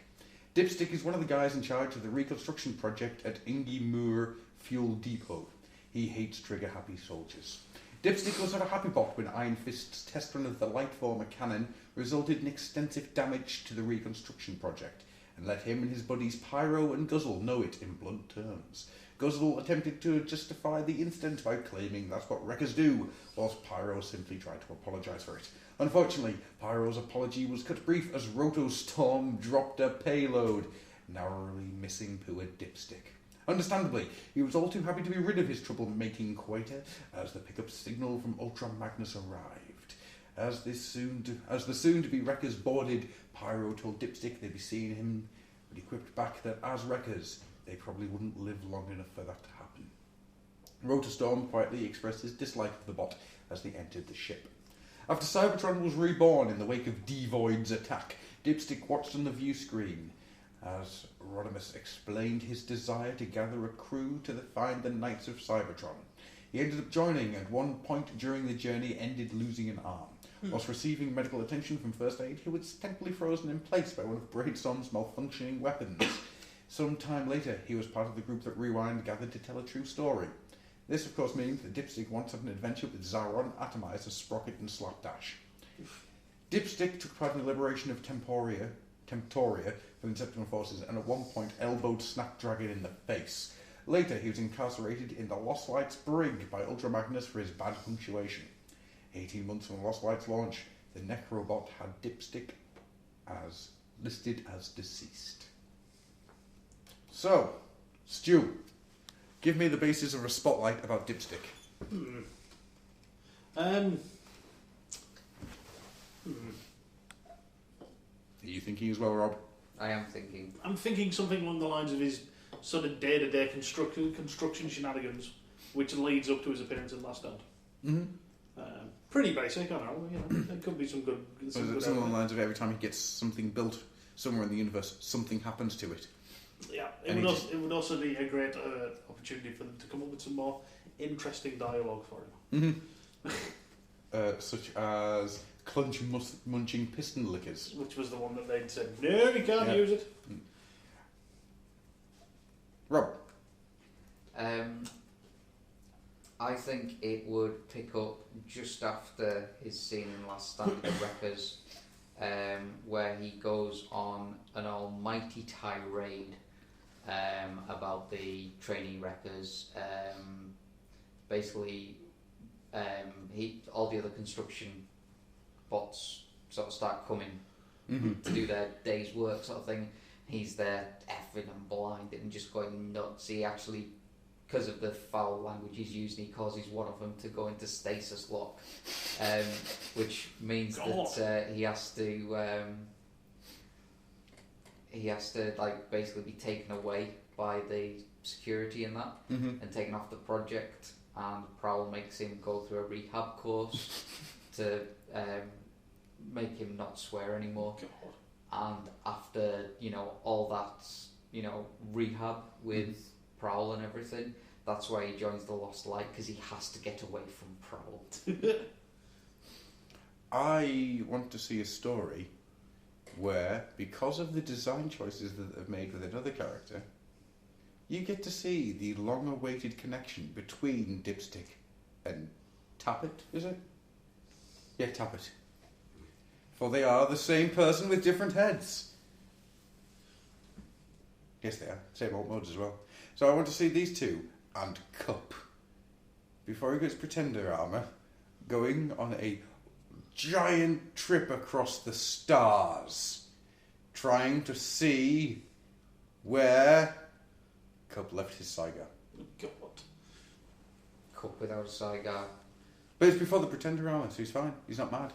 Dipstick is one of the guys in charge of the reconstruction project at Ingy Moor Fuel Depot. He hates trigger-happy soldiers. Dipstick was not a happy bot when Iron Fist's test run of the Lightformer cannon resulted in extensive damage to the reconstruction project, and let him and his buddies Pyro and Guzzle know it in blunt terms. Guzzle attempted to justify the incident by claiming that's what wreckers do, whilst Pyro simply tried to apologise for it. Unfortunately, Pyro's apology was cut brief as Rotostorm dropped a payload, narrowly missing poor Dipstick. Understandably, he was all too happy to be rid of his troublemaking quater as the pickup signal from Ultra Magnus arrived. As the soon-to-be wreckers boarded, Pyro told Dipstick they'd be seeing him, but he quipped back that as wreckers, they probably wouldn't live long enough for that to happen. Rotostorm quietly expressed his dislike of the bot as they entered the ship. After Cybertron was reborn in the wake of Devoid's attack, Dipstick watched on the view screen as Rodimus explained his desire to gather a crew to find the Knights of Cybertron. He ended up joining, at one point during the journey ended losing an arm. Whilst receiving medical attention from First Aid, he was temporarily frozen in place by one of Braidstorm's malfunctioning weapons. Some time later, he was part of the group that Rewind gathered to tell a true story. This, of course, means that Dipstick wants to have an adventure with Zaron, Atomizer, Sprocket, and Slapdash. Dipstick took part in the liberation of Temptoria from the Decepticon forces, and at one point elbowed Snapdragon in the face. Later, he was incarcerated in the Lost Lights brig by Ultra Magnus for his bad punctuation. 18 months from Lost Lights launch, the Necrobot had Dipstick as listed as deceased. So, Stu, give me the basis of a spotlight about Dipstick. Are you thinking as well, Rob? I am thinking. I'm thinking something along the lines of his sort of day-to-day construction shenanigans, which leads up to his appearance in Last Stand. Mm-hmm. Pretty basic, I don't know. It could be some good. Something along the lines of every time he gets something built somewhere in the universe, something happens to it. Yeah, it would also be a great opportunity for them to come up with some more interesting dialogue for him. Mm-hmm. Such as munching piston lickers. Which was the one that they'd said, no, you can't use it. Rob? I think it would pick up just after his scene in Last Stand at Wreckers, where he goes on an almighty tirade about the trainee wreckers. Basically, all the other construction bots sort of start coming to do their day's work, sort of thing. He's there effing and blinded and just going nuts. He actually, because of the foul language he's using, he causes one of them to go into stasis lock, which means that he has to like basically be taken away by the security and that, Mhm. and taken off the project, and Prowl makes him go through a rehab course to make him not swear anymore. And after, all that, rehab with Prowl and everything, that's why he joins the Lost Light, because he has to get away from Prowl. I want to see a story where, because of the design choices that they've made with another character, you get to see the long-awaited connection between Dipstick and Tappet, is it? Yeah, Tappet. For they are the same person with different heads. Yes, they are. Same old modes as well. So I want to see these two and Cup, before he gets Pretender armor, going on a giant trip across the stars, trying to see where Cup left his Saiga. God. Cup without Saiga. But it's before the Pretender armor, so he's fine. He's not mad.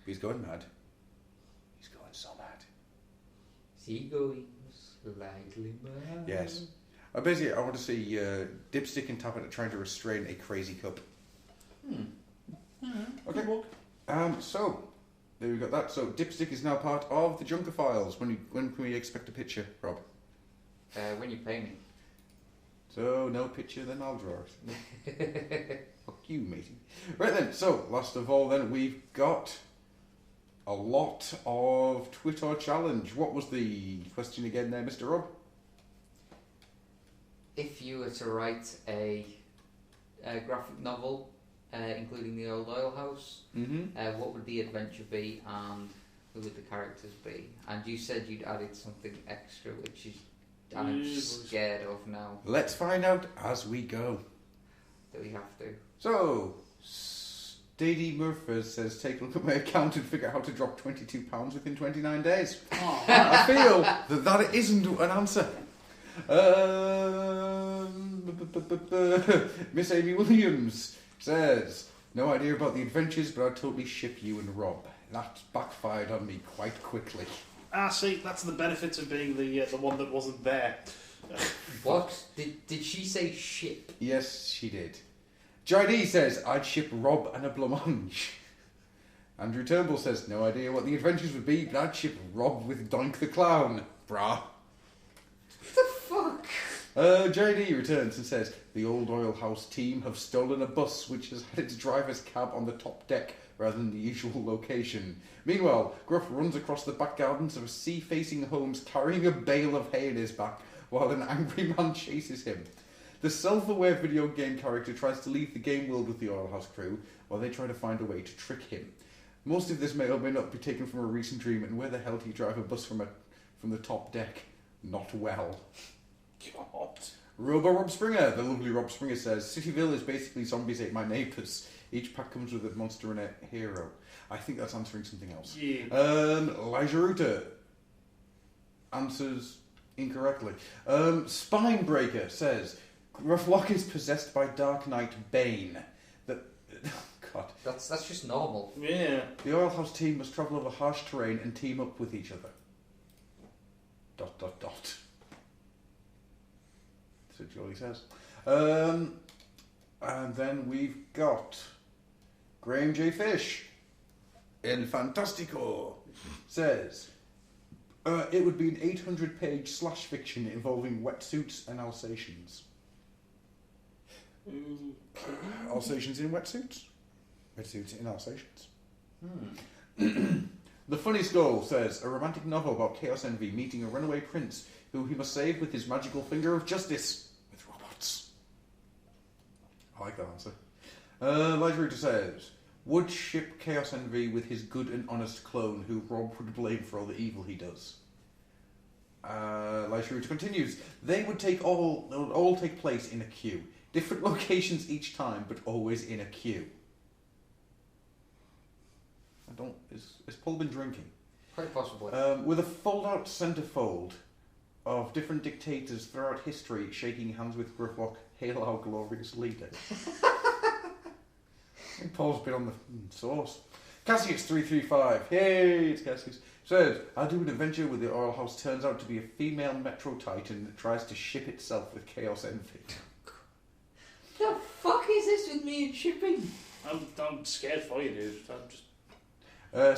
He's going mad. He's going so mad. Is he going slightly mad? Yes. Basically, I want to see Dipstick and Tappet trying to restrain a crazy Cup. Okay. So, there we got that. So, Dipstick is now part of the Junker Files. When can we expect a picture, Rob? When you pay me. So, no picture, then I'll draw it. Fuck you, matey. Right then, so, last of all then, we've got a lot of Twitter challenge. What was the question again there, Mr. Rob? If you were to write a graphic novel, including the Old Oil House, what would the adventure be, and who would the characters be? And you said you'd added something extra, which is I'm scared of now. Let's find out as we go. Do we have to? So, Stady Murphy says, take a look at my account and figure out how to drop £22 within 29 days. I feel that isn't an answer. Miss Amy Williams says, no idea about the adventures, but I'd totally ship you and Rob. That backfired on me quite quickly. See, that's the benefits of being the one that wasn't there. What? Did she say ship? Yes, she did. JD says, I'd ship Rob and a blancmange. Andrew Turnbull says, no idea what the adventures would be, but I'd ship Rob with Doink the Clown. Brah. What the fuck? JD returns and says, the Old Oil House team have stolen a bus which has had its driver's cab on the top deck rather than the usual location. Meanwhile, Gruff runs across the back gardens of sea-facing homes carrying a bale of hay in his back while an angry man chases him. The self-aware video game character tries to leave the game world with the Oil House crew while they try to find a way to trick him. Most of this may or may not be taken from a recent dream, and where the hell do you drive a bus from the top deck? Not well. God. Rob Springer, the lovely Rob Springer says, Cityville is basically Zombies Ate My Neighbours. Each pack comes with a monster and a hero. I think that's answering something else. Yeah. Elijah Ruta answers incorrectly. Spinebreaker says, Grufflock is possessed by Dark Knight Bane. God. That's just normal. Yeah. The Oil House team must travel over harsh terrain and team up with each other. ... That's what Jolie says. And then we've got Graham J. Fish in Fantastico says, it would be an 800-page slash fiction involving wetsuits and Alsatians. Alsatians in wetsuits? Wetsuits in Alsatians. The Funny Skull says, a romantic novel about Chaos Envy meeting a runaway prince who he must save with his magical finger of justice with robots. I like that answer. Elijah Ruta says, would ship Chaos Envy with his good and honest clone who Rob would blame for all the evil he does. Elijah Ruta continues, they would all take place in a queue. Different locations each time, but always in a queue. Is Paul been drinking? Quite possibly. With a fold-out centerfold of different dictators throughout history shaking hands with Grufflock, hail our glorious leader. I think Paul's been on the sauce. Cassius335, hey, it's Cassius. Said, I do an adventure where the oil house turns out to be a female Metro Titan that tries to ship itself with Chaos Envy. The fuck is this with me and shipping? I'm scared for you, dude. I'm just...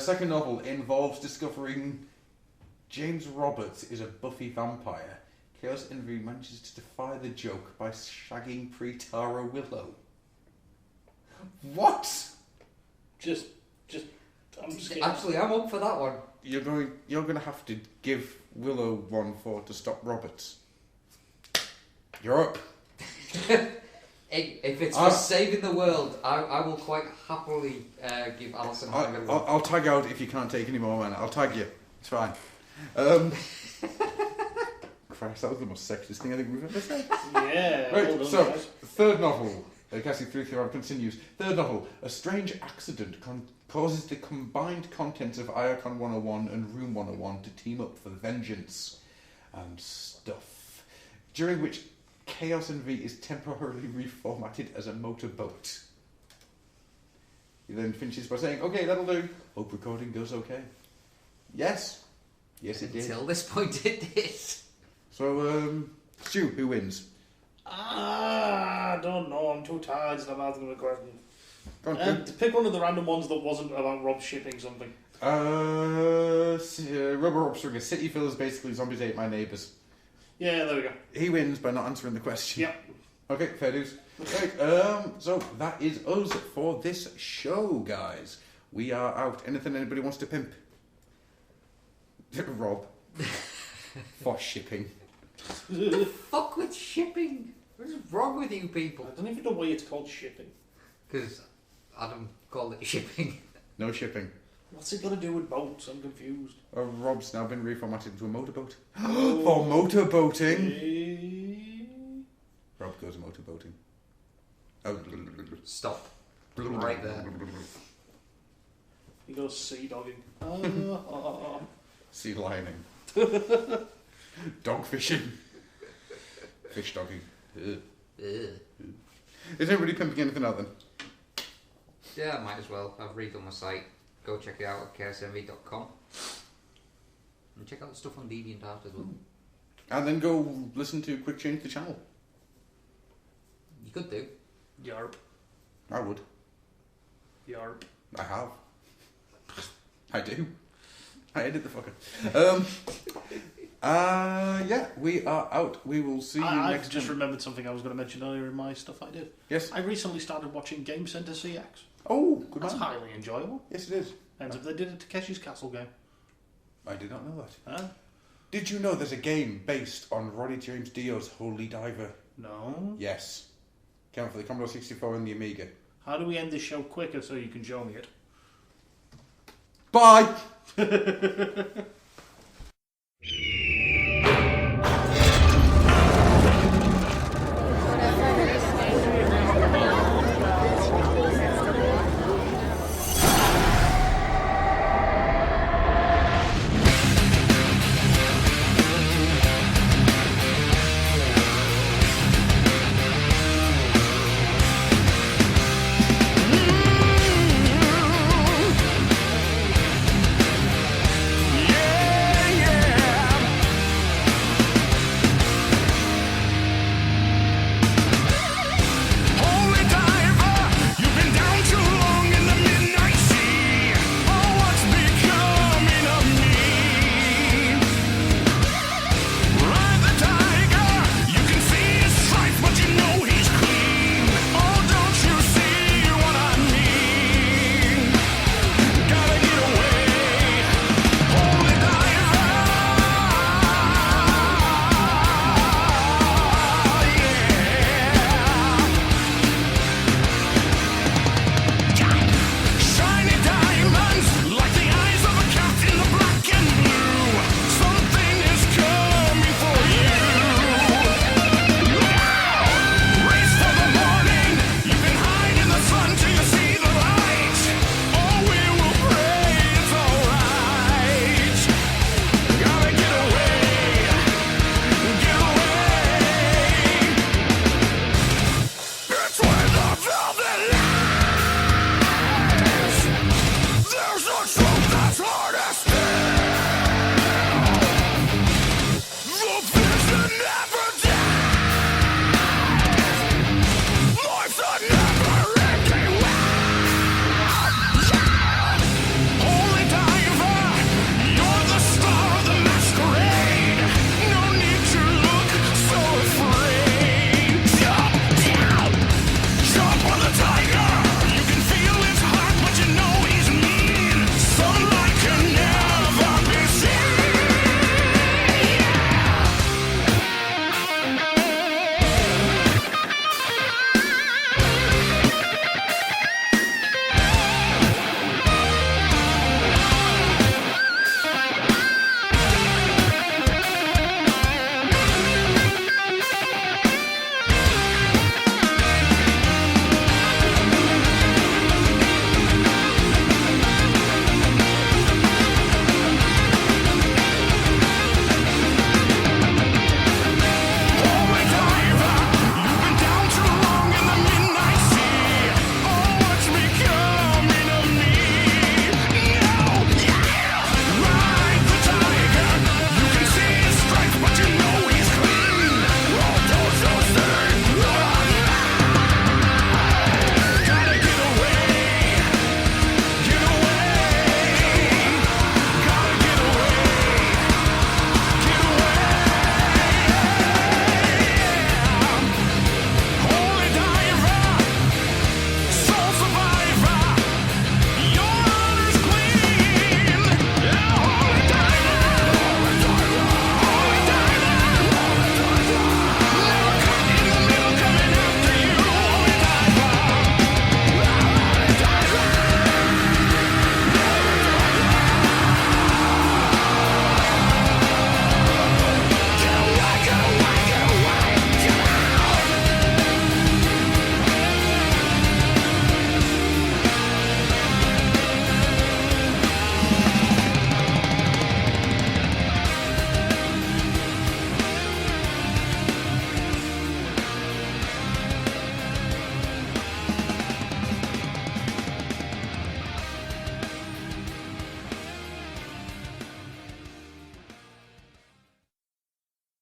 Second novel involves discovering James Roberts is a Buffy vampire. Chaos Envy manages to defy the joke by shagging pre-Tara Willow. What? Just, I'm scared. Actually, I'm up for that one. You're going to have to give Willow one for to stop Roberts. You're up. If it's for saving the world, I will quite happily give Alison Hagen one. I'll tag out if you can't take any more, man. I'll tag you. It's fine. Christ, that was the most sexist thing I think we've ever said. Yeah. Right, well done, so, guys. third novel. Cassie Through continues. Third novel. A strange accident causes the combined contents of Iacon 101 and Room 101 to team up for vengeance and stuff. During which Chaos Envy is temporarily reformatted as a motorboat. He then finishes by saying, okay, that'll do. Hope recording goes okay. Yes. Yes, it did. Until this point it did. So, Stu, who wins? I don't know. I'm too tired to answer the question. Go on, Pick one of the random ones that wasn't about Rob shipping something. Rubber Upstring, a city full is basically zombies ate my neighbours. Yeah, there we go. He wins by not answering the question. Yep. Okay, fair dues. Right, so that is us for this show, guys. We are out. Anything anybody wants to pimp? Rob. For shipping. The fuck with shipping? What is wrong with you people? I don't even know why it's called shipping. Because Adam called it shipping. No shipping. What's it got to do with boats? I'm confused. Rob's now been reformatted into a motorboat. For motorboating! Rob goes motorboating. Stop. Right there. He goes sea dogging. Sea lining. Dog fishing. Fish dogging. Is anybody pimping anything out then? Yeah, might as well. I've redone my site. Go check it out at ksmv.com. And check out the stuff on DeviantArt as well. And then go listen to Quick Change the Channel. You could do. Yarp. I would. Yarp. I have. I do. I edit the fucker. Yeah, we are out. We will see you next time. I've just remembered something I was going to mention earlier in my stuff I did. Yes. I recently started watching Game Center CX. Oh, good That's man. highly enjoyable. Yes, it is. Ends up they did a Takeshi's Castle game. I did not know that. Huh? Did you know there's a game based on Roddy James Dio's Holy Diver? No. Yes. Came out for the Commodore 64 and the Amiga. How do we end this show quicker so you can show me it? Bye! Yeah!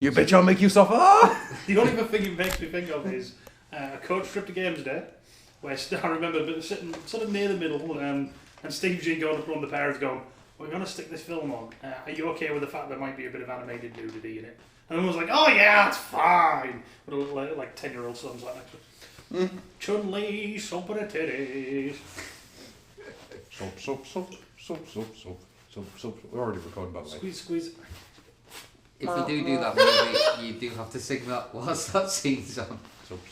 You bet I'll make you suffer. The only other thing it makes me think of is a coach trip to Games Day, where I remember sitting sort of near the middle, and Steve G going up on the parents going, "We're going to stick this film on. Are you okay with the fact there might be a bit of animated nudity in it?" And everyone was like, "Oh yeah, it's fine." But a little like 10-year-old son's like, Chun-Li, soap and titties. Soap. We're already recording, by the way. Squeeze. If you do that movie, you do have to sing that whilst that scene's on. Soap.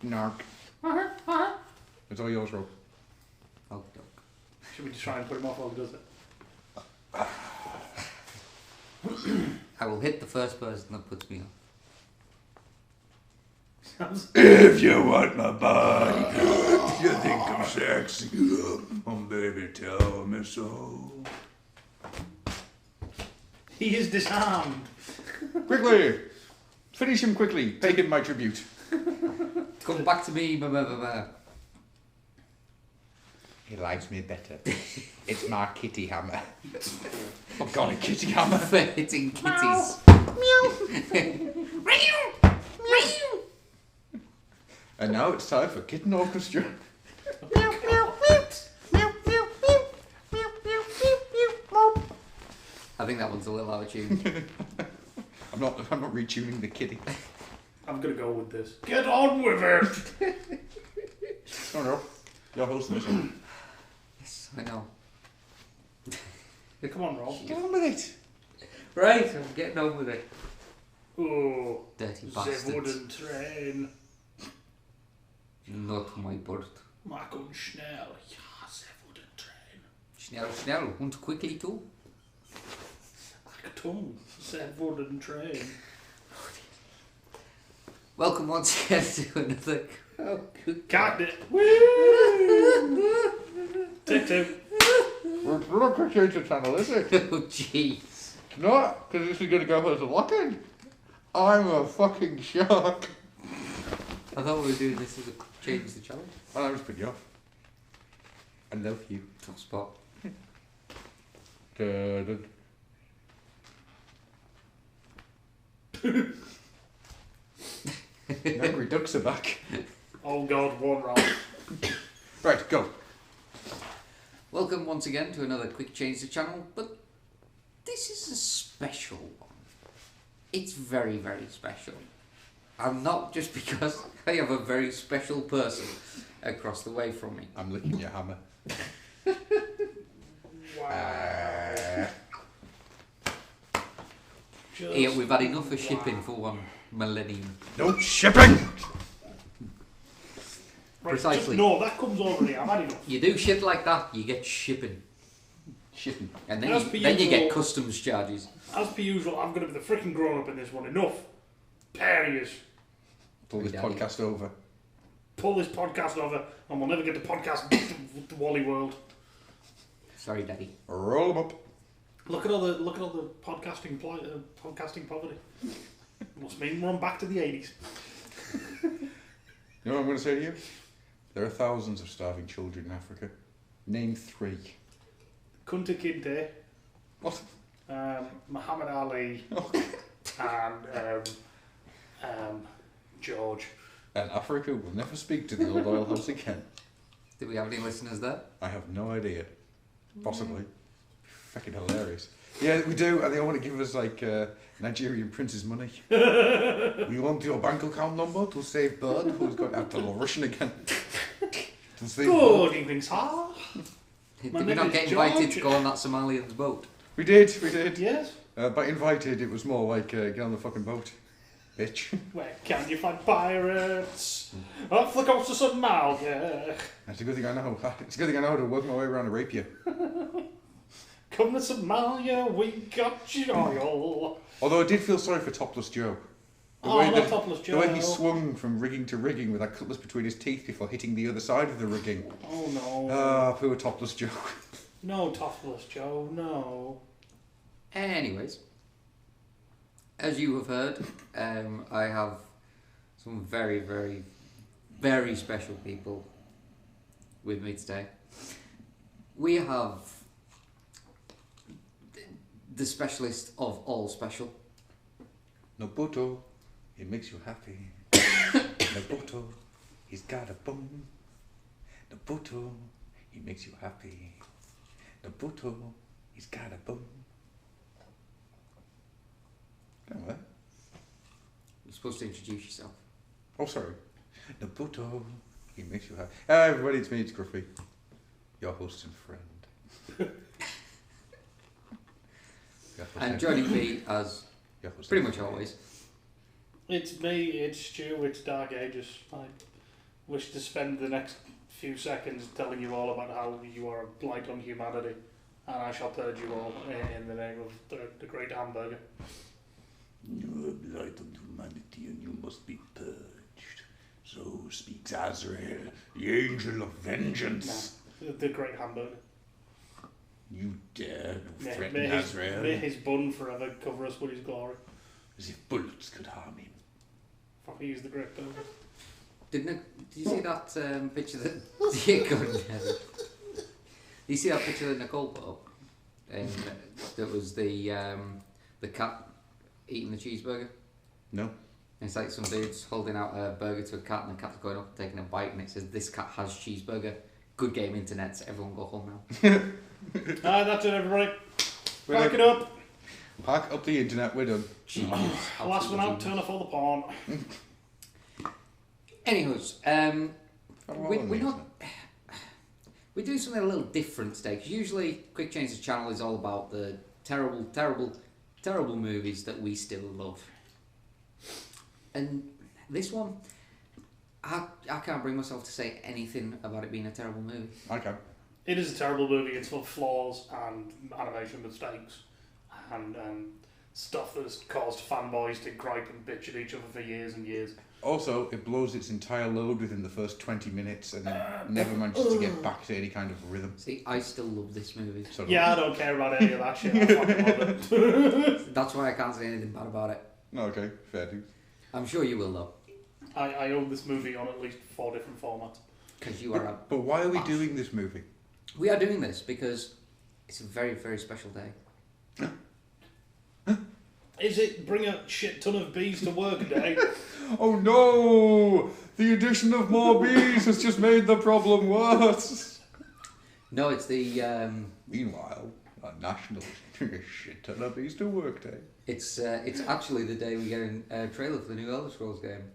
Narc. It's all yours, Rob. Oh, should we just try and put him off while he does it? I will hit the first person that puts me off. If you want my body, you think I'm sexy. Baby, tell me so. He is disarmed. Quickly! Finish him quickly. Pay him my tribute. Come back to me, ma. He likes me better. It's my kitty hammer. I've got a kitty hammer. For hitting kitties. And now it's time for Kitten Orchestra. I think that one's a little out of tune. I'm not retuning the kitty. I'm gonna go with this. Get on with it! No. You're hosting this one. Yes, I know. Yeah, come on, Rob. Get on with it. Right, I'm getting on with it. Oh, dirty the bastards. wooden train. Not my bird. Mark und schnell. Ja, the wooden train. Schnell, und quickly too. Achtung, the wooden train. Welcome once again to another... Oh, good God. Take two. We're not going to change the channel, is it? Oh, jeez. No, because this is going to go as a lock-in. I'm a fucking shark. I thought we were doing this as a change the channel. Well, I was putting you off. I love you. Top spot. Dun. Angry ducks are back. Oh God, one round. Right, go. Welcome once again to another quick change the channel, but this is a special one. It's very, very special. And not just because I have a very special person across the way from me. I'm licking your hammer. Here, we've had enough of shipping for one millennium. No shipping! Right, Precisely. No, that comes over here. I've had enough. You do shit like that, you get shipping. Shipping. And As then per you get usual- customs charges. As per usual, I'm going to be the freaking grown up in this one. Enough. Parias. Pull this podcast over. Pull this podcast over, and we'll never get the podcast to Wally World. Sorry, Daddy. Roll them up. Look at all the podcasting podcasting poverty. Must mean we're on back to the 80s. You know what I'm going to say to you? There are thousands of starving children in Africa. Name 3. Kunta Kinte. What? Muhammad Ali. And George. And Africa will never speak to the old oil house again. Do we have any listeners there? I have no idea. Possibly. Fucking hilarious. Yeah, we do, and they all want to give us like Nigerian prince's money. We want your bank account number to save Bird, who's going to have to learn Russian again. To save Good Bird. evening, sir. Did My we name not is get invited George. to go on that Somalian's boat? We did. Yes. By invited, it was more like get on the fucking boat, bitch. Where can you find pirates? Off the coast of Somalia. It's a good thing I know. It's a good thing I know how to work my way around a rapier. Come to Somalia, we got your oil. Although I did feel sorry for Topless Joe. Not Topless The way he Joe. swung from rigging to rigging with that cutlass between his teeth before hitting the other side of the rigging. Oh no. Ah, poor Topless Joe. No, Topless Joe, no. Anyways, as you have heard, I have some very, very, very special people with me today. We have the specialist of all special. Nobuto, it makes you happy. Nobuto, he's got a bum. Nobuto, he makes you happy. Nobuto, he's got a bum. Come on. You're supposed to introduce yourself. Oh, sorry. Nobuto, he makes you happy. Hi, everybody, it's me, it's Gruffy. Your host and friend. And joining me, as pretty much always, It's me, it's Stu, it's Dark Ages. I wish to spend the next few seconds telling you all about how you are a blight on humanity, and I shall purge you all in the name of the great hamburger. You are a blight on humanity, and you must be purged. So speaks Azrael, the angel of vengeance. No, the great hamburger. You dare to threaten Azrael? May his bun forever cover us with his glory. As if bullets could harm him. For he is the great burger. did you see that picture that did you see that picture that Nicole put up? And that was the cat eating the cheeseburger? No. It's like some dude's holding out a burger to a cat, and the cat's going up and taking a bite, and it says, "This cat has cheeseburger. Good game, internet. So everyone go home now." That's it, everybody. Pack it up. Pack up the internet. We're done. Last one out. Turn off all the porn. Anyways, we're not. We're doing something a little different today, because usually Quick Changes channel is all about the terrible, terrible, terrible movies that we still love. And this one, I can't bring myself to say anything about it being a terrible movie. I can. It is a terrible movie. It's full of flaws and animation mistakes and stuff that has caused fanboys to gripe and bitch at each other for years and years. Also, it blows its entire load within the first 20 minutes and then never manages to get back to any kind of rhythm. See, I still love this movie. So I don't care about any of that shit. I fucking love it. That's why I can't say anything bad about it. Okay, fair dues. I'm sure you will, though. I own this movie on at least 4 different formats. Because you are a... But why are we doing this movie? We are doing this because it's a very, very special day. Is it bring a shit ton of bees to work day? Oh no! The addition of more bees has just made the problem worse. No, it's the... Meanwhile, a national shit ton of bees to work day. It's actually the day we get a trailer for the new Elder Scrolls game.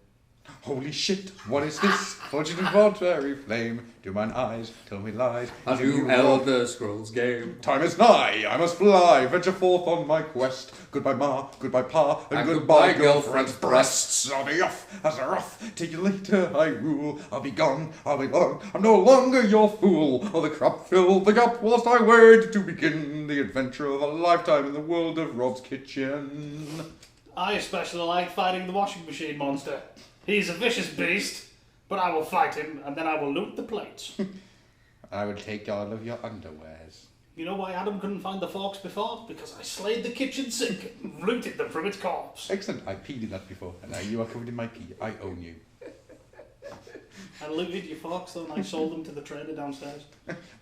Holy shit, what is this? Fortune and fairy flame, do mine eyes tell me lies? A new Elder Scrolls game. Time is nigh, I must fly, venture forth on my quest. Goodbye ma, goodbye pa, and goodbye girlfriend's breasts. I'll be off as a wrath, till you later I rule. I'll be gone, I'll be long, I'm no longer your fool. Oh, the crap filled the gap whilst I wait to begin the adventure of a lifetime in the world of Rob's Kitchen. I especially like fighting the washing machine monster. He's a vicious beast, but I will fight him, and then I will loot the plates. I will take all of your underwears. You know why Adam couldn't find the forks before? Because I slayed the kitchen sink and looted them from its corpse. Excellent, I peed in that before, and now you are covered in my pee. I own you. I looted your forks, though, and I sold them to the trader downstairs.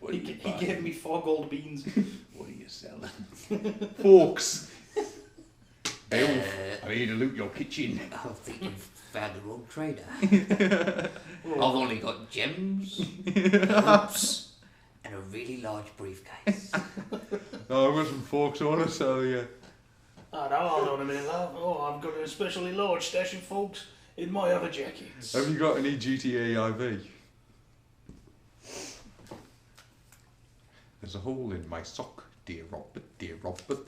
He gave me 4 gold beans. What are you selling? Forks. Beowulf, I need to loot your kitchen. I think you've found the wrong trader. I've only got gems, hoops, and a really large briefcase. No, I've got some forks I want to sell you. Oh, no, hold on a minute, love. Oh, I've got an especially large stash of forks in my other jackets. Have you got any GTA IV? There's a hole in my sock, dear Robert,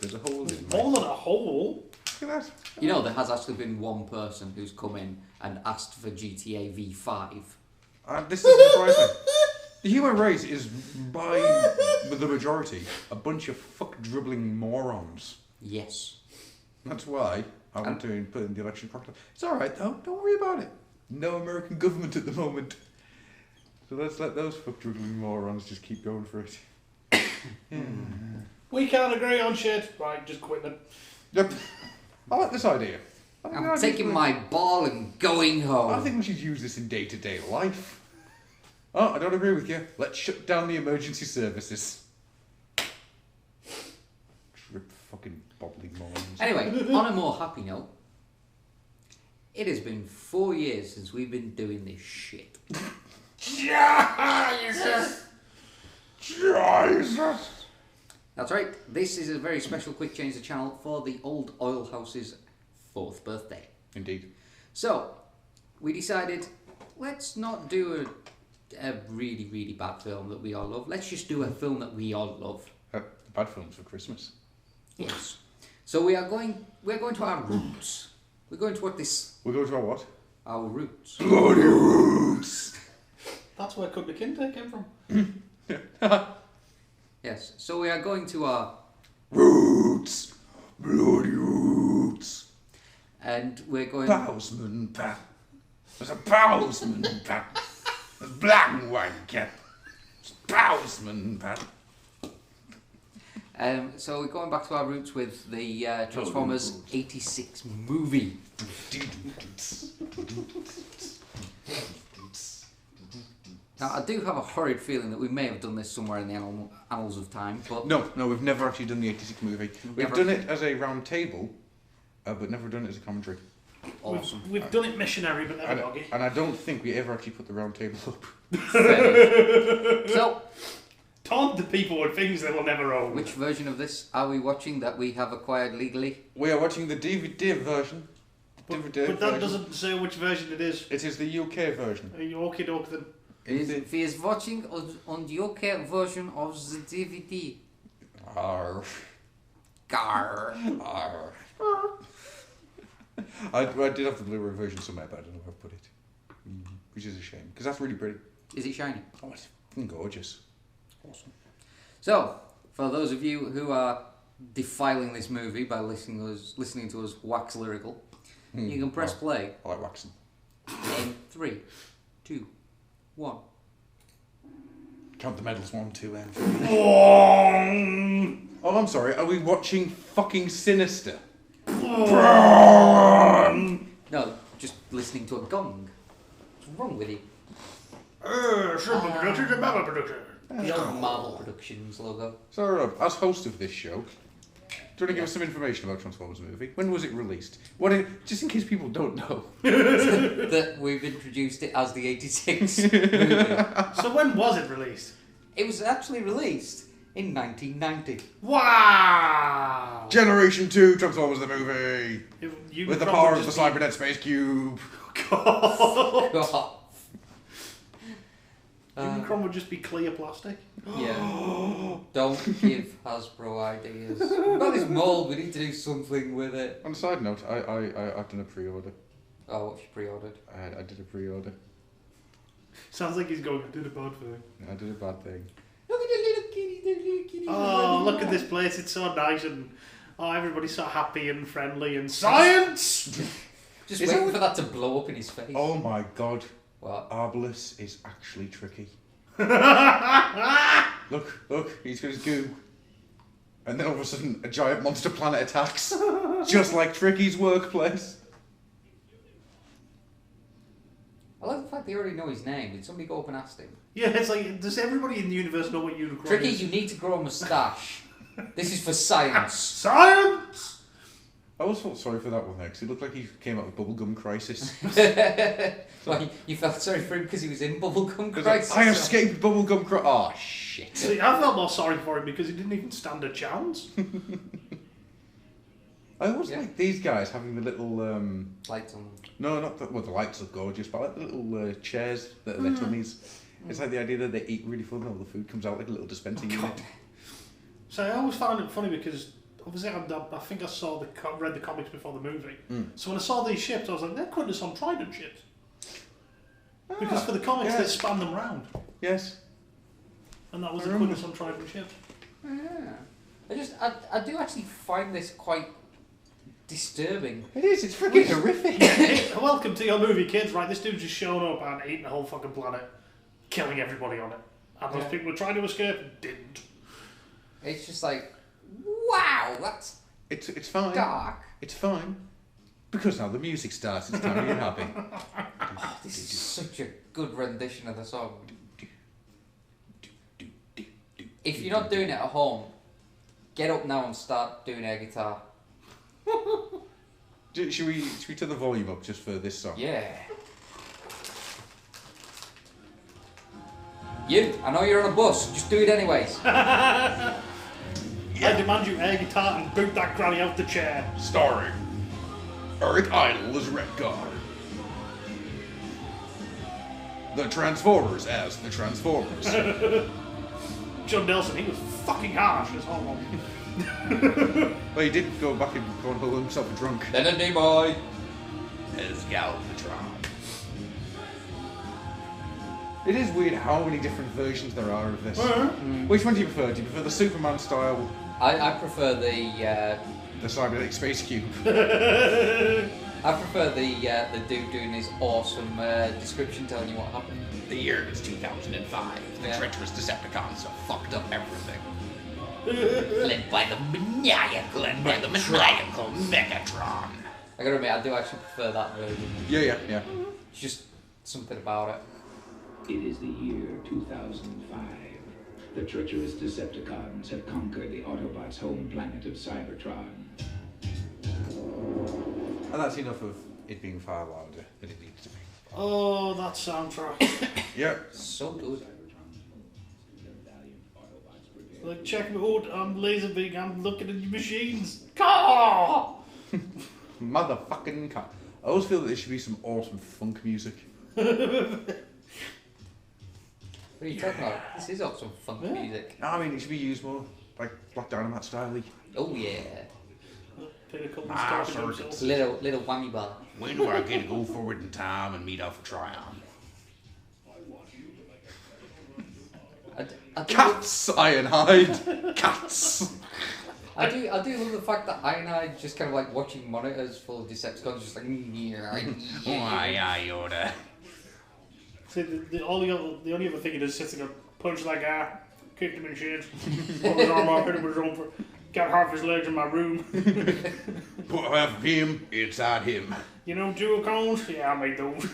there's a hole in my More than a hole? Look at that. You know, there has actually been one person who's come in and asked for GTA V5. This is surprising. The human race is, by the majority, a bunch of fuck-dribbling morons. Yes. That's why I want to put in the election proclamation. It's alright though, don't worry about it. No American government at the moment. So let's let those fuck-dribbling morons just keep going for it. We can't agree on shit. Right, just quit them. Yep. I like this idea. I'm taking my ball and going home. I think we should use this in day-to-day life. Oh, I don't agree with you. Let's shut down the emergency services. Trip Fucking bobbly morons. Anyway, on a more happy note, it has been 4 years since we've been doing this shit. Jesus! Jesus! That's right. This is a very special quick change the channel for the Old Oil House's 4th birthday. Indeed. So, we decided, let's not do a really, really bad film that we all love. Let's just do a film that we all love. Bad films for Christmas. Yes. So we're going to our roots. We're going to what this... We're going to our what? Our roots. Bloody roots! That's where Cook the Kinte came from. Yes. So we are going to our... Roots! Bloody roots! And we're going... Bowsman Pat. There's a Bowsman Pat. There's black and white cat. It's Bowsman Pat. So we're going back to our roots with the Transformers 86 movie. Now, I do have a horrid feeling that we may have done this somewhere in the annals of time, but... No, we've never actually done the 86 movie. We've done it as a round table, but never done it as a commentary. Awesome. We've done it missionary, but never doggy. And I don't think we ever actually put the round table up. So... Taunt the people with things they will never own. Which version of this are we watching that we have acquired legally? We are watching the DVD version. But that doesn't say which version it is. It is the UK version. Are you okay, doke then? He is watching on the UK version of the DVD. Arr. Gar. Arr. I did have the Blu-ray version somewhere, but I don't know where I put it. Which is a shame, because that's really pretty. Is it shiny? Oh, it's fucking gorgeous. Awesome. So, for those of you who are defiling this movie by listening to us wax lyrical, you can press play. I like waxing. In 3, 2, 1. Count the medals, 1, 2, and 3. Oh, I'm sorry. Are we watching fucking Sinister? No, just listening to a gong. What's wrong with you? Marvel Production. The old Marvel Productions logo. So, Rob, as host of this show, do you want to give us some information about Transformers movie? When was it released? Just in case people don't know. That we've introduced it as the 86 movie. So when was it released? It was actually released in 1990. Wow! Generation 2 Transformers the movie! You with the power of the Cybernet Space Cube. God. Unicron would just be clear plastic. Yeah. Don't give Hasbro ideas. We've got this mould, we need to do something with it. On a side note, I've done a pre-order. Oh, what you pre-ordered? I did a pre-order. Sounds like he's going, I did a bad thing. I did a bad thing. Look at the little kitty. Oh, look at this place, it's so nice and everybody's so happy and friendly and science! Just waiting for that to blow up in his face. Oh my god. What? Arbalest is actually tricky. Look, he's got his goo. And then all of a sudden, a giant monster planet attacks. Just like Tricky's workplace. I like the fact they already know his name. Did somebody go up and ask him? Yeah, it's like, does everybody in the universe know what Unicron Tricky, is? you need to grow a moustache. This is for science. Science! I always felt sorry for that one there, because it looked like he came out of Bubblegum Crisis. Well, you felt sorry for him because he was in Bubblegum Crisis? I escaped Bubblegum Crisis. Oh, shit. See, I felt more sorry for him because he didn't even stand a chance. I always like these guys having the little... lights on them. No, not the... Well, the lights are gorgeous, but I like the little chairs that are their tummies. It's like the idea that they eat really fun and all the food comes out like a little dispensing unit. So I always found it funny because... Obviously, I think I read the comics before the movie. So when I saw these ships, I was like, they're putting us on Trident ships. Because for the comics, they span them round. Yes. And that was the Quintus on Trident ships. Yeah. I do actually find this quite disturbing. It is, it's freaking horrific. Welcome to your movie, kids. Right, this dude's just showing up and eating the whole fucking planet, killing everybody on it. And those people were trying to escape and didn't. It's just like... Wow, that's it's fine. Dark. It's fine. Because now the music starts, it's time to get happy. Oh, this is such a good rendition of the song. If you're not doing it at home, get up now and start doing air guitar. Should we turn the volume up just for this song? Yeah. You, I know you're on a bus, just do it anyways. I demand you air guitar and boot that granny out the chair. Starring Eric Idle as Redguard. The Transformers as the Transformers. John Nelson, he was fucking harsh as whole one. Well, he did go back and go and hold himself drunk. Then a boy as Galvatron. It is weird how many different versions there are of this. Which one do you prefer? Do you prefer the Superman style? I prefer the cybernetic space cube. I prefer the dude doing his awesome description telling you what happened. The year is 2005. The treacherous Decepticons have fucked up everything. Led by the maniacal Megatron. I gotta admit, I do actually prefer that version. Yeah. It's just something about it. It is the year 2005. The treacherous Decepticons have conquered the Autobots' home planet of Cybertron. And that's enough of it being far louder than it needs to be. Oh, that soundtrack. Yeah. So good. Like, check me out, I'm Laserbeak, I'm looking at your machines. Car! Motherfucking car. I always feel that there should be some awesome funk music. What are you talking about? This is awesome funk music. I mean, it should be used more, like Black Dynamite style. Oh yeah. Pinnacle Little whammy bar. When do I get to go forward in time and meet Alpha Trion? Cats, Ironhide. Cats. I do love the fact that Ironhide just kind of like watching monitors full of Decepticons, just like Why, Yoda. See, the only other thing he does is sits there, punch that guy, kick him in shit, pull his arm off, hit him with his own, got half his legs in my room. Put half of him inside him. You know dual cones? Yeah, I made those.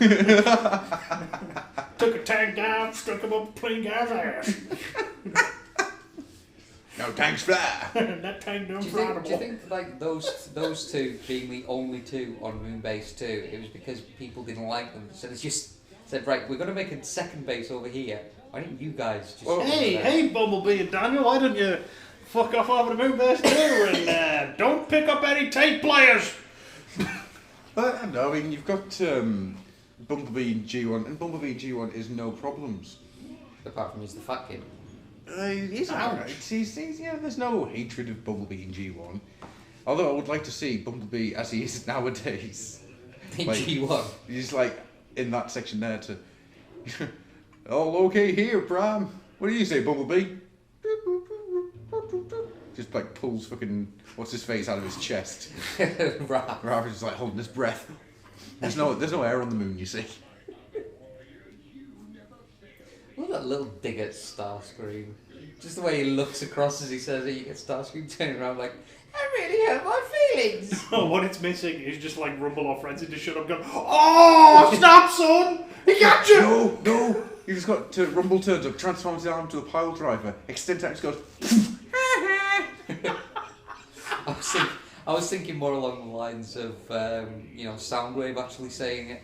Took a tank guy, stuck him up a plain guy's ass. No tanks fly. That tank don't fly. Do you think like those two being the only two on Moonbase 2, it was because people didn't like them, so they just said, right, we're going to make a second base over here. Why don't you guys just... Hey, Bumblebee and Daniel, why don't you fuck off over to Moonbase 2 and don't pick up any tape players? No, I mean, you've got Bumblebee and G1, and Bumblebee and G1 is no problems. Apart from he's the fat kid. He's alright. There's no hatred of Bumblebee and G1. Although I would like to see Bumblebee as he is nowadays. In G1? He's like in that section there to... All okay here, Prime. What do you say, Bumblebee? Just like pulls fucking what's his face out of his chest. Raph is just like holding his breath. There's no air on the moon, you see. Look at that little dig at Starscream. Just the way he looks across as he says it, you get Starscream turning around like, that really hurt my feelings. Oh, what it's missing is just like Rumble or Frenzy to shut up going, oh, stop, son! He got you! No! You just got to Rumble turns up, transforms his arm to a pile driver, extends out, just goes. I was thinking more along the lines of Soundwave actually saying it.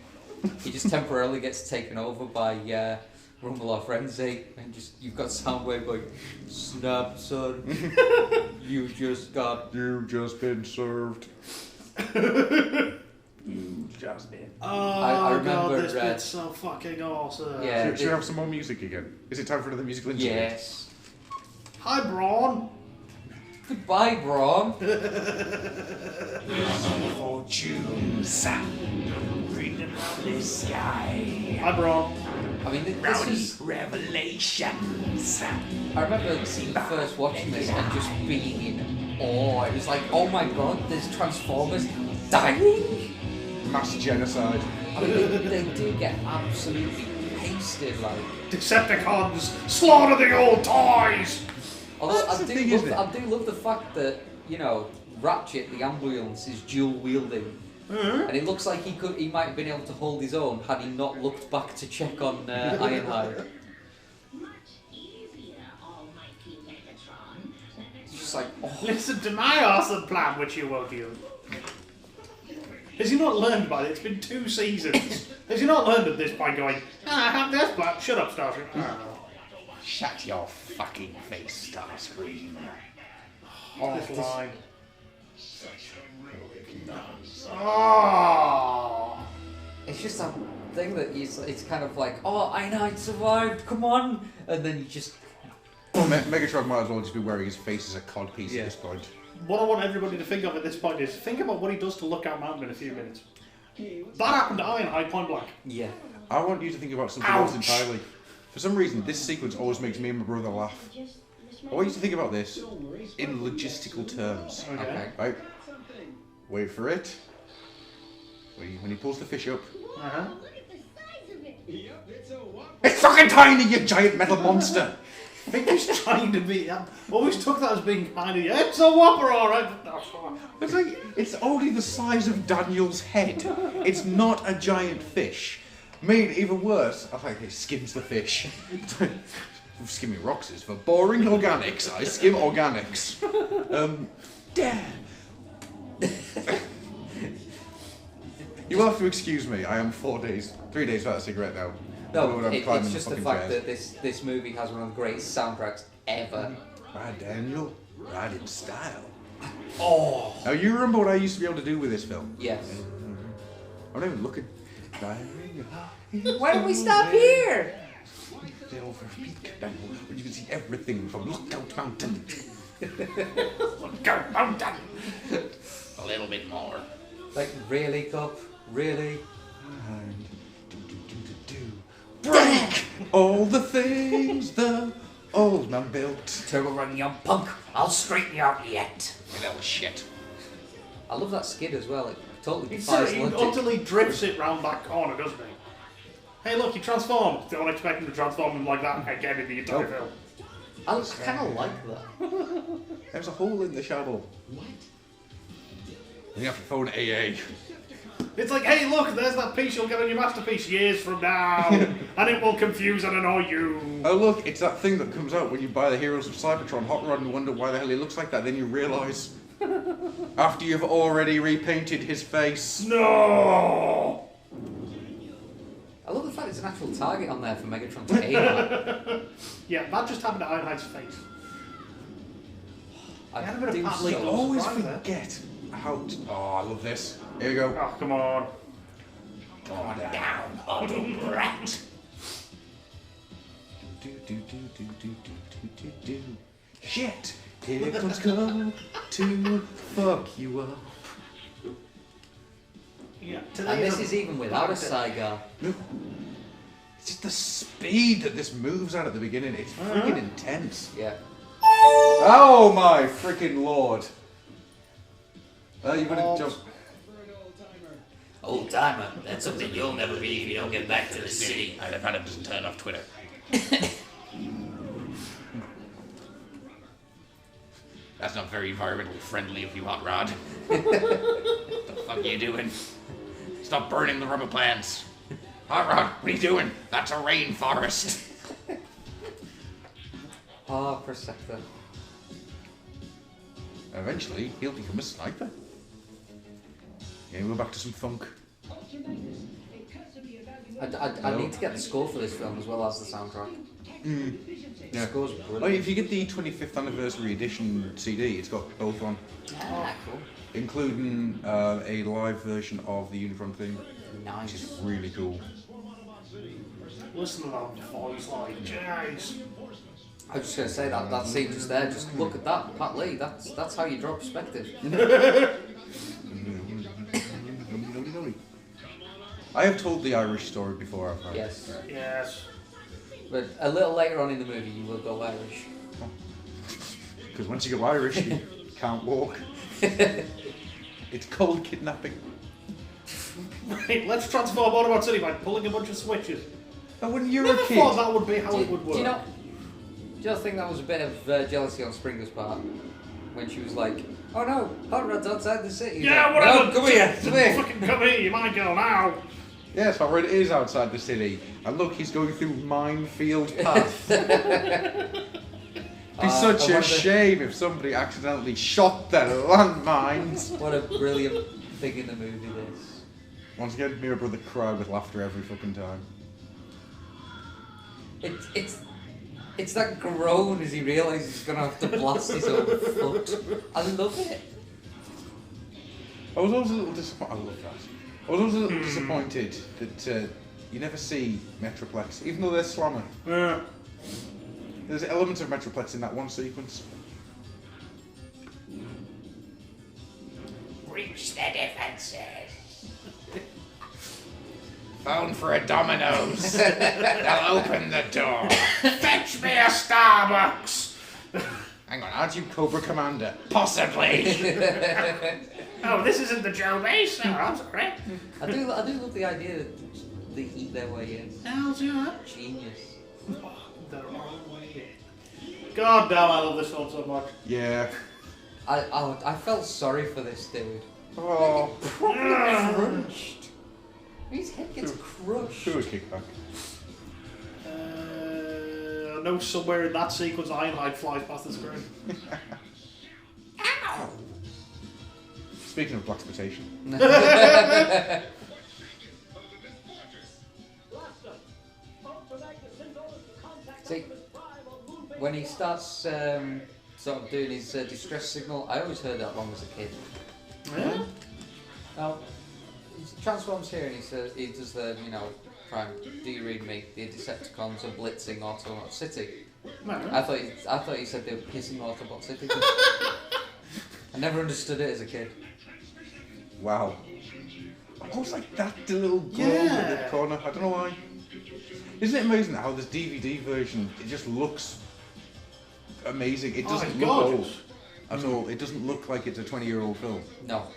He just temporarily gets taken over by Rumble or Frenzy, and you've got Soundwave going, snap, son. You've just been served. You've just been. Oh, I remember, God, this bit's so fucking awesome. Yeah, should we have some more music again? Is it time for another musical interlude? Yes. Hi, Braun. Goodbye, Braun. Fortunes written on the sky. Hi, Braun. I mean, this is revelations. I remember first watching this and just being in awe. It was like, oh my God, there's Transformers dying. Mass genocide. I mean, they do get absolutely pasted, like. Decepticons, slaughter the old toys! Although I do love the fact that, Ratchet, the ambulance, is dual wielding. Mm-hmm. And it looks like he might have been able to hold his own had he not looked back to check on Ironhide. just like, oh. Listen to my awesome plan, which you won't use. Has he not learned by it? It's been 2 seasons. Has he not learned at this point going, I have this plan. Shut up, Starscream. Shut your fucking face, Starscream. This line. It's just that thing that it's kind of like, oh, I know, I survived, come on. And then you just... Megatron might as well just be wearing his face as a codpiece at this point. What I want everybody to think of at this point is, think about what he does to Lookout Mountain in a few minutes. That happened to Ironhide point blank. Yeah. I want you to think about something else entirely. For some reason, this sequence always makes me and my brother laugh. I want you to think about this in logistical terms. Okay. Right? Wait for it. When he pulls the fish up. Uh-huh. It's fucking tiny, you giant metal monster! I think he's trying to be... I always took that as being kind of... It's a whopper, alright. It's like, it's only the size of Daniel's head. It's not a giant fish. Made even worse, I think it skims the fish. Skimming rocks is for boring organics. I skim organics. Damn. You will have to excuse me. I am 3 days without a cigarette now. No, it's just the fact that this movie has one of the greatest soundtracks ever. Right, Daniel. Right in style. Oh. Now you remember what I used to be able to do with this film? Yes. I'm not even looking. Why don't we stop here? Over a peak, Daniel, where you can see everything from Lookout Mountain. Lookout Mountain. A little bit more. Like, really, Cup? Really? Break all the things the old man built. Turbo Run, young punk. I'll straighten you out yet. That was shit. I love that skid as well. It totally He defies logic. utterly drifts it round that corner, doesn't he? Hey, look, he transformed. Don't expect him to transform him like that again in the entire film. I was kind of like that. There's a hole in the shadow. What? You have to phone AA. It's like, hey, look, there's that piece you'll get on your masterpiece years from now, and it will confuse and annoy you. Oh, look, it's that thing that comes out when you buy the Heroes of Cybertron Hot Rod and wonder why the hell he looks like that. Then you realise, after you've already repainted his face. No! I love the fact it's an actual target on there for Megatron to aim at. Yeah, that just happened to Ironhide's face. I had a bit of We Pat always surprise there. forget how to... Oh, I love this. Here we go. Oh, come on. Come down, Auto Brat. Shit! Here comes Come to fuck you up. Yeah, And this is even without a Saigar. It's just the speed that this moves at the beginning. It's freaking intense. Yeah. Oh my freaking lord! You better jump. Old timer, that's something you'll never be if you don't get back to the city. I found him doesn't turn off Twitter. That's not very environmentally friendly of you, Hot Rod. What the fuck are you doing? Stop burning the rubber plants. Hot Rod, what are you doing? That's a rainforest. Oh, Perceptor. Eventually, he'll become a sniper. Yeah, we're back to some funk. I need to get the score for this film as well as the soundtrack. Yeah. The score's brilliant. Oh, if you get the 25th anniversary edition CD, it's got both on. Ah, cool. Including a live version of the Unicron theme. Nice. Which is really cool. Listen to that voice, like, jeez. I was just going to say that scene just there, just look at that, Pat Lee, that's how you draw perspective. I have told the Irish story before, haven't I? Yes. Yes. But a little later on in the movie you will go Irish. Because once you go Irish, you can't walk. It's called kidnapping. Right, let's transform Autobot City by pulling a bunch of switches. And when you're Never a kid... thought that would be how it would work. Do you know, think that was a bit of jealousy on Springer's part? When she was like, oh no, Hot Rod's outside the city. Yeah, like, whatever. No, come here, come here. Fucking come here, you might go now. Yes, Hot Rod is outside the city. And look, he's going through Minefield Path. I Be such a shame if somebody accidentally shot their landmines. What a brilliant thing in the movie this. Once again, me and my brother cry with laughter every fucking time. It's that groan as he realises he's going to have to blast his own foot. I love it. I was always a little disappointed. I love that. I was always a little disappointed that you never see Metroplex, even though they're slammer. Yeah. There's elements of Metroplex in that one sequence. Breach the defences. Phone for a Domino's. They'll open the door. Fetch me a Starbucks. Hang on, aren't you Cobra Commander? Possibly. Oh, this isn't the Joe Base. Oh, I'm sorry. I do love the idea that they eat their way in. How's your Genius. Their own way in. God damn, I love this film so much. Yeah. I felt sorry for this dude. Oh. Properly crunched. His head gets crushed. Do a kickback. I know somewhere in that sequence Ironhide flies past the screen. Ow! Speaking of blaxploitation. See, when he starts sort of doing his distress signal, I always heard that long as a kid. Yeah? Now, he transforms here and he does the, Prime, do you read me? The Decepticons are blitzing Autobot City. No. I thought you said they were pissing Autobot City. I never understood it as a kid. Wow. I always like that little glow Yeah. in the corner. I don't know why. Isn't it amazing how this DVD version, it just looks amazing. It doesn't it's look old gorgeous. at all. It doesn't look like it's a 20-year-old film. No.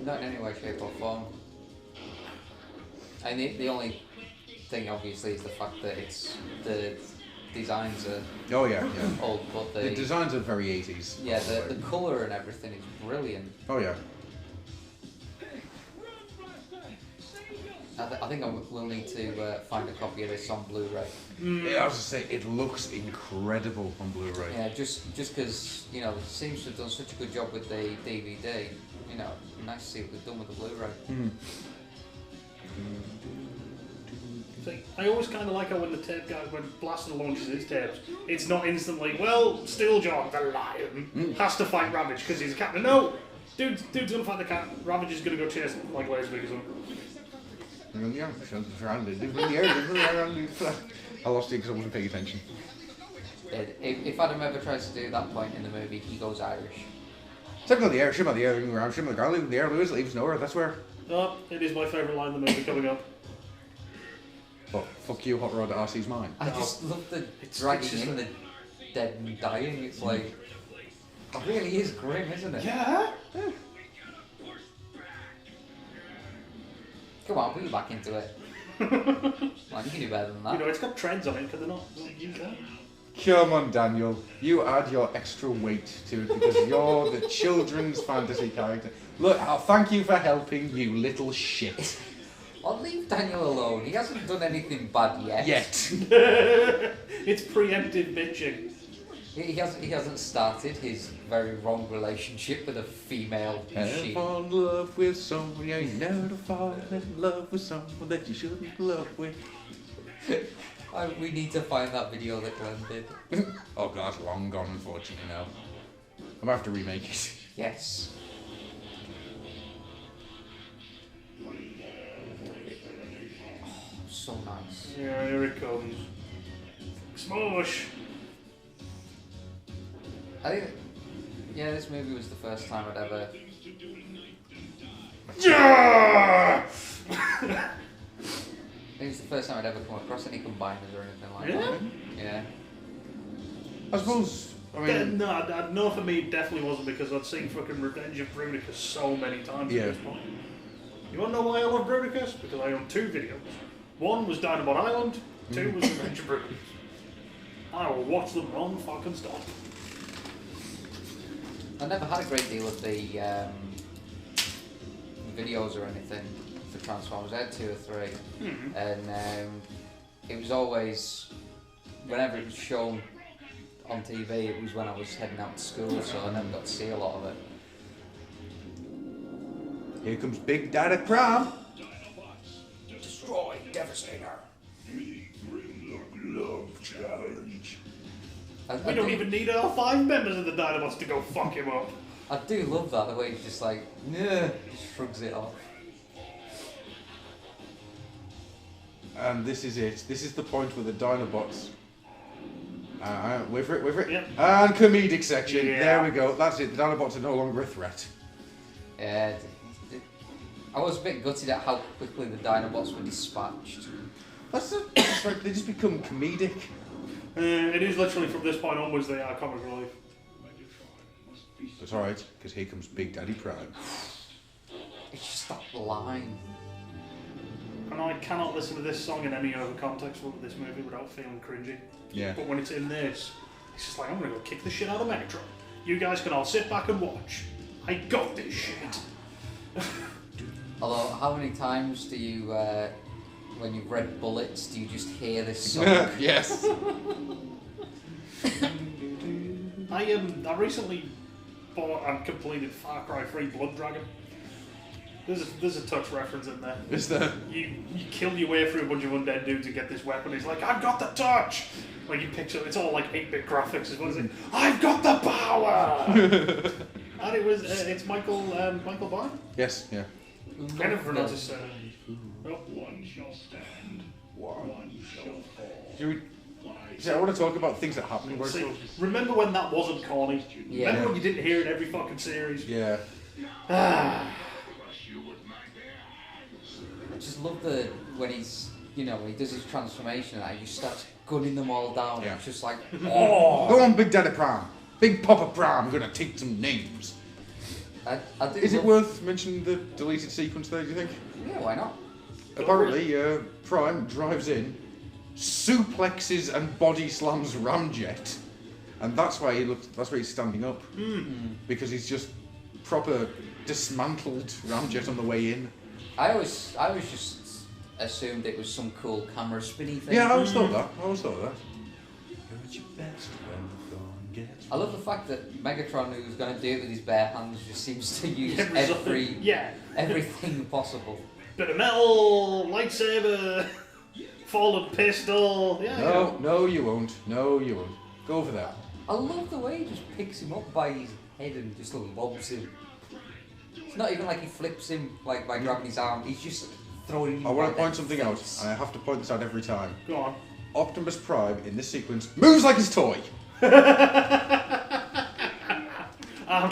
Not in any way, shape or form. And the only thing, obviously, is the fact that the designs are Oh yeah. old, but The designs are very 80s. Yeah, the colour and everything is brilliant. Oh yeah. I think I will need to find a copy of this on Blu-ray. Yeah, I was just saying, it looks incredible on Blu-ray. Yeah, just because it seems to have done such a good job with the DVD. Nice to see what they've done with the Blu-ray. See, I always kind of like how when the tape guy, when Blaster launches his tapes, it's not instantly, well, Steeljaw, the lion, has to fight Ravage because he's a captain. No! Dude's gonna fight the cat. Ravage is gonna go chase him like Laserbeak or something. I lost it because I wasn't paying attention. If Adam ever tries to do that point in the movie, he goes Irish. Something on the air, shim on the air, leaving around, shim on the ground, leaving the air, Lewis leaves nowhere, that's where. Oh, it is my favourite line in the movie coming up. But fuck you, Hot Rod, RC's mine. I just love the dragging in the dead and dying. It's like, it really is grim, isn't it? Yeah. Come on, put you back into it. Well, you can do better than that. It's got treads on it, could they not use that? Come on, Daniel. You add your extra weight to it because you're the children's fantasy character. Look, I'll thank you for helping, you little shit. I'll leave Daniel alone. He hasn't done anything bad yet. It's preemptive bitching. He hasn't started his very wrong relationship with a female machine. Fall in love with someone, yeah, you never fall in love with someone that you shouldn't love with. We need to find that video that Glenn did. Oh god, it's long gone, unfortunately now. I'm gonna have to remake it. Yes. Oh, so nice. Yeah, here it comes. Smush! I think, this movie was the first time I'd ever... Yeah! I think it's the first time I'd ever come across any combiners or anything like that. Yeah. I suppose, No, for me, it definitely wasn't because I'd seen fucking Revenge of Bruticus so many times at this point. You want to know why I love Bruticus? Because I own 2 videos. One was Dinobot Island, 2 was Revenge of Bruticus. I will watch them non-fucking stop. I never had a great deal of the videos or anything for Transformers. I had 2 or 3, and it was always, whenever it was shown on TV, it was when I was heading out to school, so I never got to see a lot of it. Here comes Big Daddy Prime. Destroy Devastator. Love challenge. We don't even need all 5 members of the Dinobots to go fuck him up. I do love that, the way he's just like, nah, just shrugs it off. And this is it. This is the point where the Dinobots. Wait for it. Yep. And comedic section. Yeah. There we go. That's it. The Dinobots are no longer a threat. Yeah, I was a bit gutted at how quickly the Dinobots were dispatched. That's right. They just become comedic. It is literally from this point onwards they are comic relief. That's alright, because here comes Big Daddy Prime. It's just that line. And I cannot listen to this song in any other context of this movie without feeling cringy. Yeah. But when it's in this, it's just like, I'm going to go kick the shit out of Megatron. You guys can all sit back and watch. I got this shit. Although, how many times do you, when you've read Bullets, do you just hear this song? Yes. I recently bought and completed Far Cry 3 Blood Dragon. There's a touch reference in there. Is there? You kill your way through a bunch of undead dudes and get this weapon. He's like, I've got the touch! Like you picture, it's all like 8-bit graphics as well as I've got the power! And it's Michael Byrne? Yes, yeah. I never pronounced his surname. One shall stand. One shall fall. See, I want to talk about things that happen. See, remember when that wasn't corny? Yeah. Remember when you didn't hear it every fucking series? Yeah. I just love when he's, when he does his transformation and he just starts gunning them all down. Yeah. It's just like, Oh, go on, Big Daddy Prime. Big Papa Prime. I'm gonna take some names. I do Is it love- worth mentioning the deleted sequence there? Do you think? Yeah, why not? Apparently, Prime drives in, suplexes and body slams Ramjet, and that's why he's standing up because he's just proper dismantled Ramjet on the way in. I always just assumed it was some cool camera spinny thing. Yeah, I always thought that. I love the fact that Megatron, who's going to do it with his bare hands, just seems to use everything possible. Bit of metal, lightsaber, fallen pistol. Yeah. No, you won't. Go for that. I love the way he just picks him up by his head and just lobs him. It's not even like he flips him like by grabbing his arm. He's just throwing him. I want to by point the something face. out, and I have to point this out every time. Go on. Optimus Prime in this sequence moves like his toy. Arm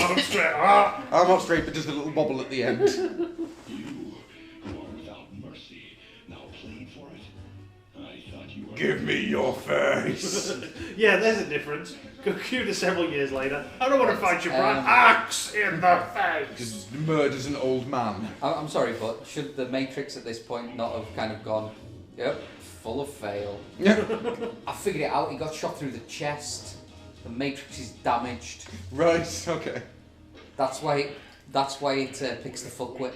up straight. Arm up straight, but just a little bobble at the end. Give me your face. Yeah, there's a difference. Go cue to several years later. I don't want to fight you, Brian. Axe in the face. Just murders an old man. I'm sorry, but should the Matrix at this point not have kind of gone, yep, full of fail? I figured it out. He got shot through the chest. The Matrix is damaged. Right. Okay. That's why it picks the fuckwit.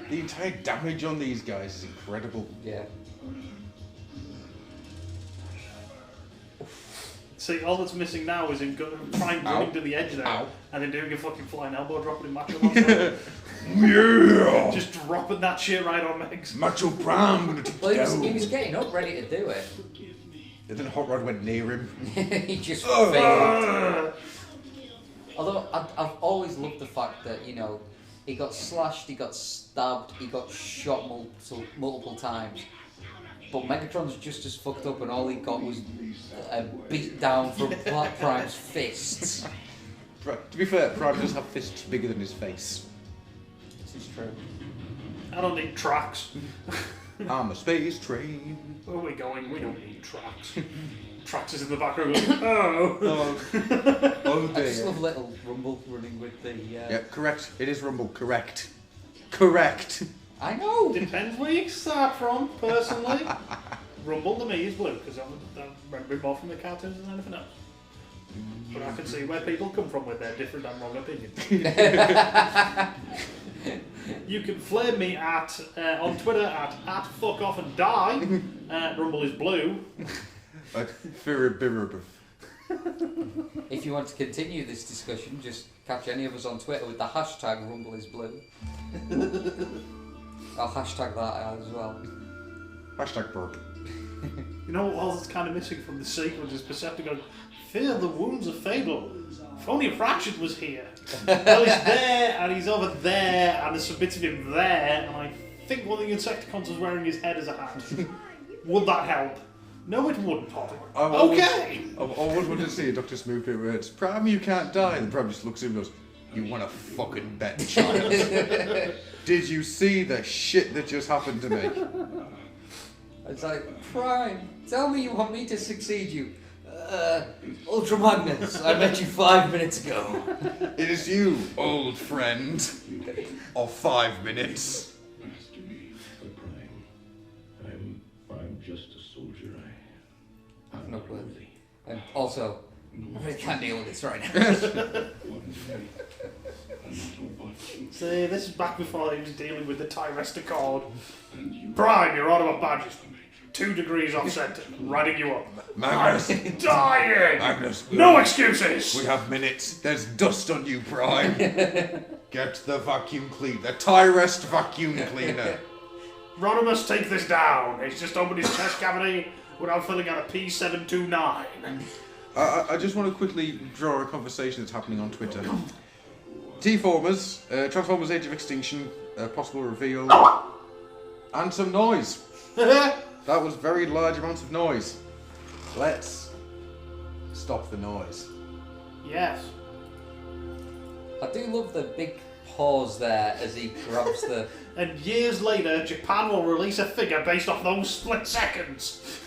The entire damage on these guys is incredible. Yeah. See, all that's missing now is him Prime running to the edge there and then doing a fucking flying elbow drop in Macho Man. Yeah. Just dropping that shit right on Megs. Macho Prime gonna take Well, you down. he was getting up, ready to do it. And then Hot Rod went near him. He just failed. Although I've always loved the fact that he got slashed, he got stabbed, he got shot multiple times. But Megatron's just as fucked up, and all he got was a beat down from Prime's fists. To be fair, Prime does have fists bigger than his face. This is true. I don't need tracks. I'm a space train. Where are we going? We don't need tracks. Tracks is in the background going, oh. Oh I just dear. love little Rumble running with the... Yeah, correct. It is Rumble. Correct. I know. Depends where you start from, personally. Rumble to me is blue, because I remember it more from the cartoons than anything else. But I can see where people come from with their different and wrong opinions. You can flame me on Twitter at fuckoffandie. Rumble is blue. If you want to continue this discussion, just catch any of us on Twitter with the hashtag RumbleIsBlue. I'll hashtag that as well. Hashtag burp. You know what else is kind of missing from the sequence is Percepticon, fear the wounds are fatal. If only Ratchet was here. Well, he's there, and he's over there, and there's some bits of him there, and I think one of the Insecticons was wearing his head as a hat. Would that help? No, it wouldn't, Potter. I've Okay! always wanted to see a Dr. Smooth bit where it's, Prime, you can't die. And the Prime just looks at him and goes, you want a fucking bet, child? Did you see the shit that just happened to me? It's like, Prime, tell me you want me to succeed you. Ultra Magnus, I met you 5 minutes ago. It is you, old friend. Or 5 minutes. I'm just a soldier. I have no clue. And also, I really can't deal with this right now. See, this is back before he was dealing with the Tyresticon. Prime, your autobot badges. 2 degrees off center, riding you up. Magnus. I'm dying! Magnus. No excuses! We have minutes. There's dust on you, Prime. Get the vacuum cleaner. The Tyrest vacuum cleaner. Rodimus, take this down. He's just opened his chest cavity without filling out a P729. I just want to quickly draw a conversation that's happening on Twitter. T-Formers, Transformers Age of Extinction, possible reveal, and some noise. That was very large amounts of noise. Let's stop the noise. Yes. I do love the big pause there as he grabs the... And years later, Japan will release a figure based off those split seconds.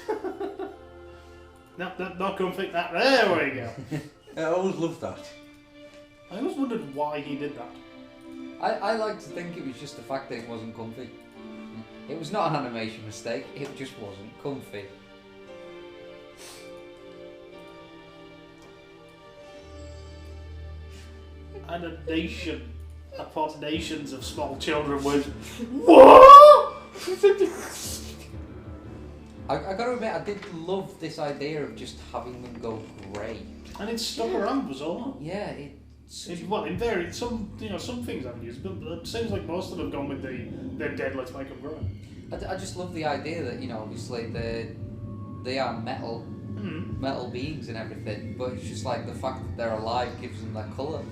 No, not comfy. There we go. I always loved that. I always wondered why he did that. I like to think it was just the fact that it wasn't comfy. It was not an animation mistake, it just wasn't comfy. And a nation upon nations of small children with what? I gotta admit, I did love this idea of just having them go grey. And it stuck around, was all. Yeah, in varied some things I've used, but it seems like most of them have gone with they're dead, let's make them grow. I just love the idea that, obviously they are metal beings and everything, but it's just like the fact that they're alive gives them that colour.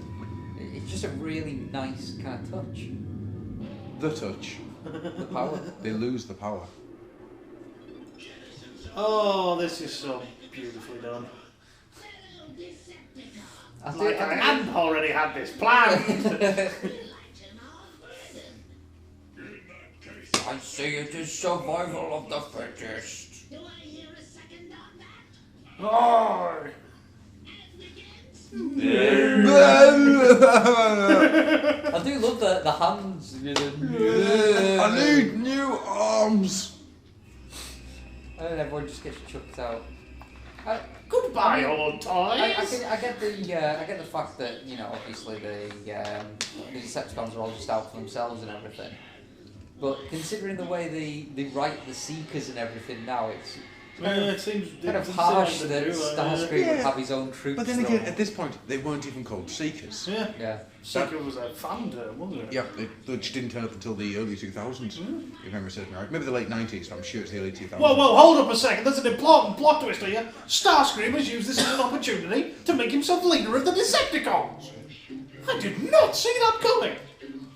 It's just a really nice kind of touch. The touch. The power. They lose the power. Oh, this is so beautifully done. I hadn't already had this planned. I see it is survival of the fittest. Oh. I do love the hands. I need new arms. And then everyone just gets chucked out. Goodbye, old toys. I get the fact that obviously the Decepticons are all just out for themselves and everything. But considering the way they write the Seekers and everything now, it's it seems kind of harsh that Starscream would have his own troops. But then again, at this point, they weren't even called Seekers. Yeah. Seeker was a fan term, wasn't it? Yeah, they just didn't turn up until the early 2000s, if I remember saying right. Maybe the late 90s, but I'm sure it's the early 2000s. Whoa, hold up a second. There's an important plot twist here. Starscream has used this as an opportunity to make himself leader of the Decepticons. I did not see that coming.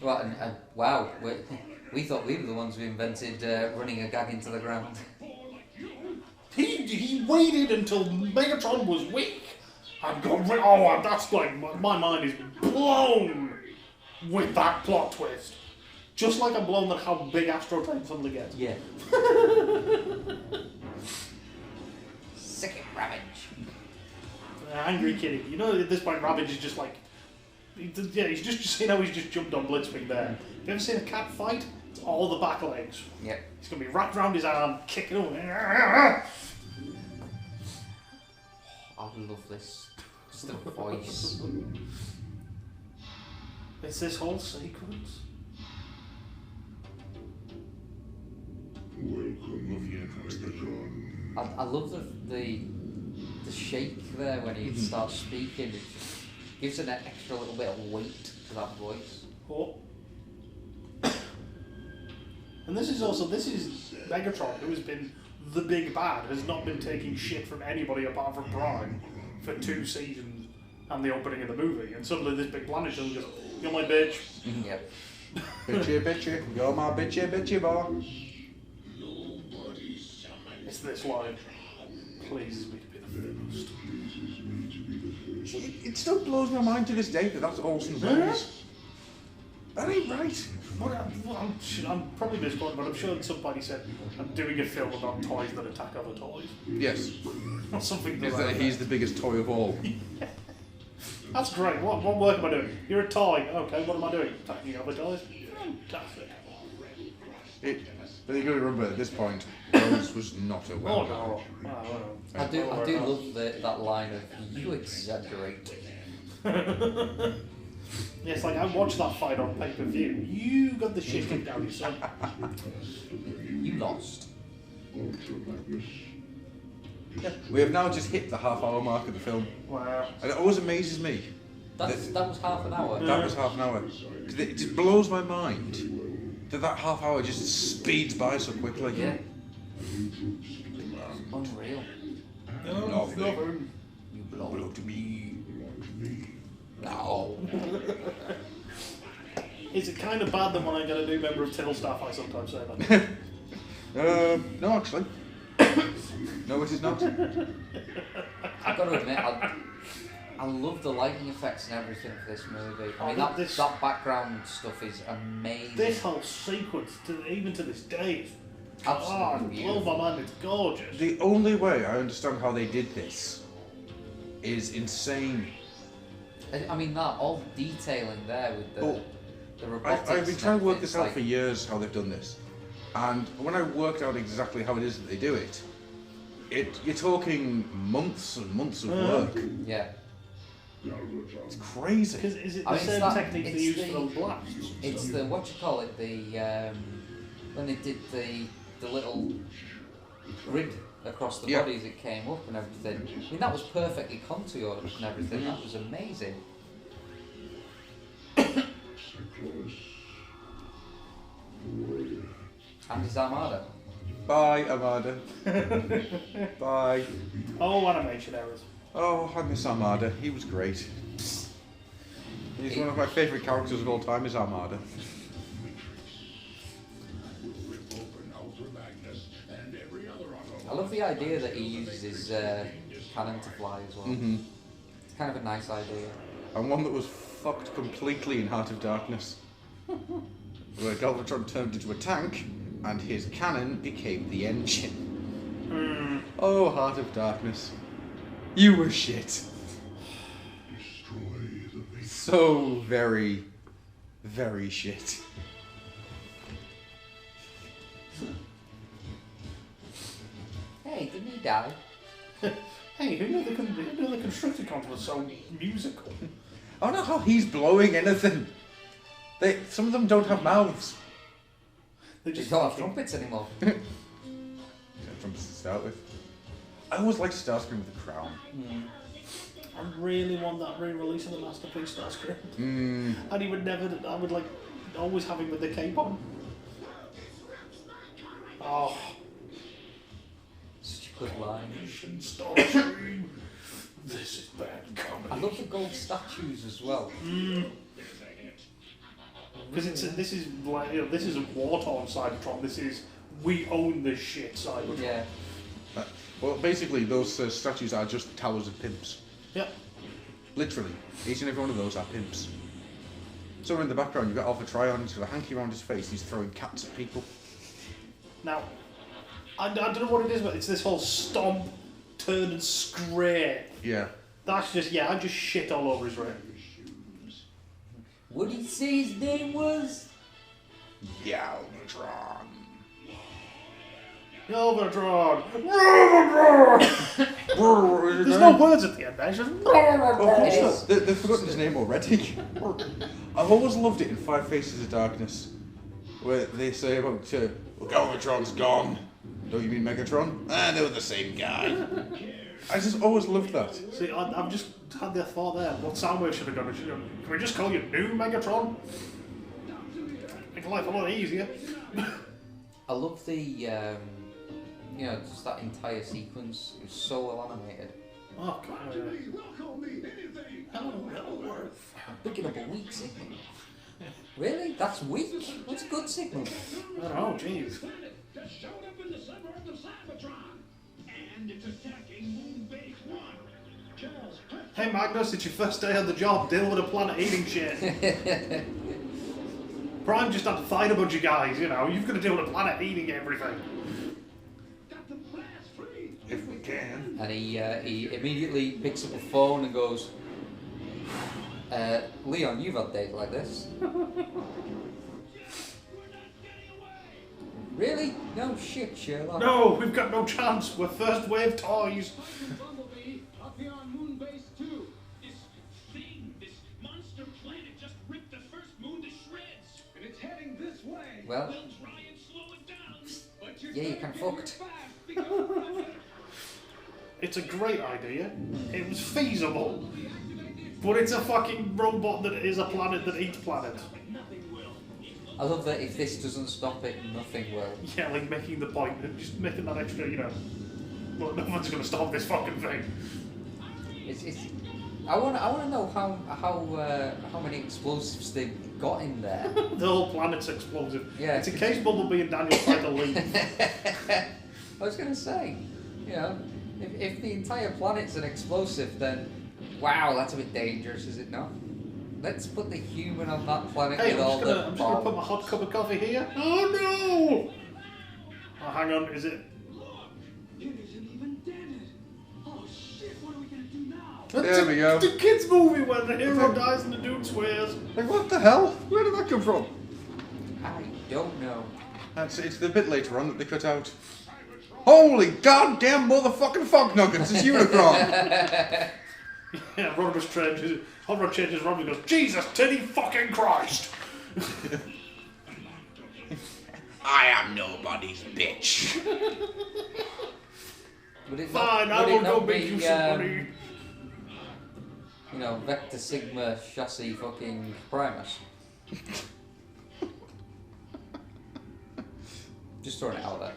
Well, wow, we thought we were the ones who invented running a gag into the ground. He waited until Megatron was weak. That's like, my mind is blown with that plot twist. Just like I'm blown at how big Astro Train suddenly gets. Yeah. Sick of Ravage. Angry Kitty. At this point, Ravage is just like... he's just he's just jumped on Blitzwing there. Have you ever seen a cat fight? It's all the back legs. Yeah. He's going to be wrapped around his arm, kicking him. I love this. Just the voice. It's this whole sequence. Welcome, Megatron. I love the shake there when he starts speaking. It just gives an extra little bit of weight to that voice. Oh. And this is Megatron, who has been the big bad, has not been taking shit from anybody apart from Prime for 2 seasons and the opening of the movie. And suddenly this big planet just goes, "You're my bitch." Yep. Bitchy, you're my bitchy boy. It's this line. Pleases me to be the first. It still blows my mind to this day that that's Olsen's voice. That ain't right. I'm probably misquoted, but I'm sure somebody said, "I'm doing a film about toys that attack other toys." Yes. Or something to Is that that he's the biggest toy of all. That's great. What work am I doing? You're a toy. Okay, what am I doing? Attacking other toys? Fantastic. But you've got to remember, at this point, Rose was not a well. Oh, no. I do love that line of, "You exaggerate." Yeah, it's like, I watched that fight on pay-per-view. You got the shit kicked out of you, son. You lost. Yeah, we have now just hit the half-hour mark of the film. Wow. And it always amazes me. That was half an hour. That was half an hour. It just blows my mind that half hour just speeds by so quickly. Yeah. Unreal. Nothing. You belong to me. No. Is it kind of bad that when I get a new member of Till staff, I sometimes say that? No, actually. No, it is not. I've got to admit, I love the lighting effects and everything for this movie. I mean, that background stuff is amazing. This whole sequence, even to this day, is absolutely blow my mind. It's gorgeous. The only way I understand how they did this is insane. I mean, all the detailing there with the robotics. I've been trying to work this out for years, how they've done this. And when I worked out exactly how it is that they do it, you're talking months and months of work. Yeah. It's crazy. Because is it the same technique they use for the blasts? It's the, when they did the little grid across the bodies, it came up and everything. I mean, that was perfectly contoured and everything. That was amazing. And his Armada. Bye, Armada. Bye. Oh, animation errors. Oh, I miss Armada. He was great. He's one of my favourite characters of all time, is Armada. I love the idea that he uses his cannon to fly as well. Mm-hmm. It's kind of a nice idea. And one that was fucked completely in Heart of Darkness. Where Galvatron turned into a tank, and his cannon became the engine. Oh, Heart of Darkness. You were shit. So very, very shit. Hey, didn't he die? Hey, who knew the Constructicons was so musical? I don't know how he's blowing anything. Some of them don't have mouths. They don't have trumpets anymore. Trumpets to start with. I always liked Starscream with the crown. I really want that re-release of the Masterpiece Starscream. And he would never. I would like always have him with the cape on. Oh. Such a good line. Starscream. This is bad comedy. I love the gold statues as well. Because this is like, you know, this is a war-torn Cybertron. This is we own this shit Cybertron. Yeah. Well, basically, those statues are just towers of pimps. Yep. Literally, each and every one of those are pimps. So in the background, you've got Alpha Trion. He's got a hanky around his face. He's throwing cats at people. Now, I don't know what it is, but it's this whole stomp, turn, and scrape. Yeah. That's just I just shit all over his ring. What did he say his name was? Galvatron. Galvatron! There's no words at the end, actually. They've forgotten his name already. I've always loved it in Five Faces of Darkness, where they say about Galvatron's gone. Don't you mean Megatron? Ah, they were the same guy. I just always loved that. See, I've just had the thought there. What Soundwave should have gone? Can we just call you New Megatron? Make life a lot easier. I love the, just that entire sequence. It was so well animated. Oh, God. Picking up a weak signal. Really? That's weak? What's a good signal? I don't know, jeez. Hey Magnus, it's your first day on the job. Deal with a planet eating shit. Prime just had to fight a bunch of guys, You've got to deal with a planet eating everything. If we can. And he immediately picks up a phone and goes, Leon, you've had days like this. Really? No shit, Sherlock. No, we've got no chance. We're first wave toys. Well, yeah, you can fucked. It's a great idea. It was feasible. But it's a fucking robot that is a planet that eats planets. I love that if this doesn't stop it, nothing will. Yeah, like making the point and just making that extra, well, no one's going to stop this fucking thing. I want to know how many explosives they've got in there. The whole planet's explosive. Yeah. It's in case Bumblebee and Daniel try to leave. I was going to say, if the entire planet's an explosive, then wow, that's a bit dangerous, is it not? Let's put the human on that planet Hey, with all the I'm just gonna put my hot cup of coffee here. Oh no! Oh, hang on, is it? There we go. It's a kids' movie where the hero dies and the dude swears. Like, what the hell? Where did that come from? I don't know. It's the bit later on that they cut out. Holy goddamn motherfucking fog nuggets, it's Unicron! Yeah, Rodimus changes. Hot Rod changes. Rodimus goes, Jesus, titty fucking Christ! I am nobody's bitch. Fine, I will go make you some money. Vector Sigma chassis fucking Primus. Just throwing it out there.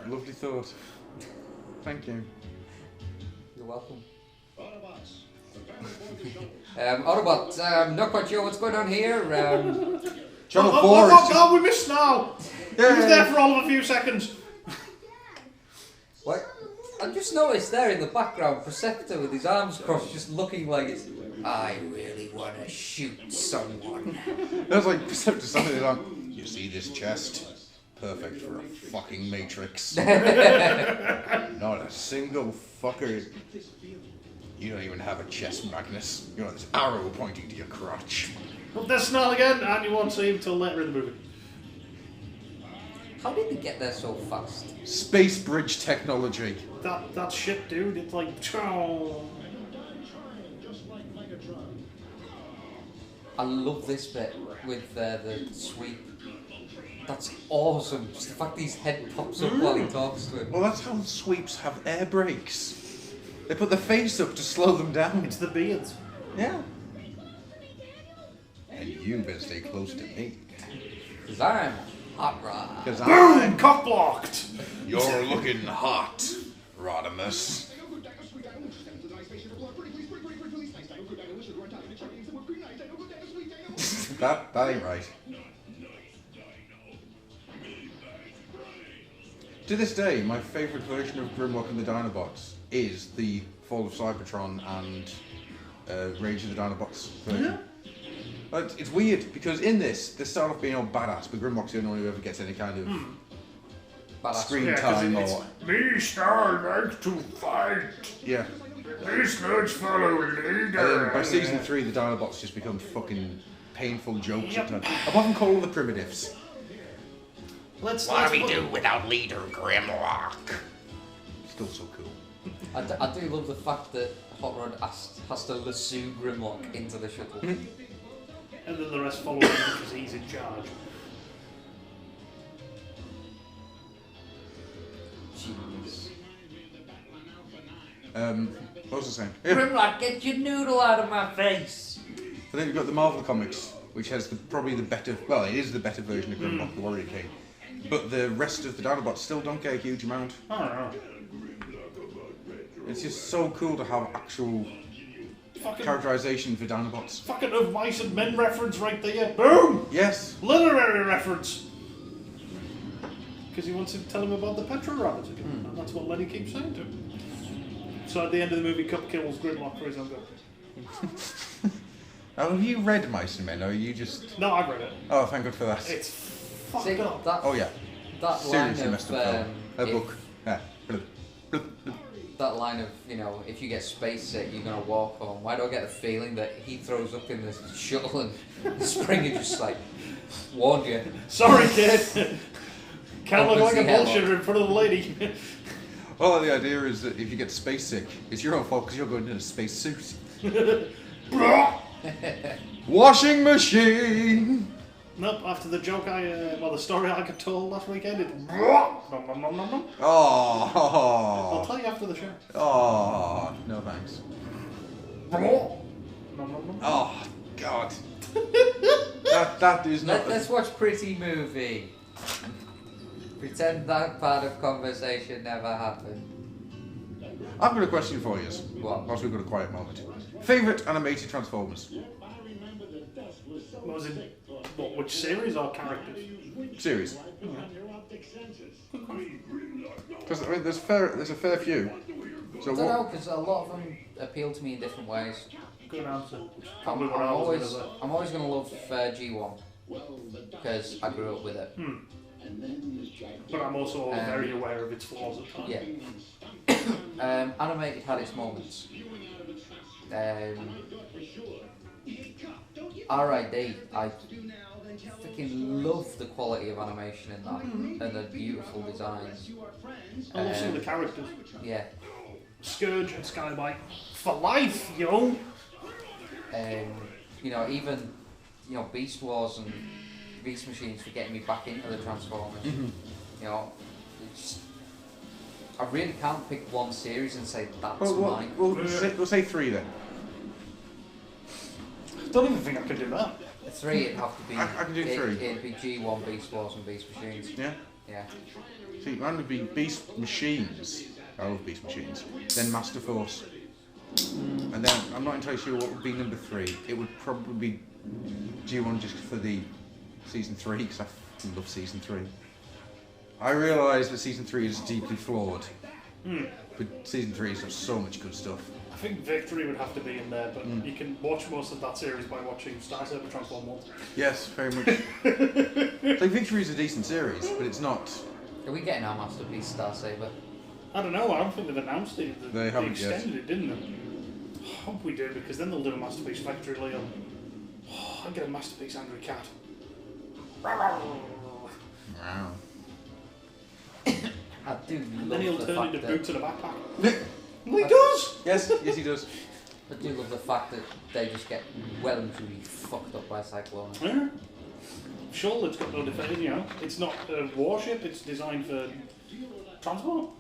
Lovely thought. Thank you. You're welcome. Autobots, I'm not quite sure what's going on here. Channel 4 we missed now! He was there for all of a few seconds. What? I just noticed there in the background, Perceptor with his arms crossed, just looking like it's, I really want to shoot someone. That's like Perceptor standing there like, you see this chest? Perfect for a fucking Matrix. Not a single fucker. You don't even have a chest, Magnus. You got this arrow pointing to your crotch. Up there, Snarl again, and you won't see him till later in the movie. How did they get there so fast? Space bridge technology. That shit, dude. It's like, I love this bit with the sweep. That's awesome. Just the fact his head pops up while he talks to him. Well, that's how sweeps have air brakes. They put the face up to slow them down. It's the beards. Yeah. And you better stay close to me. Because I'm hot rod. Because Boom! Cock blocked! You're looking hot, Rodimus. that ain't right. To this day, my favourite version of Grimlock and the Dinobots is the Fall of Cybertron and Rage of the Dinobots version. Yeah. But it's weird because in this, they start off being all badass, but Grimlock's the only one who ever gets any kind of screen time or. Me, Star, like to fight. Yeah. This let's follow leader. And then by season 3, the Dinobots just become fucking painful jokes at times. Apart from Call of the Primitives. What do we do without Leader Grimlock? Still so cool. I do love the fact that Hot Rod has to lasso Grimlock into the shuttle. And then the rest follow him because he's in charge. What was I saying? Grimlock, get your noodle out of my face! But then you've got the Marvel Comics, which has probably the better... Well, it is the better version of Grimlock, the Warrior King. But the rest of the Dinobots still don't get a huge amount. I don't know. It's just so cool to have actual characterization for Dinobots. Fucking Of Mice and Men reference right there. Boom! Yes. Literary reference. Because he wants to tell him about the Petro rabbit again. And that's what Lenny keeps saying to him. So at the end of the movie, Cup kills Grimlock for his own good. Now, have you read Mice and Men, or are you just... No, I've read it. Oh, thank God for that. It's fucked See, up. Oh, yeah. That Seriously line messed of, up film. A if- book. Yeah. That line of, you know, if you get space sick, you're going to walk home. Why do I get the feeling that he throws up in the shuttle and the Springer just like, warned you? Sorry, kid. Can't look like a Obviously bullshitter in front of the lady. Well, the idea is that if you get space sick, it's your own fault because you're going in a space suit. Washing machine! Nope, after the joke the story I could tell last weekend, it... Oh. I'll tell you after the show. Oh, no thanks. Oh, God. that is not... Let's watch Pretty Movie. Pretend that part of conversation never happened. I've got a question for you. What? Whilst we've got a quiet moment. Favourite animated Transformers? What was it? What, which series or characters? Series. Because I mean, there's a fair few. So I don't know, because a lot of them appeal to me in different ways. Good answer. I'm always going to love G1 because I grew up with it. But I'm also very aware of its flaws at times. Yeah. Animated had its moments. R.I.D. I freaking love the quality of animation in that and the beautiful designs. I love some of the characters. Yeah. Scourge and Skybite for life, yo. You know, even Beast Wars and Beast Machines for getting me back into the Transformers. Mm-hmm. You know, I really can't pick one series and say that's mine. We'll say three then. I don't even think I could do that. Three, it'd have to be. I can do three. It'd be G1, Beast Wars, and Beast Machines. Yeah? Yeah. See, mine would be Beast Machines. I love Beast Machines. Then Master Force. And then, I'm not entirely sure what would be number three. It would probably be G1 just for the Season 3, because I fucking love Season 3. I realise that Season 3 is deeply flawed. But Season 3 has got so much good stuff. I think Victory would have to be in there, but you can watch most of that series by watching Star Saber Transform 1. Yes, very much. So Victory is a decent series, but it's not... Are we getting our Masterpiece Star Saber? I don't know, I don't think they've announced it. They haven't yet. extended it, didn't they? I hope we do, because then they'll do a Masterpiece Victory Leo. Oh, I'd get a Masterpiece Angry Cat. Wow. I do And love then he'll the turn fact into that... Boots in a backpack. Well, he does! Yes, he does. I do love the fact that they just get well and truly fucked up by Cyclone. Yeah. Sure, it's got no defense, you know. It's not a warship, it's designed for transport.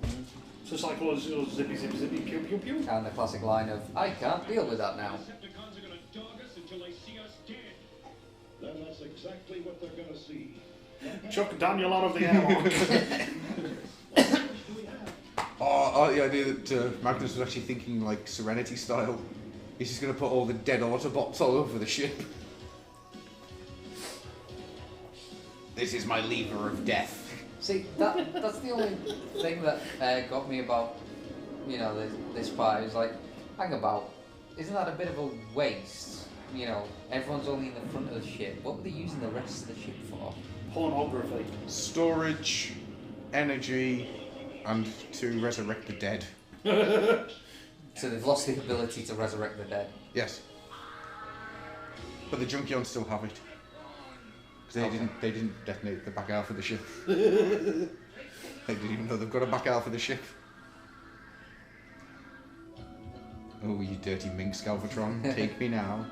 So Cyclones goes zippy, zippy, zippy, pew, pew, pew. And the classic line of, I can't deal with that now. Then that's exactly what they're going to see. Chuck Daniel out of the airlock. Oh, the idea that Magnus was actually thinking like Serenity style. He's just going to put all the dead Autobots all over the ship. This is my lever of death. See, that's the only thing that got me about, this part. Is like, hang about, isn't that a bit of a waste? You know, everyone's only in the front of the ship. What were they using the rest of the ship for? Pornography. Storage, energy, and to resurrect the dead. So they've lost the ability to resurrect the dead. Yes. But the Junkions still have it. Because they didn't detonate the back half of the ship. They didn't even know they've got a back half of the ship. Oh, you dirty minx, Galvatron. Take me now.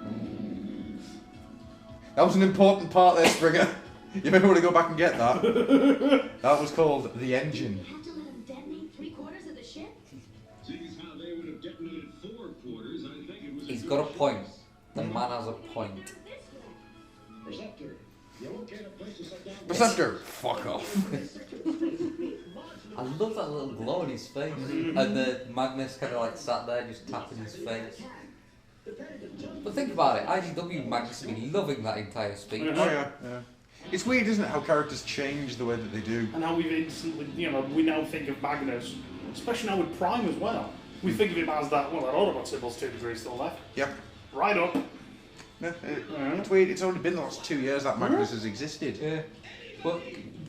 That was an important part there, Springer. You may want to go back and get that. That was called the engine. Seeing as how they would have got a point. The man has a point. Preceptor, fuck off. I love that little glow on his face. And the Magnus kind of like sat there just tapping his face. But think about it, IDW Magnus has been loving that entire speech. Oh yeah. It's weird, isn't it, how characters change the way that they do. And how we've instantly, we now think of Magnus, especially now with Prime as well. We think of him as that Autobot symbol's 2 degrees still left. Yep. Right up. No, it's weird, it's only been the last 2 years that Magnus has existed. Yeah. But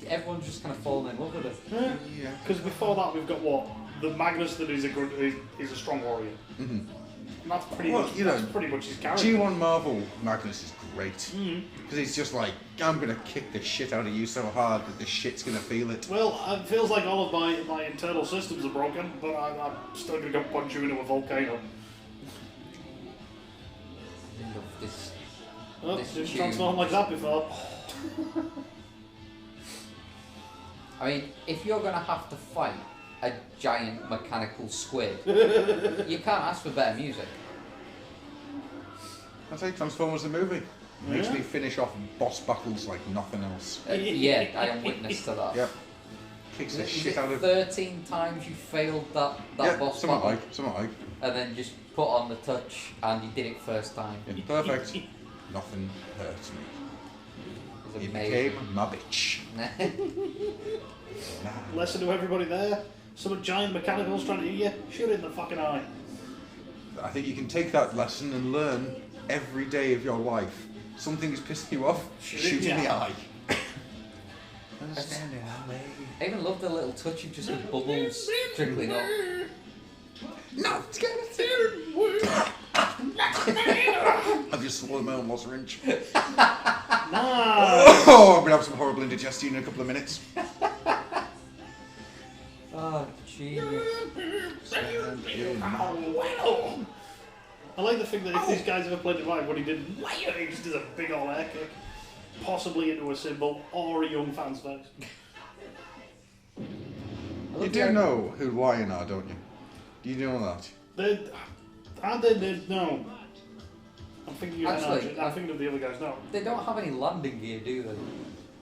everyone's just kind of fallen in love with it. Yeah. Because before that we've got what? The Magnus that is a strong warrior. Mm-hmm. And that's pretty much his character. G1 Marvel Magnus is great. Because he's just like, I'm going to kick the shit out of you so hard that the shit's going to feel it. Well, it feels like all of my internal systems are broken, but I'm still going to go punch you into a volcano. I love this. Oh, this didn't tune. transform like that before. I mean, if you're going to have to fight a giant mechanical squid, you can't ask for better music. I say Transformers the movie. Makes me finish off boss battles like nothing else. Yeah, I am witness to that. Yep. Kicks the Is shit it out of 13 times you failed that boss something battle? something like. And then just put on the touch and you did it first time. Yeah, perfect. Nothing hurts me. It He amazing. became my bitch. Lesson to everybody there. Some giant mechanicals trying to eat you. Shoot it in the fucking eye. I think you can take that lesson and learn every day of your life. Something's pissed you off, shoot in the eye. I even love the little touch of just the bubbles trickling up. No, it's I've just swallowed my own lozenge. Oh, I'm going to have some horrible indigestion in a couple of minutes. Oh, genius. I like the thing that if these guys ever played Divine, what he did, he just did a big old air kick. Possibly into a symbol or a young fan's face. You do know who Lion are, don't you? Do you know that? No. I'm thinking of Actually, I'm thinking of the other guys now. They don't have any landing gear, do they?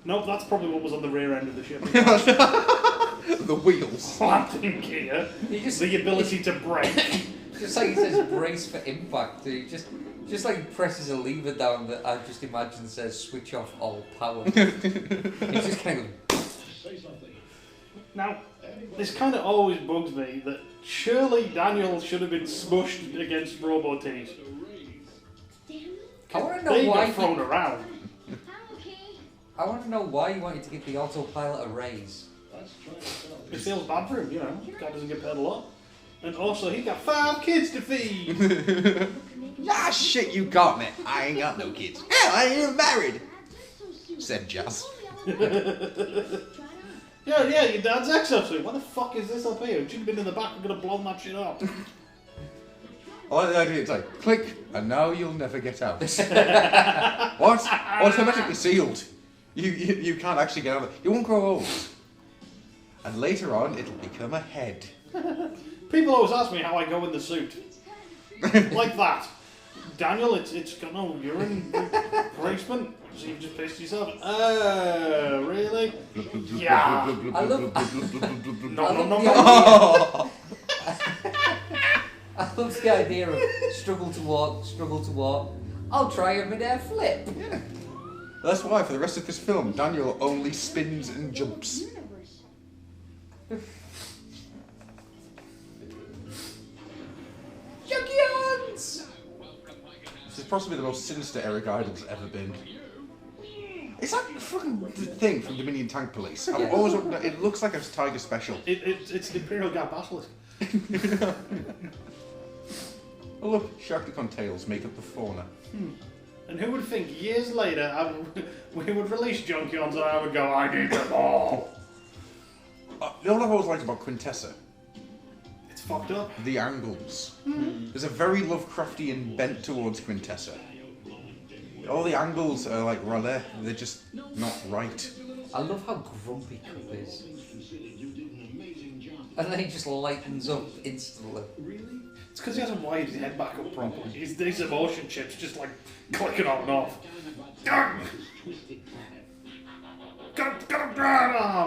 Nope, that's probably what was on the rear end of the ship. The wheels. Landing gear. The ability to brake. Just like it says brace for impact. He just like presses a lever down that I just imagine says switch off all power. He just kind of goes. Now, this kind of always bugs me that surely Daniel should have been smushed against Robo-Tees. I want to know They why got thrown around. I want to know why you wanted to give the autopilot a raise. It feels bad for him, The guy doesn't get paid a lot. And also, he got 5 kids to feed. Ah, shit, you got me. I ain't got no kids. Hell, I ain't even married. Said Jazz. Yeah, your dad's exosuit. What the fuck is this up here? It should have been in the back. I'm gonna blow that shit up. I like the idea. It's like, click, and now you'll never get out. What? Automatically sealed. You can't actually get out of it. You won't grow old. And later on, it'll become a head. People always ask me how I go in the suit. Like that. Daniel, it's got no urine replacement. So you've just pissed yourself. Really? Yeah. I love the idea of struggle to walk. I'll try a mid-air flip. Yeah. That's why, for the rest of this film, Daniel only spins and jumps. Junkions! This is possibly the most sinister Eric Idle's ever been. Is that fucking thing from Dominion Tank Police? I've always wondered, it looks like a Tiger special. It's the Imperial Guard Basilisk. Oh look, Sharkticon tails make up the fauna. And who would think years later we would release Junkions and I would go, I need them all. You know what I've always liked about Quintessa? It's fucked up. The angles. There's a very Lovecraftian bent towards Quintessa. All the angles are like Raleigh, they're just not right. I love how grumpy Cup is. And then he just lightens up instantly. It's because he hasn't wired his head back up properly. His emotion chip's just like clicking on and off. I'm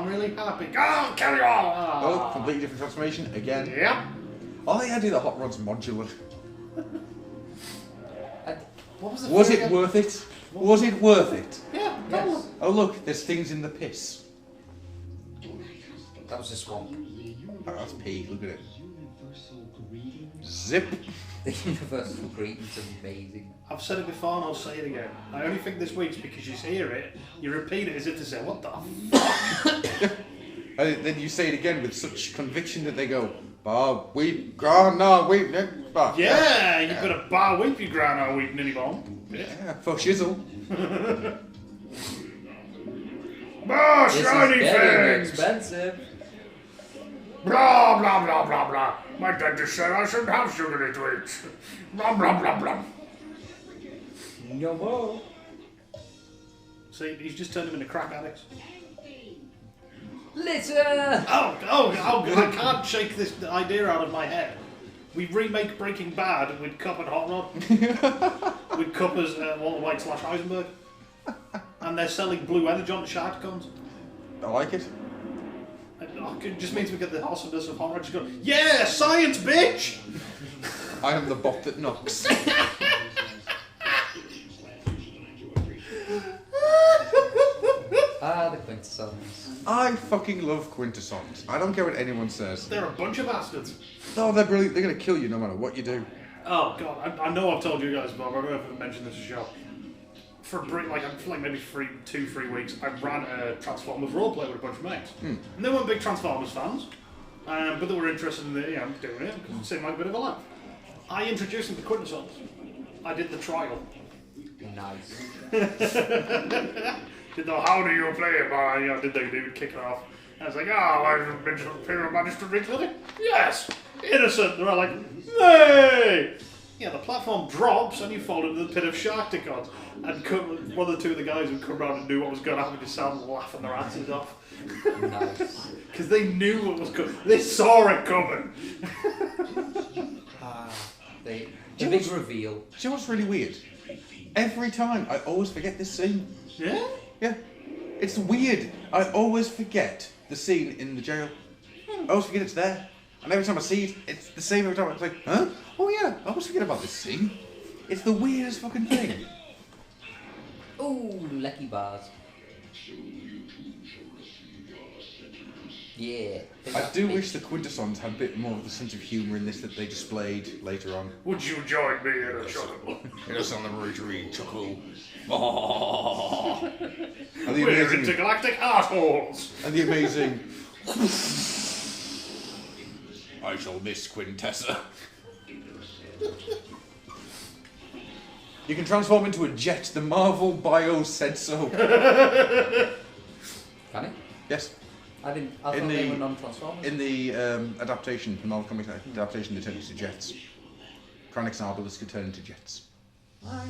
really happy. Go, carry on! Oh, completely different transformation again. Yep. Oh, they had to do the Hot Rod's modular. What was Was it worth it? Was it worth it? Yeah. Yes. Oh look, there's things in the piss. That was a swamp. Oh, that's pee. Look at it. Zip. The universal greeting's amazing. I've said it before and I'll say it again. I only think this week's because you hear it, you repeat it as if to say, what the f***? And then you say it again with such conviction that they go, bar weep, grana weep, bar. Yeah, you better bar weep your grana weep, ninny bomb. Yeah, for shizzle. More This shiny is getting things! expensive. Blah, blah, blah, blah, blah. My dentist said I shouldn't have sugary treats. Blah, blah, blah, blah. No more. See, he's just turned him into crack addicts. Litter! Oh, I can't shake this idea out of my head. We remake Breaking Bad with Cup and Hot Rod. With Cup as Walter White / Heisenberg. And they're selling blue energy on shotguns. I like it. It just means we get the awesomeness of Hot Rod just going, yeah, science, bitch! I am the bot that knocks. The quintessons. I fucking love quintessons. I don't care what anyone says. They're a bunch of bastards. No, they're brilliant. They're going to kill you no matter what you do. Oh, God, I know I've told you guys, but I don't know if I've mentioned this show. For maybe 2-3 weeks, I ran a Transformers roleplay with a bunch of mates. And they weren't big Transformers fans, but they were interested in doing it because it seemed like a bit of a laugh. I introduced them to Quintessons. I did the trial. Nice. Did the how do you play it? Did they do kick it off? And I was like, I've been to Imperial Magistrate recently. Yes! Innocent! They're all like, hey! Yeah, the platform drops and you fall into the pit of Sharkticons. And one or two of the guys who come around and knew what was going to happen just started laughing their asses off. Nice. Because they knew what was coming. They saw it coming. The big reveal. Do you know what's really weird? Every time, I always forget this scene. Yeah? Yeah. It's weird. I always forget the scene in the jail. I always forget it's there. And every time I see it, it's the same every time. It's like, huh? Oh yeah, I always forget about this scene. It's the weirdest fucking thing. Ooh, lucky bars. Yeah. I do wish the Quintessons had a bit more of the sense of humour in this that they displayed later on. Would you join me in a chuckle? In a celebratory chuckle. Oh. And the We're amazing, intergalactic assholes. and the amazing. I shall miss Quintessa. You can transform into a jet. The Marvel Bio said so. Can it? Yes. I thought they were non-transformers. In the adaptation, the Marvel Comics adaptation, they turn into jets. Kranix and Arbalest could turn into jets. Right.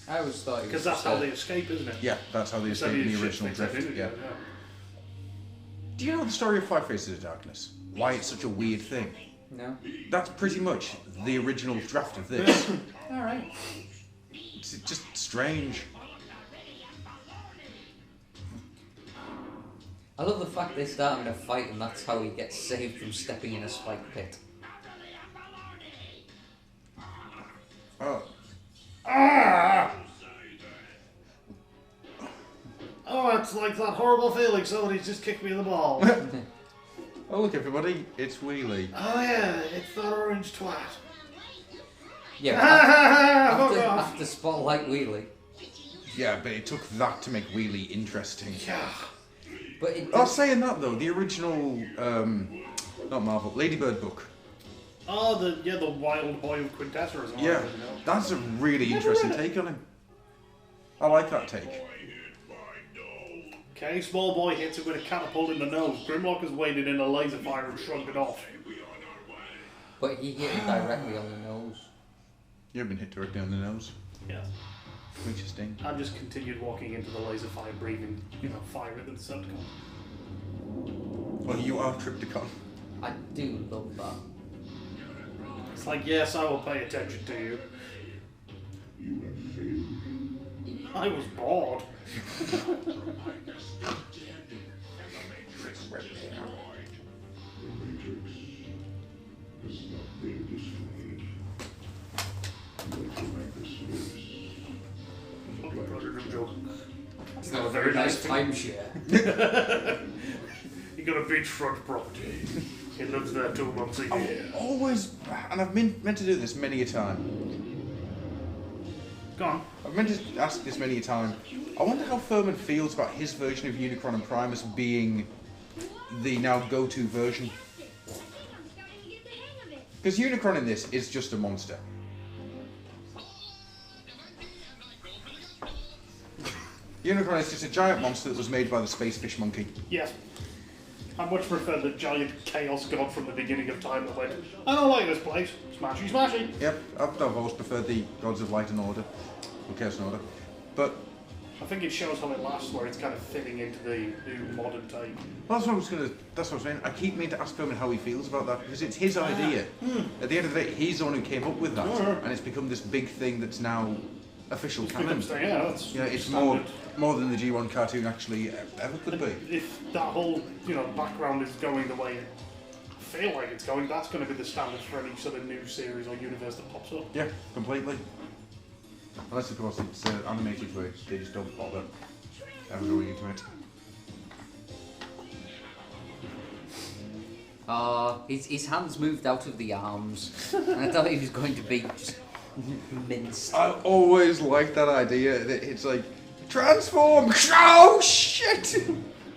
I always thought it was Because that's how they escape, isn't it? Yeah, that's how they It's escape in only the a original ship they Drift. take Yeah. in, Do you know the story of Five Faces of Darkness? Why it's such a weird thing? No. That's pretty much the original draft of this. Alright. It's just strange. I love the fact they start having a fight and that's how he gets saved from stepping in a spike pit. Oh. Ah! Oh, it's like that horrible feeling somebody's just kicked me in the ball. Oh, look, everybody, it's Wheelie. Oh yeah, it's that orange twat. Yeah, after Spotlight Wheelie. Yeah, but it took that to make Wheelie interesting. Yeah. But it saying that though, the original, not Marvel, Ladybird book. Oh, the wild boy of Quintessa or something. Yeah, that's a really interesting take on him. I like that take. Okay, small boy hits him with a catapult in the nose. Grimlock has waded in a laser fire and shrugged it off. But he hit it directly on the nose. You've been hit directly on the nose. Yeah. Interesting. I just continued walking into the laser fire, breathing, fire at the Decepticons. Well, you are Tripticon. I do love that. It's like, yes, I will pay attention to you. I was bored. It's not a very nice timeshare. He got a beachfront property. He lives there 2 months a year. Always, and I've meant to do this many a time. Go on. I've meant to ask this many a time. I wonder how Furman feels about his version of Unicron and Primus being the now go-to version. Because Unicron in this is just a monster. Unicron is just a giant monster that was made by the space fish monkey. Yes. I much prefer the giant chaos god from the beginning of time that went, I don't like this place. Smashy, smashy. Yep, I've always preferred the Gods of Light and Order. Or Chaos and Order. But I think it shows how it lasts, where it's kind of fitting into the new modern take. well, that's what I was saying. I keep meaning to ask Furman how he feels about that, because it's his idea. At the end of the day, he's the one who came up with that, and it's become this big thing that's now official canon. It's more than the G1 cartoon actually ever could be. If that whole background is going the way I feel like it's going, that's going to be the standard for any sort of new series or universe that pops up. Yeah, completely. Unless, of course, it's animated where they just don't bother ever going into it. His hands moved out of the arms. And I thought he was going to be just minced. I always liked that idea. That it's like, transform! Oh, shit!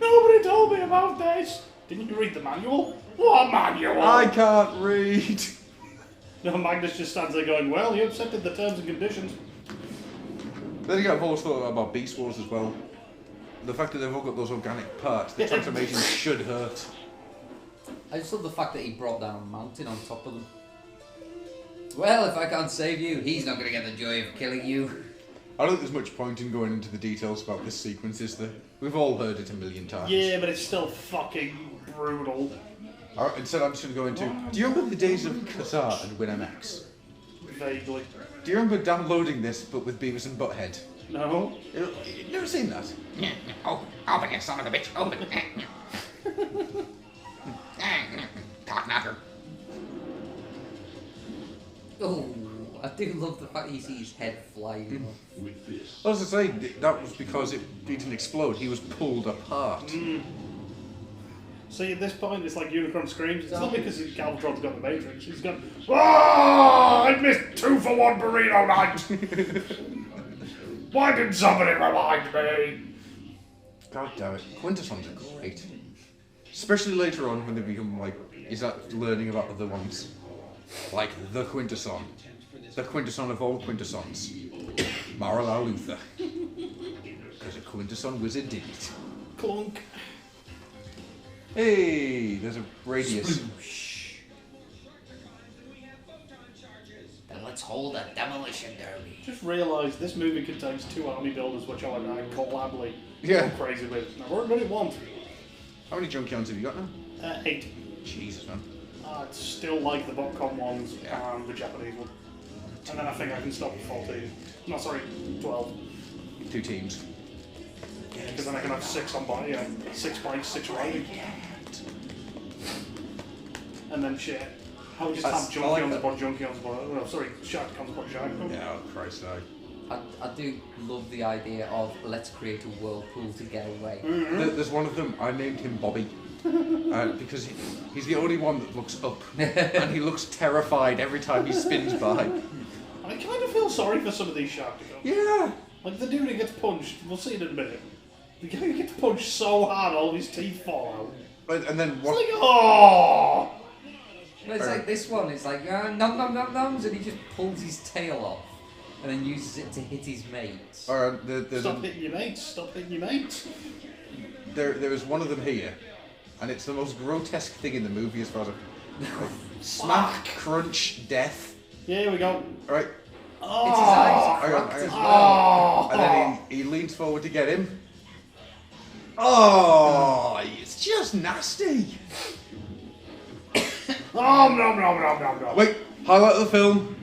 Nobody told me about this! Didn't you read the manual? What manual? I can't read! No, Magnus just stands there going, well, you accepted the terms and conditions. Then again, I've always thought about Beast Wars as well. The fact that they've all got those organic parts, the transformation should hurt. I just love the fact that he brought down a mountain on top of them. Well, if I can't save you, he's not going to get the joy of killing you. I don't think there's much point in going into the details about this sequence, is there? We've all heard it a million times. Yeah, but it's still fucking brutal. Instead, I'm just going to go into... Do you remember the days of Qatar and WinMX? Vaguely. Do you remember downloading this, but with Beavis and Butthead? No. You've never seen that? Oh, open you son of a bitch, open. Talk matter. Oh, I do love the fact you see his head flying off. I was to say, that was because it didn't explode, he was pulled apart. See, at this point, it's like Unicron screams. It's not because Galvatron's got the Matrix. He's gone, I missed 2-for-1 burrito night! Why didn't somebody remind me? God damn it. Quintessons are great. Especially later on when they become like, is that learning about other ones? Like the Quintesson. The Quintesson of all Quintessons. Marla Luther. Because a Quintesson wizard did it. Clunk. Hey, there's a radius. Then let's hold a demolition derby. Just realised this movie contains 2 army builders, which I collably Yeah. go crazy with. Now, what do you want? How many Junkions have you got now? 8. Jesus, man. I still like the Botcom ones and the Japanese one. And then I think I can stop at 14. No, sorry, 12. 2 teams. Because then I can have 6 on body, 6 bikes, 6 riding. And then shit. I would just have Junkions upon Junkions upon... No, sorry, Sharkcons upon Sharkcons. Yeah, oh Christ, I do love the idea of let's create a whirlpool to get away. There's one of them, I named him Bobby. Because he's the only one that looks up. And he looks terrified every time he spins by. I kind of feel sorry for some of these Sharkcons. Yeah. Like the dude who gets punched, we'll see in a minute. The guy who gets punched so hard all of his teeth fall out. And then what? It's like, oh! But it's like this one, it's like, nom nom nom noms, and he just pulls his tail off and then uses it to hit his mates. Stop hitting your mates, stop hitting your mates. There is one of them here, and it's the most grotesque thing in the movie as far as smack, crunch, death. Yeah, here we go. Alright. Oh, it's his eyes cracked as well. And then he leans forward to get him. Oh, it's just nasty. Nom nom nom nom nom nom. Wait, Highlight of the film.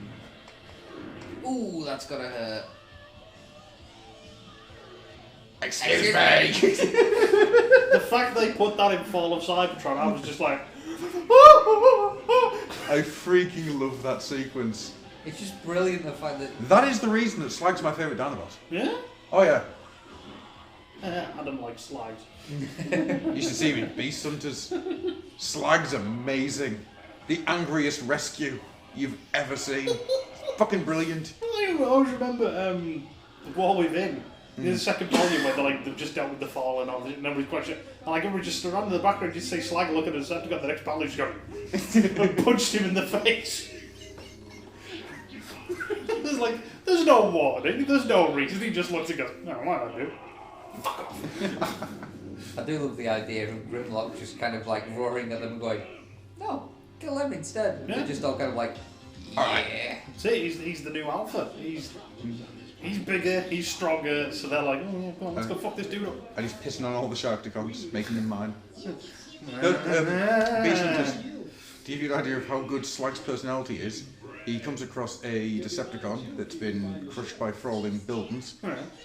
Ooh, that's gotta hurt. Excuse me. The fact they put that in Fall of Cybertron, I was just like, I freaking love that sequence. It's just brilliant the fact that... That is the reason that Slag's my favourite Dinobot. yeah? Oh yeah. Adam likes slides. You should see him in Beast Hunters. Slag's amazing. The angriest rescue you've ever seen. Fucking brilliant. I always remember The War Within. In the second volume where they've just dealt with the fall and all, nobody's questioning. And I remember just around in the background, just say Slag looking at us, I've got the next battle, just go and punched him in the face. There's no warning, there's no reason, he just looks and goes, no, why not do? Fuck off. I do love the idea of Grimlock just kind of like roaring at them and going, no, kill them instead. Yeah. They're just all kind of like, yeah. See, he's the new alpha. He's bigger, he's stronger, so they're like, oh yeah, come on, let's go fuck this dude up. And he's pissing on all the Sharkticons, making them mine. Beast Hunters, to give you an idea of how good Slag's personality is, he comes across a Decepticon that's been crushed by crawling buildings.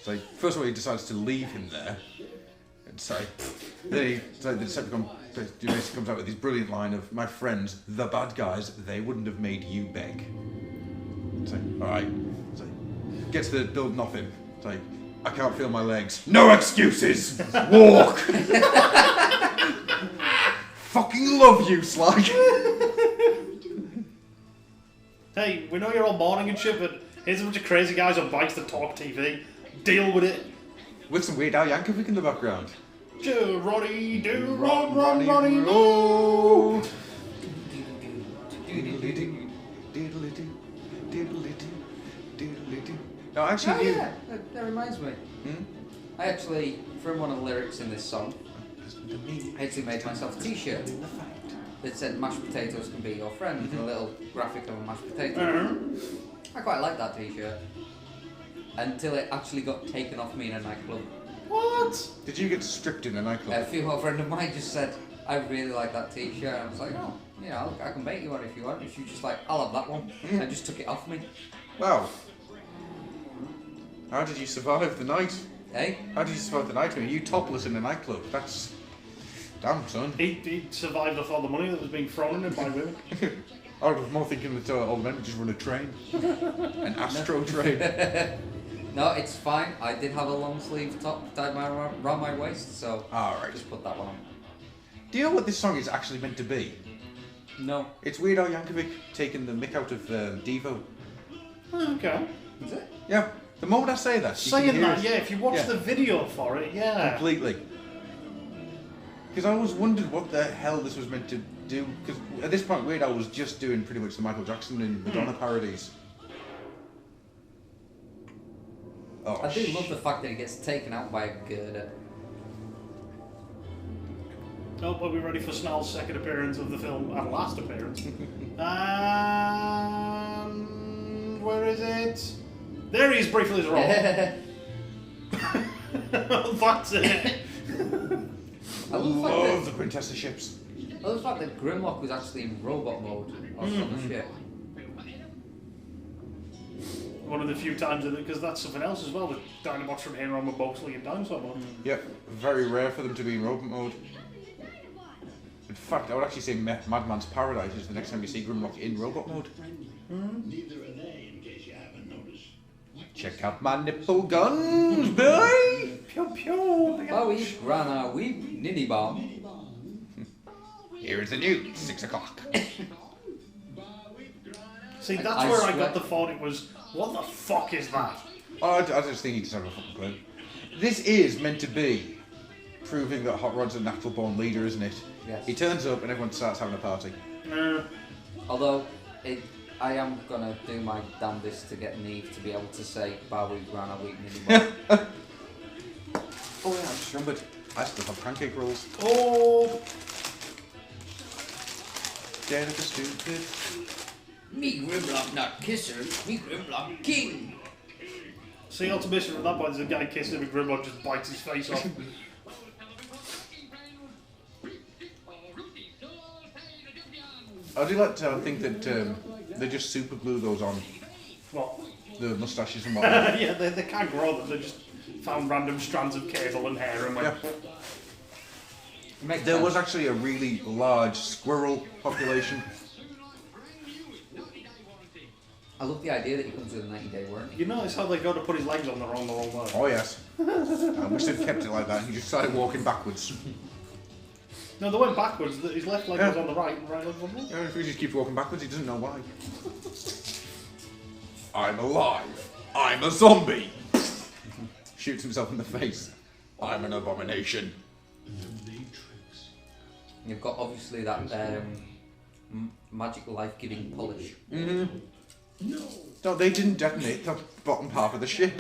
So first of all, he decides to leave him there. And then the Decepticon basically comes out with this brilliant line of, my friends, the bad guys, they wouldn't have made you beg. So, alright. So, gets the building off him. So, I can't feel my legs. No excuses! Walk! Fucking love you, Slag! Hey, we know you're all mourning and shit, but here's a bunch of crazy guys on bikes that talk TV. Deal with it. With some Weird Al Yankovic in the background. Ronnie, do, Ronnie, roll. No, actually, yeah, that reminds me. I actually, from one of the lyrics in this song, I actually made myself a t-shirt that said mashed potatoes can be your friend, with a little graphic of a mashed potato. I quite like that t-shirt. Until it actually got taken off me in a nightclub. What? Did you get stripped in a nightclub? A female friend of mine just said, I really like that t-shirt. I was like, oh, yeah, I can make you one if you want. And she was just like, I'll have that one. And just took it off me. Wow. How did you survive the night? Hey? How did you survive the night? Were you topless in a nightclub? That's... Damn, son. He survived off all the money that was being thrown at him by women. I was more thinking that all the men would just run a train. An Astro train. No, it's fine. I did have a long sleeve top tied around my waist, so Alright. Just put that one on. Do you know what this song is actually meant to be? No. It's Weird Al Yankovic taking the mick out of Devo. Okay. Is it? Yeah. The moment I say that, you can Saying hear that, it. yeah, if you watch the video for it, yeah. Completely. Because I always wondered what the hell this was meant to do. Because at this point, Weird Al was just doing pretty much the Michael Jackson and Madonna parodies. Oh, I do love the fact that it gets taken out by a girder. Oh, are we ready for Snell's second appearance of the film? Our last appearance. Where is it? There he is, briefly as a roll. That's it. I love the Quintessa ships. I love the fact that Grimlock was actually in robot mode on the ship. One of the few times, because that's something else as well, the Dinobots from here on were mostly in dinosaur mode. Yep, very rare for them to be in robot mode. In fact, I would actually say Madman's Paradise is the next time you see Grimlock in robot mode. Neither are they, in case you haven't noticed. Check out my nipple guns, boy! Pew pew! Bowie, Grana, Weep, Ninny Bomb. Here is the news, 6 o'clock. See, that's where I got the thought it was, what the fuck is that? Oh, I just think he doesn't have a fucking clue. This is meant to be proving that Hot Rod's a natural born leader, isn't it? Yes. He turns up and everyone starts having a party. Although, I am going to do my damnedest to get Neve to be able to say Bowie, Grana, Weep, Ninny Bomb. Oh yeah, I just remembered. I still have pancake rolls. Oh! Jennifer Stupid. Me Grimlock not kisser, me Grimlock king. See, ultimately from that point, there's a guy kissing him and Grimlock just bites his face off. I do like to think that They just super glue those on. What? The moustaches and whatnot. Yeah, they can't grow them. They just found random strands of cable and hair and went. There was actually a really large squirrel population. I love the idea that he comes with a 90-day warranty. You notice how they go to put his legs on the wrong way? Oh yes. I wish they'd kept it like that. He just started walking backwards. No, they went backwards. His left leg was on the right and right leg was on the left. Yeah, if he just keeps walking backwards, he doesn't know why. I'm alive. I'm a zombie. Shoots himself in the face. I'm an abomination. You've got obviously that magic life-giving polish. No, they didn't detonate the bottom half of the ship.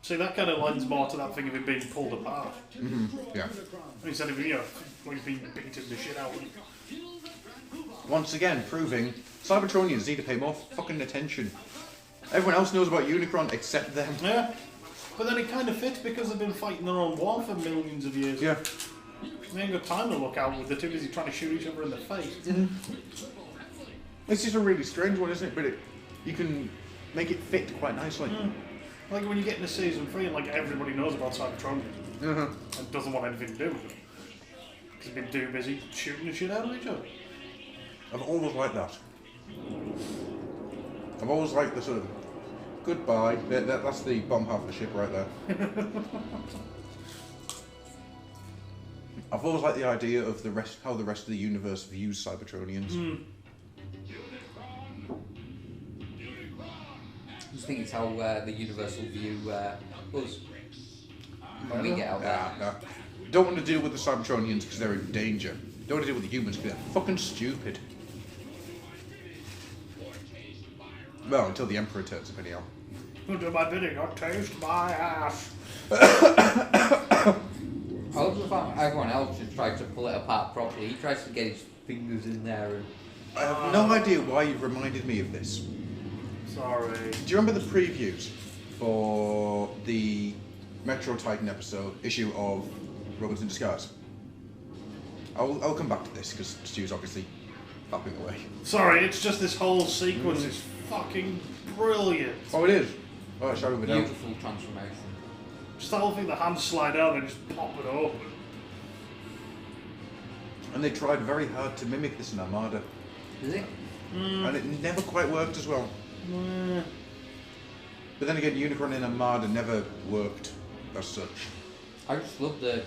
See, that kind of lends more to that thing of him being pulled apart. Yeah. Instead of, you know, when he's being beaten the shit out. Once again, proving Cybertronians need to pay more fucking attention. Everyone else knows about Unicron except them. Yeah. But then it kind of fits because they've been fighting their own war for millions of years. Yeah. They ain't got time to look out with the two busy trying to shoot each other in the face. This is a really strange one, isn't it? But you can make it fit quite nicely. Like when you get into season 3 and like everybody knows about Cybertron and doesn't want anything to do with it. Because they've been too busy shooting the shit out of each other. I've always liked that. I've always liked the sort of goodbye. That's the bottom half of the ship right there. I've always liked the idea of how the rest of the universe views Cybertronians. I just think it's how the universe will view us when we get out there. No. Don't want to deal with the Cybertronians because they're in danger. Don't want to deal with the humans because they're fucking stupid. Well, until the Emperor turns up anyhow. Who do my bidding or taste my ass? I love the fact everyone else just tries to pull it apart properly. He tries to get his fingers in there. And I have no idea why you've reminded me of this. Sorry. Do you remember the previews for the Metro Titan issue of Robots in Disguise? I'll come back to this because Stu's obviously fapping away. Sorry, it's just this whole sequence is fucking brilliant. Oh, it is? Oh, shall we down? Beautiful transformation. Just the whole thing, the hands slide out and just pop it open. And they tried very hard to mimic this in Armada. Is it? And it never quite worked as well. But then again, Unicron in Armada never worked as such. I just love the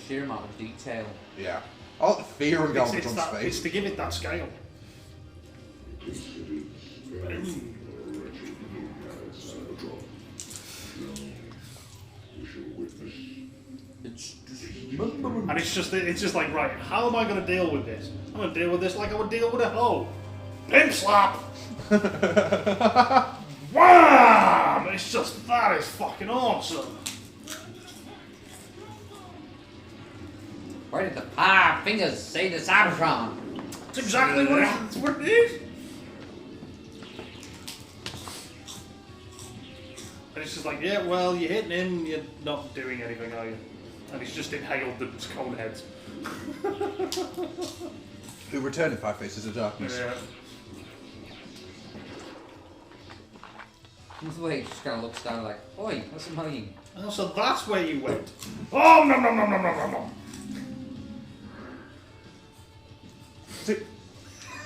sheer amount of detail. Yeah. Oh, the fear on Galvatron's It's face. to give it that scale. And it's just like, right, how am I going to deal with this? I'm going to deal with this like I would deal with a hoe. Pimp slap! Wham! It's just, that is fucking awesome. Where did the fingers say the Cybertron? That's exactly what it is. And it's just like, yeah, well, you're hitting him, you're not doing anything, are you? And he's just inhaled the cone heads. Who return in Five Faces of Darkness. Yeah. The way he just kind of looks down like, oi, what's annoying? Oh, so that's where you went. Oh, nom nom nom nom nom nom nom. See,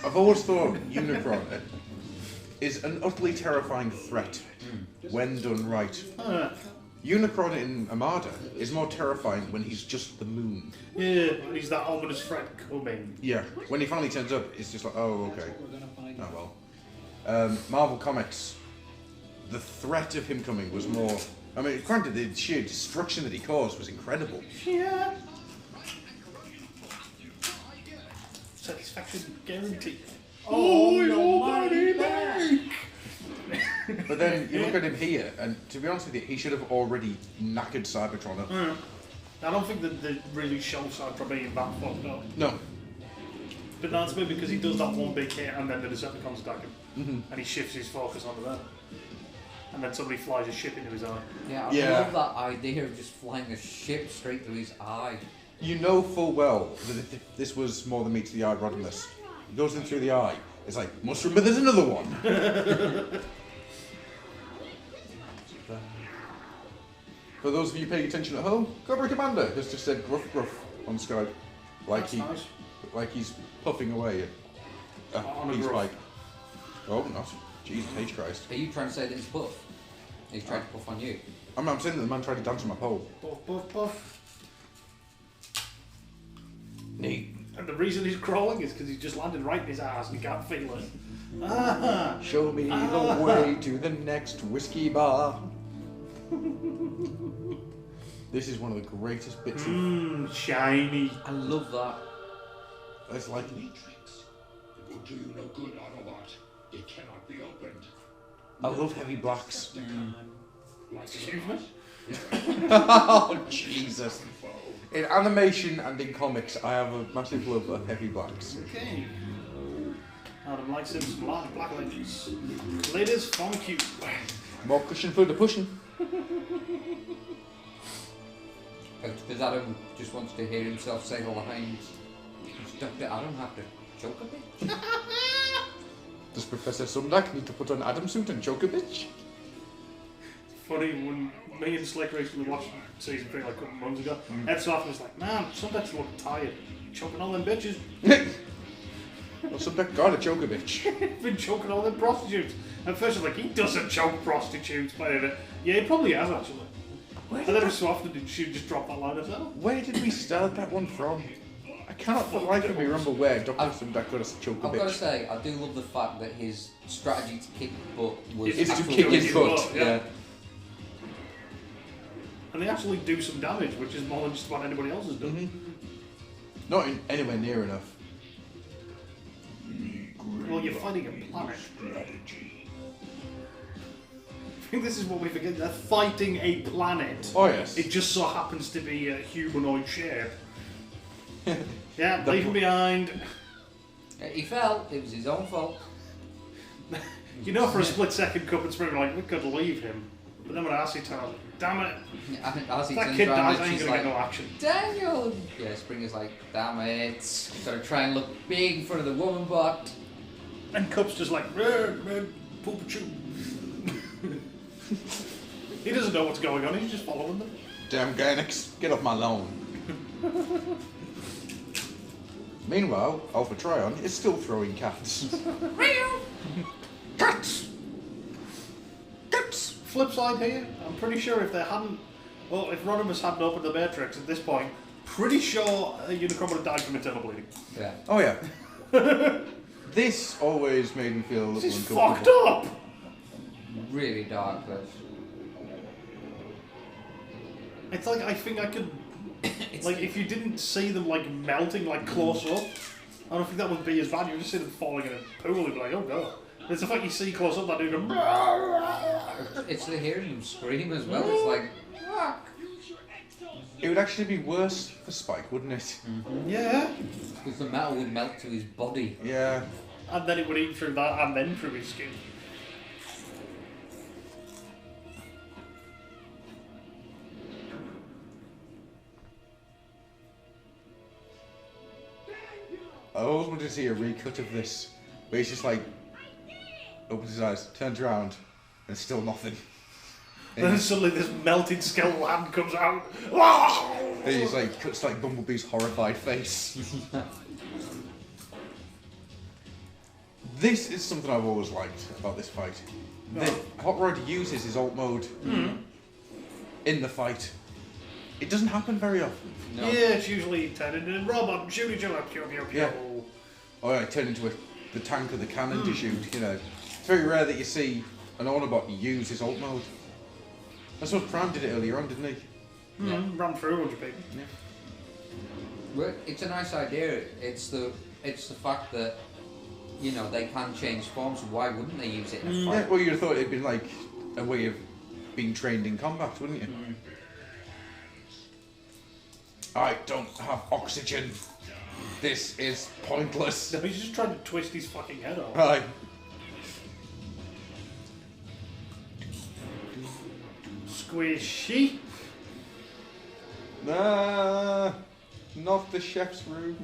I've always thought Unicron is an utterly terrifying threat when done right. Unicron in Armada is more terrifying when he's just the moon. Yeah, he's that ominous threat coming. Yeah, when he finally turns up, it's just like, oh, okay. Oh, well. Marvel Comics, the threat of him coming was more... I mean, granted, the sheer destruction that he caused was incredible. Yeah. Satisfaction guaranteed. Oh, your money back! But then you look at him here, and to be honest with you, he should have already knackered Cybertron up. I don't think that they really show Cybertron being that fucked up. No. But that's maybe because he does that one big hit and then the Decepticons attack him. And he shifts his focus onto them. And then somebody flies a ship into his eye. Yeah, I love that idea of just flying a ship straight through his eye. You know full well that if this was more than meets the eye Rodimus, He goes in through the eye. It's like, must remember there's another one. For those of you paying attention at home, Cobra Commander has just said gruff gruff on Skype. Like like he's puffing away at a peace pipe. Oh, not. Jesus H. Christ. Are you trying to say that he's puff? He's trying to puff on you? I'm saying that the man tried to dance on my pole. Buff, buff, buff. Neat. And the reason he's crawling is because he's just landed right in his ass and he can't feel it. Ah, show me the way to the next whiskey bar. This is one of the greatest bits of... shiny. I love that. It's like... Matrix. It will do you no good, Autobot. It cannot be opened. I love heavy blacks. Excuse me? Oh, Jesus. In animation and in comics, I have a massive love for heavy blacks. Okay. Adam likes him some large black ladies. Ladies from Cube. More cushion for the pushing. Because Adam just wants to hear himself say all the lines. Does Dr. Adam have to choke a bit? Does Professor Sumdac need to put on Adam suit and choke a bitch? Funny, when me and Slick recently watched season 3 like a couple of months ago, Ed Soft was like, man, Sumdac's looking tired. Choking all them bitches. Well, Sumdac gotta choke a bitch. Been choking all them prostitutes. At first I was like, he doesn't choke prostitutes, but yeah, he probably has actually. And then every so often did she just drop that line herself? Where did we start that one from? I cannot for the life of me remember where Dr. Sumdac got us to choke a bitch. I've got to say, I do love the fact that his strategy to kick butt was... It's to kick his butt, yeah. And they actually do some damage, which is more than just about anybody else has done. Not anywhere near enough. Well, you're fighting a planet. I think this is what we forget. They're fighting a planet. Oh, yes. It just so happens to be a humanoid shape. Yeah, leave him behind. He fell. It was his own fault. You know, for a split second, Cup and Spring were like, we could leave him. But then when Arcee tells him, damn it. Arcee that turns kid around dies, and I ain't she's gonna get like, no action. Daniel! Yeah, Springer's like, damn it. Gotta try and look big in front of the woman bot. And Cup's just like, red, poopa-choo. He doesn't know what's going on, he's just following them. Damn Gainax, get off my lawn. Meanwhile, Alpha Trion is still throwing cats. Cats! Cats! Flip side here, I'm pretty sure if they hadn't, well, if Rodimus hadn't opened the Matrix at this point, pretty sure Unicron would have died from internal bleeding. Yeah. Oh yeah. This always made me feel a little This is uncomfortable. fucked up! Really dark, but... It's like, I think I could, like, if you didn't see them, like, melting, like, close up, I don't think that would be as bad. You just see them falling in a pool and be like, oh god. It's the fact you see close up that dude go, It's the hearing them scream as well. It's like, fuck. It would actually be worse for Spike, wouldn't it? Yeah. Because the metal would melt to his body. Yeah. And then it would eat through that and then through his skin. I always wanted to see a recut of this, where he's just like, opens his eyes, turns around, and still nothing. And then suddenly this melted skeletal hand comes out. And he's like, cuts like Bumblebee's horrified face. This is something I've always liked about this fight. Hot Rod uses his alt mode in the fight. It doesn't happen very often. No. Yeah, it's usually turned into a robot, shoot each other, pew pew pew. Yeah. Oh yeah, turn into the tank or the cannon to shoot, you know. It's very rare that you see an Autobot use his alt mode. That's what Prime did it earlier on, didn't he? Yeah. Ran through a bunch of people. Yeah. Well, it's a nice idea. It's the fact that, you know, they can change forms. Why wouldn't they use it in a fight? Yeah, well, you'd have thought it'd been like a way of being trained in combat, wouldn't you? I don't have oxygen. This is pointless. No, he's just trying to twist his fucking head off. Right. Squishy. Nah, not the chef's room.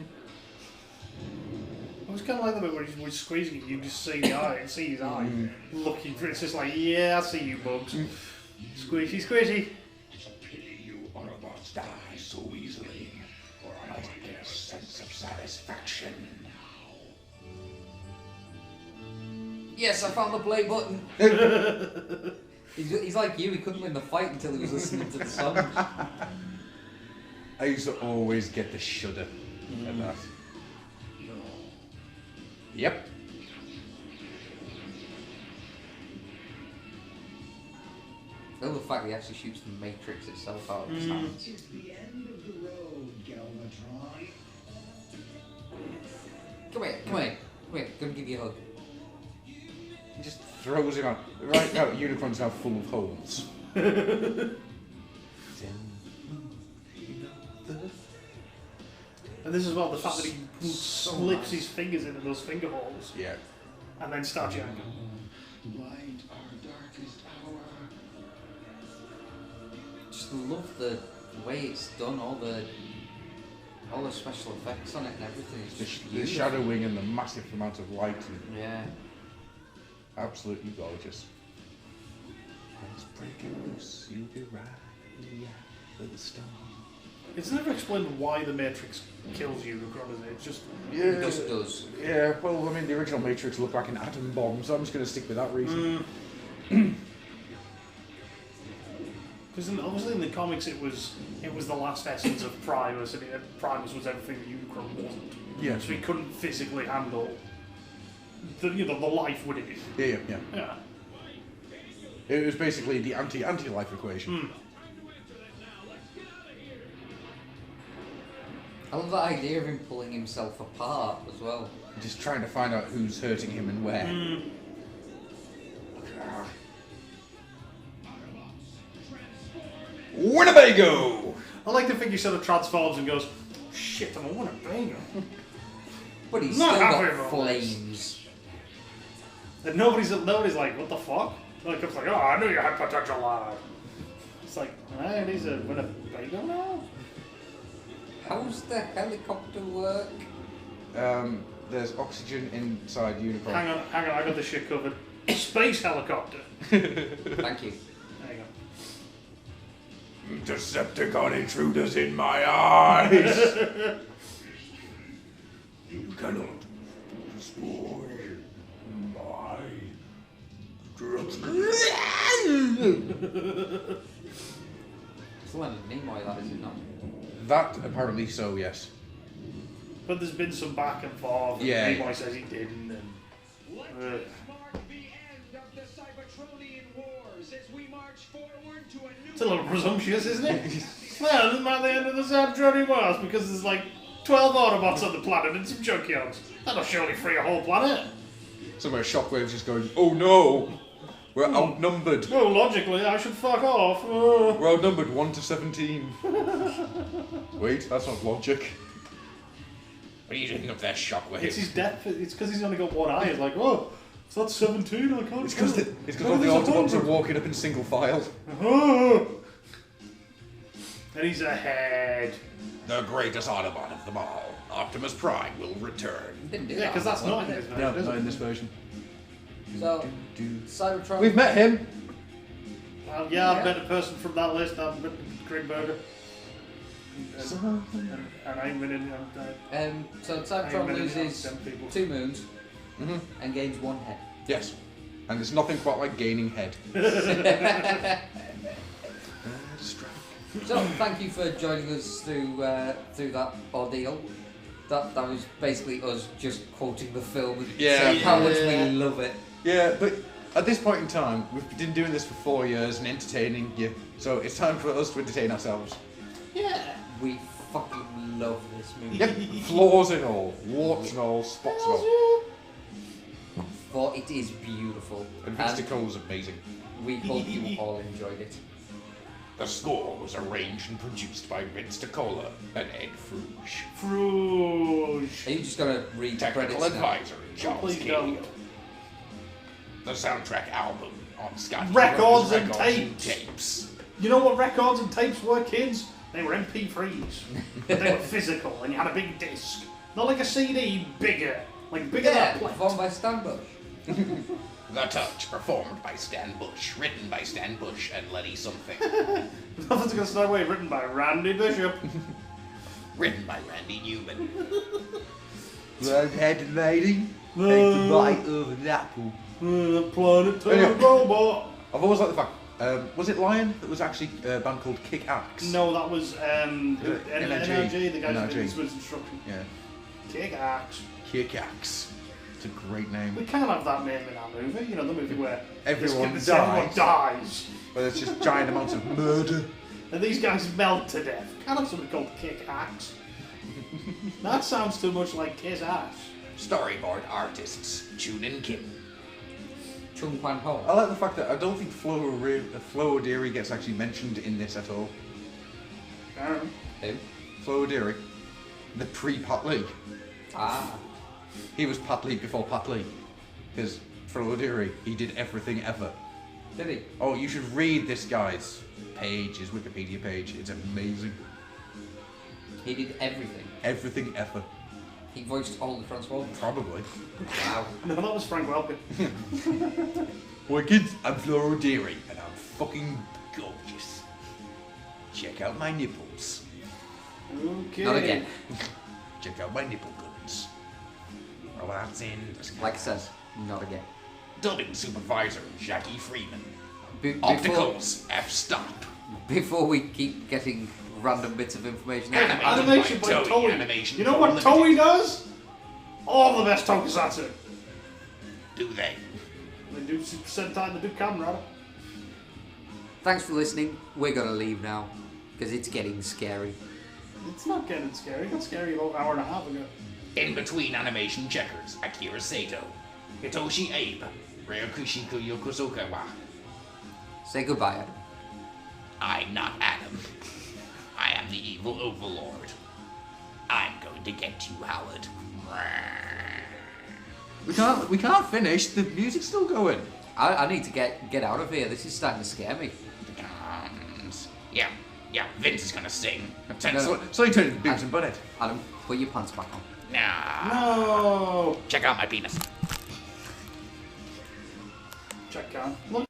I was was kind of like the bit where he's squeezing it. You just see the eye, see his eye looking for it. It's just like, yeah, I see you, bugs. Squishy, squishy. It's a pity you Autobots die so easily, or I might get a sense of satisfaction. Yes, I found the play button. he's like you, he couldn't win the fight until he was listening to the song. I used to always get the shudder at that. Yep. I love the fact that he actually shoots the Matrix itself out of his hands. It's the end of the road, Galvatron. Come here. Gonna give you a hug. He just throws him out. Right now, Unicron's now full of holes. And this is about the fact that he slips his fingers into those finger holes. Yeah. And then starts yanking. Light our darkest hour. Just love the way it's done, all the special effects on it and everything. It's just The shadowing and the massive amount of light. And yeah. Absolutely gorgeous. Let's break it loose. You'll be right for the storm. It's never explained why the Matrix kills Unicron, is it? It's just... Yeah, it just does. Yeah, well, I mean, the original Matrix looked like an atom bomb, so I'm just going to stick with that reason. Because obviously in the comics it was the last essence of Primus, and Primus was everything that Unicron wasn't. Yeah. So he couldn't physically handle the life within it. Yeah. It was basically the anti-life equation. I love that idea of him pulling himself apart as well. Just trying to find out who's hurting him and where. Winnebago! I like to think he sort of transforms and goes, shit, I'm a Winnebago. But he's Not still happy got about flames. And nobody's like, what the fuck? Like, it's like, oh, I knew you had potential, lad. It's like, right, he's a Winnebago now? How's the helicopter work? There's oxygen inside Unicron. Hang on, I got this shit covered. Space helicopter. Thank you. There you go. Decepticon intruders in my eyes! You cannot destroy my drugs. It's Leonard Nimoy, that is it not? That, apparently so, yes. But there's been some back and forth. And Yeah. Nimoy says he didn't. And, it's a little presumptuous, isn't it? Well, isn't that the end of the Cybertronian Wars? Because there's like 12 Autobots on the planet and some junkyards. That'll surely free a whole planet. Somewhere Shockwave's just going, oh no! We're outnumbered. No, logically, I should fuck off. We're outnumbered 1 to 17. Wait, that's not logic. What are you doing up there, Shockwave? It's his depth. It's because he's only got one eye. It's like, oh, it's not 17. I can't. It's because all the Autobots are walking up in single file. And he's ahead. The greatest Autobot of them all, Optimus Prime, will return. Yeah, because that's not in this version. No, is not it? in this version. So, Cybertron. We've met him. Yeah, I've met a person from that list. I've met Grimberger. And I'm in. So Cybertron loses 2 moons Mm-hmm. and gains 1 head. Yes. And there's nothing quite like gaining head. So thank you for joining us through that ordeal. That was basically us just quoting the film and saying how much we love it. Yeah, but at this point in time, we've been doing this for 4 years and entertaining you, so it's time for us to entertain ourselves. Yeah. We fucking love this movie. Yep, flaws and all, warts and all, spots and all. For it is beautiful. And Vince Nicole's amazing. We hope you all enjoyed it. The score was arranged and produced by Vince DiCola and Ed Fruge. Fruge. Are you just gonna read Technical credits now? advisor, Charles please K. don't. The soundtrack album on Scott Records Heroes, and Records tapes. You know what records and tapes were, kids? They were MP3s. But they were physical, and you had a big disc. Not like a CD, bigger. Like bigger Yeah, than a plant. performed by Stan Bush. The Touch, performed by Stan Bush, written by Stan Bush and Letty something. Nothing's Gonna Stand Away, written by Randy Bishop. Written by Randy Newman. Red-headed lady, take the bite of an apple. Planet Anyway. Robot. I've always liked the fact. Was it Lion that was actually a band called Kick Axe? No, that was NRG, the guys who NRG. did this was instruction. Yeah. Kick Axe. Kick Axe. It's a great name. We can't have that name in our movie. You know, the movie where Everyone everyone dies. But it's just giant amounts of murder. And these guys melt to death. Can't have something called Kick Axe. That sounds too much like Kiss Ass. Storyboard artists, Jun and Kim. Chung Kwan Ho. I like the fact that I don't think Flo O'Deary gets actually mentioned in this at all. Who? Flo O'Deary. The pre-Pat Lee. Ah. He was Pat Lee before Pat Lee. Because Flo O'Deary, he did everything ever. Did he? Oh, you should read this guy's page, his Wikipedia page. It's amazing. He did everything. Everything ever. He voiced all the Transformers. Probably. Wow. No, that was Frank Welker. Well, kids, I'm Flo O'Deary, and I'm fucking gorgeous. Check out my nipples. Okay. Not again. Check out my nipple guns. Well, that's in. Like I said, not again. Dubbing supervisor, Jackie Freeman. Before- Opticals, F-stop. Before we keep getting random bits of information. Animation by Toei. Animation You know what Limited. Toei does? All the best tokusatsu. Do they? They do Sentai, they do Kamen Rider. Thanks for listening. We're gonna leave now because it's getting scary. It's not getting scary. It got scary about an hour and a half ago. In between animation checkers, Akira Sato, Hitoshi Abe, Ryokushiku Yokosukawa. Say goodbye, Adam. I'm not Adam. I am the evil overlord. I'm going to get you, Howard. We can't finish. The music's still going. I need to get out of here. This is starting to scare me. Yeah, Vince is gonna sing. No. So he turned into Beavis and Butthead. Adam, put your pants back on. No. Check out my penis. Check out. Look.